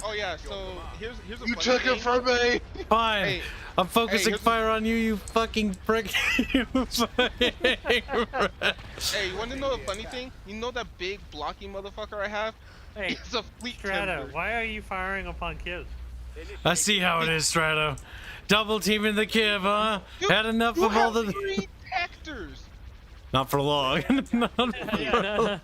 Oh yeah. So here's a You funny took thing. it from me! Fine! Hey, I'm focusing here's the- fire on you, you fucking prick! You fucking- Hey, you want to know a funny thing? You know that big blocky motherfucker I have? Hey, It's a fleet Strato, tender. why are you firing upon Kibs? I see how it is, Strato. Double teaming the Kib, huh? Had enough You of all have the... 3 Tectors. Not for long. Not for long.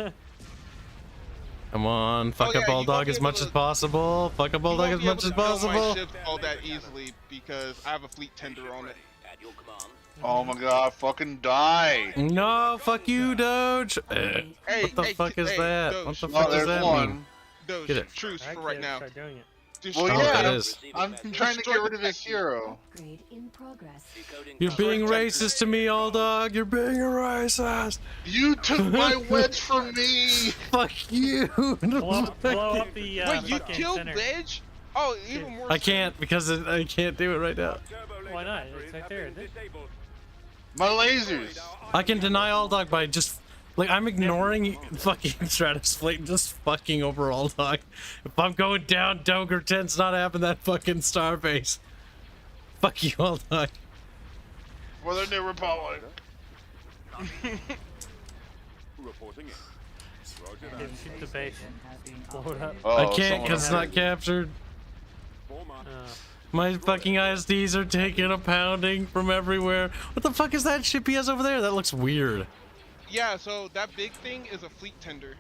Come on, fuck yeah, up all you won't dog be as able much to- as possible. Fuck up all You dog won't as be able much to as build my possible. ships all that easily because I have a fleet tender on it. At your command. Oh my god, fucking die! No, fuck you, Doge. Hey, What the fuck is hey, that? Doge. What the Oh, fuck does there's that one. mean? Doge, Get it. truce Alright, for right Kibs, now. start doing it. Well, I don't know what that yeah, is. I'm trying to get rid of his hero. Upgrade in progress. You're being racist to me, all dog. You're being a racist. You took my wedge from me. Fuck you. Blow up the. Wait, you fucking killed center. Wedge? Oh, even more. I can't because I can't do it right now. Why not? It's right there. Isn't it? My lasers. I can deny all dog by just like I'm ignoring fucking Stratus Fleet and just fucking over all dog. If I'm going down, Doger 10's not having that fucking star base. Fuck you, all dog. For the new republic. Reporting in. Yeah, shoot the base. Blow it up. Oh, I can't someone because it's else. not captured. My fucking ISDs are taking a pounding from everywhere. What the fuck is that ship he has over there? That looks weird. Yeah, so that big thing is a fleet tender.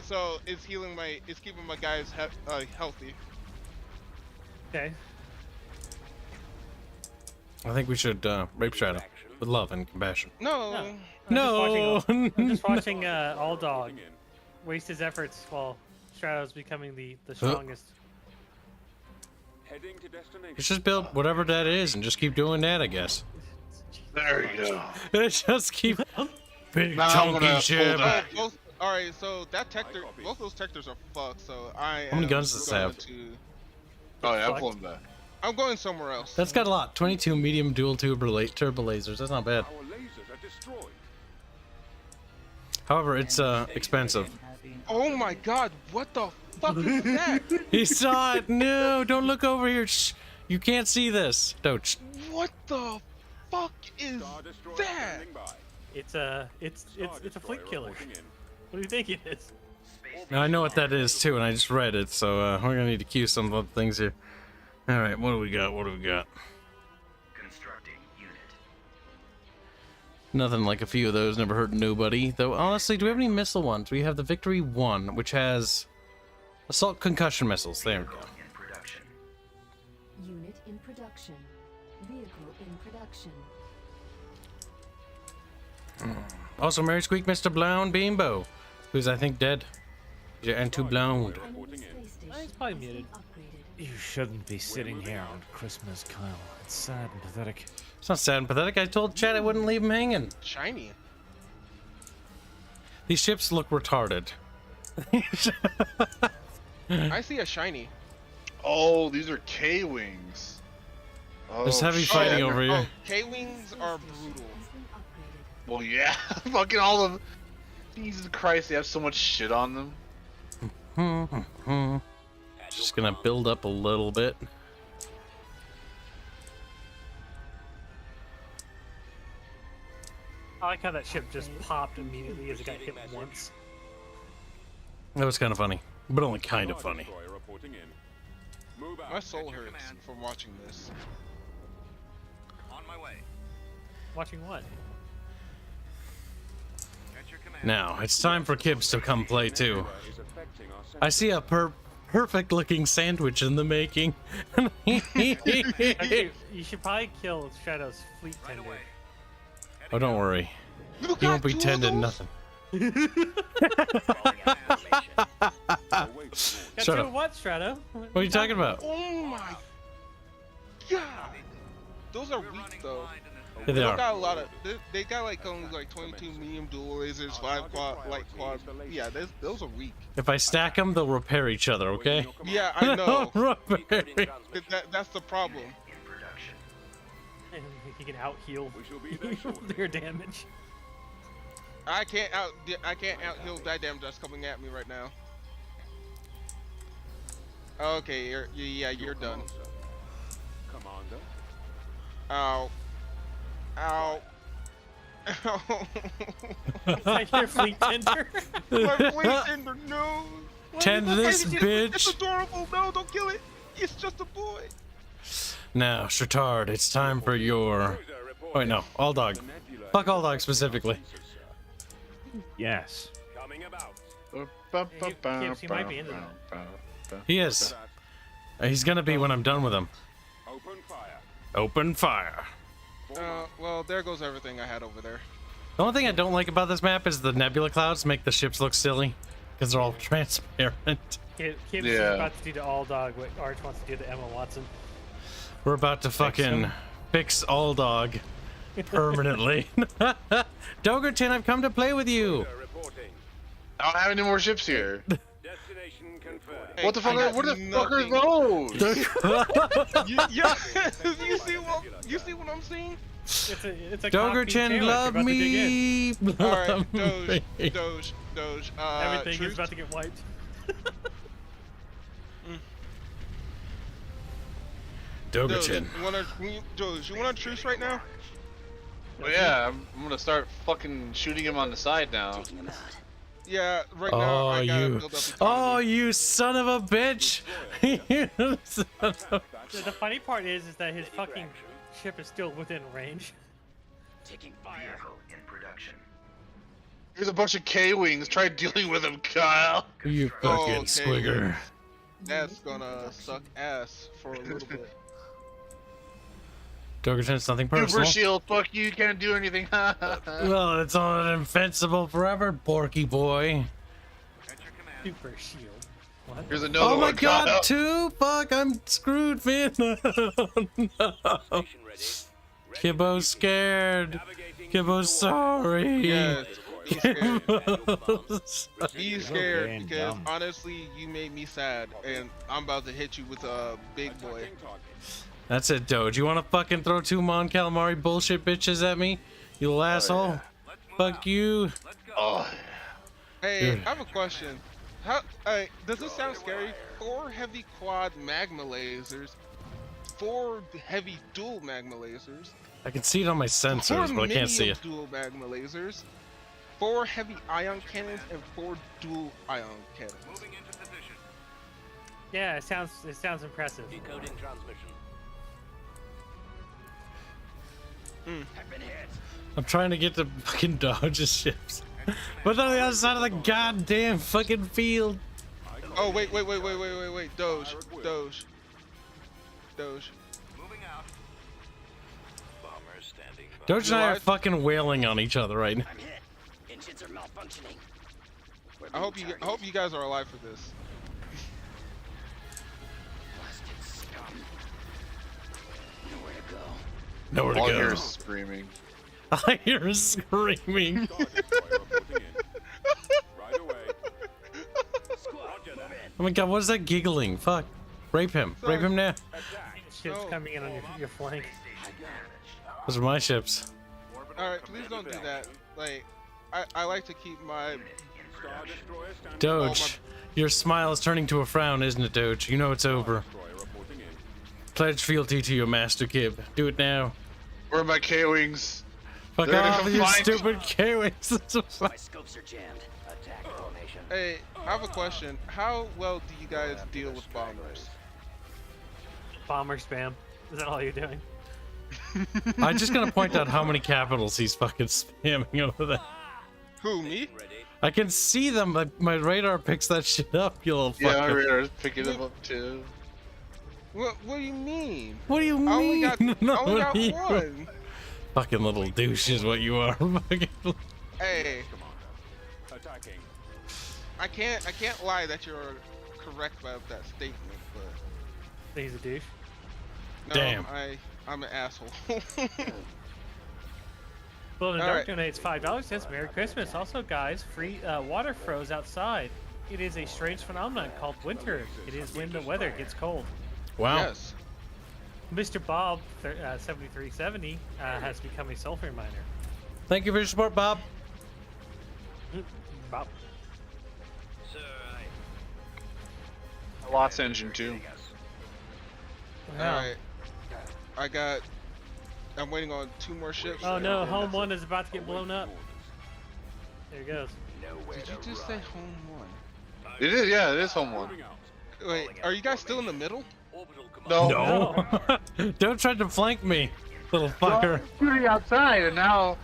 So it's healing it's keeping my guys healthy. Okay. I think we should rape Shadow with love and compassion. No. No. I'm just watching All Dog waste his efforts while Shadow's becoming the strongest. Heading to destination. Let's just build whatever that is and just keep doing that, I guess. There you go. Just keep big Now I'm gonna chunky pull ship. that. Alright, so that Tector, both those Tectors are fucked, so I How many guns does this have? Oh yeah, I'm pulling back. I'm going somewhere else. That's got a lot. 22 medium dual turbo lasers. That's not bad. Our lasers are destroyed. However, it's expensive. Oh my god, what the fuck is that? He saw it. No, don't look over here. Shh. You can't see this. Don't. Shh. What the fuck is that? It's a fleet killer. What do you think it is? Now I know what that is too, and I just read it, so we're gonna need to cue some of the things here. All right, what do we got? What do we got? Constructing unit. Nothing like a few of those. Never hurt nobody. Though honestly, do we have any missile ones? We have the Victory 1, which has assault concussion missiles. There we go. In production. Unit in production. Vehicle in production. Also, Merry Squeak, Mr. Blown Beambo, who's I think dead. Yeah, and too blown. He's probably muted. You shouldn't be sitting here on Christmas, Kyle. It's sad and pathetic. It's not sad and pathetic. I told Chad I wouldn't leave him hanging. Shiny. These ships look retarded. I see a shiny. Oh, these are K-wings. Oh, There's heavy shit. fighting over here. Oh, K-wings are brutal. Well, yeah. Fucking all of. Jesus Christ, they have so much shit on them. Just gonna build up a little bit. I like how that ship just popped immediately as it got hit once. That was kind of funny, but only kind of funny. My soul hurts from watching this. On my way. Watching what? Now it's time for Kibs to come play too. I see a perfect looking sandwich in the making. Actually, you should probably kill Shadow's fleet tender. Oh, don't worry. He won't be tending nothing. Got Shut two up. of what, Strato? What are you talking about? Oh my god! Those are weak though. Yeah, they are. Got a lot of. They got like only like 22 medium dual lasers, 5 light quad. Yeah, those are weak. If I stack them, they'll repair each other. Okay? Yeah, I know. Repair. That's the problem. He can out heal their damage. I can't out heal that damage that's coming at me right now. Okay, you're done. Commander. Ow. Ow. Ow. It's like your fleet tender. My fleet tender, no. Tend this bitch. It's adorable. No, don't kill it. It's just a boy. Now, Shatard, it's time for your... Wait, no. All dog. Fuck all dog specifically. Yes. Coming about. Kibs, he might be into that. He is. He's gonna be when I'm done with him. Open fire. Open fire. Well, there goes everything I had over there. The only thing I don't like about this map is the nebula clouds make the ships look silly. Because they're all transparent. Kibs is Yeah. about to do the all dog what Arch wants to do to Emma Watson. We're about to fucking fix all dog permanently. Dogerton, I've come to play with you. I don't have any more ships here. Hey, What the fuck? What the fuck are those? you see what I'm seeing? It's a Dogerton, love me. All right, Love me. Doge. Everything truce. is about to get wiped. Dogerton. Doge, you want a truce right now? Well, yeah, I'm gonna start fucking shooting him on the side now. Yeah, right now I gotta build up the Oh, you son of a bitch! You son of a- The funny part is that his fucking ship is still within range. Taking fire. In production. Here's a bunch of K-Wings. Try dealing with them, Kyle. You fucking squigger. That's gonna suck ass for a little bit. Dogerton, it's nothing Super personal. shield, fuck you, can't do anything. Well, it's on invincible forever, Porky boy. Super shield. What? Here's another Oh my one, god, Kyle. two? Fuck, I'm screwed, man. No. Kibbo's scared. Kibbo's sorry. Yeah, Kibbo's be scared because honestly, you made me sad, and I'm about to hit you with a big boy. That's it, Doge. You want to fucking throw two Mon Calamari bullshit bitches at me? You little asshole. Fuck you. Oh. Hey, Dude. I have a question. Does this sound scary? 4 heavy quad magma lasers, 4 heavy dual magma lasers, I can see it on my sensors, but I can't see it. dual magma lasers, 4 heavy ion cannons, and 4 dual ion cannons. Yeah, it sounds impressive. Decoding transmission. Have been hit. I'm trying to get to fucking Dodge's ships. But on the other side of the goddamn fucking field. Oh, wait. Doge. Moving out. Bomber standing by. Doge and I are fucking wailing on each other right now. I'm hit. Engines are malfunctioning. I hope you guys are alive for this. Blasted scum. Nowhere to go. Nowhere to All I go. hear is screaming. I hear screaming. Oh my god, what is that giggling? Fuck. Rape him. Rape him now. Ships coming in on your flank. Those are my ships. Alright, please don't do that. Like, I like to keep my... Doge, your smile is turning to a frown, isn't it, Doge? You know it's over. Pledge fealty to your master, Kib. Do it now. Where are my K-Wings? Fuck They're gonna off come with your find me. stupid K-Wings. My scopes are jammed. Attack formation. Hey, I have a question. How well do you guys deal with bombers? Bomber spam. Is that all you're doing? I'm just gonna point out how many capitals he's fucking spamming over there. Who, me? I can see them, but my radar picks that shit up, you little Yeah, fucker. my radar's picking them up too. What do you mean? What do you mean? I only got, No, I only got what do you- one. Fucking little douche is what you are. Fucking- Hey. Attacking. I can't lie that you're correct about that statement, but He's a douche. no, Damn. I'm an asshole. Blown and All Dark right. donates $5. Says Merry Christmas. Also, guys, free water froze outside. It is a strange phenomenon called winter. It is when the weather gets cold. Wow. Yes. Mr. Bob, 7370, has become a sulfur miner. Thank you for your support, Bob. Bob. Lots engine too. Alright. I'm waiting on 2 more ships. Oh no, home 1 is about to get blown up. There it goes. Did you just say home 1? It is, yeah, it is home one. Wait, are you guys still in the middle? No. Don't try to flank me, little fucker. Shooting outside, and now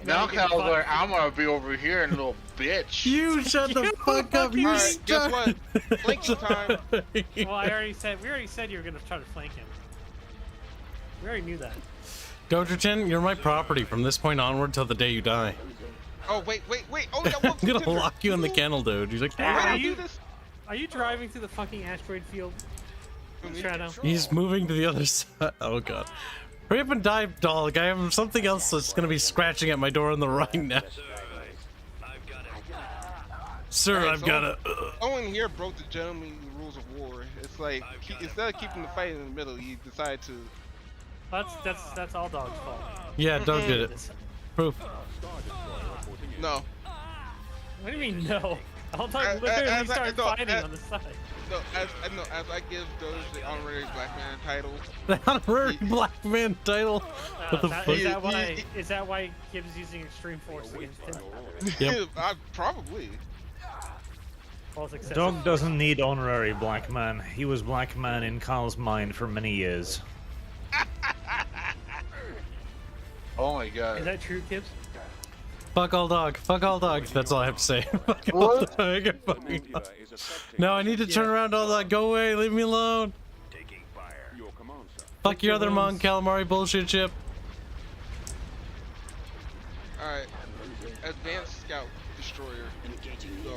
Now you get Kyle's like, fucked. I'm gonna be over here, and little bitch. You shut the fuck up. You Alright, guess what? Flanking time. Well, we already said you were gonna try to flank him. We already knew that. Dogerton, you're my property from this point onward till the day you die. Oh, wait. Oh, yeah, I'm gonna lock you in the kennel, dude. He's like, Hey, Wait, are I'll you do this. Are you driving through the fucking asteroid field? Shadow. He's moving to the other side. Oh god. Hurry up and dive, dog. I have something else that's gonna be scratching at my door on the right now. Sir, I've got a. Someone here broke the gentlemanly rules of war. It's like instead of keeping the fight in the middle, you decide to. That's all dog's fault. Yeah, dog did it. Proof. No. What do you mean no? All dog literally started fighting on the side. No, as I give those the honorary black man title. The honorary black man title. What the fuck? Is that why Kibs using extreme force against him? Yep. Probably. Dog doesn't need honorary black man. He was black man in Kyle's mind for many years. Oh my god. Is that true, Kibs? Fuck all dog. Fuck all dog. That's all I have to say. Fuck all dog. Fucking dog. No, I need to turn around all that. Go away. Leave me alone. Fuck your other Mon Calamari bullshit ship. Alright. Advanced Scout Destroyer.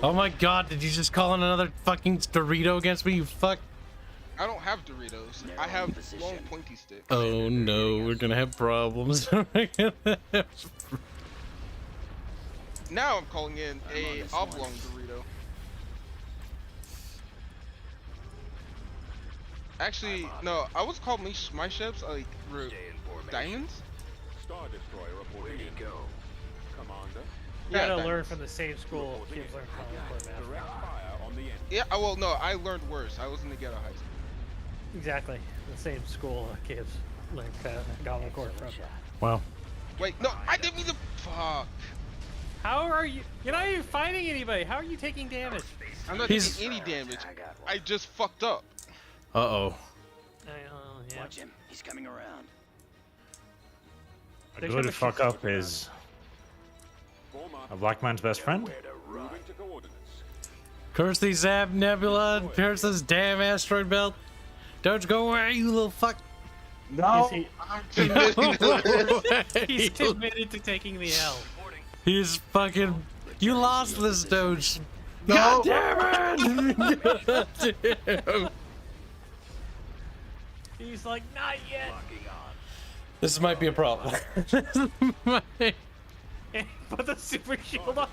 Oh my god, did you just call in another fucking Dorito against me, you fuck? I don't have Doritos. I have long pointy sticks. Oh no, we're gonna have problems. Now I'm calling in a oblong Dorito. Actually, no, I was calling my ships like diamonds. Star Destroyer reporting in. Go. Commander. You gotta learn from the same school Kibs learned from. Direct fire on the end. Yeah, well, no, I learned worse. I was in the ghetto high school. Exactly, the same school Kibs learned Goblin Court from. Wow. Wait, no, I didn't mean to. Fuck. How are you? You're not even fighting anybody. How are you taking damage? I'm not taking any damage. I just fucked up. Uh-oh. Yeah. Watch him. He's coming around. A good fuck up is a black man's best friend. Curse these Zab Nebula, curse this damn asteroid belt. Don't go away, you little fuck. No, I'm committed to this. He's committed to taking the L. He's fucking. You lost this, Doge. No. God damn it! God damn. He's like, not yet. This might be a problem. Put the super shield on.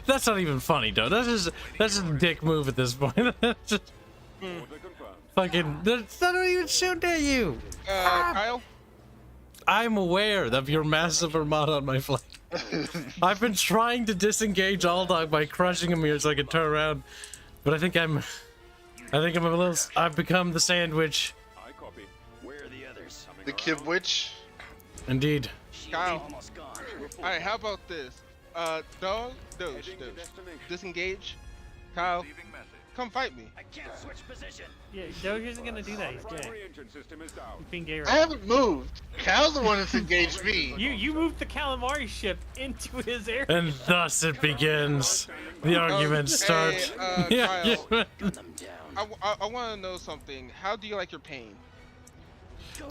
That's not even funny, though. That's just a dick move at this point. That's just fucking. That's not even shooting at you. Kyle. I'm aware of your massive armada on my flank. I've been trying to disengage all dog by crushing him here so I can turn around, but I think I'm a little. I've become the sandwich. I copy. Where are the others? The Kib Witch. Indeed. Kyle. Alright, how about this? Doge, disengage. Kyle, come fight me. I can't switch position. Yeah, Doge isn't gonna do that. He's gay. He's being gay right I haven't moved. Cal's the one that's engaged me. You moved the calamari ship into his area. And thus it begins. The argument starts. Kyle, I want to know something. How do you like your pain?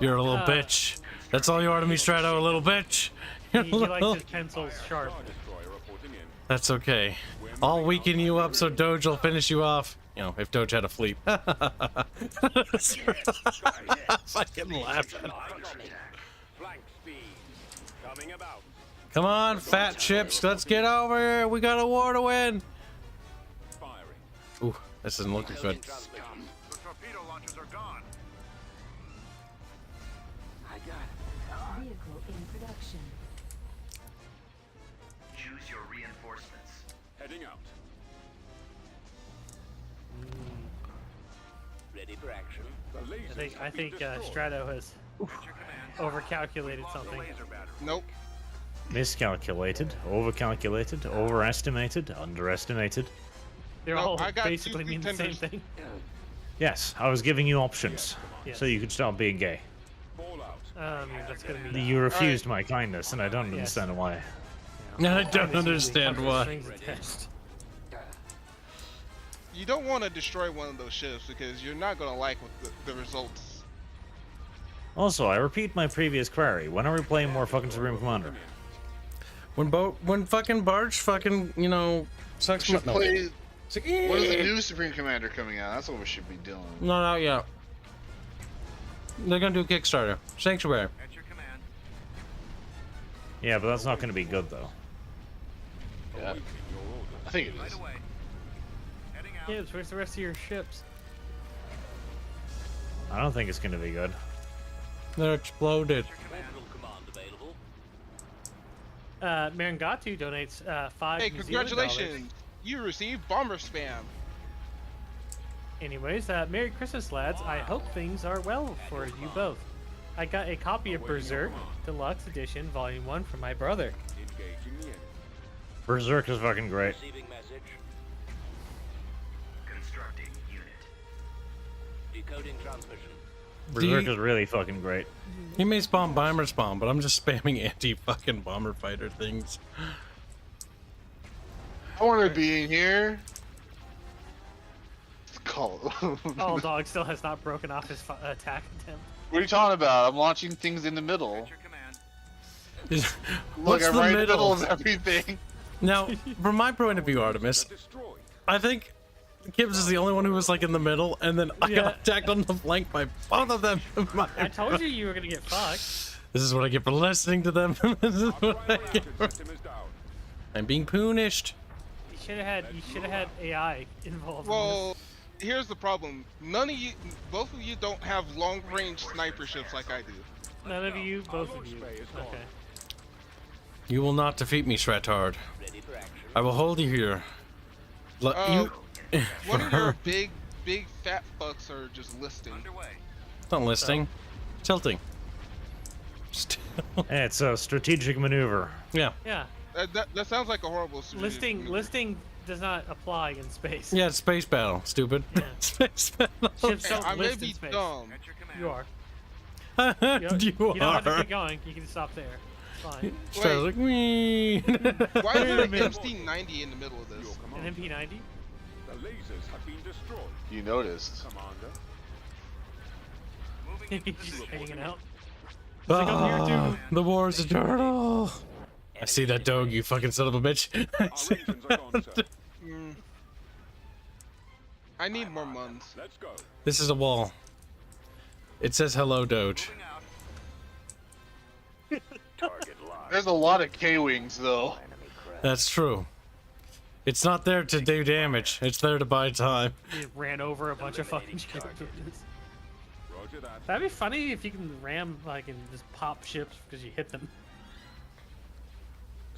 You're a little bitch. That's all you are to me, Strato, a little bitch. He likes his pencils sharp. That's okay. I'll weaken you up so Doge will finish you off. You know, if Doge had a fleet. Fucking laughing. Come on, fat chips, let's get over here. We got a war to win. Ooh, this isn't looking good. The torpedo launchers are gone. Vehicle in production. Choose your reinforcements. Heading out. Ready for action. I think Strato has overcalculated something. Nope. Miscalculated, overcalculated, overestimated, underestimated. They're all basically mean the same thing. Yes, I was giving you options, Yes. so you could stop being gay. That's gonna be. You refused my kindness, and I don't understand why. I don't understand why. You don't want to destroy one of those ships because you're not gonna like what the results. Also, I repeat my previous query. When are we playing more fucking Supreme Commander? When fucking Barge fucking, you know, sucks my... Play It's like, When is the new Supreme Commander coming out? That's what we should be doing. No, not yet. They're gonna do a Kickstarter. Sanctuary. Yeah, but that's not going to be good though. Yeah. I think it is. Kibs, where's the rest of your ships? I don't think it's going to be good. They're exploded. Marangatu donates 5 Hey, New Zealand dollars. congratulations! You received bomber spam. Anyways, Merry Christmas, lads. I hope things are well for you both. I got a copy of Berserk Deluxe Edition Volume 1 from my brother. Berserk is fucking great. Constructing unit. Decoding transmission. Berserk is really fucking great. He may spawn bomber spawn, but I'm just spamming anti-fucking bomber fighter things. I want to be in here. Call. Oh, dog still has not broken off his attack attempt. What are you talking about? I'm launching things in the middle. Look, What's I'm the right in the middle? middle of everything. Now, from my point of view, Artemis, I think Kibs is the only one who was like in the middle, and then I got attacked on the flank by both of them. I told you you were gonna get fucked. This is what I get for listening to them. This is what I get for... I'm being punished. You should have had AI involved. Well, here's the problem. None of you, both of you don't have long-range sniper ships like I do. None of you, both of you. Okay. You will not defeat me, Shretard. I will hold you here. One of your big fat fucks are just listing. It's not listing. Tilting. Yeah, it's a strategic maneuver. Yeah. Yeah. That sounds like a horrible Listing does not apply in space. Yeah, it's space battle, stupid. Space battle. Ships don't I may list in be space. dumb. You are. You You don't have to are. keep going. You can stop there. It's fine. Shredder's like, wee. Why is there an MC-90 in the middle of this? An MP90? The lasers have been destroyed. You noticed. Commander. He's just hanging out. It's like, I'm here Ah, the war's eternal. I see that dog, you fucking son of a bitch. I need more muns. Let's go. This is a wall. It says hello, Doge. There's a lot of K-Wings, though. That's true. It's not there to do damage. It's there to buy time. He ran over a bunch of fucking ships. Roger that. That'd be funny if you can ram like and just pop ships because you hit them.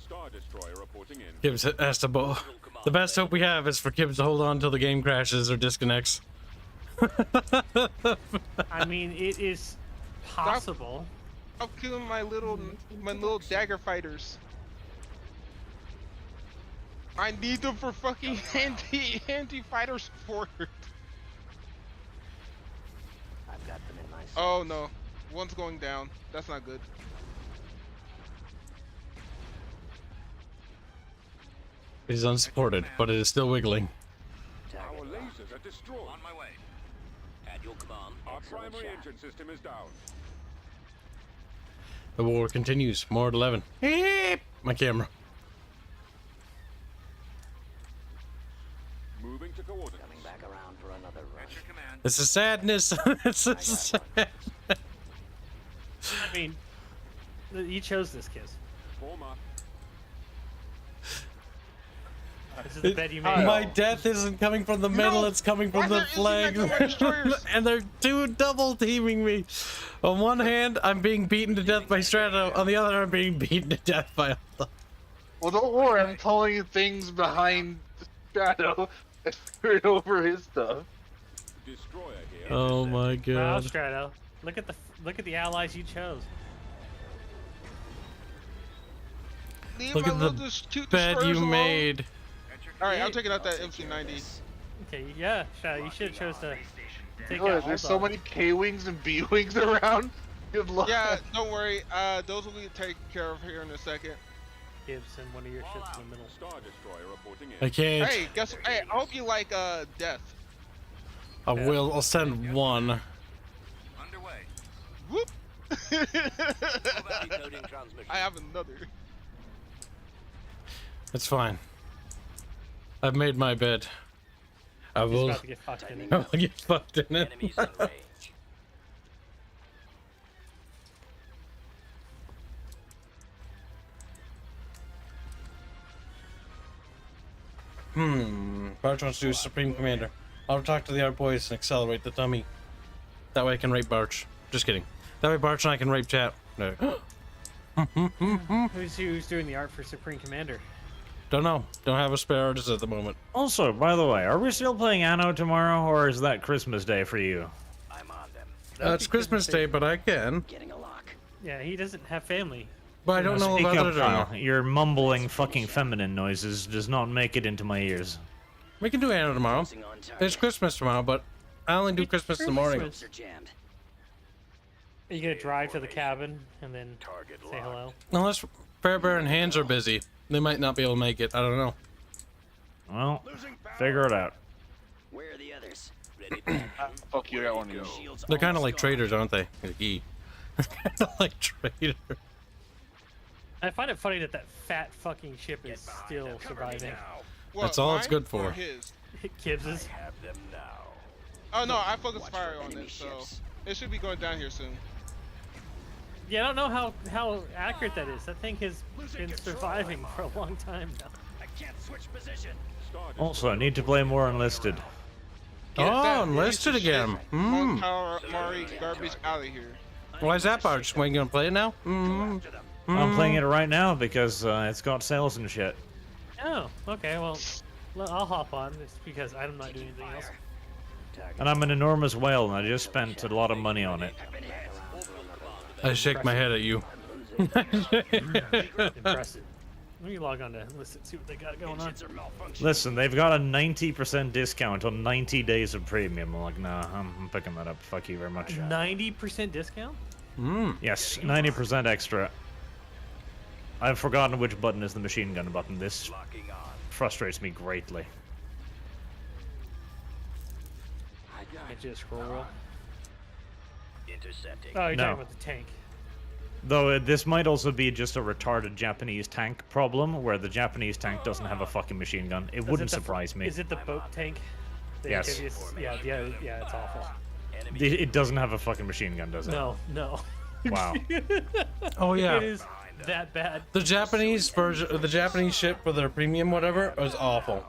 Star Destroyer reporting in. Kibs has to bow. The best hope we have is for Kibs to hold on until the game crashes or disconnects. I mean, it is possible. I'm killing my little dagger fighters. I need them for fucking anti-fighter support. I've got them in my sights. Oh no, one's going down. That's not good. It is unsupported, but it is still wiggling. Our lasers are destroyed. On my way. At your command. Our primary engine system is down. The war continues. More at 11. Beep! My camera. Moving to coordinates. Coming back around for another rush. At your command. This is sadness. This is sad. I mean, you chose this, Kiss. Form up. This is the bed you made. My death isn't coming from the middle, it's coming from the flag. And they're double teaming me. On one hand, I'm being beaten to death by Strato. On the other, I'm being beaten to death by Allah. Well, don't worry. I'm calling you things behind Shadow and screwing over his stuff. Destroyer here. Oh my Wow, god. Strato. Look at the allies you chose. Leave Look my at little the bed you alone. made. Alright, I'm taking out that MC-90. Okay, yeah, Shadow, you should have chose to take Look, out there's all so the- many K-Wings and B-Wings around. Good luck. Yeah, don't worry. Those will be taken care of here in a second. Gibbs and one of your ships in the middle. Star Destroyer reporting in. I can't. Hey, guess. Hey, I hope you like death. I will. I'll send one. Underway. Whoop. Decoding transmission. I have another. It's fine. I've made my bed. I He's will. about to get fucked in it. I will get fucked in it. Enemies in range. Barge wants to do Supreme Commander. I'll talk to the art boys and accelerate the dummy. That way I can rape Barge. Just kidding. That way Barge and I can rape chat. No. Who's doing the art for Supreme Commander? Don't know. Don't have a spare artist at the moment. Also, by the way, are we still playing Anno tomorrow, or is that Christmas Day for you? I'm on them. It's Christmas Day, but I can. Getting a lock. Yeah, he doesn't have family. But I don't know Speak about up, other Kyle. drama. Your mumbling fucking feminine noises does not make it into my ears. We can do Anno tomorrow. It's Christmas tomorrow, but I only do Christmas in the morning. Are you gonna drive to the cabin and then say hello? Unless Fairbear and Hanse are busy. They might not be able to make it. I don't know. Well, figure it out. Where are the others? Fuck you, I want to go. They're kind of like traders, aren't they? Like E. Kind of like traders. I find it funny that that fat fucking ship is still surviving. That's all it's good for. Kibs' Oh no, I focused fire on this, so it should be going down here soon. Yeah, I don't know how accurate that is. That thing has been surviving for a long time now. I can't switch position. Also, I need to play more Enlisted. Oh, Enlisted again. Mari, garbage out of here. Why is that Barge? When you gonna play it now? I'm playing it right now because it's got sales and shit. Oh, okay. Well, I'll hop on. It's because I'm not doing anything else. And I'm an enormous whale, and I just spent a lot of money on it. I shake my head at you. Impressive. Let me log on to listen, see what they got going on. Listen, they've got a 90% discount on 90 days of premium. I'm like, nah, I'm picking that up. Fuck you very much. 90% discount? Yes, 90% extra. I've forgotten which button is the machine gun button. This frustrates me greatly. Can't you just scroll roll? Intercepting. Oh, you're No. talking about the tank. Though this might also be just a retarded Japanese tank problem, where the Japanese tank doesn't have a fucking machine gun. It wouldn't surprise me. Is it the boat tank? The Yes. amphibious- Yeah, it's awful. It doesn't have a fucking machine gun, does it? No. Wow. Oh yeah. It is that bad. The Japanese version, the Japanese ship with their premium whatever, was awful.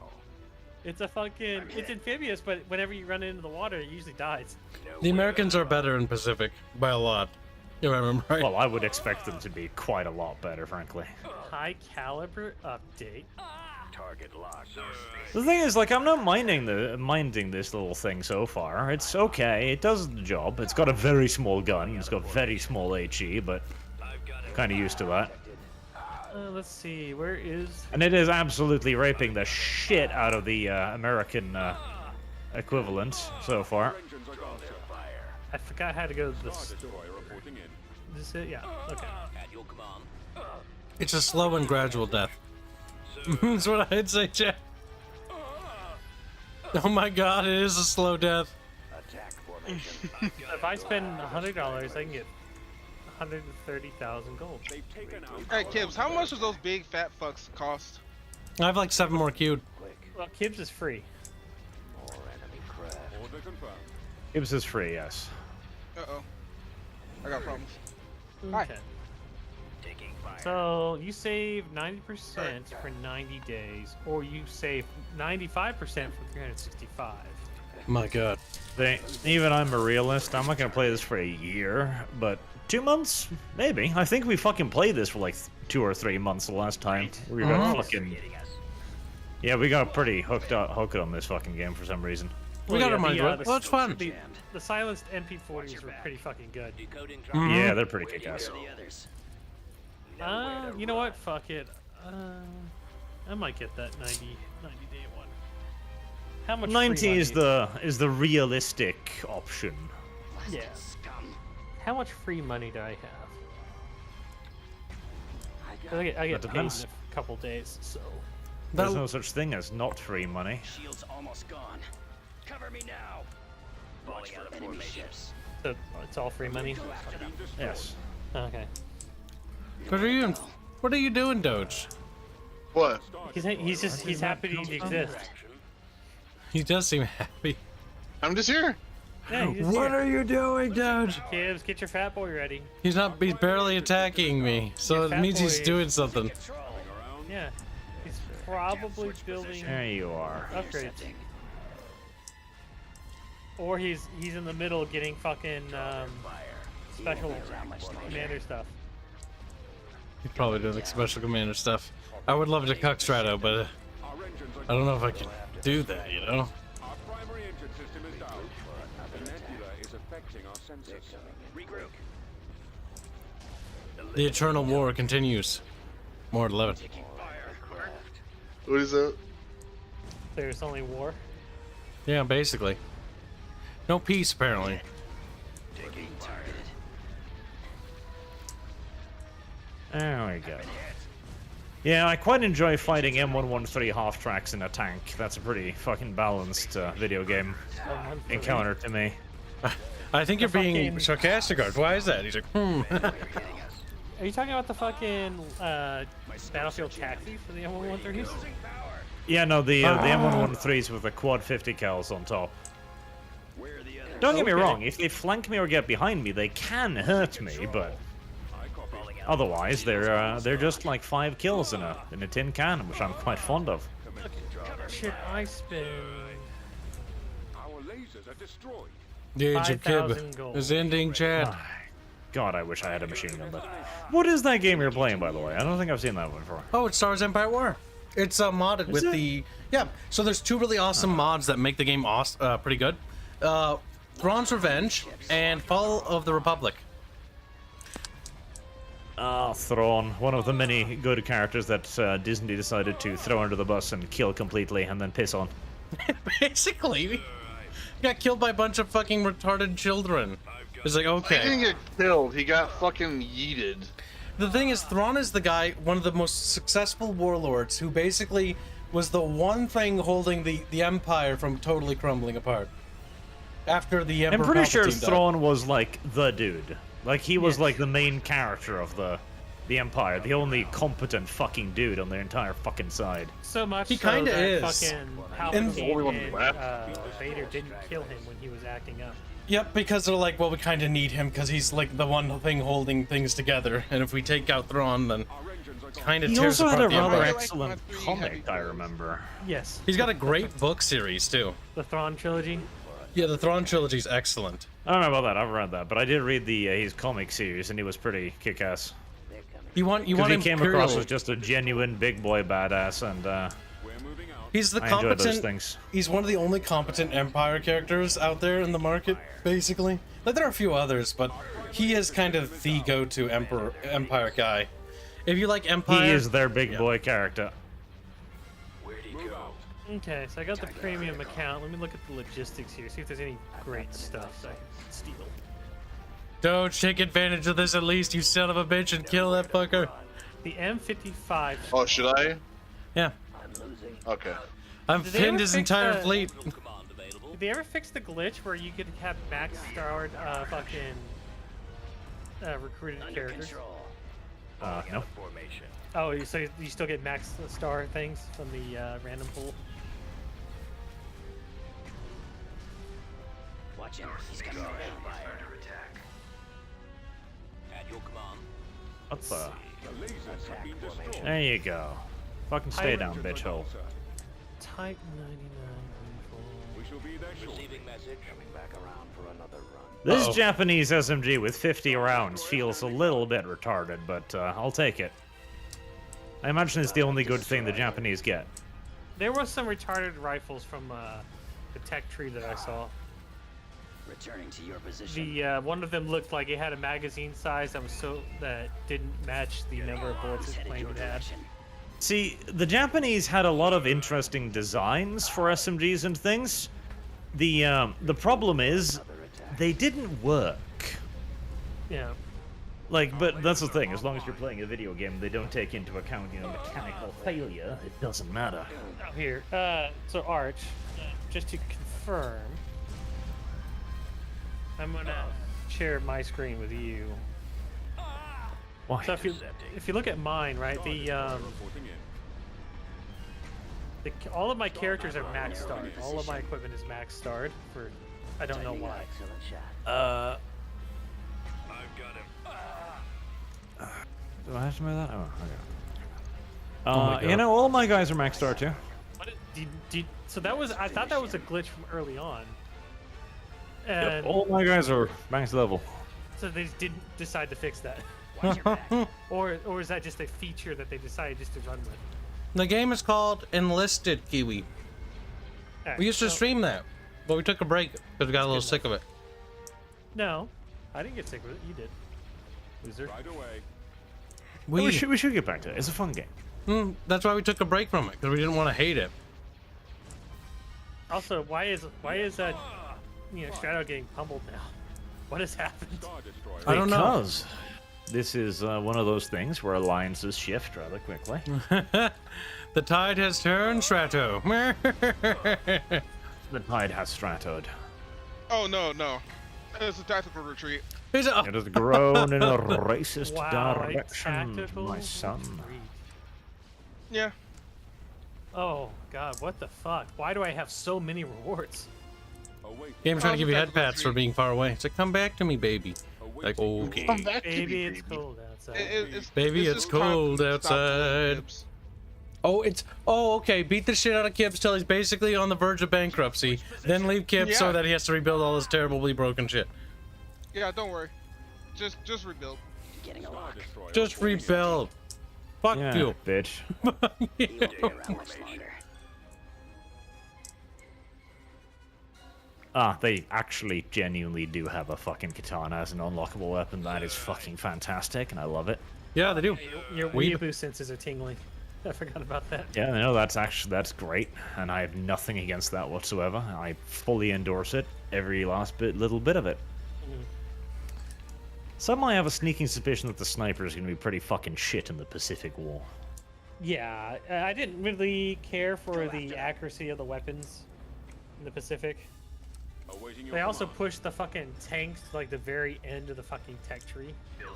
It's it's amphibious, but whenever you run into the water, it usually dies. The Americans are better in Pacific by a lot. You remember, right? Well, I would expect them to be quite a lot better, frankly. High caliber update. Target locked. The thing is, like, I'm not minding this little thing so far. It's okay. It does the job. It's got a very small gun. It's got very small HE, but kind of used to that. Let's see, where is... And it is absolutely raping the shit out of the American equivalent so far. I forgot how to go to the store. Is this it? Yeah, okay. It's a slow and gradual death. That's what I'd say, Jack. Oh my god, it is a slow death. If I spend $100, I can get 130,000 gold. Hey Kibs, how much does those big fat fucks cost? I have like 7 more queued. Well, Kibs is free. Kibs is free, yes. Uh-oh. I got problems. Okay. So you save 90% for 90 days, or you save 95% for 365. My god. Even I'm a realist. I'm not gonna play this for a year, but 2 months? Maybe. I think we fucking played this for like 2 or 3 months the last time. We got fucking... Yeah, we got pretty hooked on this fucking game for some reason. We got our mind to it. Well, it's fun. The silenced MP40s were pretty fucking good. Yeah, they're pretty kick-ass. You know what? Fuck it. I might get that 90 day one. How much? 90 is the realistic option. Yeah. How much free money do I have? I get paid in depends. a couple days, so. There's no such thing as not free money. Shield's almost gone. Cover me now. Watch for enemy ships. So it's all free money. Yes. Okay. What are you doing, Doge? What? He's happy to exist. He does seem happy. I'm just here. Yeah, he's What here. are you doing, dude? Kibs, get your fat boy ready. He's barely attacking me, so Your it fat means he's boy- doing something. Yeah, he's probably building There you are. upgrades. Or he's in the middle getting fucking special commander stuff. He's probably doing like special commander stuff. I would love to cuck Strato, but I don't know if I can do that, you know? Our primary engine system is down. The nebula is affecting our sensors. Regroup. The eternal war continues. More at 11. What is that? There's only war. Yeah, basically. No peace, apparently. Taking targeted. There we go. Yeah, I quite enjoy fighting M113 half-tracks in a tank. That's a pretty fucking balanced video game encounter to me. I think you're being sarcastic, Art. Why is that? He's like, Are you talking about the fucking battlefield taxis for the M113s? Yeah, no, the M113s with the quad 50 cals on top. Don't get me wrong, if they flank me or get behind me, they can hurt me, but otherwise they're just like 5 kills in a tin can, which I'm quite fond of. Shit, I spin. Our lasers are destroyed. the age of 5,000 Kib gold. is ending, Chad. God, I wish I had a machine gun. But what is that game you're playing, by the way? I don't think I've seen that one before. Oh, it's Star Wars Empire War. It's modded with it? the So there's 2 really awesome mods that make the game pretty good. Thrawn's Revenge and Fall of the Republic. Ah, Thrawn, one of the many good characters that Disney decided to throw under the bus and kill completely and then piss on. Basically, he got killed by a bunch of fucking retarded children. It's like, He okay. didn't get killed. He got fucking yeeted. The thing is, Thrawn is the guy, one of the most successful warlords, who basically was the one thing holding the Empire from totally crumbling apart. After the Emperor I'm pretty sure Palpatine died. Thrawn was like the dude. Like he was like the main character of the Empire, the only competent fucking dude on their entire fucking side. So much He so kinda that is. fucking And- Palpatine and Vader didn't kill him when he was acting up. Yep, because they're like, well, we kind of need him because he's like the one thing holding things together, and if we take out Thrawn, then kind of He tears also had apart a the rather Empire. excellent comic, I remember. Yes. He's got a great book series too. The Thrawn trilogy. Yeah, the Thrawn trilogy's excellent. I don't know about that. I've read that, but I did read the his comic series, and he was pretty kick-ass. You want Because he came Imperial. across as just a genuine big boy badass, and He's the I enjoy those competent. things. He's one of the only competent Empire characters out there in the market, basically. Like, there are a few others, but he is kind of the go-to Empire guy. If you like Empire, he is their big boy character. Okay, so I got the premium account. Let me look at the logistics here, see if there's any great stuff that I can steal. Don't take advantage of this at least, you son of a bitch, and kill that fucker. The M55. Oh, should I? Yeah. Okay. I've Did they pinned ever his fix entire the- fleet. Did they ever fix the glitch where you could have max starred fucking recruited characters? No. Oh, so you still get max star things from the random pool? Watch him. He's coming around. Under attack. At your command. What the? The lasers have been destroyed. There you go. Fucking stay down, Engines bitch are hole. down, sir. Type 99. We shall be there shortly. Receiving message. Coming back around for another run. This Japanese SMG with 50 rounds feels a little bit retarded, but I'll take it. I imagine it's the only good thing the Japanese get. There was some retarded rifles from the tech tree that I saw. Returning to your position. The one of them looked like it had a magazine size that didn't match the number of bullets its plane would have. See, the Japanese had a lot of interesting designs for SMGs and things. The problem is, they didn't work. Yeah. Like, but that's the thing. As long as you're playing a video game, they don't take into account, mechanical failure. It doesn't matter. Oh, here. So Arch, just to confirm, I'm gonna share my screen with you. Why? So if you look at mine, right, the All of my characters are max starred. All of my equipment is max starred for, I don't know why. Do I have to move that? Oh, okay. my You God. know, all my guys are max star too. So that was, I thought that was a glitch from early on. Yep, And all my guys are max level. so they just didn't decide to fix that. or is that just a feature that they decided just to run with? The game is called Enlisted, Kiwi. Alright, We used to so- stream that, but we took a break because we got a little sick of it. No, I didn't get sick with it. You did, loser. Right away. We should get back to it. It's a fun game. That's why we took a break from it, because we didn't want to hate it. Also, why is Strato getting pummeled now? What has happened? I don't know. Because this is one of those things where alliances shift rather quickly. The tide has turned, Strato. The tide has stratoed. Oh no, no. It's a tactical retreat. It has grown in a racist Wow, a direction, tactical my son. retreat. Yeah. Oh god, what the fuck? Why do I have so many rewards? Game's trying to give you head pats for being far away. It's like, come back to me, baby. Like, okay. Come back to me, Baby, it's cold outside. Baby, it's cold outside. Oh, okay. Beat the shit out of Kibs till he's basically on the verge of bankruptcy. Then leave Kibs so Yeah. that he has to rebuild all his terribly broken shit. Yeah, don't worry. Just rebuild. Getting a lock. Just rebuild. Fuck Yeah, you. bitch. They actually genuinely do have a fucking katana as an unlockable weapon. That is fucking fantastic, and I love it. Yeah, they do. Your weeaboo senses are tingling. I forgot about that. Yeah, no, that's great, and I have nothing against that whatsoever. I fully endorse it, every last little bit of it. Some might have a sneaking suspicion that the sniper is going to be pretty fucking shit in the Pacific War. Yeah, I didn't really care for the accuracy of the weapons in the Pacific. They also pushed the fucking tanks to like the very end of the fucking tech tree. Your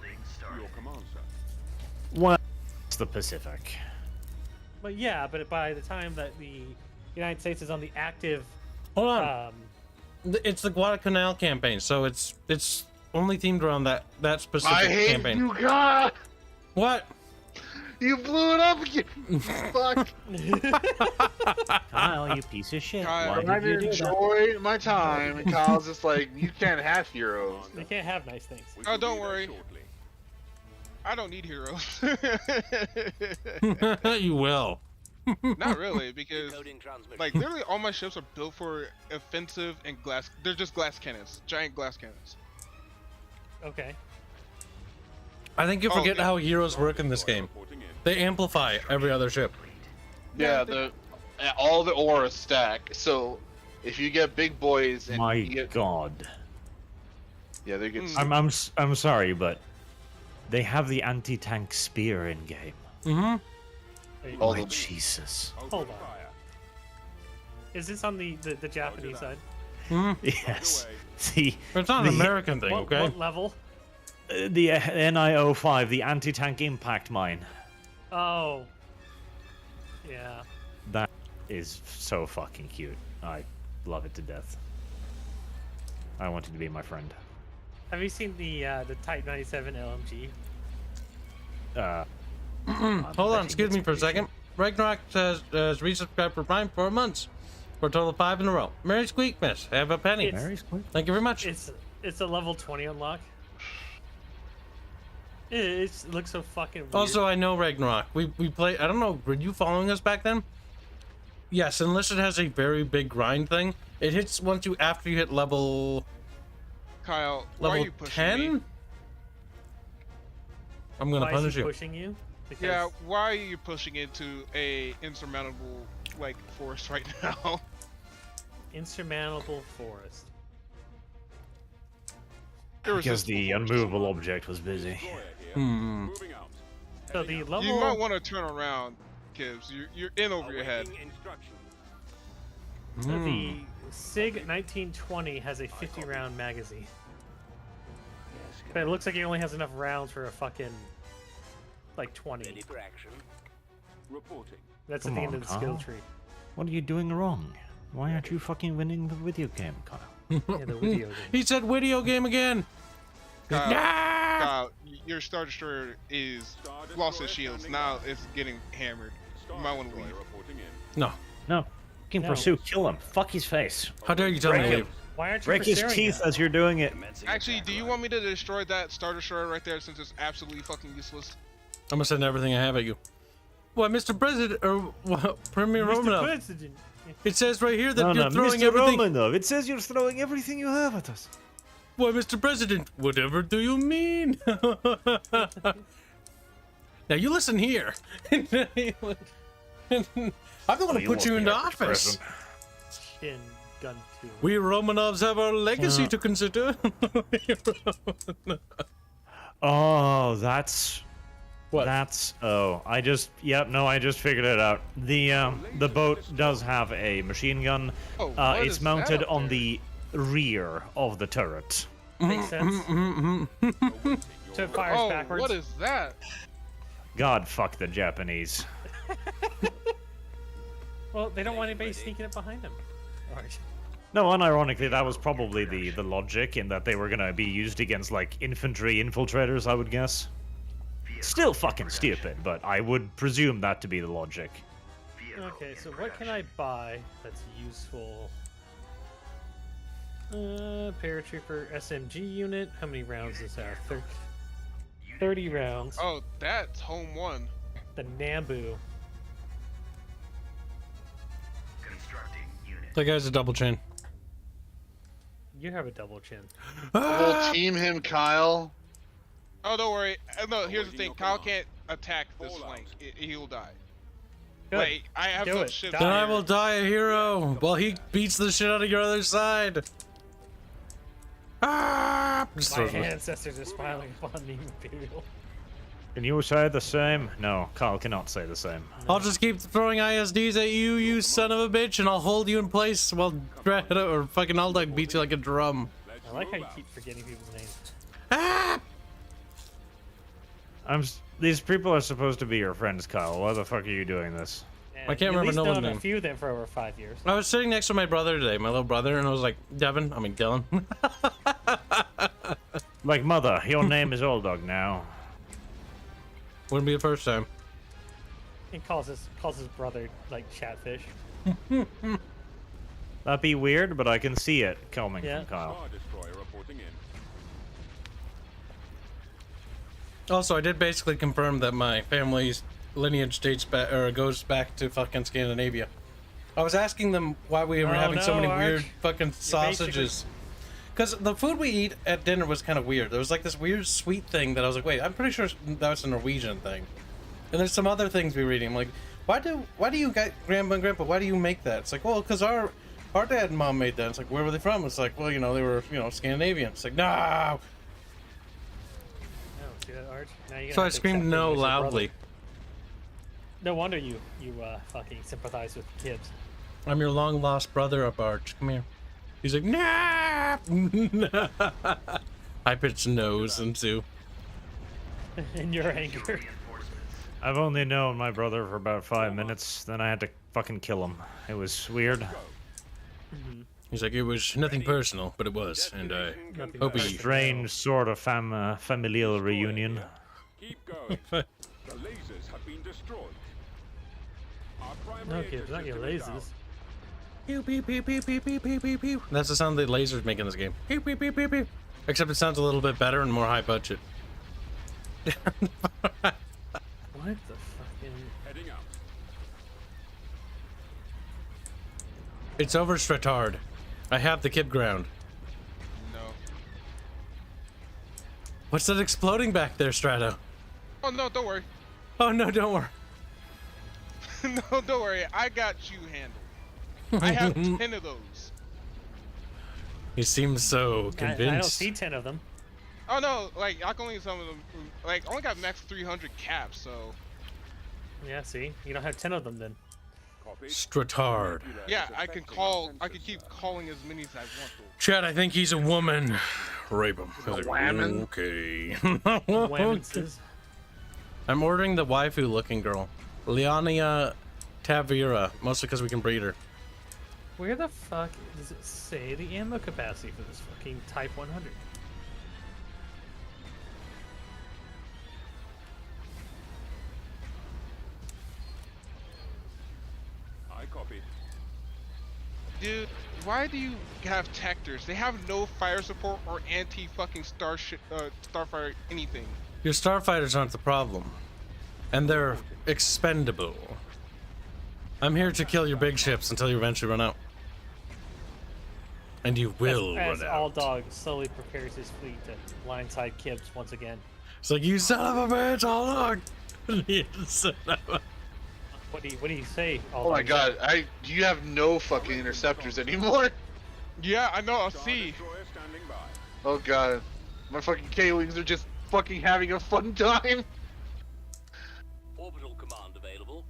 command, sir. Well, it's the Pacific. But yeah, but by the time that the United States is on the active, Hold on. It's the Guadalcanal campaign, so it's only themed around that specific I hate campaign. you, God! What? You blew it up again! Fuck! Kyle, you piece of shit. Kyle, Why I'm trying did to you do that? enjoy my time, and Kyle's just like, you can't have heroes. they can't have nice things. Oh, don't worry. I don't need heroes. You will. Not really, because like literally all my ships are built for offensive and glass. They're just glass cannons, giant glass cannons. Okay. I think you forget how heroes work in this game. They amplify every other ship. Yeah, all the auras stack. So if you get big boys and My you get, God. yeah, they get. I'm sorry, but they have the anti-tank spear in game. Mm-hmm. Oh my Jesus. Hold on. Is this on the Japanese side? Yes. See, It's not an American thing, okay? What level? The NI-05, the anti-tank impact mine. Oh. Yeah. That is so fucking cute. I love it to death. I want it to be my friend. Have you seen the Type 97 LMG? Hold on, excuse me for a second. Ragnarok says resubscribed for Prime 4 months. For a total of 5 in a row. Merry Sqekmas, have a penny. Thank you very much. It's a level 20 unlock. It looks so fucking weird. Also, I know Ragnarok. We play. I don't know. Were you following us back then? Yes, unless it has a very big grind thing. It hits once you after you hit level. Kyle, why are Level you pushing 10. me? I'm gonna Why punish is he you. pushing you? Because Yeah, why are you pushing into a insurmountable like forest right now? Insurmountable forest. Because the unmovable object was busy. So the level. You might want to turn around, Kibs. You're in over your head. So the SIG 1920 has a 50-round magazine. But it looks like it only has enough rounds for a fucking like 20. Reporting. That's Come at the end on, of the skill Kyle. tree. What are you doing wrong? Why aren't you fucking winning the video game, Kyle? Yeah, the video game. He said video game again. Kyle, your Star Destroyer is lost its shields. Now it's getting hammered. You might want to leave. No. No. Fucking pursue, kill him. Fuck his face. How dare you tell me to leave? Why aren't you Break his pursuing teeth him? as you're doing it. Actually, do you want me to destroy that Star Destroyer right there since it's absolutely fucking useless? I'm gonna send everything I have at you. What, Mr. President, or what, Premier Mr. Romanov? President. It says right here that No, you're no, throwing Mr. everything. Romanov, it says you're throwing everything you have at us. Why, Mr. President, whatever do you mean? Now you listen here. I'm the one who put you into office. Chin gun two. We Romanovs have our legacy to consider. Oh, that's... What? That's... Oh, I just figured it out. The boat does have a machine gun. Oh, what It's is mounted that up on there? the rear of the turret. Makes sense. So it fires Oh, backwards. what is that? God fuck the Japanese. Well, they don't want anybody sneaking up behind them. Alright. No, unironically, that was probably the logic in that they were gonna be used against, like, infantry infiltrators, I would guess. Still fucking stupid, but I would presume that to be the logic. Okay, so what can I buy that's useful? Paratrooper SMG unit. How many rounds is that? 30 rounds. Oh, that's home one. The Nambu. That guy's a double chin. You have a double chin. We'll team him, Kyle. Oh, don't worry. No, here's the thing. Kyle can't attack this flank. He'll die. Good. Like, I have Do some it. shit. Die. Then I will die a hero while he beats the shit out of your other side. Ah! Just My throws me. ancestors are smiling upon the Imperial. Can you say the same? No, Kyle cannot say the same. I'll just keep throwing ISDs at you, you son of a bitch, and I'll hold you in place while or fucking Aldog beats you like a drum. I like how you keep forgetting people's names. Ah! These people are supposed to be your friends, Kyle. Why the fuck are you doing this? I can't remember no one's one's known name. a few of them for over 5 years. I was sitting next to my brother today, my little brother, and I was like, Dylan. Like, mother, your name is Old Dog now. Wouldn't be the first time. He calls his brother like Chatfish. That'd be weird, but I can see it coming Yeah. from Kyle. Star Destroyer reporting in. Also, I did basically confirm that my family's lineage dates back or goes back to fucking Scandinavia. I was asking them why we were having so many weird fucking sausages. Because the food we eat at dinner was kind of weird. There was like this weird sweet thing that I was like, wait, I'm pretty sure that was a Norwegian thing. And there's some other things we were eating. I'm like, why do you guys, Grandma and Grandpa, why do you make that? It's like, well, because our dad and mom made that. It's like, where were they from? It's like, well, they were, Scandinavian. It's like, no. Oh, see that, Arch? Now you're gonna So I have to screamed accept no him as your brother. loudly. No wonder you fucking sympathize with Kibs. I'm your long lost brother up Arch. Come here. He's like, nah. I pitched nose into. In your anger. I've only known my brother for about 5 minutes, then I had to fucking kill him. It was weird. He's like, it was nothing personal, but it was, and I hope he. Strange sort of familial reunion. Keep going. The lasers have been destroyed. Our primary No, Kibs, not your engine system is lasers. Pew, pew, pew, pew, pew, pew, pew, pew, pew. That's the sound the lasers make in this game. Pew, pew, pew, pew, pew. Except it sounds a little bit better and more high budget. What the fucking... heading out. It's over Stratard. I have the Kib ground. No. What's that exploding back there, Strato? Oh no, don't worry. Oh no, don't worry. No, don't worry. I got you handled. I have 10 of those. He seems so convinced. I don't see 10 of them. Oh no, like I can only some of them. Like I only got max 300 caps, so. Yeah, see? You don't have 10 of them then. Stratard. Yeah, I can call. I can keep calling as many as I want to. Chad, I think he's a woman. Rape him. I was like, woman? okay. Whammonses. I'm ordering the waifu looking girl. Liania Tavira, mostly because we can breed her. Where the fuck does it say the ammo capacity for this fucking Type 100? I copy. Dude, why do you have Tectors? They have no fire support or anti-fucking Starfire anything. Your starfighters aren't the problem. And they're expendable. I'm here to kill your big ships until you eventually run out. And you will as run out. All Dog slowly prepares his fleet to blindside Kibs once again. It's like, you son of a bitch, All Dog! What do you say? Oh my god, you have no fucking interceptors anymore. Yeah, I know, I'll see. Oh god. My fucking K-Wings are just fucking having a fun time. Orbital command available.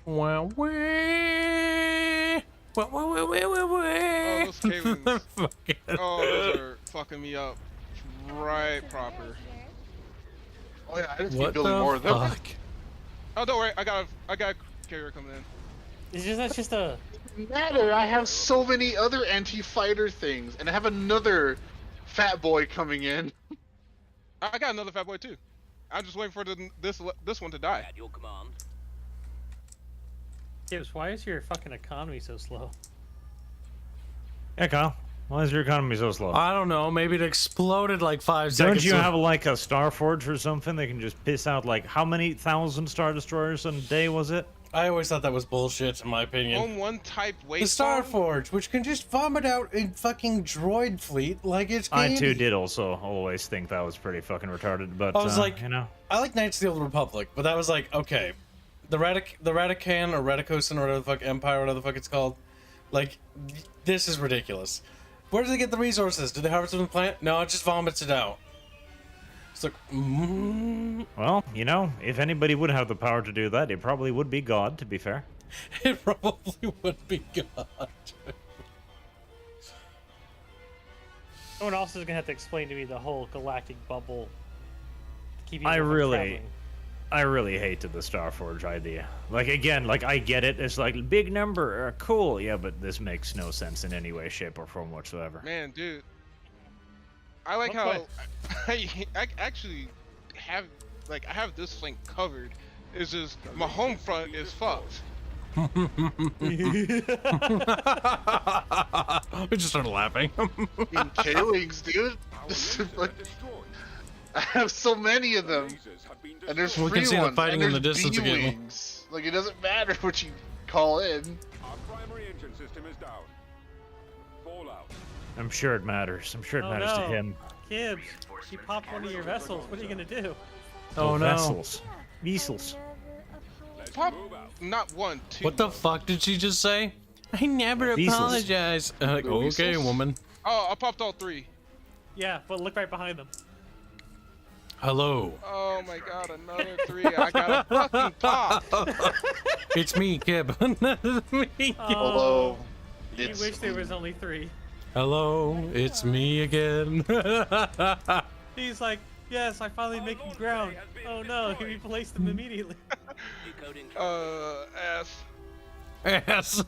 Wow, Oh, those K-Wings. Oh, those are fucking me up. Right proper. Oh yeah, I just What keep building the more of them. fuck? Oh, don't worry, I got a carrier coming in. That's just a... Matter, I have so many other anti-fighter things, and I have another fat boy coming in. I got another fat boy too. I'm just waiting for this one to die. At your command. Kibs, why is your fucking economy so slow? Yeah, Kyle. Why is your economy so slow? I don't know. Maybe it exploded like 5 seconds. Don't you have like a Star Forge or something that can just piss out like how many thousand Star Destroyers in a day was it? I always thought that was bullshit, in my opinion. On one type The waste. Star Forge, which can just vomit out a fucking droid fleet like it's candy. I too did also always think that was pretty fucking retarded, but I was like, you know. I like Knights of the Old Republic, but that was like, okay, the Radican or Radicosan or whatever the fuck Empire, whatever the fuck it's called, like, this is ridiculous. Where do they get the resources? Do they harvest from the plant? No, it just vomits it out. It's like, Well, you know, if anybody would have the power to do that, it probably would be God, to be fair. It probably would be God. Someone else is gonna have to explain to me the whole galactic bubble. To keep you I from really traveling. hated the Starforge idea. Like, again, like, I get it. It's like, big number, cool. Yeah, but this makes no sense in any way, shape, or form whatsoever. Man, dude. I like how I actually have, like, I have this flank covered. It's just, my home front is fucked. We just started laughing. In K-Wings, dude. I have so many of them. And there's We free can see ones, them fighting and in the there's distance again. B-Wings. Like, it doesn't matter what you call in. Our primary engine system is down. Fallout. I'm sure it matters. I'm sure it matters to him. Kibs, you popped one of your vessels. What are you gonna do? Oh no. Vessels. Vessels. Pop, not one, two. What the fuck did she just say? I never Diesels. apologize. Like, okay, woman. Oh, I popped all three. Yeah, but look right behind them. Hello. Oh my god, another three. I got a fucking pop. It's me, Kib. It's me, Kib. Hello. You wish there was only 3. Hello, it's me again. He's like, yes, I finally make him ground. Oh no, he replaced them immediately. Ass. Ass.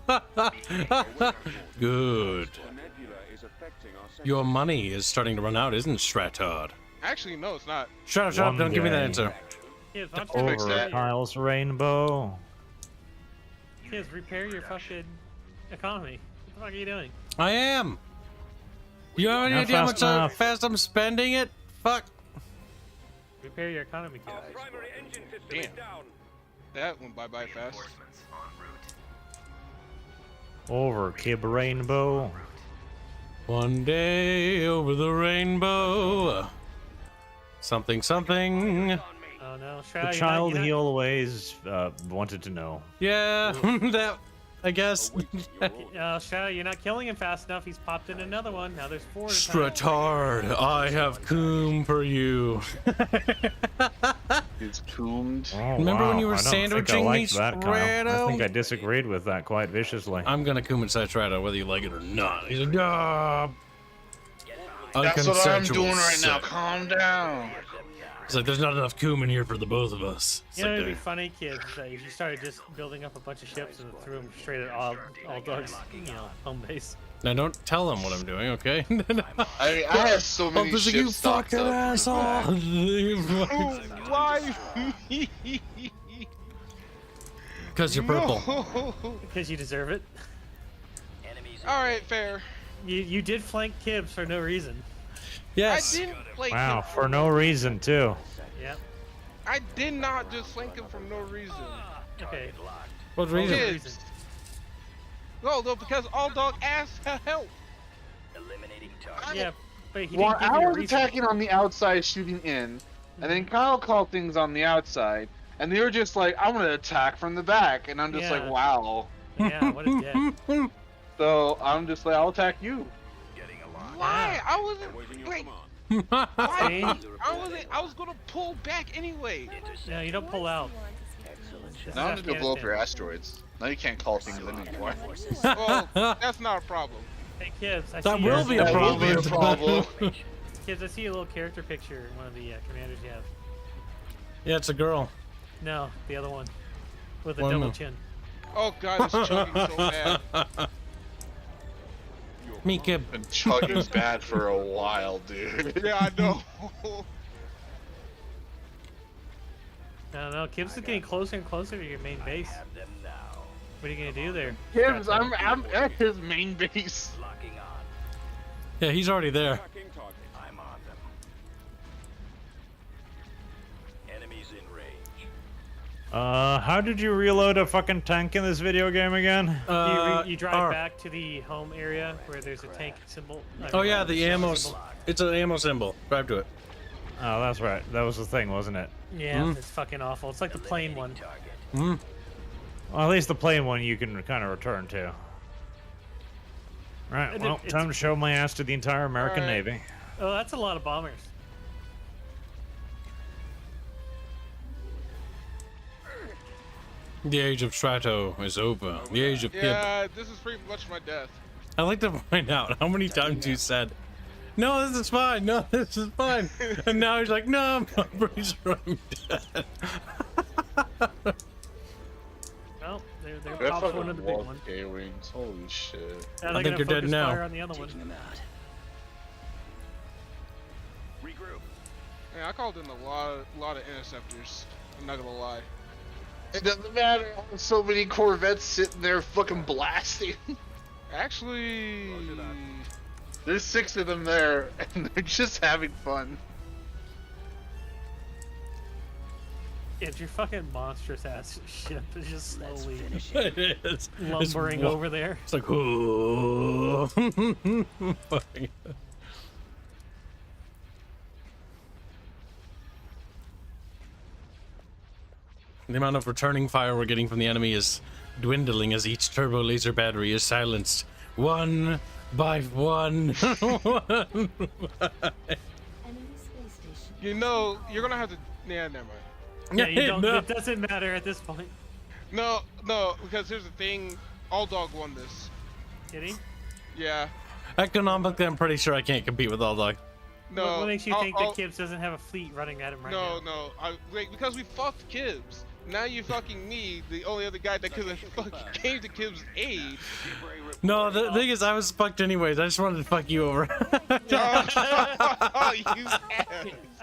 Good. Your money is starting to run out, isn't it, Stratard? Actually, no, it's not. Shut up, don't give me that answer. Kids, why don't you Over a tiles rainbow. Kids, repair your fucking economy. What the fuck are you doing? I am. You have any Not idea how fast much enough. fast I'm spending it? Fuck. Repair your economy, kids. Damn. That went bye-bye fast. Over Kib Rainbow. One day over the rainbow. Something, something. Oh no, The child he always wanted to know. Yeah, that, I guess. Shadow, you're not killing him fast enough. He's popped in another one. Now there's 4. Stratard, I have coom for you. It's coomed. Oh, Remember when you were I don't think I sandwiching liked me, that, Kyle. I Strato? think I disagreed with that quite viciously. I'm gonna coom inside Strato whether you like it or not. He's like, no. That's what I'm unconsensual doing right now. sex. Calm down. It's like there's not enough cumin here for the both of us. It's You know, like it'd be the- funny, kids, that if you started just building up a bunch of ships and threw them straight at all dogs, home base. Now don't tell them what I'm doing, okay? I have so many It's like, you ships stocked fucking up. asshole! Why? Because you're purple. Because you deserve it. All right, fair. You did flank Kibs for no reason. Yes. I didn't flank Wow, him for no reason too. Yep. I did not just flank him for no reason. Okay. What reason? Kids. No, because all dog asked for help. Yeah, but he Well, didn't give I you a was reason. attacking on the outside, shooting in, and then Kyle called things on the outside, and they were just like, "I'm gonna attack from the back," and I'm just like, Yeah. "Wow." Yeah, what a dick. So I'm just like, "I'll attack you." Why? I wasn't like. See? Why? I was gonna pull back anyway. No, you don't pull out. This Now I'm is just gonna blow up your Afghanistan. asteroids. Now you can't call things in anymore. Well, that's not a problem. Hey, Kibs, I That see will your- be a That will be a problem. Kibs, I see a little character picture in one of the commanders you have. Yeah, it's a girl. No, the other one. With a One double more. chin. Oh god, it's chugging so bad. Me, Kib. Been chugging bad for a while, dude. Yeah, I know. No, Kibs is getting closer and closer to your main base. What are you gonna do there? Gibbs, I'm at his main base. Yeah, he's already there. Attacking target. I'm on them. Enemies in range. How did you reload a fucking tank in this video game again? You drive R. back to the home area where there's a tank symbol. Oh yeah, the ammo. It's an ammo symbol. Drive to it. Oh, that's right. That was the thing, wasn't it? Yeah, it's fucking awful. It's like the plane one. Hmm. Well, at least the plane one you can kind of return to. Right, well, time to show my ass to the entire American Navy. Oh, that's a lot of bombers. The age of Strato is over. The age of Kib. Yeah, this is pretty much my death. I like to find out how many times you said, "No, this is fine. No, this is fine," and now he's like, "No, I'm pretty sure I'm dead." Well, they're That pops fucking one of the big wall ones. K-wings. Holy shit. Now I they're think gonna you're dead focus now. fire on the other one. Regroup. Yeah, I called in a lot of interceptors. I'm not gonna lie. It doesn't matter. So many Corvettes sitting there fucking blasting. Actually, There's 6 of them there, and they're just having fun. It's your fucking monstrous ass ship is just slowly It is. lumbering It's- over there. It's like, oh. Fucking- The amount of returning fire we're getting from the enemy is dwindling as each turbo laser battery is silenced. One by one. you know, you're gonna have to. Yeah, never mind. Yeah, you don't, No. it doesn't matter at this point. No, because here's the thing. All dog won this. Did he? Yeah. Economically, I'm pretty sure I can't compete with All Dog. No. What makes you think that Kibs doesn't have a fleet running at him right now? No. Wait, because we fucked Kibs. Now you fucking me, the only other guy that could have fucking came to Kibs' aid. No, the thing is, I was fucked anyways. I just wanted to fuck you over. You ass.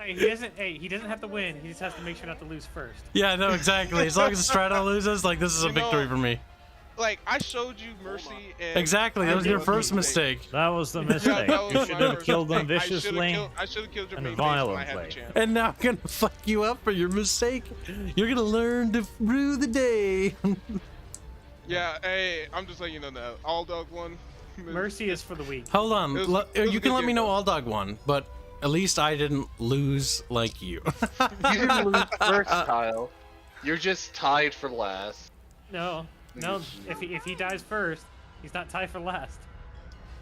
He doesn't have to win. He just has to make sure not to lose first. Yeah, no, exactly. As long as Strato loses, like, this is a You know, victory for me. Like, I showed you mercy and... Exactly, that was your first mistake. That was the mistake. that was You my should have first killed them mistake. viciously I should have killed your and main base when I had the violently. chance. And now I'm gonna fuck you up for your mistake. You're gonna learn to rue the day. Yeah, hey, I'm just letting you know that. All dog won. Mercy is for the weak. Hold on, It was a you good can let game, me know though. All Dog won, but at least I didn't lose like you. You didn't lose first, Kyle. You're just tied for last. No. If he dies first, he's not tied for last.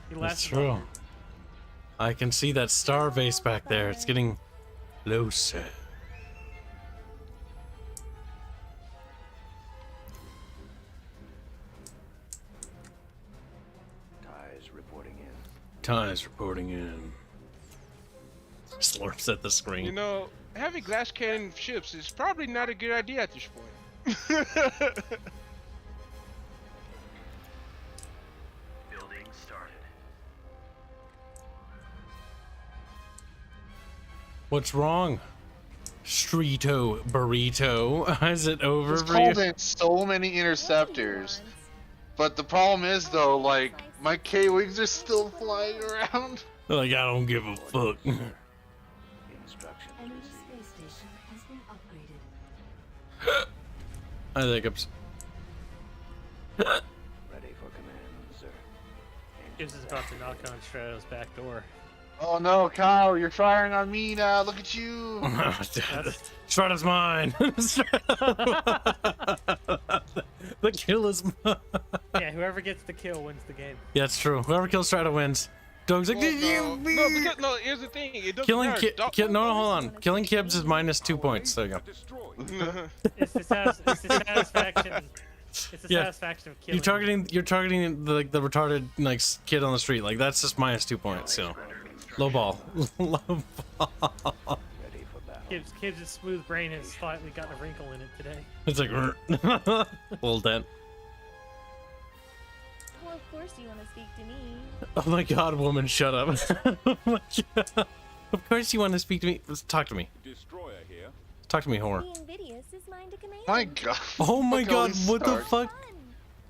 He That's lasts true. longer. I can see that star base back there. It's getting closer. Ties reporting in. Ties reporting in. Slurps at the screen. You know, having glass cannon ships is probably not a good idea at this point. Building started. What's wrong? Streeto Burrito. Is it over It's for you? called in so many interceptors. But the problem is though, like, my K-Wings are still flying around. Like, I don't give a fuck. Energy space station has been upgraded. I think I'm... Ready for command, sir. Kibs is about to knock on Strato's back door. Oh no, Kyle, you're firing on me now. Look at you. Strata's mine. The kill is mine. Yeah, whoever gets the kill wins the game. Yeah, it's true. Whoever kills Strata wins. Dog's like, Well, no, because no. Here's the thing. It doesn't killing matter. no, hold on. Killing Kibs is -2 points. There you go. It's the satisfaction. It's the Yeah. satisfaction of killing. You're targeting the retarded like kid on the street. Like that's just -2 points. So low ball. Low ball. Kibs' smooth brain has slightly gotten a wrinkle in it today. It's like little dent. Well, of course you want to speak to me. Oh my god, woman, shut up. Oh my god. Of course you want to speak to me. Talk to me. Destroyer here. Talk to me, whore. Being Vidius is mine to command. My god. Oh my Look how god, he what the starts. fuck?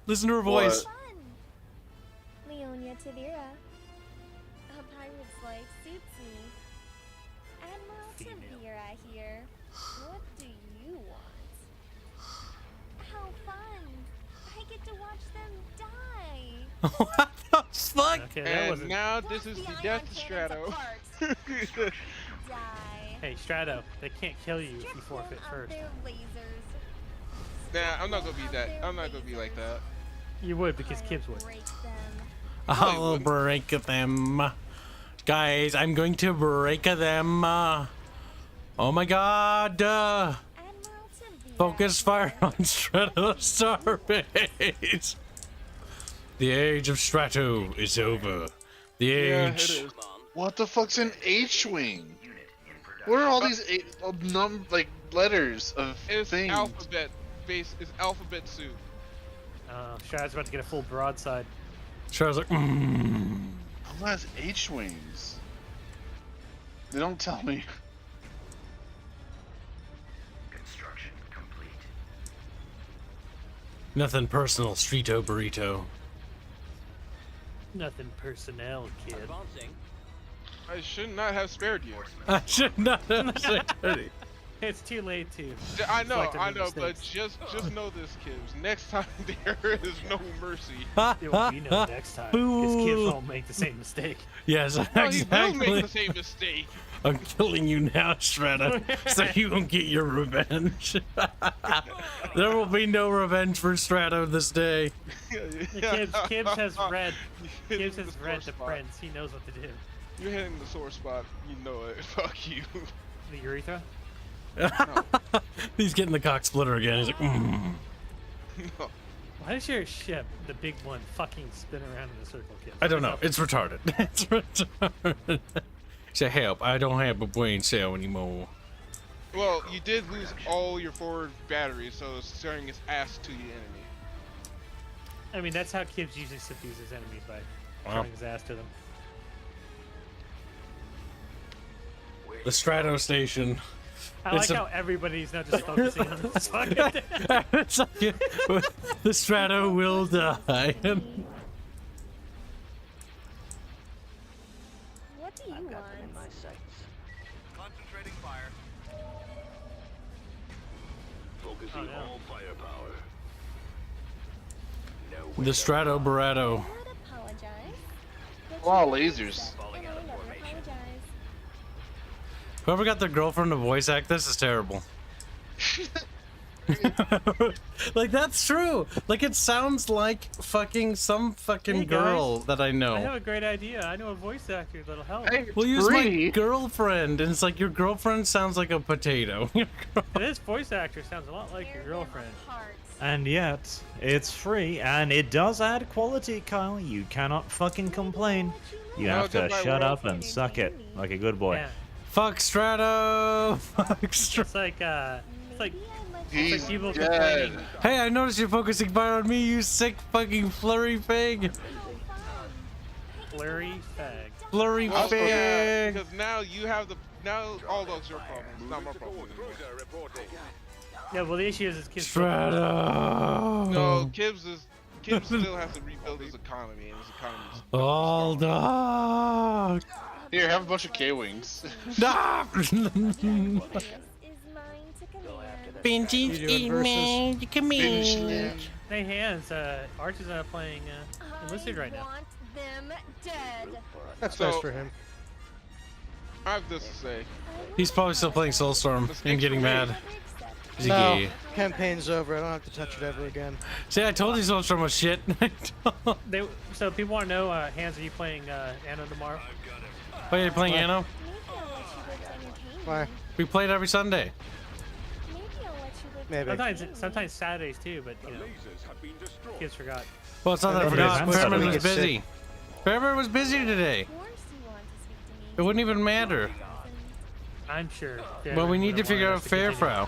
Listen to her voice. Leonia Tavira. A pirate's life suits me. Admiral Tavira here. What do you want? How fun! I get to watch them die. What the fuck? Okay, that And wasn't. now this is the death to Strato. Die. Hey, Strato, they can't kill you if you forfeit Out first. their lasers. Nah, I'm not gonna be that. I'm not gonna be like that. You would because Kibs would. Break them. I'll break them. Guys, I'm going to break them. Oh my god. Admiral Tavira. Focus fire on Strato Starbase. The age of Strato is over. The Yeah, it age. is. What the fuck's an H-wing? What are all these letters of It's things? alphabet base. It's alphabet soup. Strato's about to get a full broadside. Strato's like, Who has H-wings? They don't tell me. Construction complete. Nothing personal, Streeto Burrito. Nothing personnel, kid. I should not have spared you. I should not have said it. It's too late to. I know, reflect on your but mistakes. just know this, Kibs. Next time there is no mercy. There will be no next time. Because Kibs won't make the same mistake. Yes, No, he will exactly. make the same mistake. I'm killing you now, Strata, so you won't get your revenge. There will be no revenge for Strato this day. Kibs has read. You hit Kibs him in has the read sore the spot. prints. He knows what to do. You're hitting the sore spot. You know it. Fuck you. The urethra. He's getting the cock splitter again. He's like, No. Why does your ship, the big one, fucking spin around in a circle, Kibs? I don't know. It's retarded. It's retarded. Say, help, I don't have a brain cell anymore. Well, you did lose all your forward batteries, so it's turning its ass to the enemy. I mean, that's how Kibs usually subdues his enemies, by Wow. throwing his ass to them. The Strato Station. I like It's a- how everybody's now just focusing on this fucking thing. It's like, the Strato will die. What do you want? Concentrating fire. Focusing Oh, no. all firepower. The Strato Barato. I would apologize. But A lot of you lasers. accept, and I never apologize. Whoever got their girlfriend to voice act this is terrible. Like, that's true. Like, it sounds like fucking some fucking Hey, guys. girl that I know. I have a great idea. I know a voice actor that'll help. Hey, We'll use free. my girlfriend, and it's like your girlfriend sounds like a potato. This voice actor sounds a lot like your girlfriend. And yet, it's free, and it does add quality, Kyle. You cannot fucking complain. You No, have to goodbye, shut world. up and suck it like a good boy. Yeah. Fuck Strato! Fuck Strato! It's like He's people dead. complaining. Hey, I noticed you're focusing fire on me, you sick fucking flurry fig! Flurry fag. Flurry Well, yeah, fig! because now you have the all dogs your problem. It's not my problem anymore. Yeah, well the issue is Kibs. Strato! No, Kibs still has to rebuild his economy, and his economy's All dog! Here, have a bunch of K-Wings. Nah! Benji's eat me, come here. Hey Hanse, Arch is playing Enlisted right now. Want them dead. That's So- nice for him. I have this to say. He's probably still playing Soulstorm and getting mad. No, campaign's over. I don't have to touch it ever again. See, I told you Soulstorm was shit. So people want to know, Hanse, are you playing Anno tomorrow? Oh, you're playing Anno? Why? We played every Sunday. Maybe. Sometimes Saturdays too, but you know, kids forgot. Well, it's not that I forgot. Fairman was busy. Fairman was busy today. It wouldn't even matter. I'm sure. But we need to figure out Fairfrau.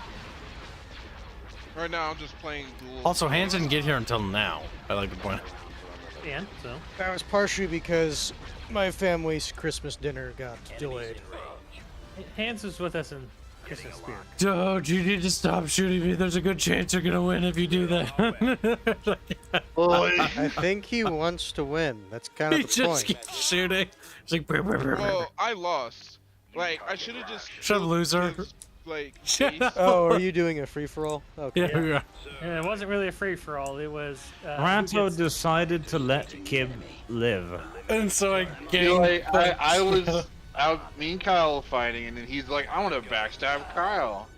Right now, I'm just playing dual. Also, Hanse didn't get here until now. I like to point. And so That was partially because my family's Christmas dinner got delayed. Hanse was with us in Christmas spirit. Dude, you need to stop shooting me. There's a good chance you're gonna win if you do that. I think he wants to win. That's kind of He the just point. keeps shooting. It's like, brr, brr, brr, brr. Well, I lost. Like, I should have just. Shut up, loser. Like, Shut up. Oh, are you doing a free for all? Okay. Yeah. Yeah, it wasn't really a free for all. It was. Ranto decided to let Kib live. And so I You gained. know, like, I was out, me and Kyle were fighting, and then he's like, I want to backstab Kyle.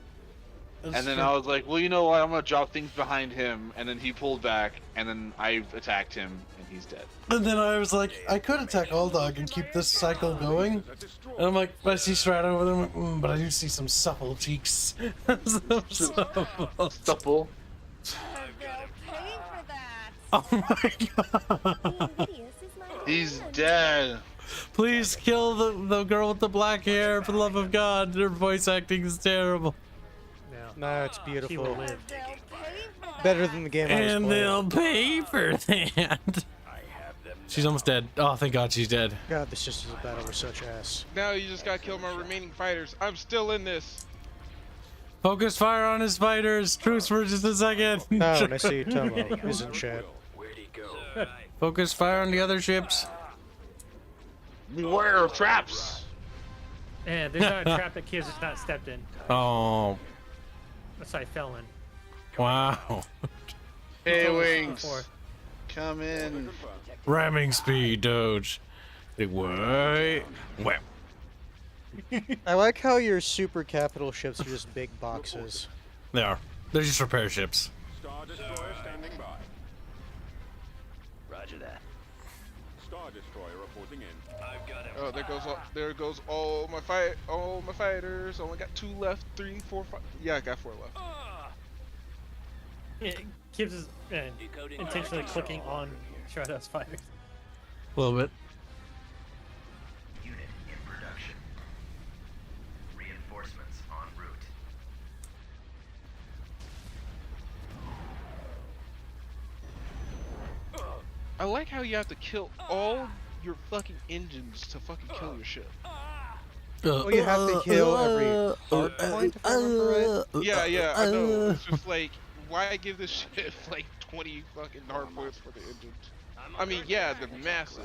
And then I was like, well, you know what? I'm gonna drop things behind him, and then he pulled back, and then I attacked him, and he's dead. And then I was like, I could attack All Dog and keep this cycle going. And I'm like, I see Strato over there, I'm like, but I do see some supple cheeks. Some supple. Oh my god. He's dead. Please kill the girl with the black hair, for the love of God. Her voice acting is terrible. No, it's She will beautiful. live. Better than the game I was And playing. they'll pay for that. She's almost dead. Oh, thank God she's dead. God, the Sisters of Battle were such ass. now you just gotta kill my remaining fighters. I'm still in this. Focus fire on his fighters. Truce for just a second. Oh, and I see Tomo is in chat. Focus fire on the other ships. Beware of traps. And there's not a trap that Kibs has not stepped in. Oh, That's why I fell in. wow. K-Wings. Come in. Ramming speed, Doge. Like, what? Well, I like how your super capital ships are just big boxes. they are. They're just repair ships. Star Destroyer standing by. Roger that. Star Destroyer reporting in. I've got it. Oh, there goes all my fighters. Only got 2 left, 3, 4, 5. Yeah, I got 4 left. Yeah, Kibs is intentionally clicking on Strato's fighters. A little bit. Unit in production. Reinforcements en route. I like how you have to kill all your fucking engines to fucking kill your ship. Well, you have to kill every hard point, if I remember right. Yeah, I know. It's just like, why give this ship like 20 fucking hard points for the engines? I mean, yeah, they're massive.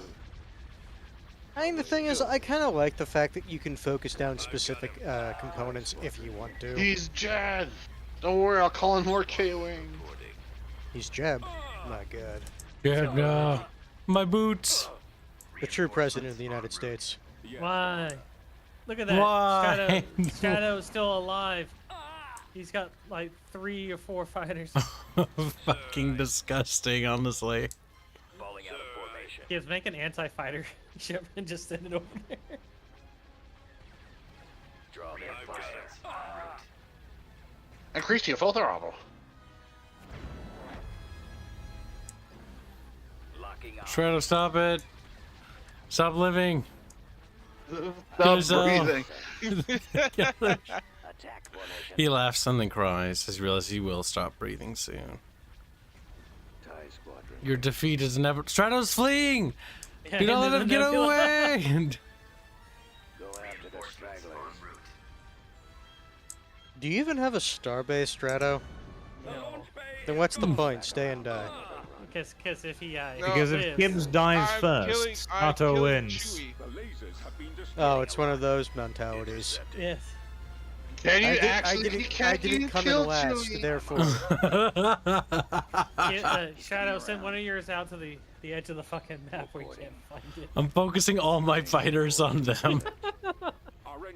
I mean, the thing is, I kind of like the fact that you can focus down specific components if you want to. He's dead. Don't worry, I'll call in more K-Wings. He's Jeb. My God. Yeah, no. My boots. The true president of the United States. Why? Look at that. Why? Strato's still alive. He's got like 3 or 4 fighters. Fucking disgusting, honestly. Falling out of formation. Kibs, make an anti-fighter ship and just send it over there. Draw reinforcements en route. Increase your full throttle. Locking on. Shredder, stop it. Stop living. Stop There's, breathing. He laughs and then cries as he realizes he will stop breathing soon. Your defeat is never. Strato's fleeing! Do not let him get away! Do you even have a starbase, Strato? No. Then what's the point? Stay and die. Because if he Because if Kibs dies first, Strato wins. Oh, it's one of those mentalities. Yes. Can you I actually? I didn't come in last, therefore. Shadow, send one of yours out to the edge of the fucking map where you can't find it. I'm focusing all my fighters on them.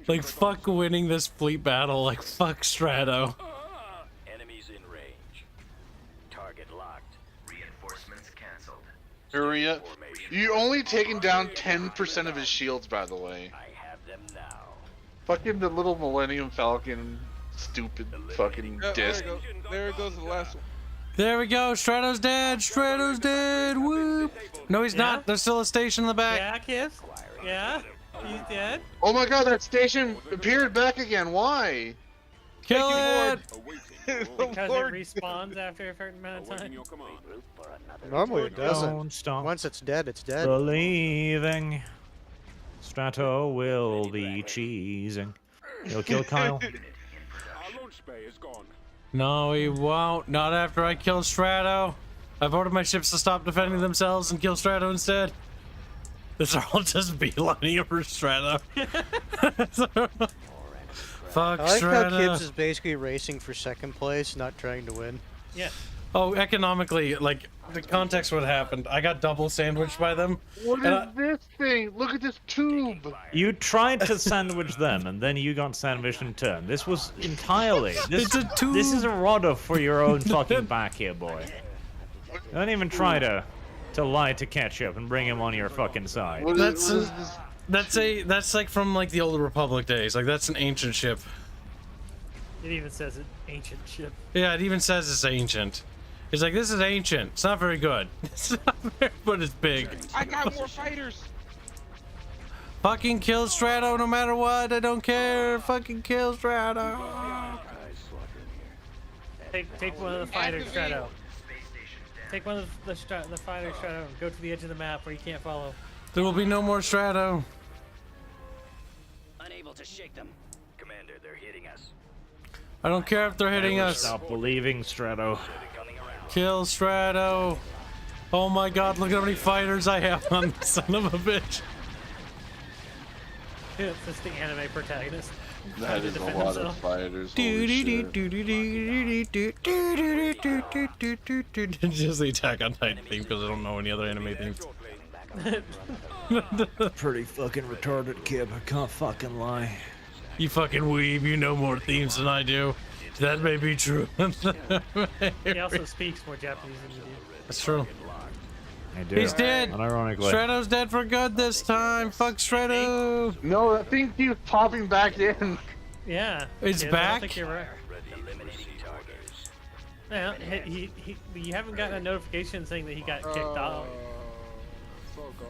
Like, fuck winning this fleet battle. Like, fuck Strato. Enemies in range. Target locked. Reinforcements cancelled. Hurry up. You're only taking down 10% of his shields, by the way. I have them now. Fucking the little Millennium Falcon, stupid fucking disc. There goes the last one. There we go. Strato's dead. Strato's dead. Whoop. No, he's not. There's still a station in the back. Yeah, Kibs. Yeah. He's dead. Oh my god, that station appeared back again. Why? Kill it! Because it respawns after a certain amount of time. Normally it doesn't. Don't stop Once it's dead, it's dead. believing. Strato will be cheesing. You'll kill Kyle. Our launch bay is gone. No, he won't. Not after I kill Strato. I've ordered my ships to stop defending themselves and kill Strato instead. This are all just beelining for Strato. Fuck I like Strato. how Kibs is basically racing for second place, not trying to win. Yeah. Oh, economically, like, the context what happened. I got double sandwiched by them. What is this thing? Look at this tube. You tried to sandwich them, and then you got sandwiched in turn. This was entirely. This is a rodder for your own fucking back here, boy. Don't even try to lie to catch up and bring him on your fucking side. That's like from like the old Republic days. Like that's an ancient ship. It even says it ancient ship. Yeah, it even says it's ancient. It's like this is ancient. It's not very good. It's not very, but it's big. I got more fighters. Fucking kill Strato no matter what. I don't care. Fucking kill Strato. Take one of the fighters, Strato. Take one of the fighters, Strato, and go to the edge of the map where you can't follow. There will be no more Strato. Unable to shake them. Commander, they're hitting us. I don't care if they're hitting us. Stop believing, Strato. Kill Strato. Oh my god, look how many fighters I have on the son of a bitch. It's just the anime protagonist. That is a lot of fighters. Just the Attack on Titan theme because I don't know any other anime themes. Pretty fucking retarded, Kib. I can't fucking lie. You fucking weeb, you know more themes than I do. That may be true. He also speaks more Japanese than you do. That's true. I do. He's dead. Unironically. Strato's dead for good this time. Fuck Strato. No, that thing keeps popping back in. Yeah. It's Kibs, back? I don't think you're right. Yeah, you haven't gotten a notification saying that he got kicked off.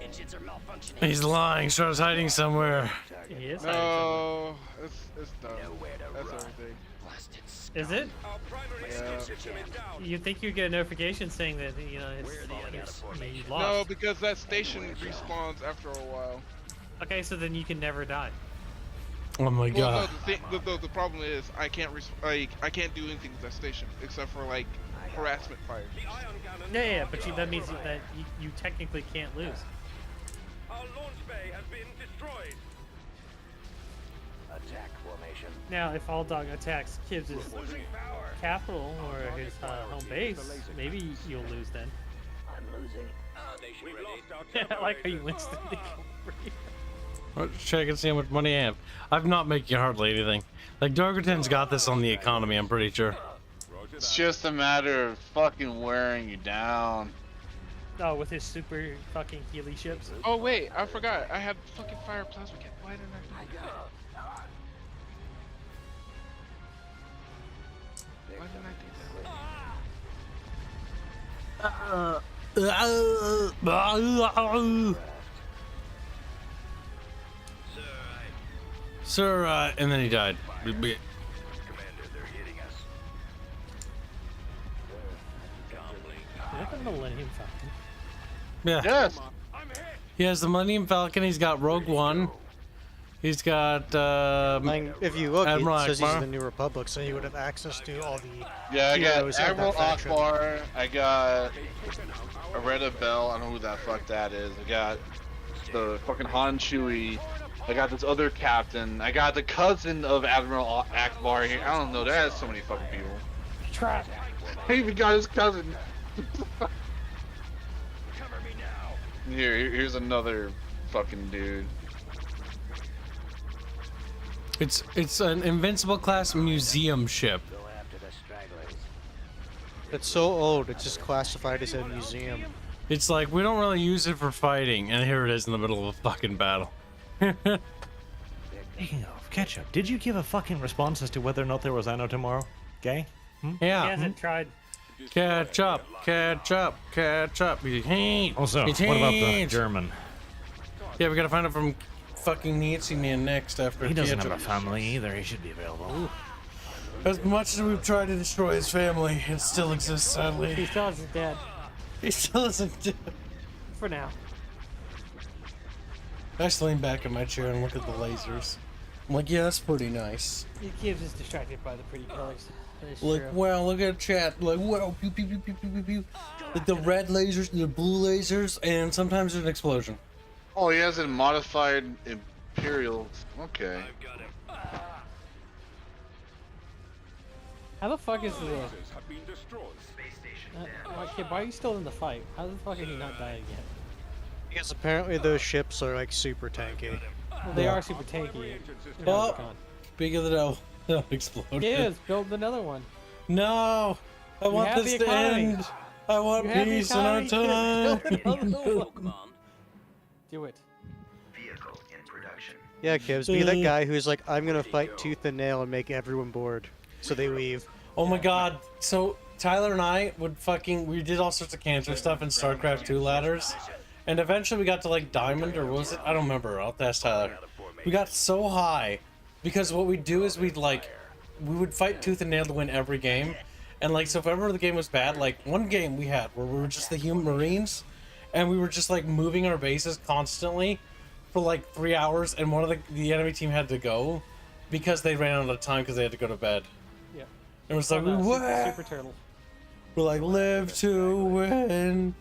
Engines are malfunctioning. He's lying. Strato's hiding somewhere. He is hiding somewhere. No, it's dumb. That's everything. Is it? Yeah. You'd think you'd get a notification saying that, you know, he lost. No, because that station respawns after a while. Okay, so then you can never die. Oh my Well, god. no, the problem is I can't I can't do anything with that station except for like harassment fire. Yeah, but that means that you technically can't lose. Our launch bay has been destroyed. Attack formation. Now, if All Dog attacks Kibs' capital or his home base, maybe you'll lose then. I'm losing. We've lost our I like how you instantly go free. Let's check and see how much money I have. I'm not making hardly anything. Like, Dargerton's got this on the economy, I'm pretty sure. It's just a matter of fucking wearing you down. Oh, with his super fucking Healy ships. Oh wait, I forgot. I had fucking fire plasma cannon. Why didn't I do that? Why didn't I do that? Sir, and then he died. Is that the Millennium Falcon? Yeah. Yes. He has the Millennium Falcon. He's got Rogue One. He's got. If you look, Admiral it says he's Akbar. the New Republic, so you would have access to all the. Yeah, I got heroes of that Admiral faction. Akbar. I got Areta Bell. I don't know who that fuck that is. I got the fucking Han Chewie. I got this other captain. I got the cousin of Admiral Akbar here. I don't know. There's so many fucking people. Trap. I even got his cousin. Here's another fucking dude. It's an Invincible class museum ship. It's so old, it's just classified as a museum. It's like we don't really use it for fighting, and here it is in the middle of a fucking battle. Speaking of ketchup, did you give a fucking response as to whether or not there was Anno tomorrow? Okay? Yeah. He hasn't tried. Catch up, catch up, catch up. You ain't. Also, You what about the ain't. German? Yeah, we gotta find out from fucking Nancy Man next after. He doesn't catch have a up. family either. He should be available. As much as we've tried to destroy his family, it still exists, He sadly. still isn't dead. He still isn't dead. For now. I just lean back in my chair and look at the lasers. I'm like, yeah, that's pretty nice. Your kid's just distracted by the pretty colors. That is Like, true. wow, look at chat. Like, wow, pew, pew, pew, pew, pew, pew, pew. Like the red lasers and the blue lasers, and sometimes there's an explosion. Oh, he has a modified Imperial. Okay. How the fuck is the... Have been destroyed. kid, why are you still in the fight? How the fuck are you not dying yet? Because apparently those ships are like super tanky. Well, they are super tanky. Oh, speak of the devil. That exploded. Yes, build another one. No! I want have this the to economy. end! I want You have the peace in our economy. time! Build another one. Do it. Yeah, Kibs, be that guy who's like, I'm gonna fight tooth and nail and make everyone bored. So they leave. Oh my god. So, Tyler and I would we did all sorts of cancer stuff in StarCraft 2 ladders. And eventually we got to like Diamond, or what was it? I don't remember. I'll have to ask Tyler. We got so high. Because what we'd do is we would fight tooth and nail to win every game. And like, so if ever the game was bad, like one game we had where we were just the human Marines, and we were just like moving our bases constantly for like 3 hours, and one of the enemy team had to go because they ran out of time because they had to go to bed. Yeah. And it's like, Super Turtle. we're like, live to win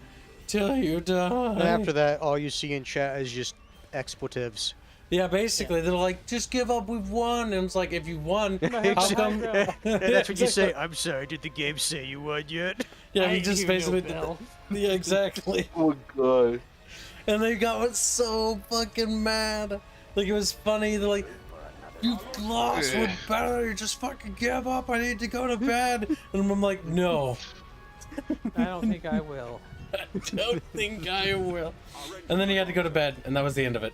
till you die. And after that, all you see in chat is just expletives. Yeah, basically, they're like, just give up, we've won. And it's like, if you won, how come? And that's what you say. I'm sorry, did the game say you won yet? Yeah, I you just hear no basically. bell. Yeah, exactly. Oh god. And they got so fucking mad. Like, it was funny. They're like, you lost, we're better, just fucking give up, I need to go to bed. And I'm like, no. I don't think I will. I don't think I will. And then he had to go to bed, and that was the end of it.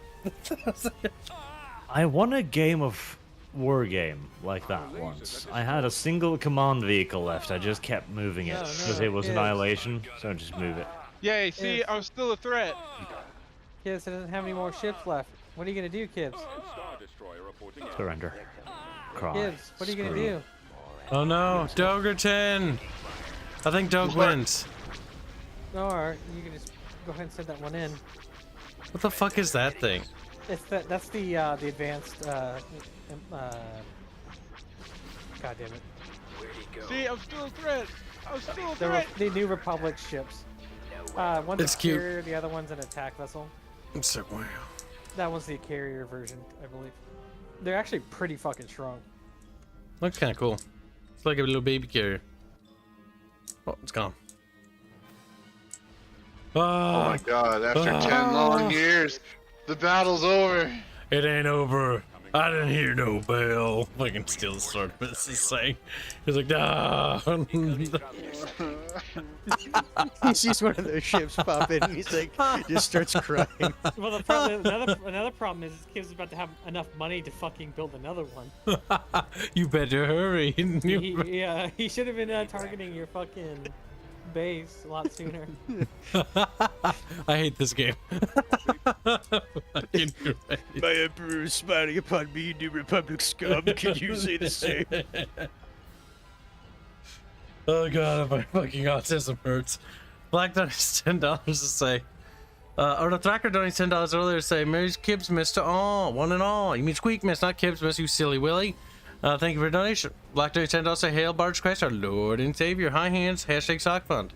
I won a game of war game like that once. I had a single command vehicle left. I just kept moving it because it was Annihilation, so I just move it. Yay, see, I'm still a threat. Kids, it doesn't have any more ships left. What are you gonna do, Kids? Surrender. Cry. Kids, what are you gonna Scream. do? Oh no, Dogerton! I think Dog wins. Or you can just go ahead and send that one in. What the fuck is that thing? It's that's the advanced God damn it. See, I'm still a threat. I'm still a The, threat. the New Republic ships. One's It's a cute. carrier, the other one's an attack vessel. It's like, wow. That one's the carrier version, I believe. They're actually pretty fucking strong. Looks kind of cool. It's like a little baby carrier. Oh, it's gone. Oh my god, after 10 long years, the battle's over. It ain't over. I didn't hear no bell. I can still sort of saying. He's like, ah. He sees one of those ships pop in and he's like, just starts crying. Well, the problem, another problem is Kib's about to have enough money to fucking build another one. You better hurry. He should have been targeting your fucking base a lot sooner. I hate this game. Fucking great. My emperor is smiling upon me, New Republic scum. Can you say the same? Oh god, my fucking autism hurts. Black donates $10 to say. Or the tracker donates $10 earlier to say, Mary's Kibs Miss to all, one and all. You mean Sqekmas, not Kibs Miss, you silly Willy. Thank you for your donation. Black donates $10 to say, Hail Barge Christ, our Lord and Savior. High hands, hashtag sock fund.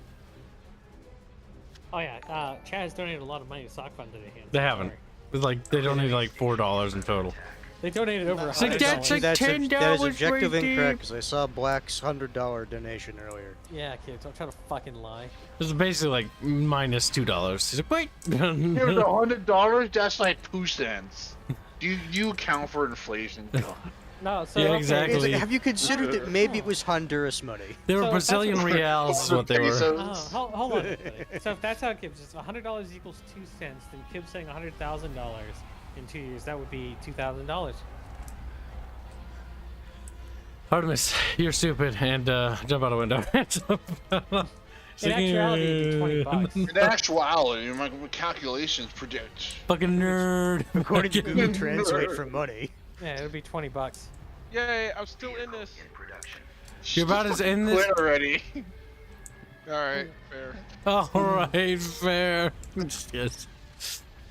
Oh yeah, Chad has donated a lot of money to sock fund today. They haven't. It's like, they donated like $4 in total. They donated over $100. Like, that's like $10 That is objective right incorrect, because I saw Black's $100 donation earlier. Yeah, kids, don't try to fucking lie. This is basically like minus $2. He's like, wait. Here's $100. That's like 2 cents. Do you account for inflation? God. No, so Yeah, okay, exactly. It's like, have you considered that maybe it was Honduras money? They were So Brazilian that's what- reals is what they were. Oh, hold on. So if that's how it gives, it's $100 equals 2 cents. Then Kib's saying $100,000 in 2 years. That would be $2,000. Artemis, you're stupid, and jump out a window. In actuality, it'd be $20. In actuality, my calculations predict. Fucking nerd. According to Google Translate for money. Yeah, it would be $20. Yay, I'm still in this. You're about as in this. Quit already. Alright, fair. Alright, fair. Yes.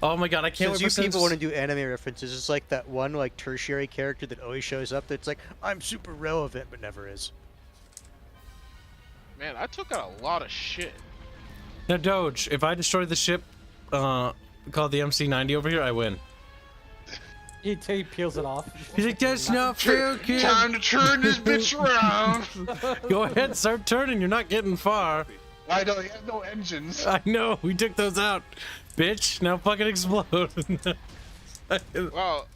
Oh my god, I can't Since wait for you people want to do anime references, it's like that one like tertiary character that always shows up that's like, I'm super relevant, but never is. Man, I took out a lot of shit. Now, Doge, if I destroy the ship called the MC-90 over here, I win. He peels it off. He's like, that's not fair, kid. Time to turn this bitch around. Go ahead, start turning. You're not getting far. I know, he has no engines. I know, we took those out. Bitch, now fucking explode. Wow.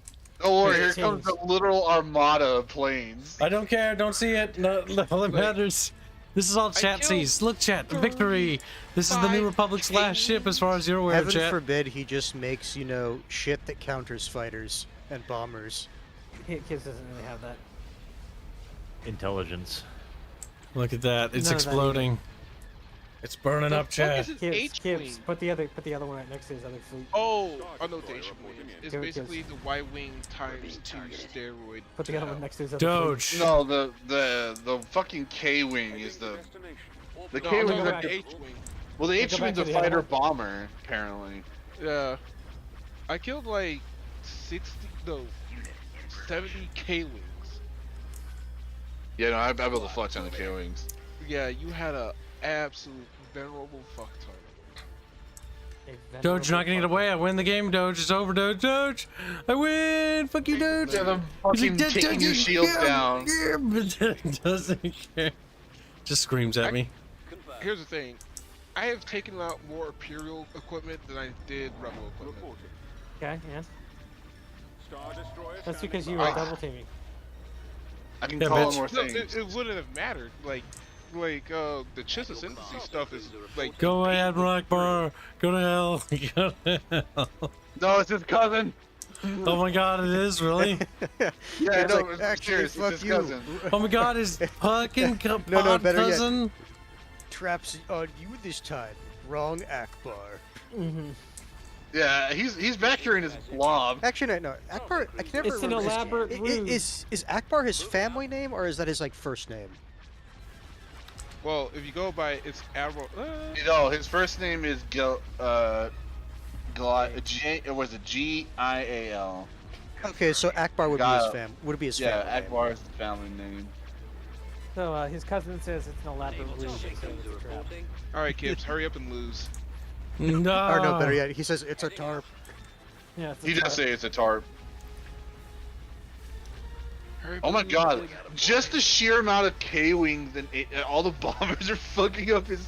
Don't worry, here comes the literal armada of planes. I don't care, don't see it. No, all that matters. This is all chat sees. Look, chat, victory. This is the New Republic's last ship as far as you're aware, Heaven chat. forbid he just makes, you know, shit that counters fighters and bombers. Kibs doesn't really have that. Intelligence. Look at that, it's None of that exploding. It's burning up, chat. Kibs, put the other one right next to his other fleet. Oh, I know what the H-wing is. It's Give it basically the Y-wing times 2 steroid. Put the other one next to his other Doge. fleet. No, the fucking K-wing is the No, K-wing. I'm is talking the H-wing. Well, the Go back H-wing's to a the other fighter one. bomber, apparently. Yeah. I killed like 70 K-wings. Yeah, no, I built a fuck ton of K-wings. Yeah, you had a absolute venerable fuck ton. Doge, you're not gonna get away. I win the game, Doge. It's over, Doge. Doge, I win. Fuck you, Doge. Yeah, the fucking taking your shield down. But it doesn't care. Just screams at me. Here's the thing. I have taken out more Imperial equipment than I did Rebel equipment. Okay, yeah. Star Destroyer That's standing because you by. were double teaming. I can Yeah, call bitch. it more No, things. it wouldn't have mattered. Like the Chisel synthesis stuff is like. Go away, Admiral Akbar. Go to hell. Go to hell. No, it's his cousin. Oh my god, it is really? Yeah, It's no, like, it's actually, serious, fuck it's his you. cousin. Oh my god, his fucking No, better yet. cousin. Traps on you this time. Wrong Akbar. Mm-hmm. Yeah, he's back here in his blob. Actually, no. Akbar, I can never It's an remember. elaborate ruse. Is Akbar his family name, or is that his, like, first name? Well, if you go by it's Admiral. No, his first name is was it Gial? Okay, so Akbar would be his Would it be his Yeah, family Akbar is the family name. So his cousin says it's an elaborate ruse. So it's a trap. All right, Kibs, hurry up and lose. No. name? Or no, better yet, he says it's a tarp. Yeah, it's a He does trap. say it's a tarp. Hurry up Oh my and god, lose. just the sheer amount of K-wings and all the bombers are fucking up his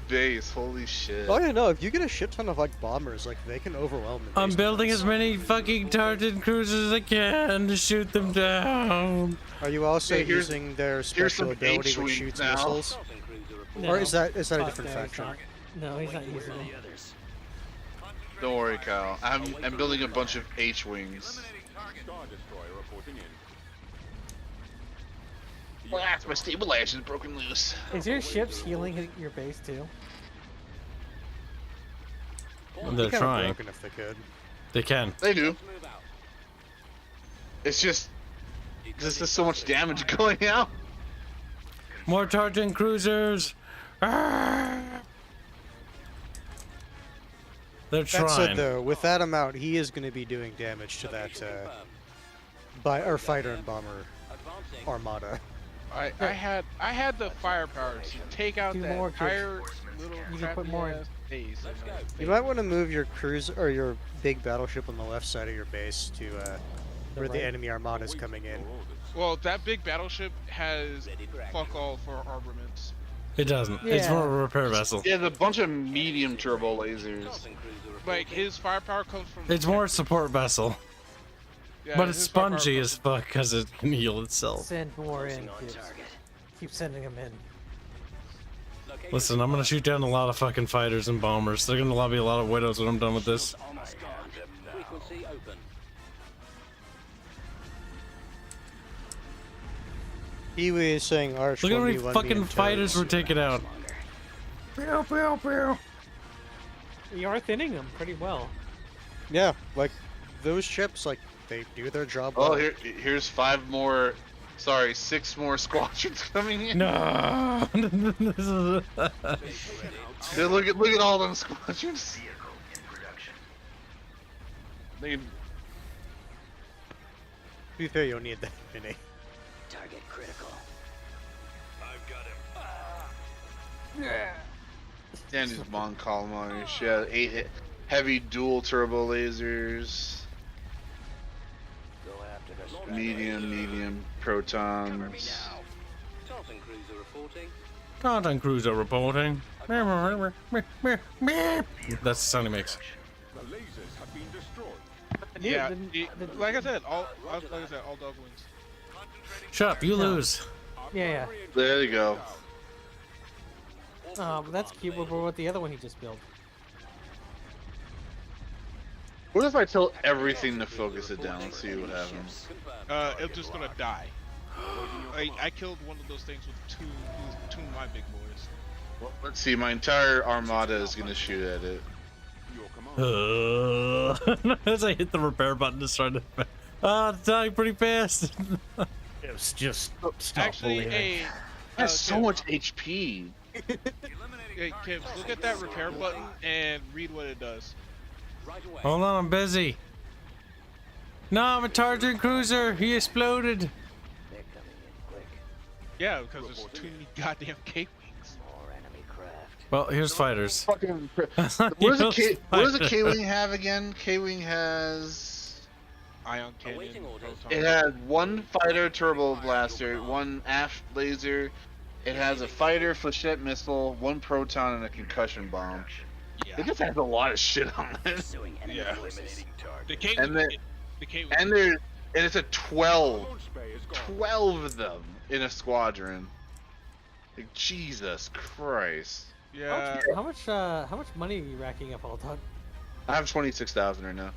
base. Holy shit. Oh yeah, no, if you get a shit ton of like bombers, like they can overwhelm the I'm base building defense. as many fucking Tartan cruisers as I can to shoot them down. Are you also Hey, here's- using their here's special some ability which H-wings shoots now. missiles? No, Or is that a fuck, different no, he's faction? not. No, he's not using it. Don't worry, Kyle. I'm building a bunch of H-wings. Star Destroyer reporting in. Blast! My stabilizer's broken loose. Is your ships healing your base too? They're Kinda trying. broken if they could. They can. They do. It's just there's just so much damage going out. More Tartan cruisers. Ah! They're That trying. said, though, with that amount, he is going to be doing damage to that fighter and bomber armada. I had the firepower to take out Do that more, entire little You can put more in. crappy-ass base. You might want to move your cruiser or your big battleship on the left side of your base to where the right. enemy armada is coming in. Well, that big battleship has fuck all for armaments. It doesn't. It's Yeah. more of a repair vessel. Yeah, there's a bunch of medium turbo lasers. Like his firepower comes from. It's more a support vessel. Yeah, But it's his firepower spongy comes as fuck because it can heal itself. Send more in. Kids. Keep sending them in. Listen, I'm gonna shoot down a lot of fucking fighters and bombers. They're gonna lobby a lot of widows when I'm done with this. Frequency open. He was saying Arch. Look how many 1v1 fucking me in fighters we're toes. taking out. Pew, pew, pew. You are thinning them pretty well. Yeah, like those ships, like they do their job. Oh, well. here's 6 more squadrons coming in. No. This is- Yeah, look at all them squadrons. They, To be fair, you don't need that many. Target critical. and these Mon Calamars. Yeah, 8 heavy dual turbo lasers. Go after the Medium protons. Tartan cruiser reporting. Content cruiser reporting. That's the sound he makes. The lasers have been destroyed. Yeah, like I said, all dog wins. Shut up, you lose. Yeah, There you go. yeah. But that's cute. But what the other one he just built? What if I tell everything to focus it down and see what happens? It's just gonna die. I killed one of those things with two of my big boys. Well, let's see, my entire armada is gonna shoot at it. As I hit the repair button to start it. It's dying pretty fast. It's just stop Actually, believing. That's so much HP. Hey, Kibs, look at that repair button and read what it does. Hold on, I'm busy. No, I'm a Tartan cruiser. He exploded. Yeah, because there's too many goddamn K-Wings. Well, here's fighters. Fucking. What does a K-Wing have again? K-Wing has. Ion cannon. It has 1 fighter turbo blaster, 1 aft laser. It has a fighter flechette missile, 1 proton, and a concussion bomb. Yeah. It just has a lot of shit on it. Yeah. The K-Wing. And then, the K-Wing. and it's a 12 of them in a squadron. Like, Jesus Christ. Yeah. How much money are you racking up all done? I have 26,000 right now.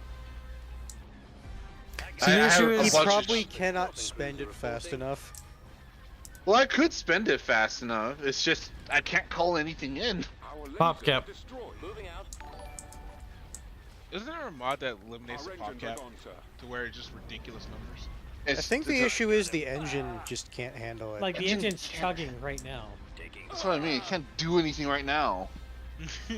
See, the issue He is probably cannot spend it fast enough. Well, I could spend it fast enough. It's just I can't call anything in. pop cap. Isn't there a mod that eliminates the pop cap to where it's just ridiculous numbers? I think the issue is the engine just can't handle it. Like the engine's chugging right now. That's what I mean. It can't do anything right now.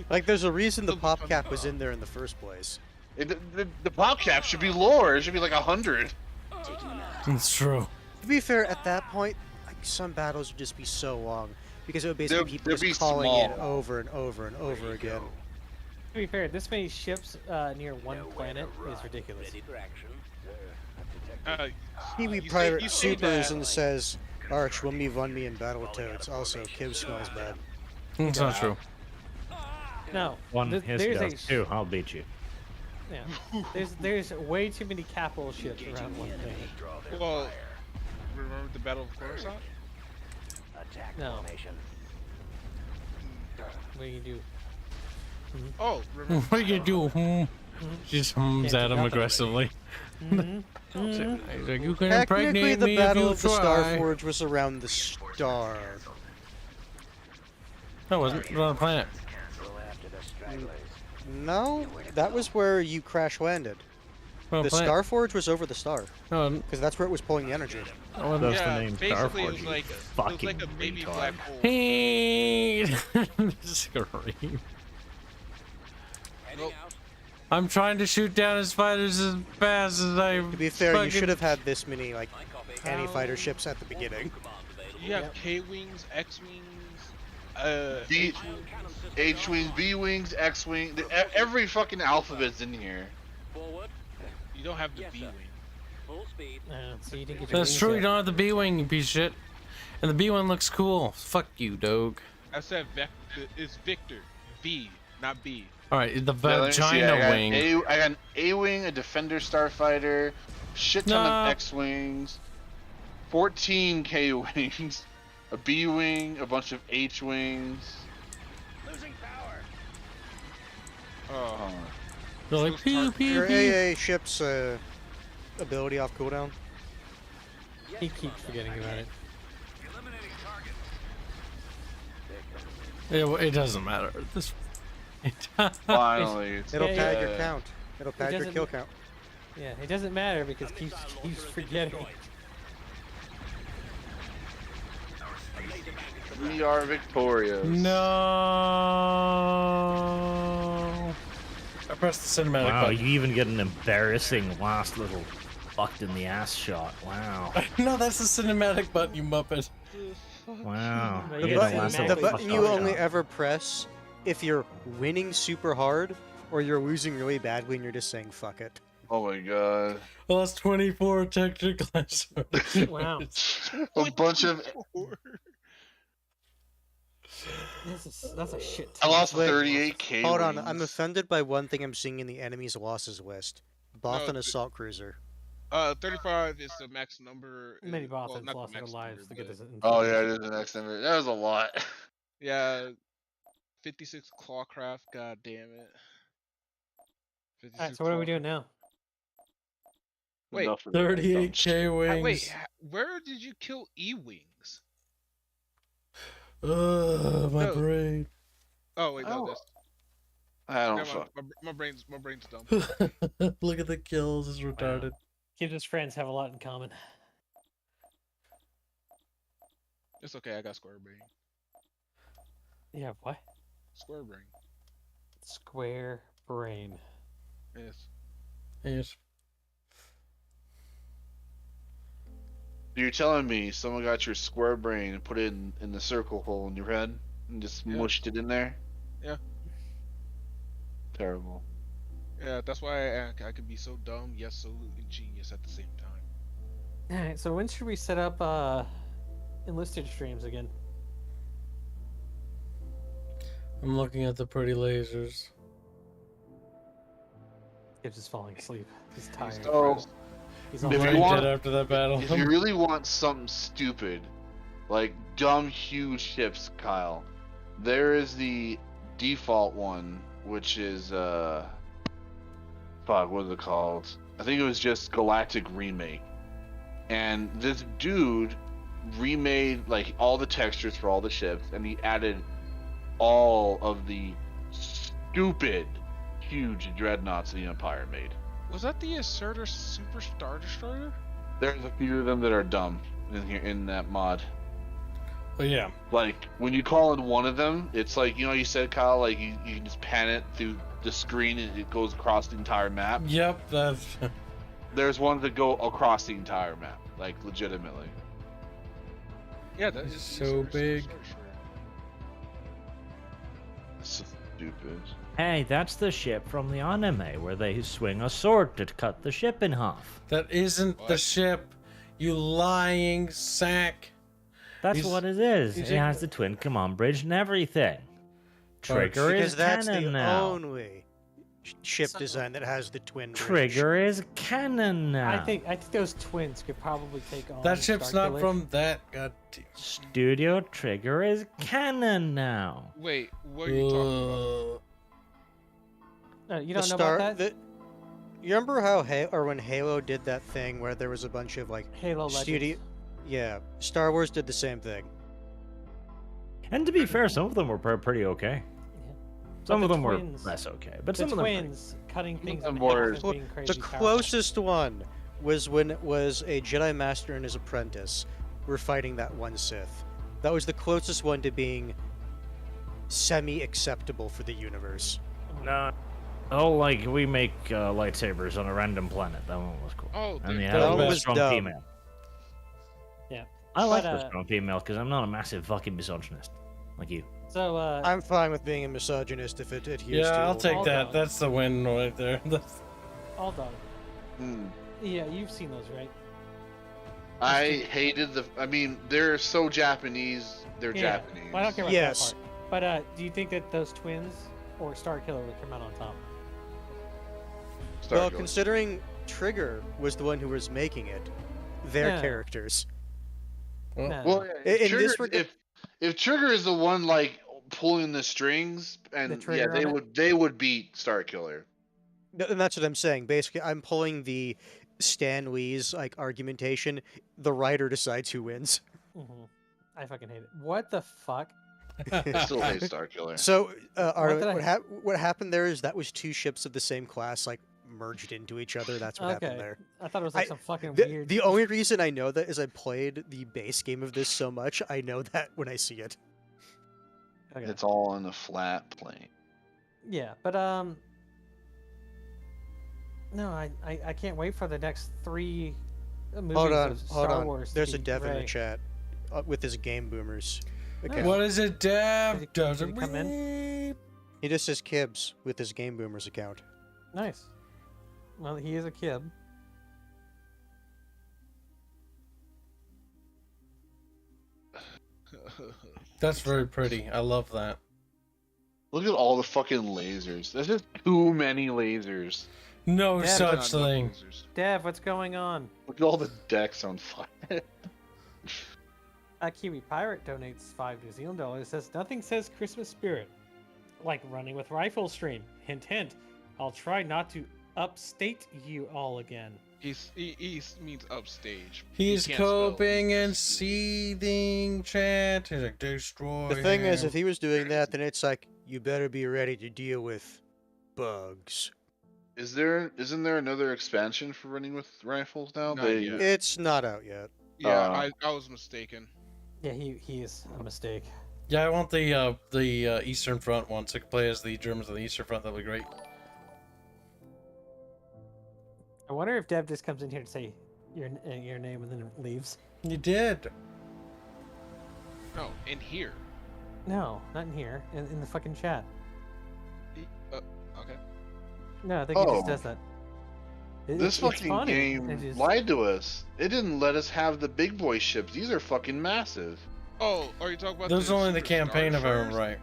Like there's a reason the pop cap was in there in the first place. The pop cap should be lower. It should be like 100. It's true. To be fair, at that point, like some battles would just be so long because it would basically be they'll be just calling it small. over and over and over again. To be fair, this many ships near one planet is ridiculous. Kiwi you Pirate say supers that, and says, Arch, when me run me in battle with toads. Also, Kibs smells bad. It's not true. No. One th- his there's does. a 2, I'll beat you. Yeah. There's way too many capital ships around one thing. Well, remember the Battle of Coruscant? No. What do you do? Oh, remember? What do you do? She just hums Can't at him forgot that. aggressively. He's like, you can Technically, impregnate the me if Battle you of the try. Starforge was around the star. No, it wasn't. It was on a planet. No, that was where you crash landed. Well, The planet. Starforge was over the star. No, because that's where it was pulling the energy. Oh, That's yeah, the name basically Starforge, it was you like fucking a baby retard. black hole. Hey! Scream. Nope. I'm trying to shoot down his fighters as fast as I. To be fair, you should have had this many like anti-fighter ships at the beginning. You have K-wings, X-wings, B, H-wings, B-wings, X-wing. Every fucking alphabet's in here. You don't have the B-wing. So you didn't get your That's wings true. yet. You don't have the B wing, you piece of shit. And the B one looks cool. Fuck you, dog. I said it's Victor. V, not B. All right, the Yeah, let me see. vagina wing. I got an A-wing, a Defender Starfighter, shit ton No. of X-wings, 14 K-wings, a B-wing, a bunch of H-wings. Losing power. Oh. They're like pew pew Your pew. AA ship's ability off cooldown. He keeps forgetting about it. It doesn't matter. This. Finally, It'll Yeah, pad yeah. your count. It'll pad your doesn't kill ma- count. Yeah, it doesn't matter because keeps forgetting. we are victorious. No. I pressed the cinematic Wow, button. you even get an embarrassing last little fucked in the ass shot. Wow. No, that's the cinematic button, you muppet. Wow. The You The get a button- last button, little the fucked button you shot. only ever press if you're winning super hard or you're losing really badly and you're just saying fuck it. Oh my god. Well, that's 24 technical. Wow. A bunch of. That's a shit. I lost Wait, 38 K. Hold on, I'm offended by one thing I'm seeing in the enemy's losses list. Bothan No, assault cruiser. 35 is the max number. Many well, Bothans not the lost their max lives number, to get but- this. Oh yeah, it is the next number. That was a lot. Yeah, 56 Clawcraft, god damn it. 56 Alright, so what are we Clawcraft. doing now? Wait, Enough of that dumb 38K shit. wings. wait, where did you kill E-Wings? Ugh, my No. brain. Oh wait, no, Oh. that's I don't never mind, fuck. my brain's dumb. Look at the kills, it's retarded. Kibs' friends have a lot in common. It's okay, I got square brain. Yeah, what? Square brain. Square brain. Yes. Yes. You're telling me someone got your square brain and put it in the circle hole in your head and just Yeah. mushed it in there? Yeah. Terrible. Yeah, that's why I could be so dumb yet so ingenious at the same time. Alright, so when should we set up enlisted streams again? I'm looking at the pretty lasers. Kibs is falling asleep. He's tired. So, He's I'm all if already you dead want, after that battle. if you really want something stupid, like dumb huge ships, Kyle, there is the default one, which is fuck, what is it called? I think it was just Galactic Remake. And this dude remade like all the textures for all the ships, and he added all of the stupid huge dreadnoughts the Empire made. Was that the Asserter Super Star Destroyer? There's a few of them that are dumb in here in that mod. Oh yeah. Like when you call in one of them, it's like, you know, you said, Kyle, like you can just pan it through the screen and it goes across the entire map. Yep, that's There's ones that go across the entire map, like legitimately. Yeah, that It's is so big. So stupid. Hey, that's the ship from the anime where they swing a sword to cut the ship in half. that isn't the What? ship, you lying sack. That's He's- what it is. he's It a- has the twin command bridge and everything. Trigger Because is that's canon the now. only ship design that has the twin bridge. Trigger is canon now. I think those twins could probably take on. That ship's not Starkiller. from that goddamn. Studio Trigger is canon now. Wait, what are you talking about? No, you The don't know star, about that? You remember how when Halo did that thing where there was a bunch of like Halo Legends. Yeah, Star Wars did the same thing. And to be fair, some of them were pretty okay. Some of them were twins- less okay, but the some of them. twins cutting things in more- half and being crazy The powerful. closest one was when it was a Jedi Master and his apprentice were fighting that one Sith. That was the closest one to being semi-acceptable for the universe. No. Oh, like we make lightsabers on a random planet. That one was cool. Oh, and they dude, had that a one was strong dumb. female. Yeah. I like But, the strong female because I'm not a massive fucking misogynist like you. So, I'm fine with being a misogynist if it adheres to. Yeah, I'll take All that. dog. That's the win right there. all dog. Hmm. Yeah, you've seen those, right? I hated the. I mean, they're so Japanese. They're Yeah. Japanese. Well, I don't care about Yes. that part. But do you think that those twins or Star Killer would come out on top? Well, considering Trigger was the one who was making it, their Yeah. characters. Well, in Trigger, this regard, if Trigger is the one like pulling the strings, and yeah, trigger on it? they would beat Starkiller. and that's what I'm saying. Basically, I'm pulling the Stan Lee's like argumentation. The writer decides who wins. I fucking hate it. What the fuck? I still hate Starkiller. So, What did I- what happened there is that was two ships of the same class like merged into each other. That's what happened Okay. there. I thought it was like some fucking the, weird. The only reason I know that is I played the base game of this so much. I know that when I see it. Okay. It's all on the flat plane. Yeah, but no, I can't wait for the next 3 movies Hold on, of hold Star on. Wars. to There's a be dev in the great. chat with his Game Boomers account. What is it, Dev? Does Did it he come in? He just says Kibs with his Game Boomers account. Nice. Well, he is a kid. That's very pretty. I love that. Look at all the fucking lasers. There's just too many lasers. No Dev, such thing. Dev, what's going on? Look at all the decks on fire. A Kiwi Pirate donates $5 New Zealand dollars. Says nothing says Christmas spirit like running with rifle stream. Hint, hint. I'll try not to upstate you all again. He means upstage. He's He can't spell. coping and seething, chat. He's like, destroy The thing is, him. if he was doing that, then it's like you better be ready to deal with bugs. Isn't there another expansion for running with rifles now? Not They, yet. It's not out yet. Yeah, I was mistaken. Yeah, he is a mistake. Yeah, I want the Eastern Front one to play as the Germans on the Eastern Front. That'd be great. I wonder if Dev just comes in here to say your name and then leaves. You did. No, in here. No, not in here. In the fucking chat. Okay. No, I think he Oh. just does that. this It's fucking funny. game It just- lied to us. It didn't let us have the big boy ships. These are fucking massive. Oh, are you talking about? Those are only the Super campaign, if I Starshires? remember right.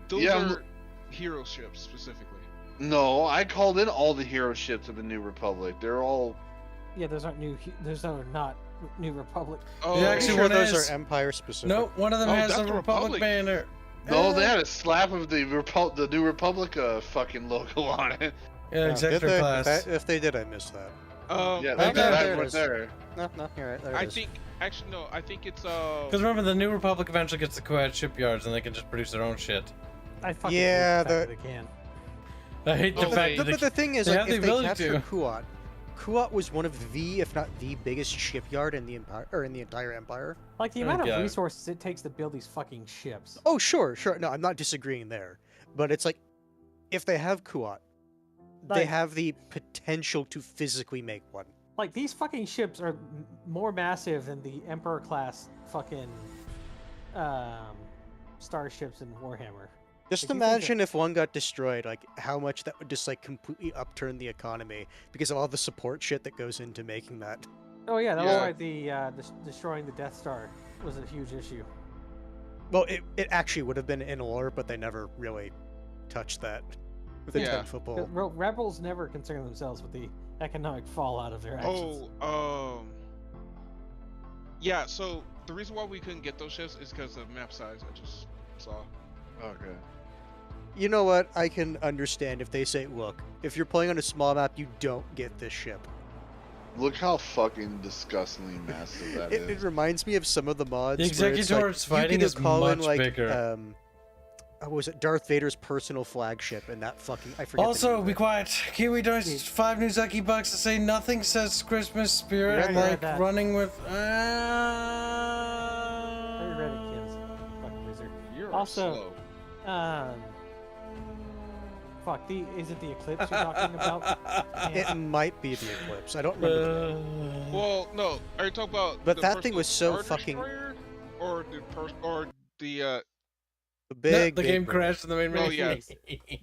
Those Yeah, are hero ships specifically. No, I called in all the hero ships of the New Republic. They're all. Yeah, those aren't new. Those are not New Republic. Oh, Yeah, actually, Sure, one those is. are Empire specific. No, one of them Oh, has that's the the Republic Republic. banner. No, they had a slap of the the New Republic fucking logo on it. Yeah, if, executive they, class. if they did, I missed that. Yeah, Oh, that there it was is. there. No, you're right. There it I is. think actually no. I think it's Because remember, the New Republic eventually gets the Kuwait shipyards, and they can just produce their own shit. I fucking Yeah, hate the fact the- that they can. I hate the Oh, fact that But the thing is, they like, have the if they ability captured to. Kuat, Kuat was one of the, if not the biggest shipyard in the empire, or in the entire empire. Like the Oh, amount of God. resources it takes to build these fucking ships. Oh, sure. No, I'm not disagreeing there. But it's like, if they have Kuat, they Like- have the potential to physically make one. Like these fucking ships are more massive than the Emperor class fucking starships in Warhammer. Just Like, you think imagine if one got destroyed, like how much that would just like completely upturn the economy because of all the support shit that goes into making that. Oh yeah, that Yeah. was why the destroying the Death Star was a huge issue. Well, it actually would have been in lore, but they never really touched that with a Yeah. 10 football. Rebels never concern themselves with the economic fallout of their actions. Yeah. So the reason why we couldn't get those ships is because of map size. I just saw. Okay. You know what? I can understand if they say, look, if you're playing on a small map, you don't get this ship. Look how fucking disgustingly massive that is. It reminds me of some of the mods. The Executor's fighting is much bigger. What was it? Darth Vader's personal flagship, and that fucking I forget. Also, be quiet. Kiwi does 5 Nuzaki bucks to say nothing says Christmas spirit Yeah, like running with. I read it, kids. Fucking loser. You're Also, fuck. Is it the eclipse you're talking about? It might be the eclipse. I don't remember. Well, no. Are you talking about? But the that thing personal was so Star fucking. Destroyer? Or the The big. The game crashed in the main menu. Oh yeah,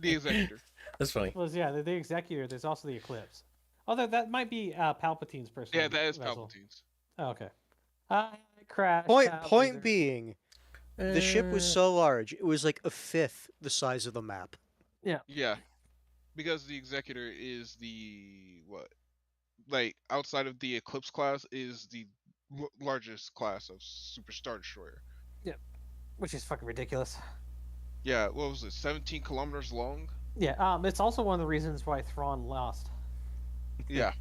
the Executor. That's funny. Well, yeah, the Executor. There's also the eclipse. Although that might be Palpatine's personal. Yeah, that is vessel. Palpatine's. Oh, okay. Crash. Point being, the ship was so large, it was like a fifth the size of the map. Yeah. Yeah, because the Executor is like outside of the Eclipse class is the largest class of Super Star Destroyer. Yeah, which is fucking ridiculous. Yeah, what was it? 17 kilometers long. Yeah. It's also one of the reasons why Thrawn lost. Yeah.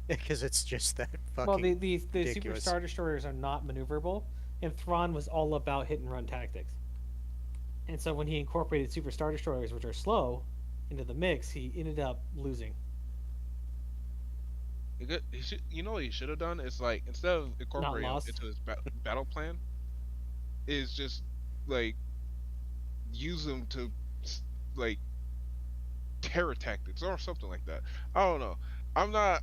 Because it's just that fucking. Well, the Super ridiculous. Star Destroyers are not maneuverable, and Thrawn was all about hit and run tactics. And so when he incorporated Super Star Destroyers, which are slow, into the mix, he ended up losing. You know what he should have done? It's like instead of incorporating lost. into his battle plan, is just like use them to like terror tactics or something like that. I don't know. I'm not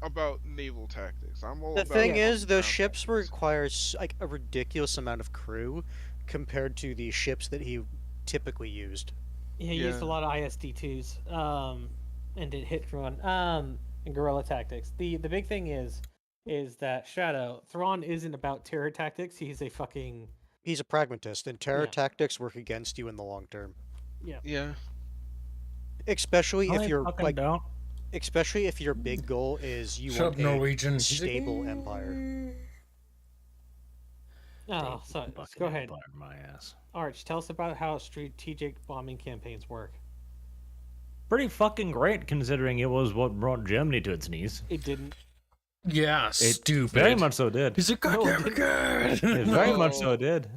about naval tactics. I'm all The about thing is, those ground ships require like a ridiculous amount of crew compared to the ships that he typically used. Yeah, he used a lot of ISD2s, and did hit run, and guerrilla tactics. The big thing is that Shadow Thrawn isn't about terror tactics. He's a pragmatist, and terror tactics work against you in the long term. Yeah. Yeah. Especially if you're like, don't. especially if your big goal is you Shut want up, Norwegian. a stable empire. Oh, so go ahead. My ass. Arch, tell us about how strategic bombing campaigns work. Pretty fucking great considering it was what brought Germany to its knees. It didn't. Yeah, It stupid. very much so did. He's a goddamn good. It very much so did.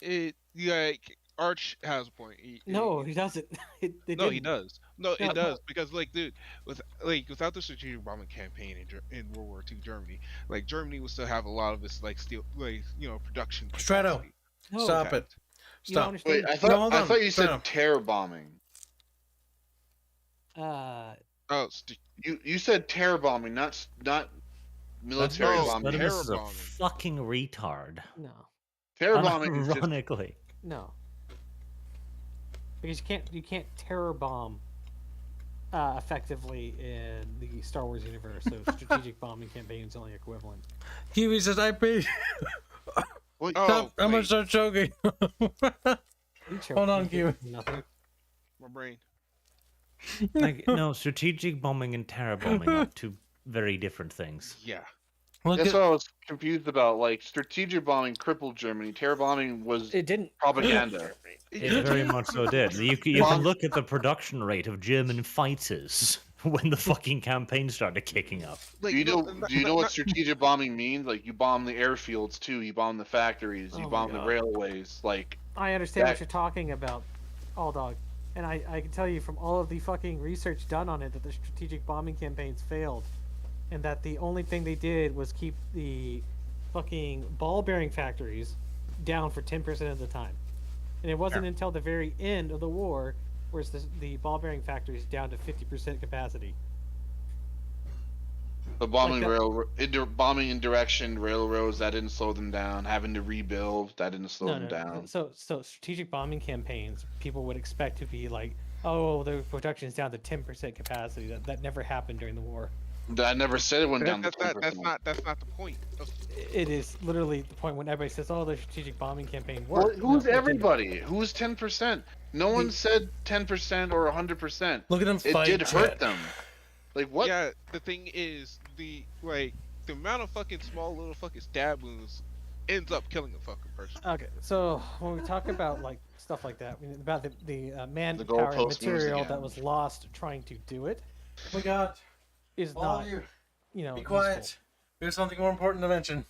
It like Arch has a point. No, he doesn't. It No, he didn't. does. No, No, it does because like, dude, without the strategic bombing campaign in World War II Germany, like Germany would still have a lot of its like steel, like production. Strato, capacity. stop it. Stop. Wait, I thought you said terror bombing. You said terror bombing, not military bombing. This is a fucking retard. No. Terror bombing is just... Ironically. No. Because you can't terror bomb effectively in the Star Wars universe, so strategic bombing campaign is only equivalent. Kiwi says I paid. Stop! I'm gonna start choking. Hold on, Kiwi. Nothing. My brain. Like, no, strategic bombing and terror bombing are two very different things. Yeah. That's what I was confused about. Like, strategic bombing crippled Germany. Terror bombing was propaganda. It very much so did. You can look at the production rate of German fighters when the fucking campaign started kicking up. Do you know what strategic bombing means? Like, you bomb the airfields too. You bomb the factories. You bomb the railways. Like, I understand what you're talking about, All Dog. And I can tell you from all of the fucking research done on it that the strategic bombing campaigns failed. And that the only thing they did was keep the fucking ball bearing factories down for 10% of the time. And it wasn't until the very end of the war where the ball bearing factories down to 50% capacity. The bombing bombing in direction railroads, that didn't slow them down. Having to rebuild, that didn't slow them down. So strategic bombing campaigns, people would expect to be like, oh, the production's down to 10% capacity. That never happened during the war. I never said it went down to 10%. That's not the point. It is literally the point when everybody says, oh, the strategic bombing campaign worked. Who's everybody? Who's 10%? No one said 10% or 100%. Look at them fight. It did hurt them. Like, what? Yeah, the thing is, the amount of fucking small little fucking stab wounds ends up killing a fucking person. Okay, so when we talk about like stuff like that, about the manpower and goalpost moves material again. that was lost trying to do it, Oh my god. is All not, of you, be quiet. useful. There's something more important to mention.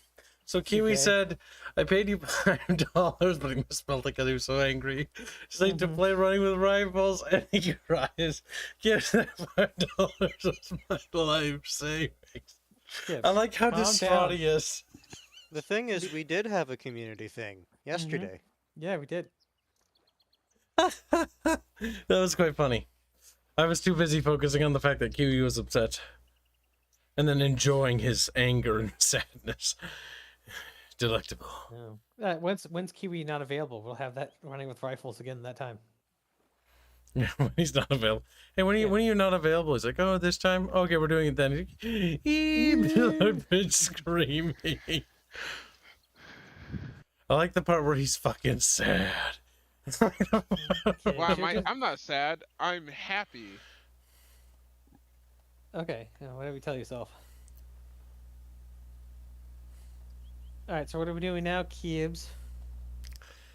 So Kiwi said, I paid you $5, but he misspelled it because he was so angry. He's like, to play running with rifles, and he cries, give that $5 as my life savings. Yeah, I like how calm distraught down. he is. The thing is, we did have a community thing yesterday. Yeah, we did. That was quite funny. I was too busy focusing on the fact that Kiwi was upset. And then enjoying his anger and sadness. Delectable. Yeah. When's Kiwi not available? We'll have that running with rifles again that time. Yeah, when he's not available. Hey, when are you not available? He's like, oh, this time? Okay, we're doing it then. Bitch screaming. I like the part where he's fucking sad. Why am I? I'm not sad. I'm happy. Okay, whatever you tell yourself. Alright, so what are we doing now, Kibs?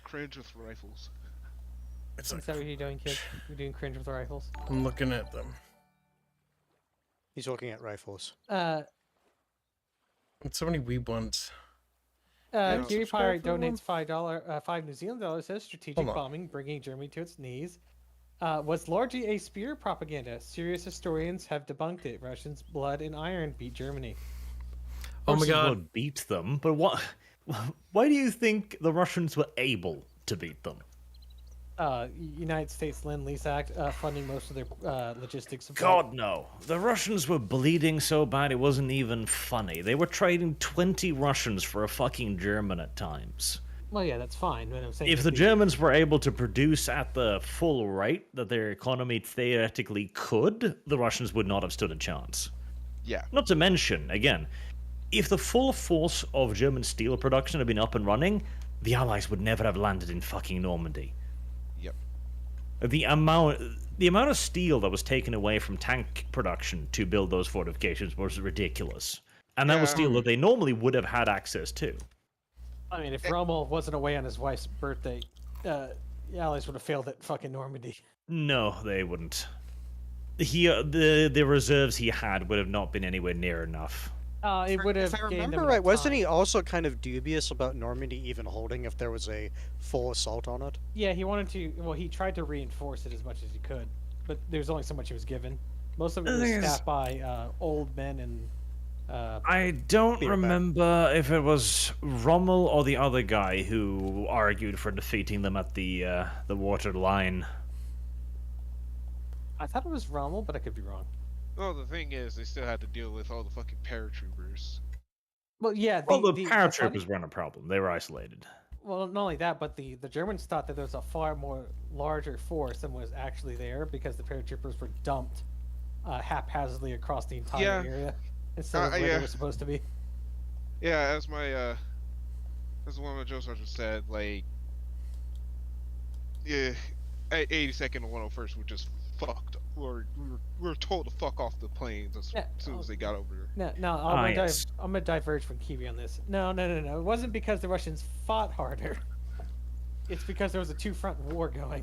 Cringe with rifles. Is that what you're doing, Kibs? You're doing cringe with rifles? I'm looking at them. He's looking at rifles. So many weeb ones. Kiwi Pirate donates $5 New Zealand dollars, says strategic Hold on. bombing, bringing Germany to its knees. Was largely a spear propaganda. Serious historians have debunked it. Russians' blood and iron beat Germany. Oh my god. Would beat them, but what? Why do you think the Russians were able to beat them? United States Lend-Lease Act funding most of their logistics support. God, no. The Russians were bleeding so bad it wasn't even funny. They were trading 20 Russians for a fucking German at times. Well, yeah, that's fine. But I'm saying If the Germans were able to produce at the full rate that their economy theoretically could, the Russians would not have stood a chance. Yeah. Not to mention, again, if the full force of German steel production had been up and running, the Allies would never have landed in fucking Normandy. Yep. The amount of steel that was taken away from tank production to build those fortifications was ridiculous. And that was steel that they normally would have had access to. I mean, if Rommel wasn't away on his wife's birthday, the Allies would have failed at fucking Normandy. No, they wouldn't. The reserves he had would have not been anywhere near enough. It would have. If I remember right, wasn't he also kind of dubious about Normandy even holding if there was a full assault on it? Yeah, he wanted to. Well, he tried to reinforce it as much as he could, but there's only so much he was given. Most of it was staffed by old men and. I don't remember if it was Rommel or the other guy who argued for defeating them at the water line. I thought it was Rommel, but I could be wrong. Well, the thing is, they still had to deal with all the fucking paratroopers. Well, yeah. The paratroopers weren't a problem. They were isolated. Well, not only that, but the Germans thought that there was a far more larger force than was actually there because the paratroopers were dumped haphazardly across the entire area instead of where they were supposed to be. Yeah, as one of my drill sergeants said, like, yeah, 82nd and 101st were just fucked. We were told to fuck off the planes as soon as they got over there. No, I'm gonna diverge from Kiwi on this. No. It wasn't because the Russians fought harder. It's because there was a two-front war going.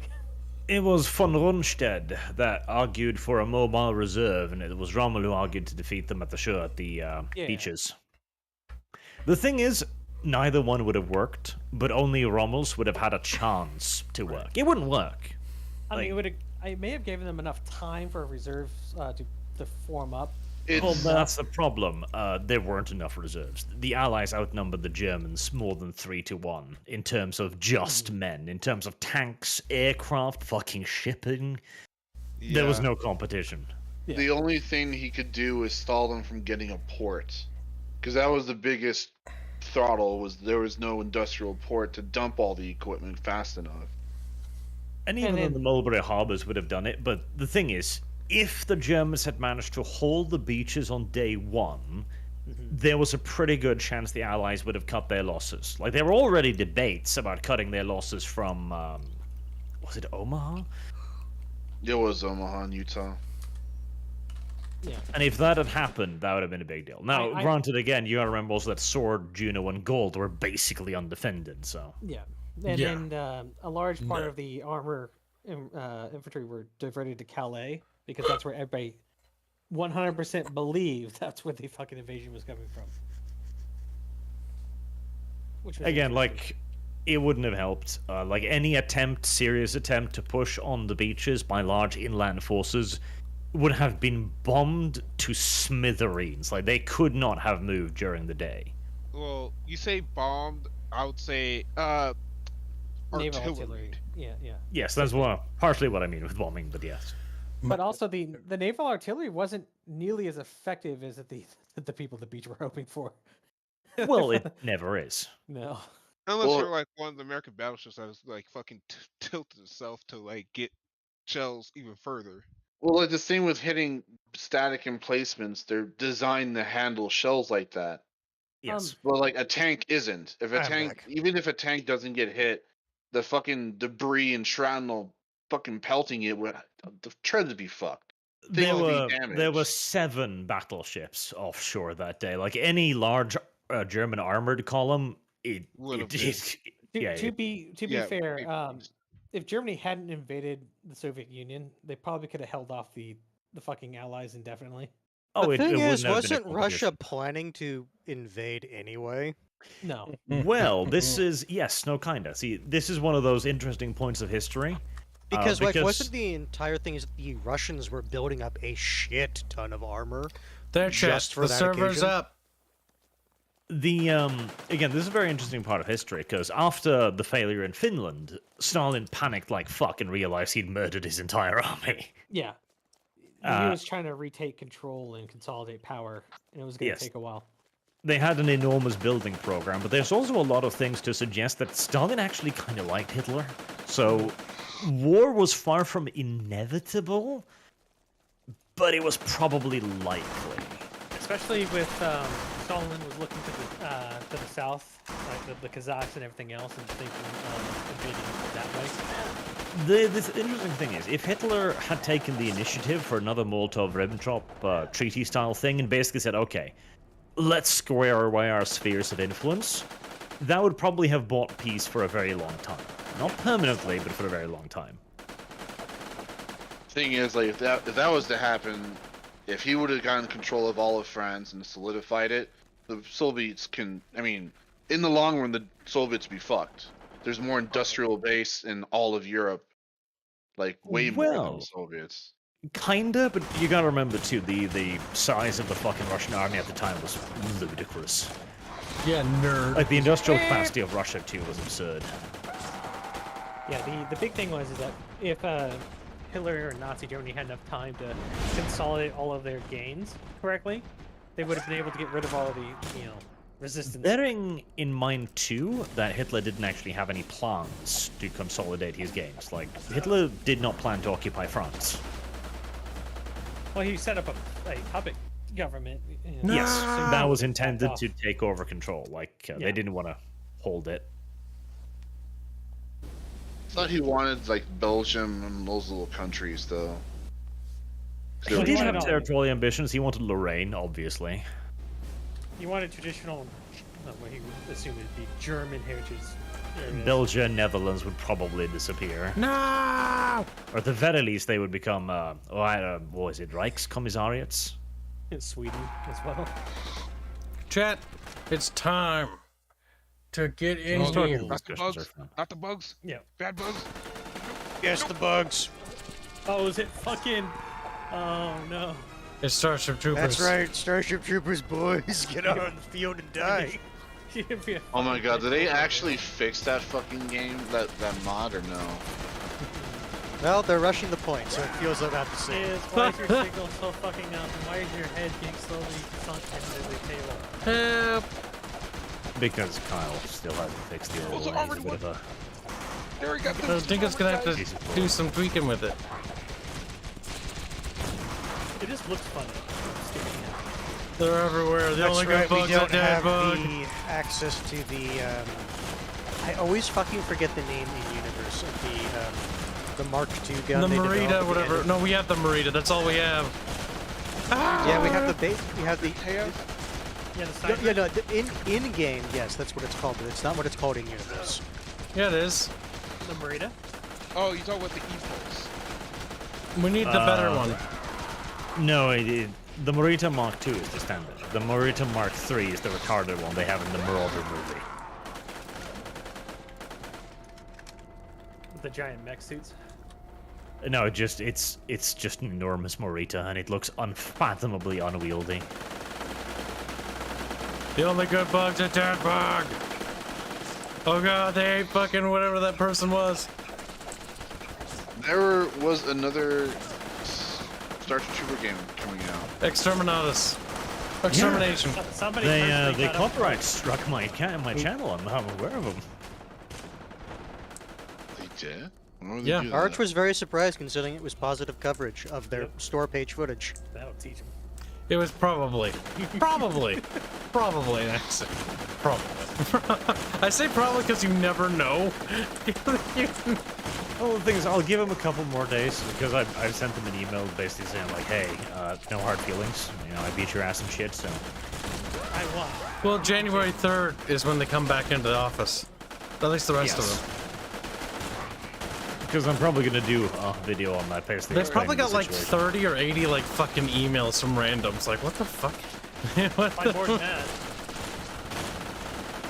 It was von Rundstedt that argued for a mobile reserve, and it was Rommel who argued to defeat them at the beaches. The thing is, neither one would have worked, but only Rommel's would have had a chance to work. It wouldn't work. I mean, I may have given them enough time for reserves to form up. Well, that's the problem. There weren't enough reserves. The Allies outnumbered the Germans more than 3-1 in terms of just men. In terms of tanks, aircraft, fucking shipping, there was no competition. Yeah. The only thing he could do was stall them from getting a port, because that was the biggest throttle. Was there was no industrial port to dump all the equipment fast enough. And even though the Mulberry Harbours would have done it, but the thing is, if the Germans had managed to hold the beaches on day one, there was a pretty good chance the Allies would have cut their losses. Like, there were already debates about cutting their losses from, was it Omaha? It was Omaha in Utah. Yeah. And if that had happened, that would have been a big deal. Now, I- granted, again, you gotta remember also that Sword, Juno, and Gold were basically undefended, so... Yeah. And a large part of the armor infantry were diverted to Calais because that's where everybody 100% believed that's where the fucking invasion was coming from. Which was Again, like, it wouldn't have helped. Like, any serious attempt to push on the beaches by large inland forces would have been bombed to smithereens. Like, they could not have moved during the day. Well, you say bombed, I would say, naval artillery. artillery. Yeah. Yes, that's partially what I mean with bombing, but yes. But also the naval artillery wasn't nearly as effective as the people at the beach were hoping for. Well, it never is. No. Unless you're like one of the American battleships that is like fucking tilted itself to like get shells even further. Well, like the same with hitting static emplacements, they're designed to handle shells like that. Yes. Well, like a tank isn't. If a I'm tank, back. even if a tank doesn't get hit, the fucking debris and shrapnel fucking pelting it, the treads would be fucked. There Things would were be damaged. there were 7 battleships offshore that day. Like any large German armored column, Would have To be yeah, fair, if Germany hadn't invaded the Soviet Union, they probably could have held off the fucking Allies indefinitely. The thing is, wouldn't have been a wasn't Russia competition. planning to invade anyway? No. Well, this is kinda. See, this is one of those interesting points of history. Because wasn't the entire thing is that the Russians were building up a shit ton of armor just for the that server's occasion? up. The again, this is a very interesting part of history because after the failure in Finland, Stalin panicked like fuck and realized he'd murdered his entire army. Yeah. He was trying to retake control and consolidate power, and it was going to take a while. They had an enormous building program, but there's also a lot of things to suggest that Stalin actually kind of liked Hitler. So, war was far from inevitable, but it was probably likely. Especially with Stalin was looking to the south, like the Kazakhs and everything else, and thinking invading that way. The interesting thing is, if Hitler had taken the initiative for another Molotov-Ribbentrop treaty-style thing and basically said, okay, let's square away our spheres of influence, that would probably have bought peace for a very long time. Not permanently, but for a very long time. Thing is, like if that was to happen, if he would have gotten control of all of France and solidified it, the Soviets can. I mean, in the long run, the Soviets be fucked. There's more industrial base in all of Europe, like way more than the Soviets. Kinda, but you gotta remember too, the size of the fucking Russian army at the time was ludicrous. Yeah, nerd. Like the industrial capacity of Russia too was absurd. Yeah, the big thing was is that if Hitler and Nazi Germany had enough time to consolidate all of their gains correctly, they would have been able to get rid of all of the resistance. Bearing in mind too that Hitler didn't actually have any plans to consolidate his gains. Like Hitler did not plan to occupy France. Well, he set up a puppet government. Yes, that was to intended back to off. take over control. Like they didn't want to hold it. I thought he wanted like Belgium and those little countries though. He did have territorial ambitions. He wanted Lorraine, obviously. He wanted traditional, what he would assume would be German heritage areas. Belgium, Netherlands would probably disappear. No! Or at the very least, they would become, what was it, Reichskommissariats? In Sweden as well. Chat, it's time to get in Historical here. Not the discussions bugs. are fun. Not the bugs. Yeah. Bad bugs. Yes, the bugs. Oh, is it fucking... Oh, no. It's Starship Troopers. That's right, Starship Troopers, boys. Get out on the field and die. Oh my god, did they actually fix that fucking game, that mod, or no? Well, they're rushing the point, so it feels about the same. Why is your signal so fucking up? And why is your head being slowly sunk into the table? Help! Because Kyle still hasn't fixed the old one. He's a bit of a... There we got I think it's gonna have to do some tweaking with it. It just looks funny. They're everywhere. The That's only right, good we bugs are don't dead have bug. the access to the, I always fucking forget the name in universe of the Mark II gun The they Merida, developed at the whatever. end of- No, we have the Merida. That's all we have. Yeah, we have the bait. We have the. Yeah, the No, side. yeah, no. In game, yes, that's what it's called, but it's not what it's called in universe. Yeah, it is. The Marita. Oh, you talking about the E-Pulse? We need the better one. No, the Morita Mark II is the standard. The Morita Mark III is the retarded one they have in the Marauder movie. With the giant mech suits. No, it's just an enormous Morita, and it looks unfathomably unwieldy. The only good bug's a dead bug. Oh god, they ate fucking whatever that person was. There was another Star Trooper game coming out. Exterminatus. Extermination. Yeah. Somebody They copyright struck my channel. I'm aware of them. They did? Why would they Yeah. do Arch that? was very surprised considering it was positive coverage of their store page footage. That'll teach him. It was probably an accident. Probably. I say probably because you never know. Well, the thing is, I'll give him a couple more days because I've sent them an email basically saying like, hey, no hard feelings. You know, I beat your ass and shit, so. I won. Well, January 3rd is when they come back into the office. At least the rest of them. Because I'm probably gonna do a video on that page. They've probably got like 30 or 80 like fucking emails from randoms. Like, what the fuck? What Probably more than that.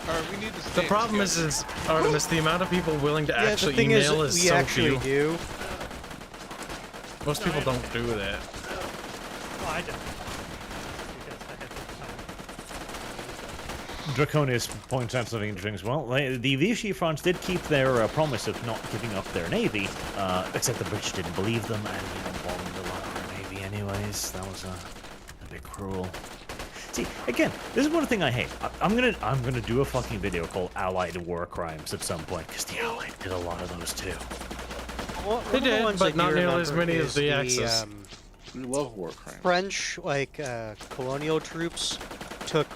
Alright, we need to The stay problem together. is Artemis, the amount of people willing to actually the thing email is, is we so actually few. do. Most people don't do that. Well, I don't. Because I had the time. Draconius points out something interesting as well. The Vichy France did keep their promise of not giving up their navy, except the British didn't believe them and bombed a lot of their navy anyways. That was a bit cruel. See, again, this is one thing I hate. I'm gonna do a fucking video called Allied War Crimes at some point, because the Allied did a lot of those too. One They of the did, ones but I not do nearly as remember many as is the Axis. We love war crimes. French, colonial troops took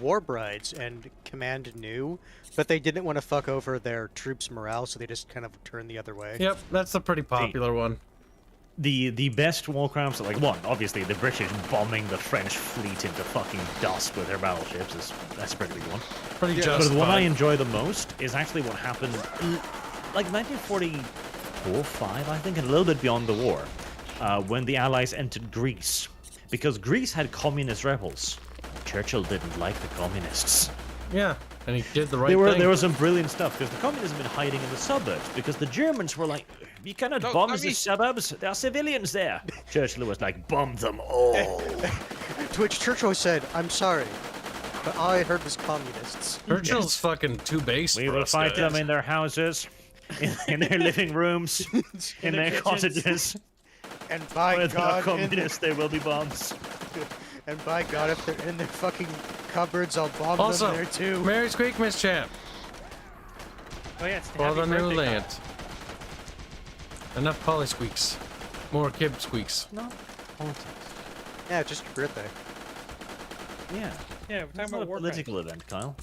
war brides and command knew, but they didn't want to fuck over their troops' morale, so they just kind of turned the other way. Yep, that's a pretty popular one. The best war crimes, like one, obviously the British bombing the French fleet into fucking dust with their battleships that's a pretty big one. Pretty But justified. the one I enjoy the most is actually what happened, like 1944, 5, I think, and a little bit beyond the war, when the Allies entered Greece, because Greece had communist rebels. Churchill didn't like the communists. Yeah, and he did the right thing. There was some brilliant stuff, because the communists have been hiding in the suburbs, because the Germans were like, you cannot bomb the suburbs, there are civilians there. Churchill was like, bomb them all. To which Churchill said, I'm sorry, but all I heard was communists. Churchill's fucking too base We for will us, fight guys. them in their houses, in their living rooms, in their cottages. And by Where there are God, communists, there will be bombs. and by God, if they're in their fucking cupboards, I'll bomb Also, them there too. Merry Sqekmas champ. Oh yeah, it's For happy the new birthday, land. Enough poly squeaks. More kib squeaks. No politics. Yeah, just your birthday. Yeah. Yeah, we're It's talking not about a war political event, Kyle.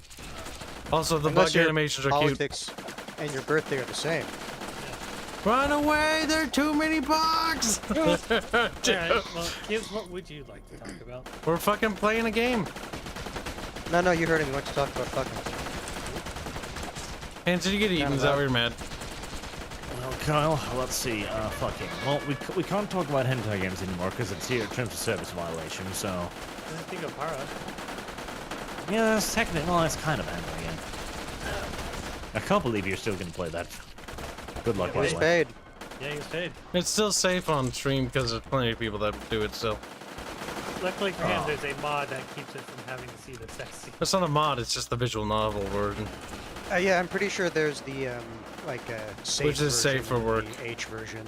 Also, the Unless bug your animations are cute. politics and your birthday are the same. Run away! There are too many bugs! Alright, well, Kibs, what would you like to talk about? We're fucking playing a game. No, you heard him. He wants to talk about fucking. Hanse, did you get eaten? Is that why you're mad? Well, Kyle, let's see. Fucking. Well, we can't talk about hentai games anymore because it's here terms of service violation. So. I think of Para. Yeah, that's technically. Well, it's kind of a hentai game. I can't believe you're still gonna play that. Good luck, by He's the way. paid. Yeah, he was paid. It's still safe on stream because there's plenty of people that do it still. Luckily for him, there's a mod that keeps it from having to see the sex scene. It's not a mod, it's just the visual novel version. Yeah, I'm pretty sure there's the safe Which is safe for version and work. the H version.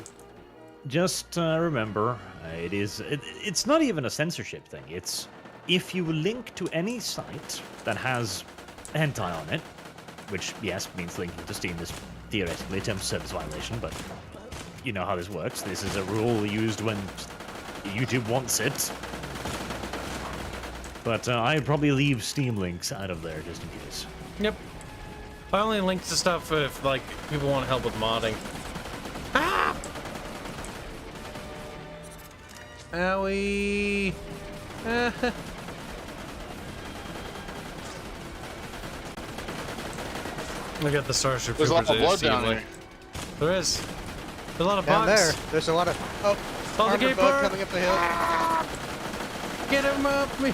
Just remember, it's not even a censorship thing. It's if you link to any site that has hentai on it, which yes means linking to Steam is theoretically a terms of service violation, but you know how this works. This is a rule used when YouTube wants it. But I'd probably leave Steam links out of there just in case. Yep. I only link to stuff if like people want help with modding. Ah! Owie. Look at the Starship There's a lot Troopers of blood there, down Steve. there. There is. There's a lot of Down bugs. there, there's a lot of Oh, the armored gaper! bug coming up the hill. Get him up me!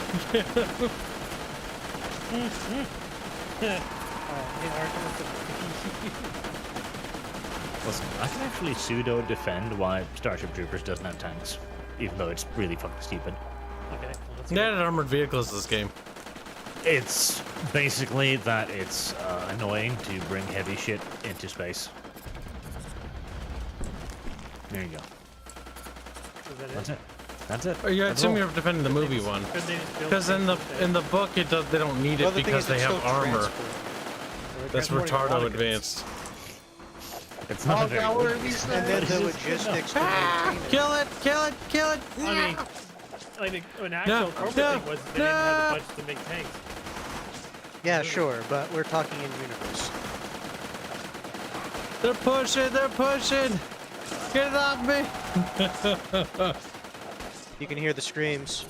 Listen, I can actually pseudo defend why Starship Troopers doesn't have tanks, even though it's really fucking stupid. Okay. They added armored vehicles this game. It's basically that it's annoying to bring heavy shit into space. There you go. That's it. That's it. Oh, yeah, I That's assume all. you're defending the movie one. Because in the book, they don't need Well, it the thing because is, they it's have still armor. transport. That's retardo advanced. It's not very good. And then the logistics to maintain it. Kill it! Kill it! Kill it! I mean, like an actual corporate thing was they didn't have the budget to make tanks. Yeah, sure, but we're talking in universe. They're pushing! They're pushing! Get it off me! You can hear the screams.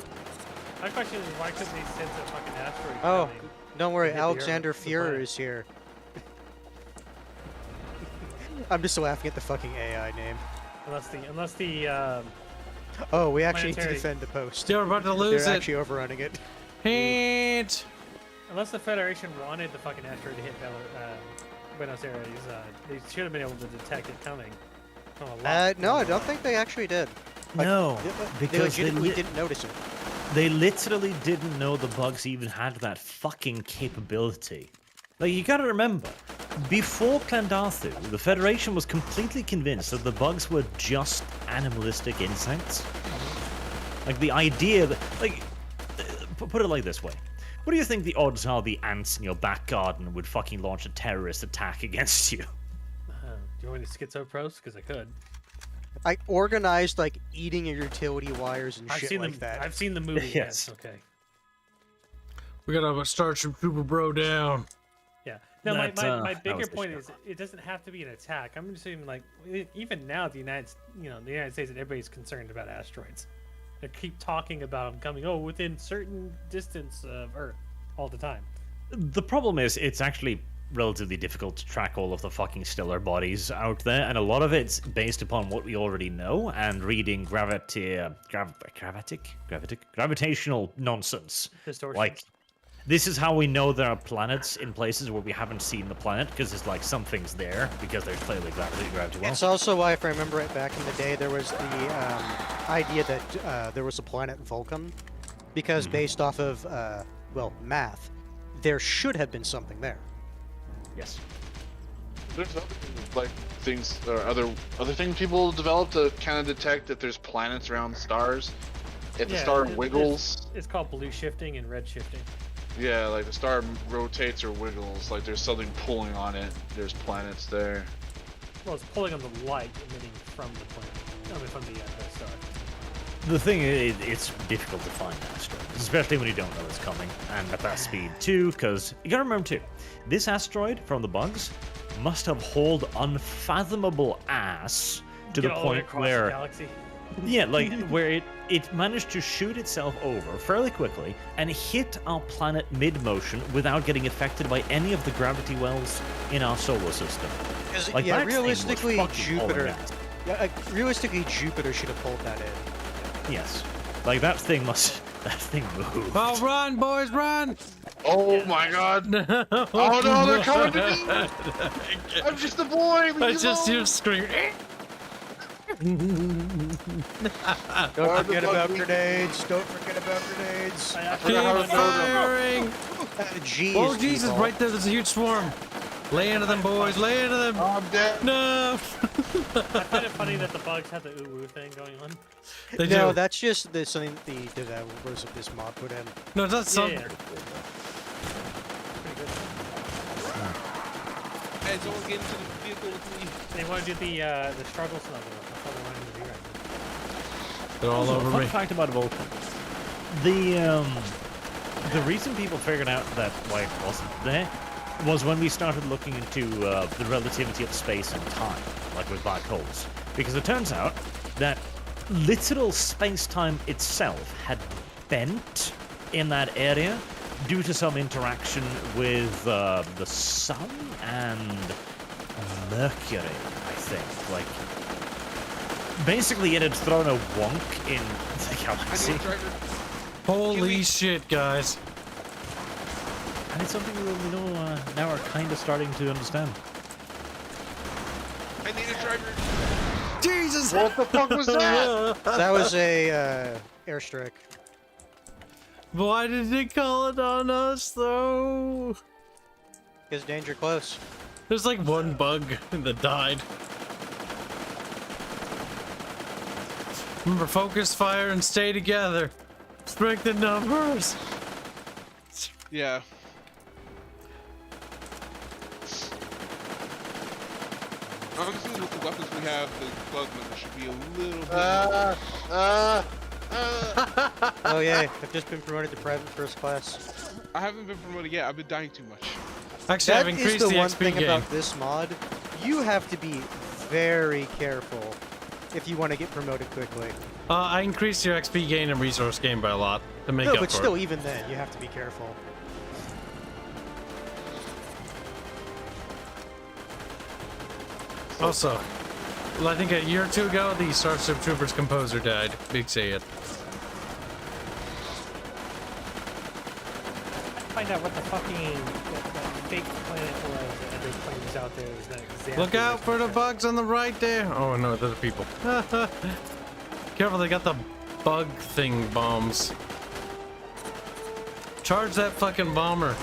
My question is, why couldn't they sense a fucking asteroid? Oh, coming don't worry, and hit the Alexander Earth with the Fuhrer planet? is here. I'm just laughing at the fucking AI name. Unless the Oh, we actually need to planetary- defend the post. Yeah, we're about to lose They're it. actually overrunning it. Hint! Unless the Federation wanted the fucking asteroid to hit Buenos Aires, they should have been able to detect it coming. From a lot. No, I don't think they actually did. No, They because legitimately didn't notice it. They literally didn't know the bugs even had that fucking capability. Like, you gotta remember, before Clendarthu, the Federation was completely convinced that the bugs were just animalistic insects. Like, the idea that, like, put it like this way. What do you think the odds are the ants in your back garden would fucking launch a terrorist attack against you? Do you want me to schizo pros? Because I could. I organized like eating your utility wires and I've shit seen like that. I've seen the movie. Yes. Yes. Okay. We gotta have a Starship Trooper bro down. Yeah. No, my That bigger was the point show. is it doesn't have to be an attack. I'm assuming like even now the United States and everybody's concerned about asteroids. They keep talking about them coming within certain distance of Earth all the time. The problem is, it's actually relatively difficult to track all of the fucking stellar bodies out there, and a lot of it's based upon what we already know and reading gravitational nonsense. Distortions. Like, this is how we know there are planets in places where we haven't seen the planet, because it's like something's there, because there's clearly gravity well. It's also why, if I remember it back in the day, there was the idea that there was a planet Vulcan, because based off of, well, math, there should have been something there. Yes. There's other like things or other things people develop to kind of detect that there's planets around stars. If the star wiggles, It's called blue shifting and red shifting. yeah, like the star rotates or wiggles, like there's something pulling on it. There's planets there. Well, it's pulling on the light emitting from the planet. I mean, from the star. The thing is, it's difficult to find asteroids, especially when you don't know it's coming, and at that speed too, because you gotta remember too, this asteroid from the bugs must have hauled unfathomable ass to the Get all the way point across where, the galaxy. yeah, like where it managed to shoot itself over fairly quickly and hit our planet mid-motion without getting affected by any of the gravity wells in our solar system. Like, yeah, that thing was realistically, fucking hauling Jupiter. ass. Yeah, realistically, Jupiter should have pulled that in. Yes, like that thing moved. Oh, run, boys, run! Oh my god! Oh no, they're coming to me! I'm just a boy! I just hear scream. Don't forget about grenades. Don't forget about grenades. Keep firing! Jeez, Oh, Jesus, people. right there, there's a huge swarm. Lay into them, boys, lay into them. I'm dead. No! I find it funny that the bugs have the ooh-woo thing going on. They No, do. that's just something the developers of this mod put in. No, that's some. Yeah. Hey, someone get into the vehicle with me. They want to do the struggle snuggle. That's all they want to do right now. They're all Also, over fun me. fact about Vulcan. The reason people figured out that why it wasn't there was when we started looking into the relativity of space and time, like with black holes. Because it turns out that literal space-time itself had bent in that area due to some interaction with the sun and Mercury, I think. Like, basically it had thrown a wonk in the galaxy. Holy shit, guys. And it's something we know now are kind of starting to understand. I need a driver. Jesus! What the fuck was that? That was a airstrike. Why did they call it on us, though? Because danger close. There's like one bug that died. Remember, focus fire and stay together. Break the numbers. Yeah. Honestly, with the weapons we have, the bug number should be a little bit Oh yeah, I've just been promoted to private first class. I haven't been promoted yet. I've been dying too much. Actually, I've increased the the one XP thing gain. about this mod. You have to be very careful if you want to get promoted quickly. I increased your XP gain and resource gain by a lot to make No, up but for still, it. even then, you have to be careful. Also, well, I think a year or two ago, the Starship Troopers composer died. Big say it. Find out what the fucking that fake planet was that every plane was out there. Was that exactly Look out for the bugs on the right there. Oh no, they're the people. Careful, they got the bug thing bombs. Charge that fucking bomber.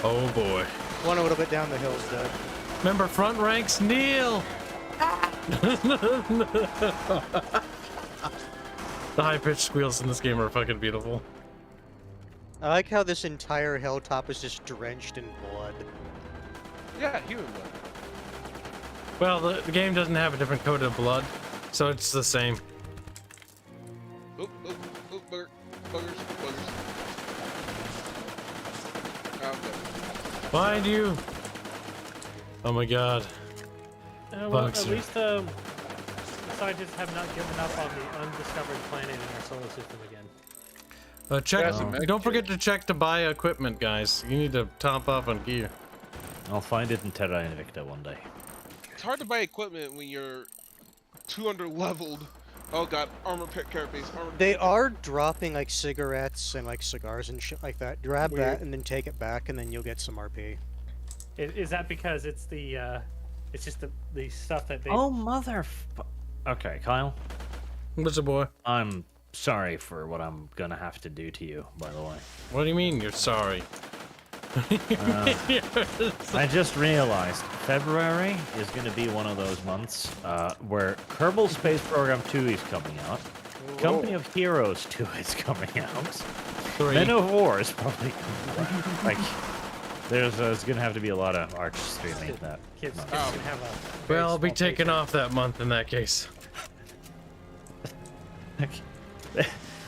Oh boy. One a little bit down the hill is dead. Remember, front ranks kneel. The high-pitched squeals in this game are fucking beautiful. I like how this entire hilltop is just drenched in blood. Yeah, human blood. Well, the game doesn't have a different coat of blood, so it's the same. Oop, oop, oop, buggers, buggers. Oh, good. Find you. Oh my god. Well, Bugs at are- least the scientists have not given up on the undiscovered planet in our solar system again. Check. Don't forget to check to buy equipment, guys. You need to top up on gear. I'll find it in Terra Invicta one day. It's hard to buy equipment when you're 200 leveled. Oh god, armor pit carapace, armor. They are dropping like cigarettes and like cigars and shit like that. Grab that and then take it back, and then you'll get some RP. Is that because it's the it's just the stuff that they? Oh mother. Okay, Kyle. What's a boy? I'm sorry for what I'm gonna have to do to you, by the way. What do you mean you're sorry? I just realized February is going to be one of those months where Kerbal Space Program 2 is coming out, Company of Heroes 2 is coming out, Men of War is probably coming out. Like, there's going to have to be a lot of Arch streaming that Kids month. can have a Well, I'll be taking off that month in that case.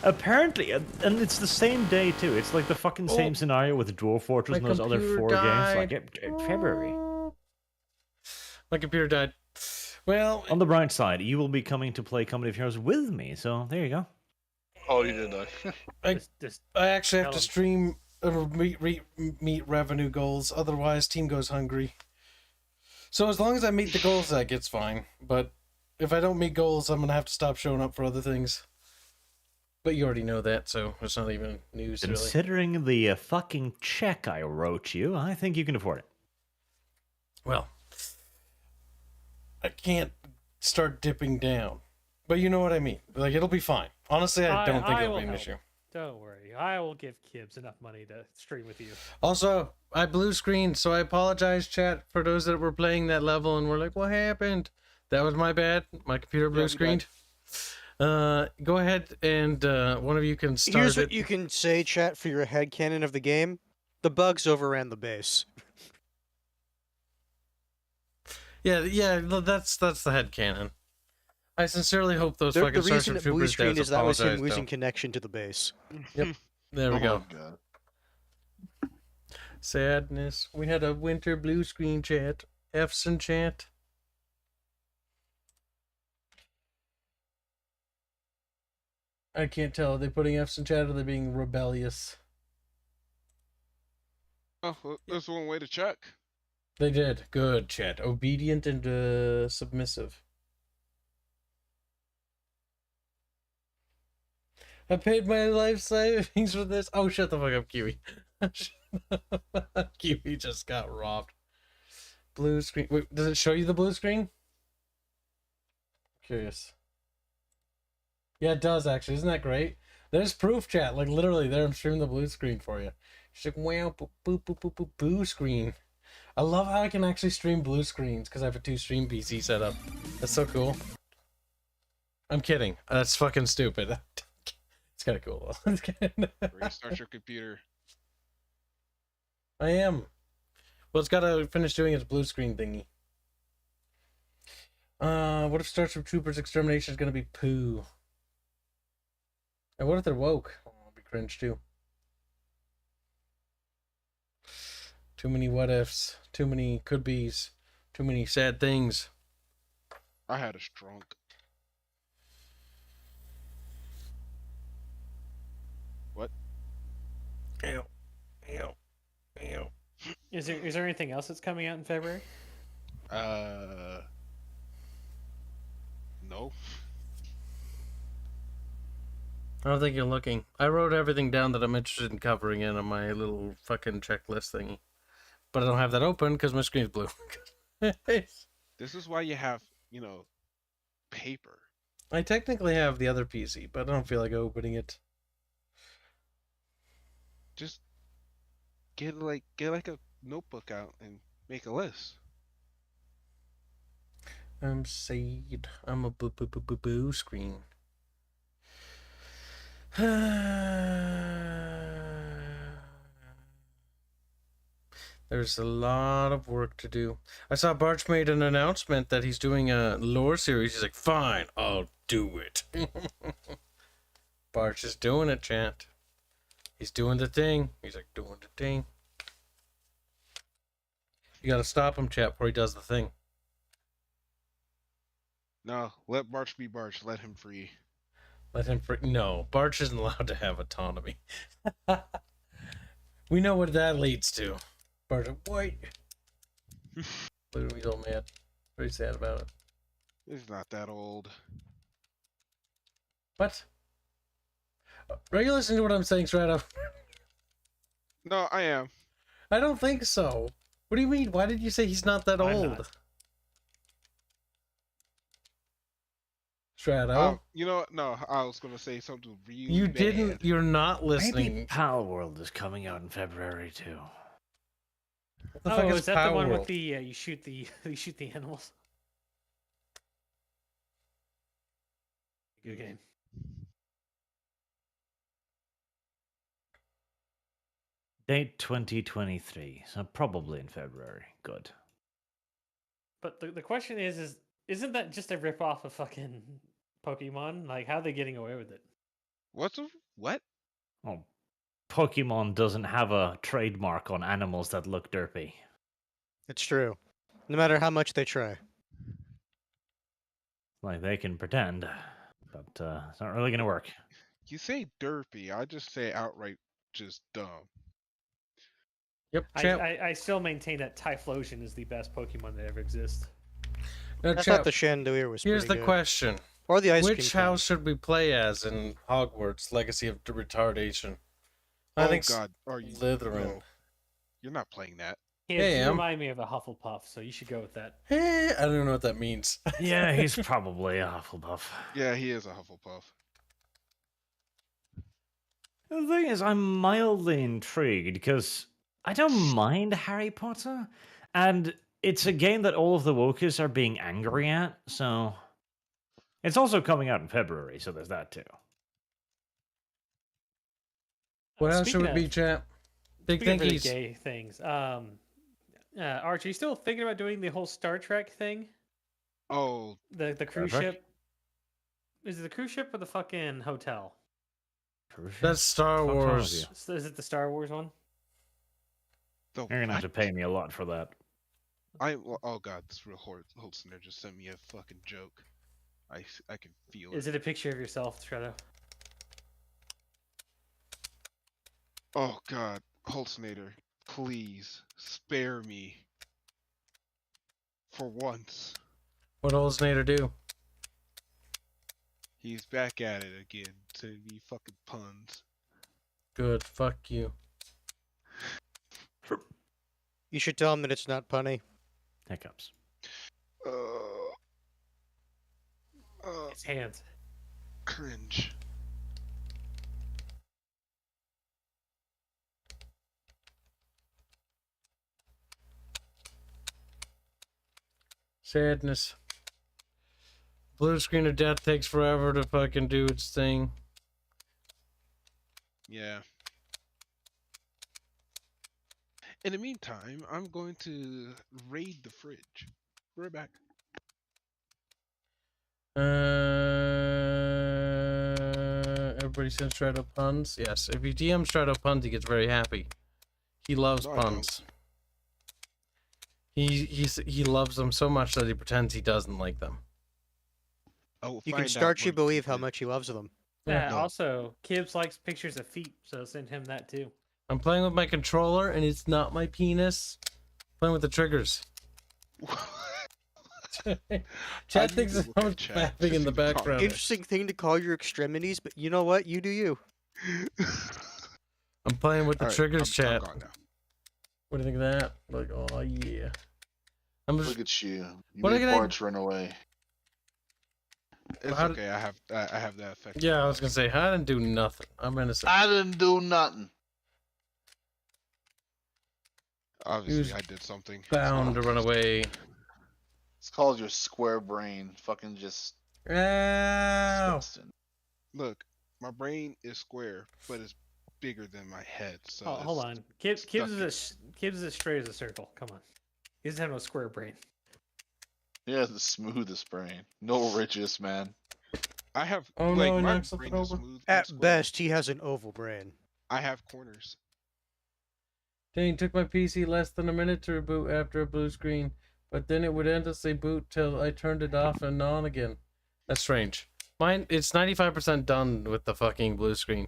Apparently, and it's the same day too. It's like the fucking same scenario with Dwarf Fortress and those other computer 4 died. games. Like February. My computer died. Well, on the bright side, you will be coming to play Company of Heroes with me. So there you go. Oh, you did not. I actually have to stream meet revenue goals. Otherwise, team goes hungry. So as long as I meet the goals, that gets fine. But if I don't meet goals, I'm gonna have to stop showing up for other things. But you already know that, so it's not even news, really. Considering the fucking check I wrote you, I think you can afford it. Well, I can't start dipping down. But you know what I mean. Like, it'll be fine. Honestly, I don't think it'll will be an help. issue. Don't worry, I will give Kibs enough money to stream with you. Also, I blue screened, so I apologize, chat, for those that were playing that level and were like, what happened? That was my bad. My computer blue screened. Go ahead and one of you can start Here's it. what you can say, chat, for your headcanon of the game. The bugs overran the base. Yeah, that's the headcanon. I sincerely hope those The fucking reason Starship that blue Troopers screened devs is that was him apologize, losing though. connection to the base. Yep. There we Oh go. my God. Sadness. We had a winter blue screen chat. F's and chat. I can't tell. Are they putting F's in chat or are they being rebellious? Oh, well, there's one way to check. They did. Good, chat. Obedient and submissive. I paid my life savings for this. Oh, shut the fuck up, Kiwi. Kiwi just got robbed. Blue screen. Wait, does it show you the blue screen? Curious. Yeah, it does actually. Isn't that great? There's proof, chat. Like literally, there I'm streaming the blue screen for you. She's like, wow, blue screen. I love how I can actually stream blue screens because I have a 2-stream PC set up. That's so cool. I'm kidding. That's fucking stupid. It's kind of cool though. Restart your computer. I am. Well, it's got to finish doing its blue screen thingy. What if Starship Troopers Extermination is going to be poo? And what if they're woke? Oh, I'll be cringe too. Too many what ifs. Too many could be's. Too many sad things. I had a strunk. What? Ew. Ew. Ew. Is there anything else that's coming out in February? No. I don't think you're looking. I wrote everything down that I'm interested in covering in on my little fucking checklist thingy. But I don't have that open because my screen's blue. This is why you have, paper. I technically have the other PC, but I don't feel like opening it. Just get like a notebook out and make a list. I'm sad. I'm a boo screen. There's a lot of work to do. I saw Barch made an announcement that he's doing a lore series. He's like, fine, I'll do it. Barch is doing it, chat. He's doing the thing. He's like, doing the thing. You gotta stop him, chat, before he does the thing. No, let Barch be Barch. Let him free. Let him free. No, Barch isn't allowed to have autonomy. We know what that leads to. Barch, wait. Look at me, old man. Pretty sad about it. He's not that old. What? Are you listening to what I'm saying straight up? No, I am. I don't think so. What do you mean? Why did you say he's not that old? Not. Strato? No, I was gonna say something really You bad. didn't. You're not listening. Maybe Pal World is coming out in February too. What the fuck is that the Power one World? with the you shoot the animals? Good game. Date 2023, so probably in February. Good. But the question is isn't that just a rip off of fucking Pokemon? Like, how are they getting away with it? What? Oh, Pokemon doesn't have a trademark on animals that look derpy. It's true. No matter how much they try. Like, they can pretend, but it's not really gonna work. You say derpy, I just say outright just dumb. Yep, I still maintain that Typhlosion is the best Pokemon that ever exists. Now, I thought the Chandelier was Here's pretty the good. question. Or the ice cream Which cone. house should we play as in Hogwarts Legacy of Retardation? I Oh think God, are you Slytherin. no, you're not playing that. Yeah, Yeah, you I'm- remind me of a Hufflepuff, so you should go with that. I don't know what that means. Yeah, he's probably a Hufflepuff. Yeah, he is a Hufflepuff. The thing is, I'm mildly intrigued because I don't mind Harry Potter, and it's a game that all of the wokers are being angry at, so it's also coming out in February, so there's that too. What else should Speaking it be, of- chat? Big Speaking of really thinkies. gay things. Archie, you still thinking about doing the whole Star Trek thing? Oh, The cruise Trek? ship? Is it the cruise ship or the fucking hotel? That's Star Fuck all of Wars. you. Is it the Star Wars one? the You're gonna have to what? pay me a lot for that. Oh God, this real Holstener just sent me a fucking joke. I can feel it. Is it a picture of yourself, Shredder? Oh God, Holznator, please spare me. For once. What does Nader do? He's back at it again. Sending me fucking puns. Good. Fuck you. You should tell him that it's not punny. Hiccups. It's hands. Cringe. Sadness. Blue screen of death takes forever to fucking do its thing. Yeah. In the meantime, I'm going to raid the fridge. Be right back. Everybody sends Strato puns. Yes, if you DM Strato puns, he gets very happy. He loves No, I puns. He loves them so much that he pretends he doesn't like them. You can start to believe how much he loves them. Yeah. Also, Kibs likes pictures of feet, so send him that too. I'm playing with my controller, and it's not my penis. I'm playing with the triggers. Chat thinks it's so much fapping in the background. Interesting thing to call your extremities, but you know what? You do you. I'm playing with the Alright, triggers, I'm chat. gone now. What do you think of that? Like, oh yeah. I'm just, Look at you. You What made did I- Barch run away. It's How okay. I have that effect. yeah, I was gonna say, I didn't do nothing. I'm innocent. I didn't do nothing. Obviously, I did something. Bound to run away. It's called your square brain. Fucking just. Ow. disgusting. Look, my brain is square, but it's bigger than my head. So Oh, hold on. Kibs is as straight as a circle. Come on. He doesn't have no square brain. He has the smoothest brain. No ridges, man. I have Oh, like no, he my knocked something brain is over. smooth. and At square. best, he has an oval brain. I have corners. Dang, took my PC less than a minute to reboot after a blue screen, but then it would endlessly boot till I turned it off and on again. That's strange. Mine, it's 95% done with the fucking blue screen.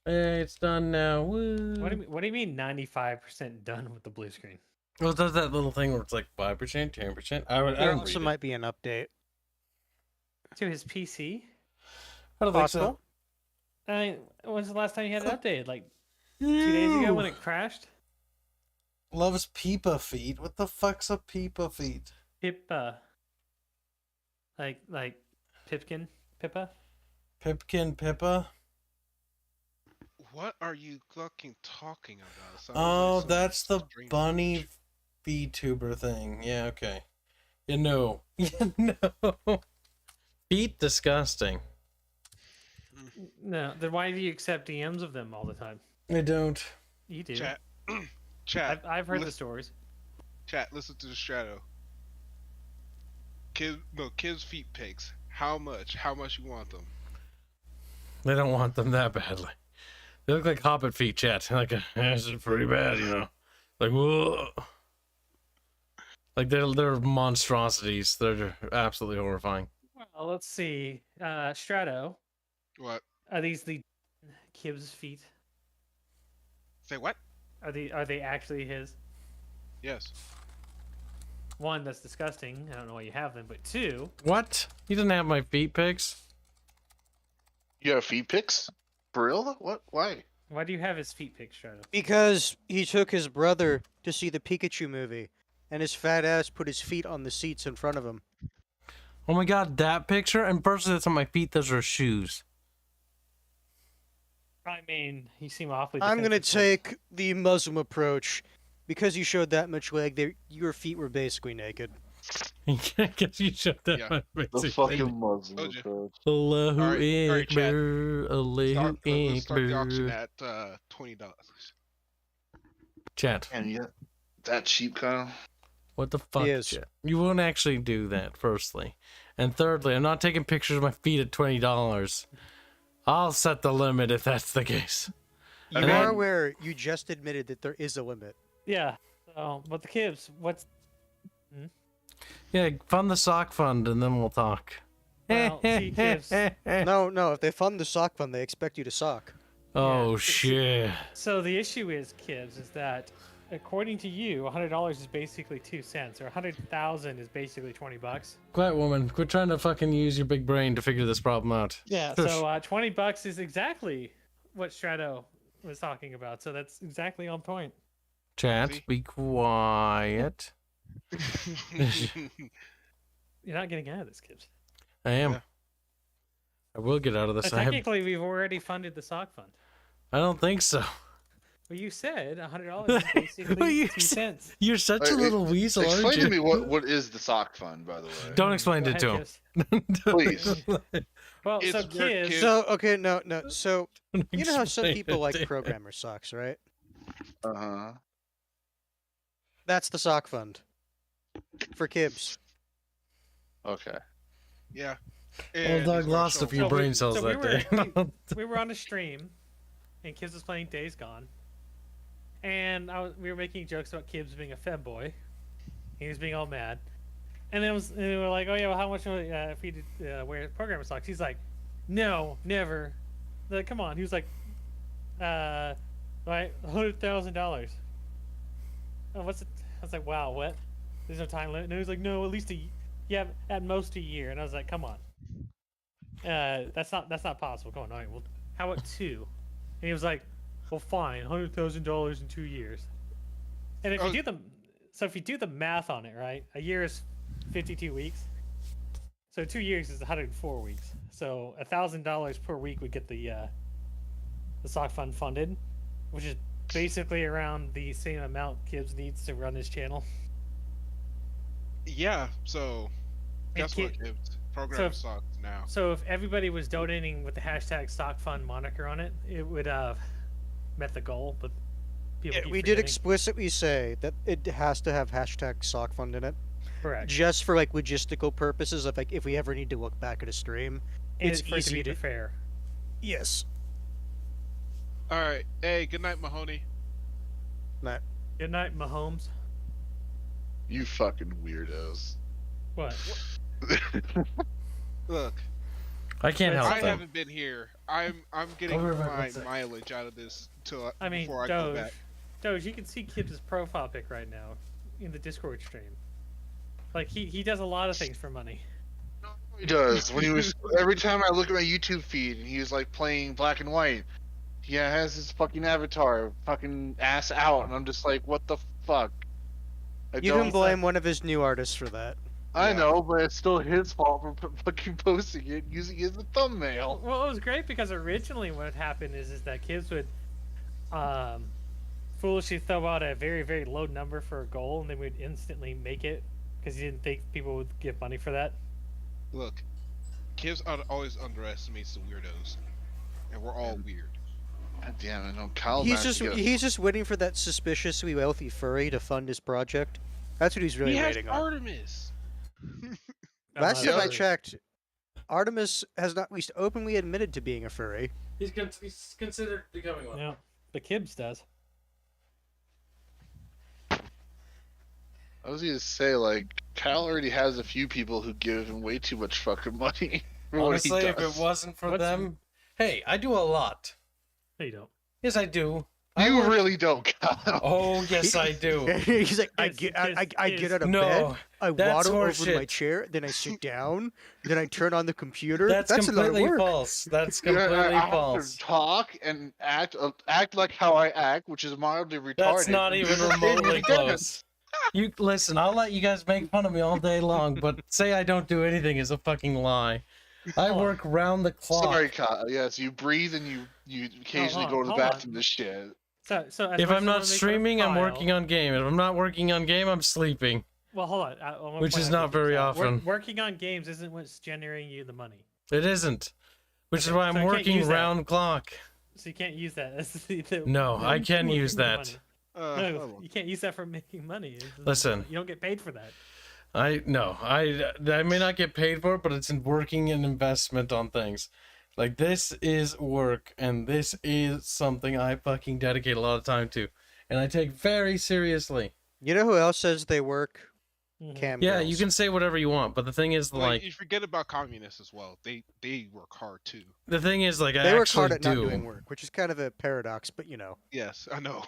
Hey, it's done now. Woo. What do you mean 95% done with the blue screen? Well, it does that little thing where it's like 5%, 10%. I There don't also read might be an update. To his PC? I don't think so. I mean, when's the last time you had it updated? Like 2 days ago when it crashed? Loves Peepa feet. What the fuck's a Peepa feet? Pippa. Like Pipkin? Pippa? Pipkin Pippa? What are you fucking talking about? Sounds Oh, like some that's the strange- bunny VTuber thing. Yeah, okay. You know. You know. Feet disgusting. No, then why do you accept DMs of them all the time? I don't. You do. Chat. Chat. I've heard the listen- stories. Chat, listen to the shadow. Kids feet pics. How much? How much you want them? They don't want them that badly. They look like Hobbit feet, chat. Like, this is pretty bad, you know. Like, whoa. Like, they're monstrosities. They're absolutely horrifying. Well, let's see. Strato. What? Are these the Kibs feet? Say what? Are they actually his? Yes. One, that's disgusting. I don't know why you have them, but two, What? You didn't have my feet pics? You have feet pics? For real? Though? What? Why? why do you have his feet pics, Strato? Because he took his brother to see the Pikachu movie, and his fat ass put his feet on the seats in front of him. Oh my god, that picture? And personally, that's on my feet. Those are shoes. I mean, you seem awfully. I'm gonna defensive. take the Muslim approach. Because you showed that much leg, your feet were basically naked. I guess you showed that. Yeah. The fucking Muslim Told you. approach. Allahu Alright, chat. Akbar, Allahu Let's start the auction Akbar. at $20. Chat. And yet, that cheap, Kyle. What the fuck, He is. chat? You won't actually do that, firstly. And thirdly, I'm not taking pictures of my feet at $20. I'll set the limit if that's the case. You And are then- aware you just admitted that there is a limit. Yeah. So, but the Kibs, what's? Yeah, fund the sock fund and then we'll talk. Well, see, Kibs. No, if they fund the sock fund, they expect you to sock. Oh shit. So the issue is, Kibs, is that according to you, $100 is basically 2 cents, or 100,000 is basically $20. Quiet woman, quit trying to fucking use your big brain to figure this problem out. Yeah. So $20 is exactly what Strato was talking about. So that's exactly on point. Chat, be quiet. You're not getting out of this, Kibs. I am. Yeah. I will get out of this. Technically, we've already funded the sock fund. I don't think so. Well, you said $100 is basically 2 cents. You're such a little weasel, aren't you? Explain to me what is the sock fund, by the way. Don't explain it to him. Please. Well, It's so kids. So okay, no. So you know how some people like programmer socks, right? Uh-huh. That's the sock fund for Kibs. Okay. Yeah. Old dog lost a few brain cells that day. We were on a stream, and Kibs was playing Days Gone, and we were making jokes about Kibs being a femboy. He was being all mad, and then we were like, "Oh yeah, well, how much if he did wear programmer socks?" He's like, "No, never." Like, come on. He was like, "Like $100,000." Oh, what's it? I was like, "Wow, what? There's no time limit." And he was like, "No, at least at most a year." And I was like, "Come on, that's not possible. Come on, all right, well, how about 2?" And he was like, "Well, fine, $100,000 in 2 years." And if you do the math on it, right, a year is 52 weeks, so 2 years is 104 weeks. So $1,000 per week would get the sock fund funded, which is basically around the same amount Kibs needs to run his channel. Yeah, so guess what, Kibs? Program socks now. So if everybody was donating with the hashtag sock fund moniker on it, it would have met the goal, but people keep we did explicitly say that it has to have hashtag sock fund in it. Correct. Just for like logistical purposes of like if we ever need to look back at a stream, it's for easy it to be fair. Yes. All right. Hey, good night, Mahoney. Night. Good night, Mahomes. You fucking weirdos. What? Look. I can't help I them. haven't been here. I'm getting my mileage out of this before I go back. Doge, you can see Kibs' profile pic right now in the Discord stream. Like he does a lot of things for money. He does. When he was every time I look at my YouTube feed and he was like playing black and white, he has his fucking avatar, fucking ass out, and I'm just like, what the fuck? You can blame one of his new artists for that. I know, but it's still his fault for fucking posting it, using it as a thumbnail. Well, it was great because originally what happened is that Kibs would foolishly throw out a very, very low number for a goal, and then we'd instantly make it because he didn't think people would give money for that. Look, Kibs always underestimates the weirdos, and we're all weird. God damn it! No, Kyle. He's just waiting for that suspiciously wealthy furry to fund his project. That's what he's really waiting on. Artemis. Last time I checked, Artemis has not at least openly admitted to being a furry. He's considered becoming one. Yeah, the Kibs does. I was gonna say, like, Kyle already has a few people who give him way too much fucking money. For Honestly, what he if does. it wasn't for them, hey, I do a lot. No, you don't. Yes, I do. You really don't, Kyle. Oh, yes, I do. He's like, I get out of bed, I waddle over my chair, then I sit down, then I turn on the computer. That's completely work. false. That's completely I false. have to talk and act like how I act, which is mildly retarded. That's not even remotely close. You listen. I'll let you guys make fun of me all day long, but say I don't do anything is a fucking lie. I work round the clock. Sorry, Kyle. Yes, you breathe and you occasionally go to the bathroom to shit. So if I'm not streaming, I'm working on game. If I'm not working on game, I'm sleeping. Well, hold on. Which is not very often. Working on games isn't what's generating you the money. It isn't. Which is why I'm working round clock. So you can't use that. No, I can use that. No, you can't use that for making money. Listen. You don't get paid for that. I may not get paid for it, but it's working an investment on things. Like, this is work, and this is something I fucking dedicate a lot of time to, and I take very seriously. You know who else says they work? cam Yeah, girls. you can say whatever you want, but the thing is, like, you forget about communists as well. They work hard too. the thing is, like, I They work actually hard at not do. doing work, which is kind of a paradox, but you know. Yes, I know.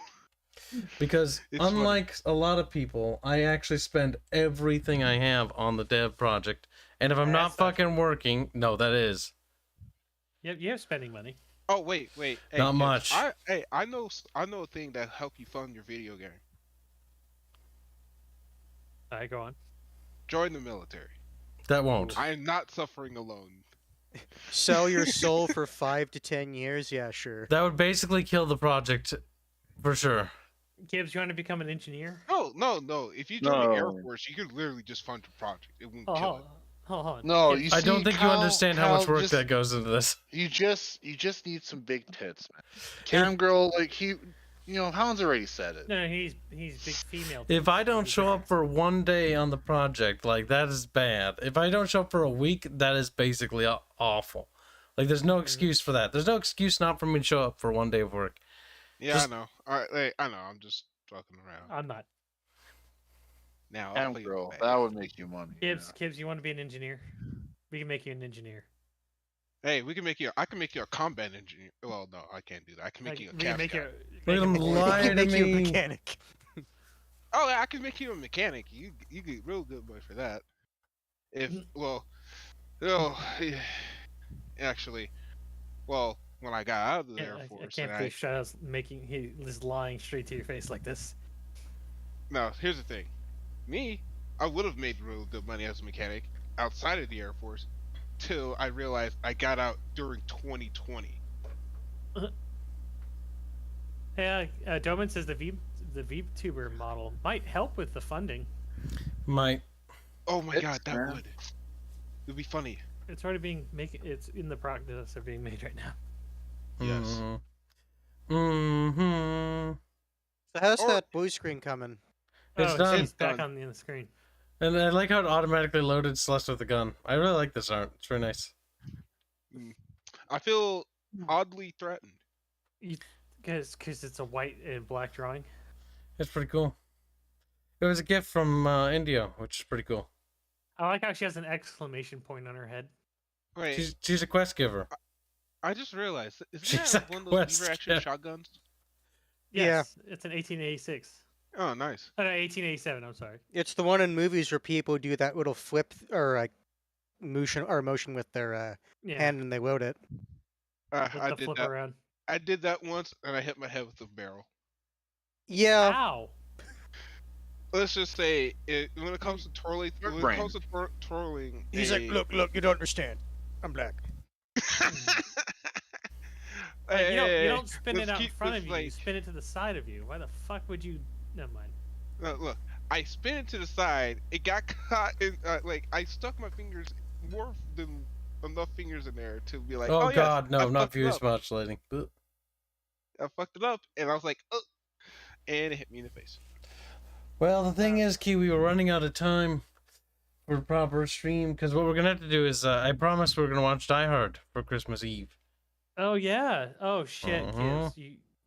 Because It's unlike a lot of people, I actually spend everything I have on the dev project. And if I'm not fucking working, no, that is. You have spending money. Oh wait. Hey, Not kids, much. I know a thing that help you fund your video game. Alright, go on. Join the military. That won't. I am not suffering alone. Sell your soul for 5 to 10 years? Yeah, sure. That would basically kill the project, for sure. Kibs, you want to become an engineer? No. If you join the Air Force, you could literally just fund your project. It won't kill it. Hold on. No, Kibs, you I don't see, think Kyle, you understand how much Kyle, work just- that goes into this. You just need some big tits, man. Cam girl, like Hound's already said it. No, he's big female. If I don't show up for 1 day on the project, like, that is bad. If I don't show up for a week, that is basically awful. Like, there's no excuse for that. There's no excuse not for me to show up for 1 day of work. Yeah, Just- I know. All right, I know. I'm just fucking around. I'm not. Now, Cam girl, that would make you money. Kibs, you want to be an engineer? We can make you an engineer. Hey, I can make you a combat engineer. Well, no, I can't do that. I can make you a we can make CAS you. guy. Look at him lie to make you a me. mechanic. Oh, yeah, I can make you a mechanic. You get real good money for that. If actually, well, when I got out of the Air I Force, can't and believe Shadow's he's lying straight to your face like this. No, here's the thing. Me, I would have made real good money as a mechanic outside of the Air Force, till I realized I got out during 2020. Yeah, Doman says the VTuber model might help with the funding. Might. Oh my god, that would. It'd be funny. It's already it's in the process of being made right now. Yes. Mm-hmm. So how's that blue screen coming? It's done. It's back on the screen. And I like how it automatically loaded Celeste with a gun. I really like this art. It's very nice. I feel oddly threatened. Because it's a white and black drawing. It's pretty cool. It was a gift from India, which is pretty cool. I like how she has an exclamation point on her head. Wait, She's a quest giver. I just realized, She's isn't that a one of those quest lever action giver. shotguns? Yes, it's an 1886. Oh, nice. Oh, no, 1887. I'm sorry. It's the one in movies where people do that little flip or like motion with their hand and they load it. I the did flip that. around. I did that once, and I hit my head with a barrel. Yeah. Ow. Let's just say, when it comes to twirling, He's like, look, you don't understand. I'm black. You don't spin it let's out in keep front this of you. You light. spin it to the side of you. Why the fuck would you? Never mind. Look, I spin it to the side. It got caught in, I stuck my fingers more than enough fingers in there to be like, Oh, yes, God, no, I not fucked it views up. modulating. Ugh. I fucked it up, and I was like, oh, and it hit me in the face. Well, the thing is, Kiwi, we're running out of time for a proper stream, because what we're going to have to do is, I promised we're going to watch Die Hard for Christmas Eve. Oh yeah. Oh shit, Uh-huh. kids.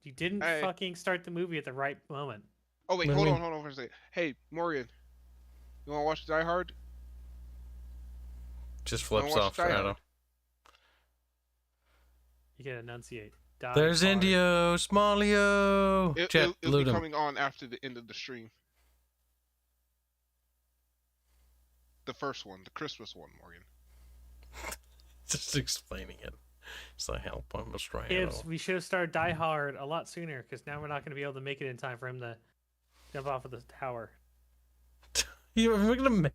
You didn't Hey. fucking start the movie at the right moment. Oh wait, What do you hold mean? on for a second. Hey, Morgan, you want to watch Die Hard? Just I flips watched off Die Hard. Shadow. You can enunciate. Die There's hard. Indio, Smallio. Chat, It'll loot be him. coming on after the end of the stream. The first one, the Christmas one, Morgan. Just explaining it. It's like, help, I'm a stranger. Kids, we should have started Die Hard a lot sooner, because now we're not going to be able to make it in time for him to jump off of the tower. We're gonna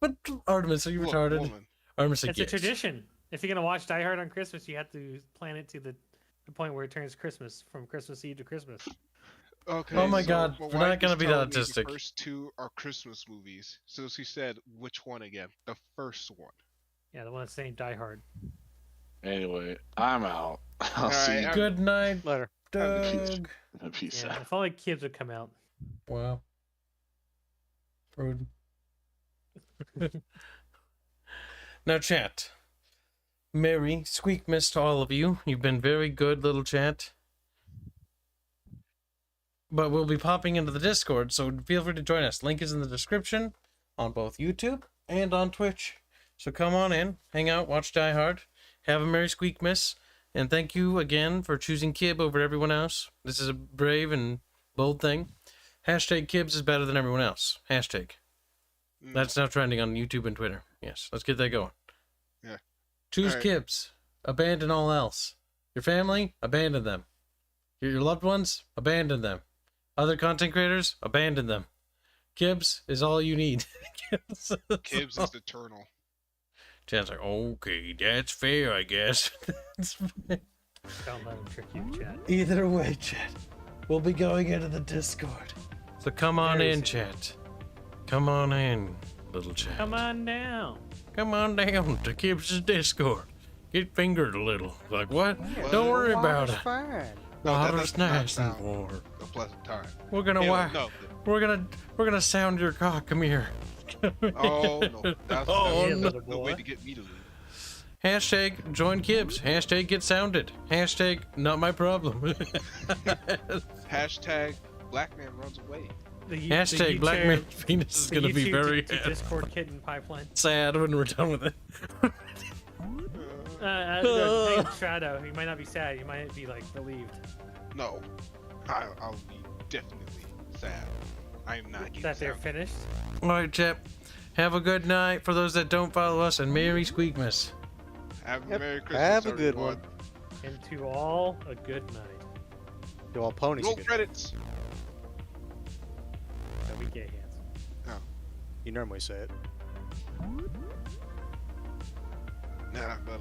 But Artemis, are you Look, retarded? woman. Artemis, It's a tradition. If you're going to watch Die Hard on Christmas, you have to plan it to the point where it turns Christmas, from Christmas Eve to Christmas. Okay. Oh my so God, my we're wife not gonna is be telling that me autistic. The first two are Christmas movies. So she said, which one again? The first one. Yeah, the one that's saying Die Hard. Anyway, I'm out. I'll All see right, you. Good night, Later. Doug. Peace Yeah, out. if only Kibs would come out. Wow. Rude. Now, chat. Merry Sqekmas to all of you. You've been very good, little chat. But we'll be popping into the Discord, so feel free to join us. Link is in the description. on both YouTube and on Twitch. So come on in, hang out, watch Die Hard, have a Merry Sqekmas, and thank you again for choosing Kib over everyone else. This is a brave and bold thing. Hashtag Kibs is better than everyone else. Hashtag. That's now trending on YouTube and Twitter. Yes, let's get that going. Yeah. Choose Kibs. Abandon all else. Your family, abandon them. Your loved ones, abandon them. Other content creators, abandon them. Kibs is all you need. Kibs is eternal. Chad's like, okay, that's fair, I guess. That's fair. Don't let him trick you, Chad. Either way, Chad, we'll be going into the Discord. So come on in, chat. Come on in, little chat. Come on down. Come on down to Kibs' Discord. Get fingered a little. Like what? Don't worry about it. Fine. The water's nice and warm. A pleasant time. We're gonna We're gonna sound your cock. Come here. Oh no, that's no way to get me to leave. Hashtag join Kibs. Hashtag get sounded. Hashtag not my problem. Hashtag black man runs away. Hashtag black man penis is gonna be very Discord kitten pipeline. sad when we're done with it. Shadow, you might not be sad. You might be like relieved. No, I'll be definitely sad. I am not getting that they're sounded. finished. All right, chap. Have a good night for those that don't follow us, and Merry Sqekmas. Have a Merry Christmas. Have a good everyone. one. And to all, a good night. To all ponies. Roll credits. Don't be gay, Hanse. No. You normally say it. Nah, but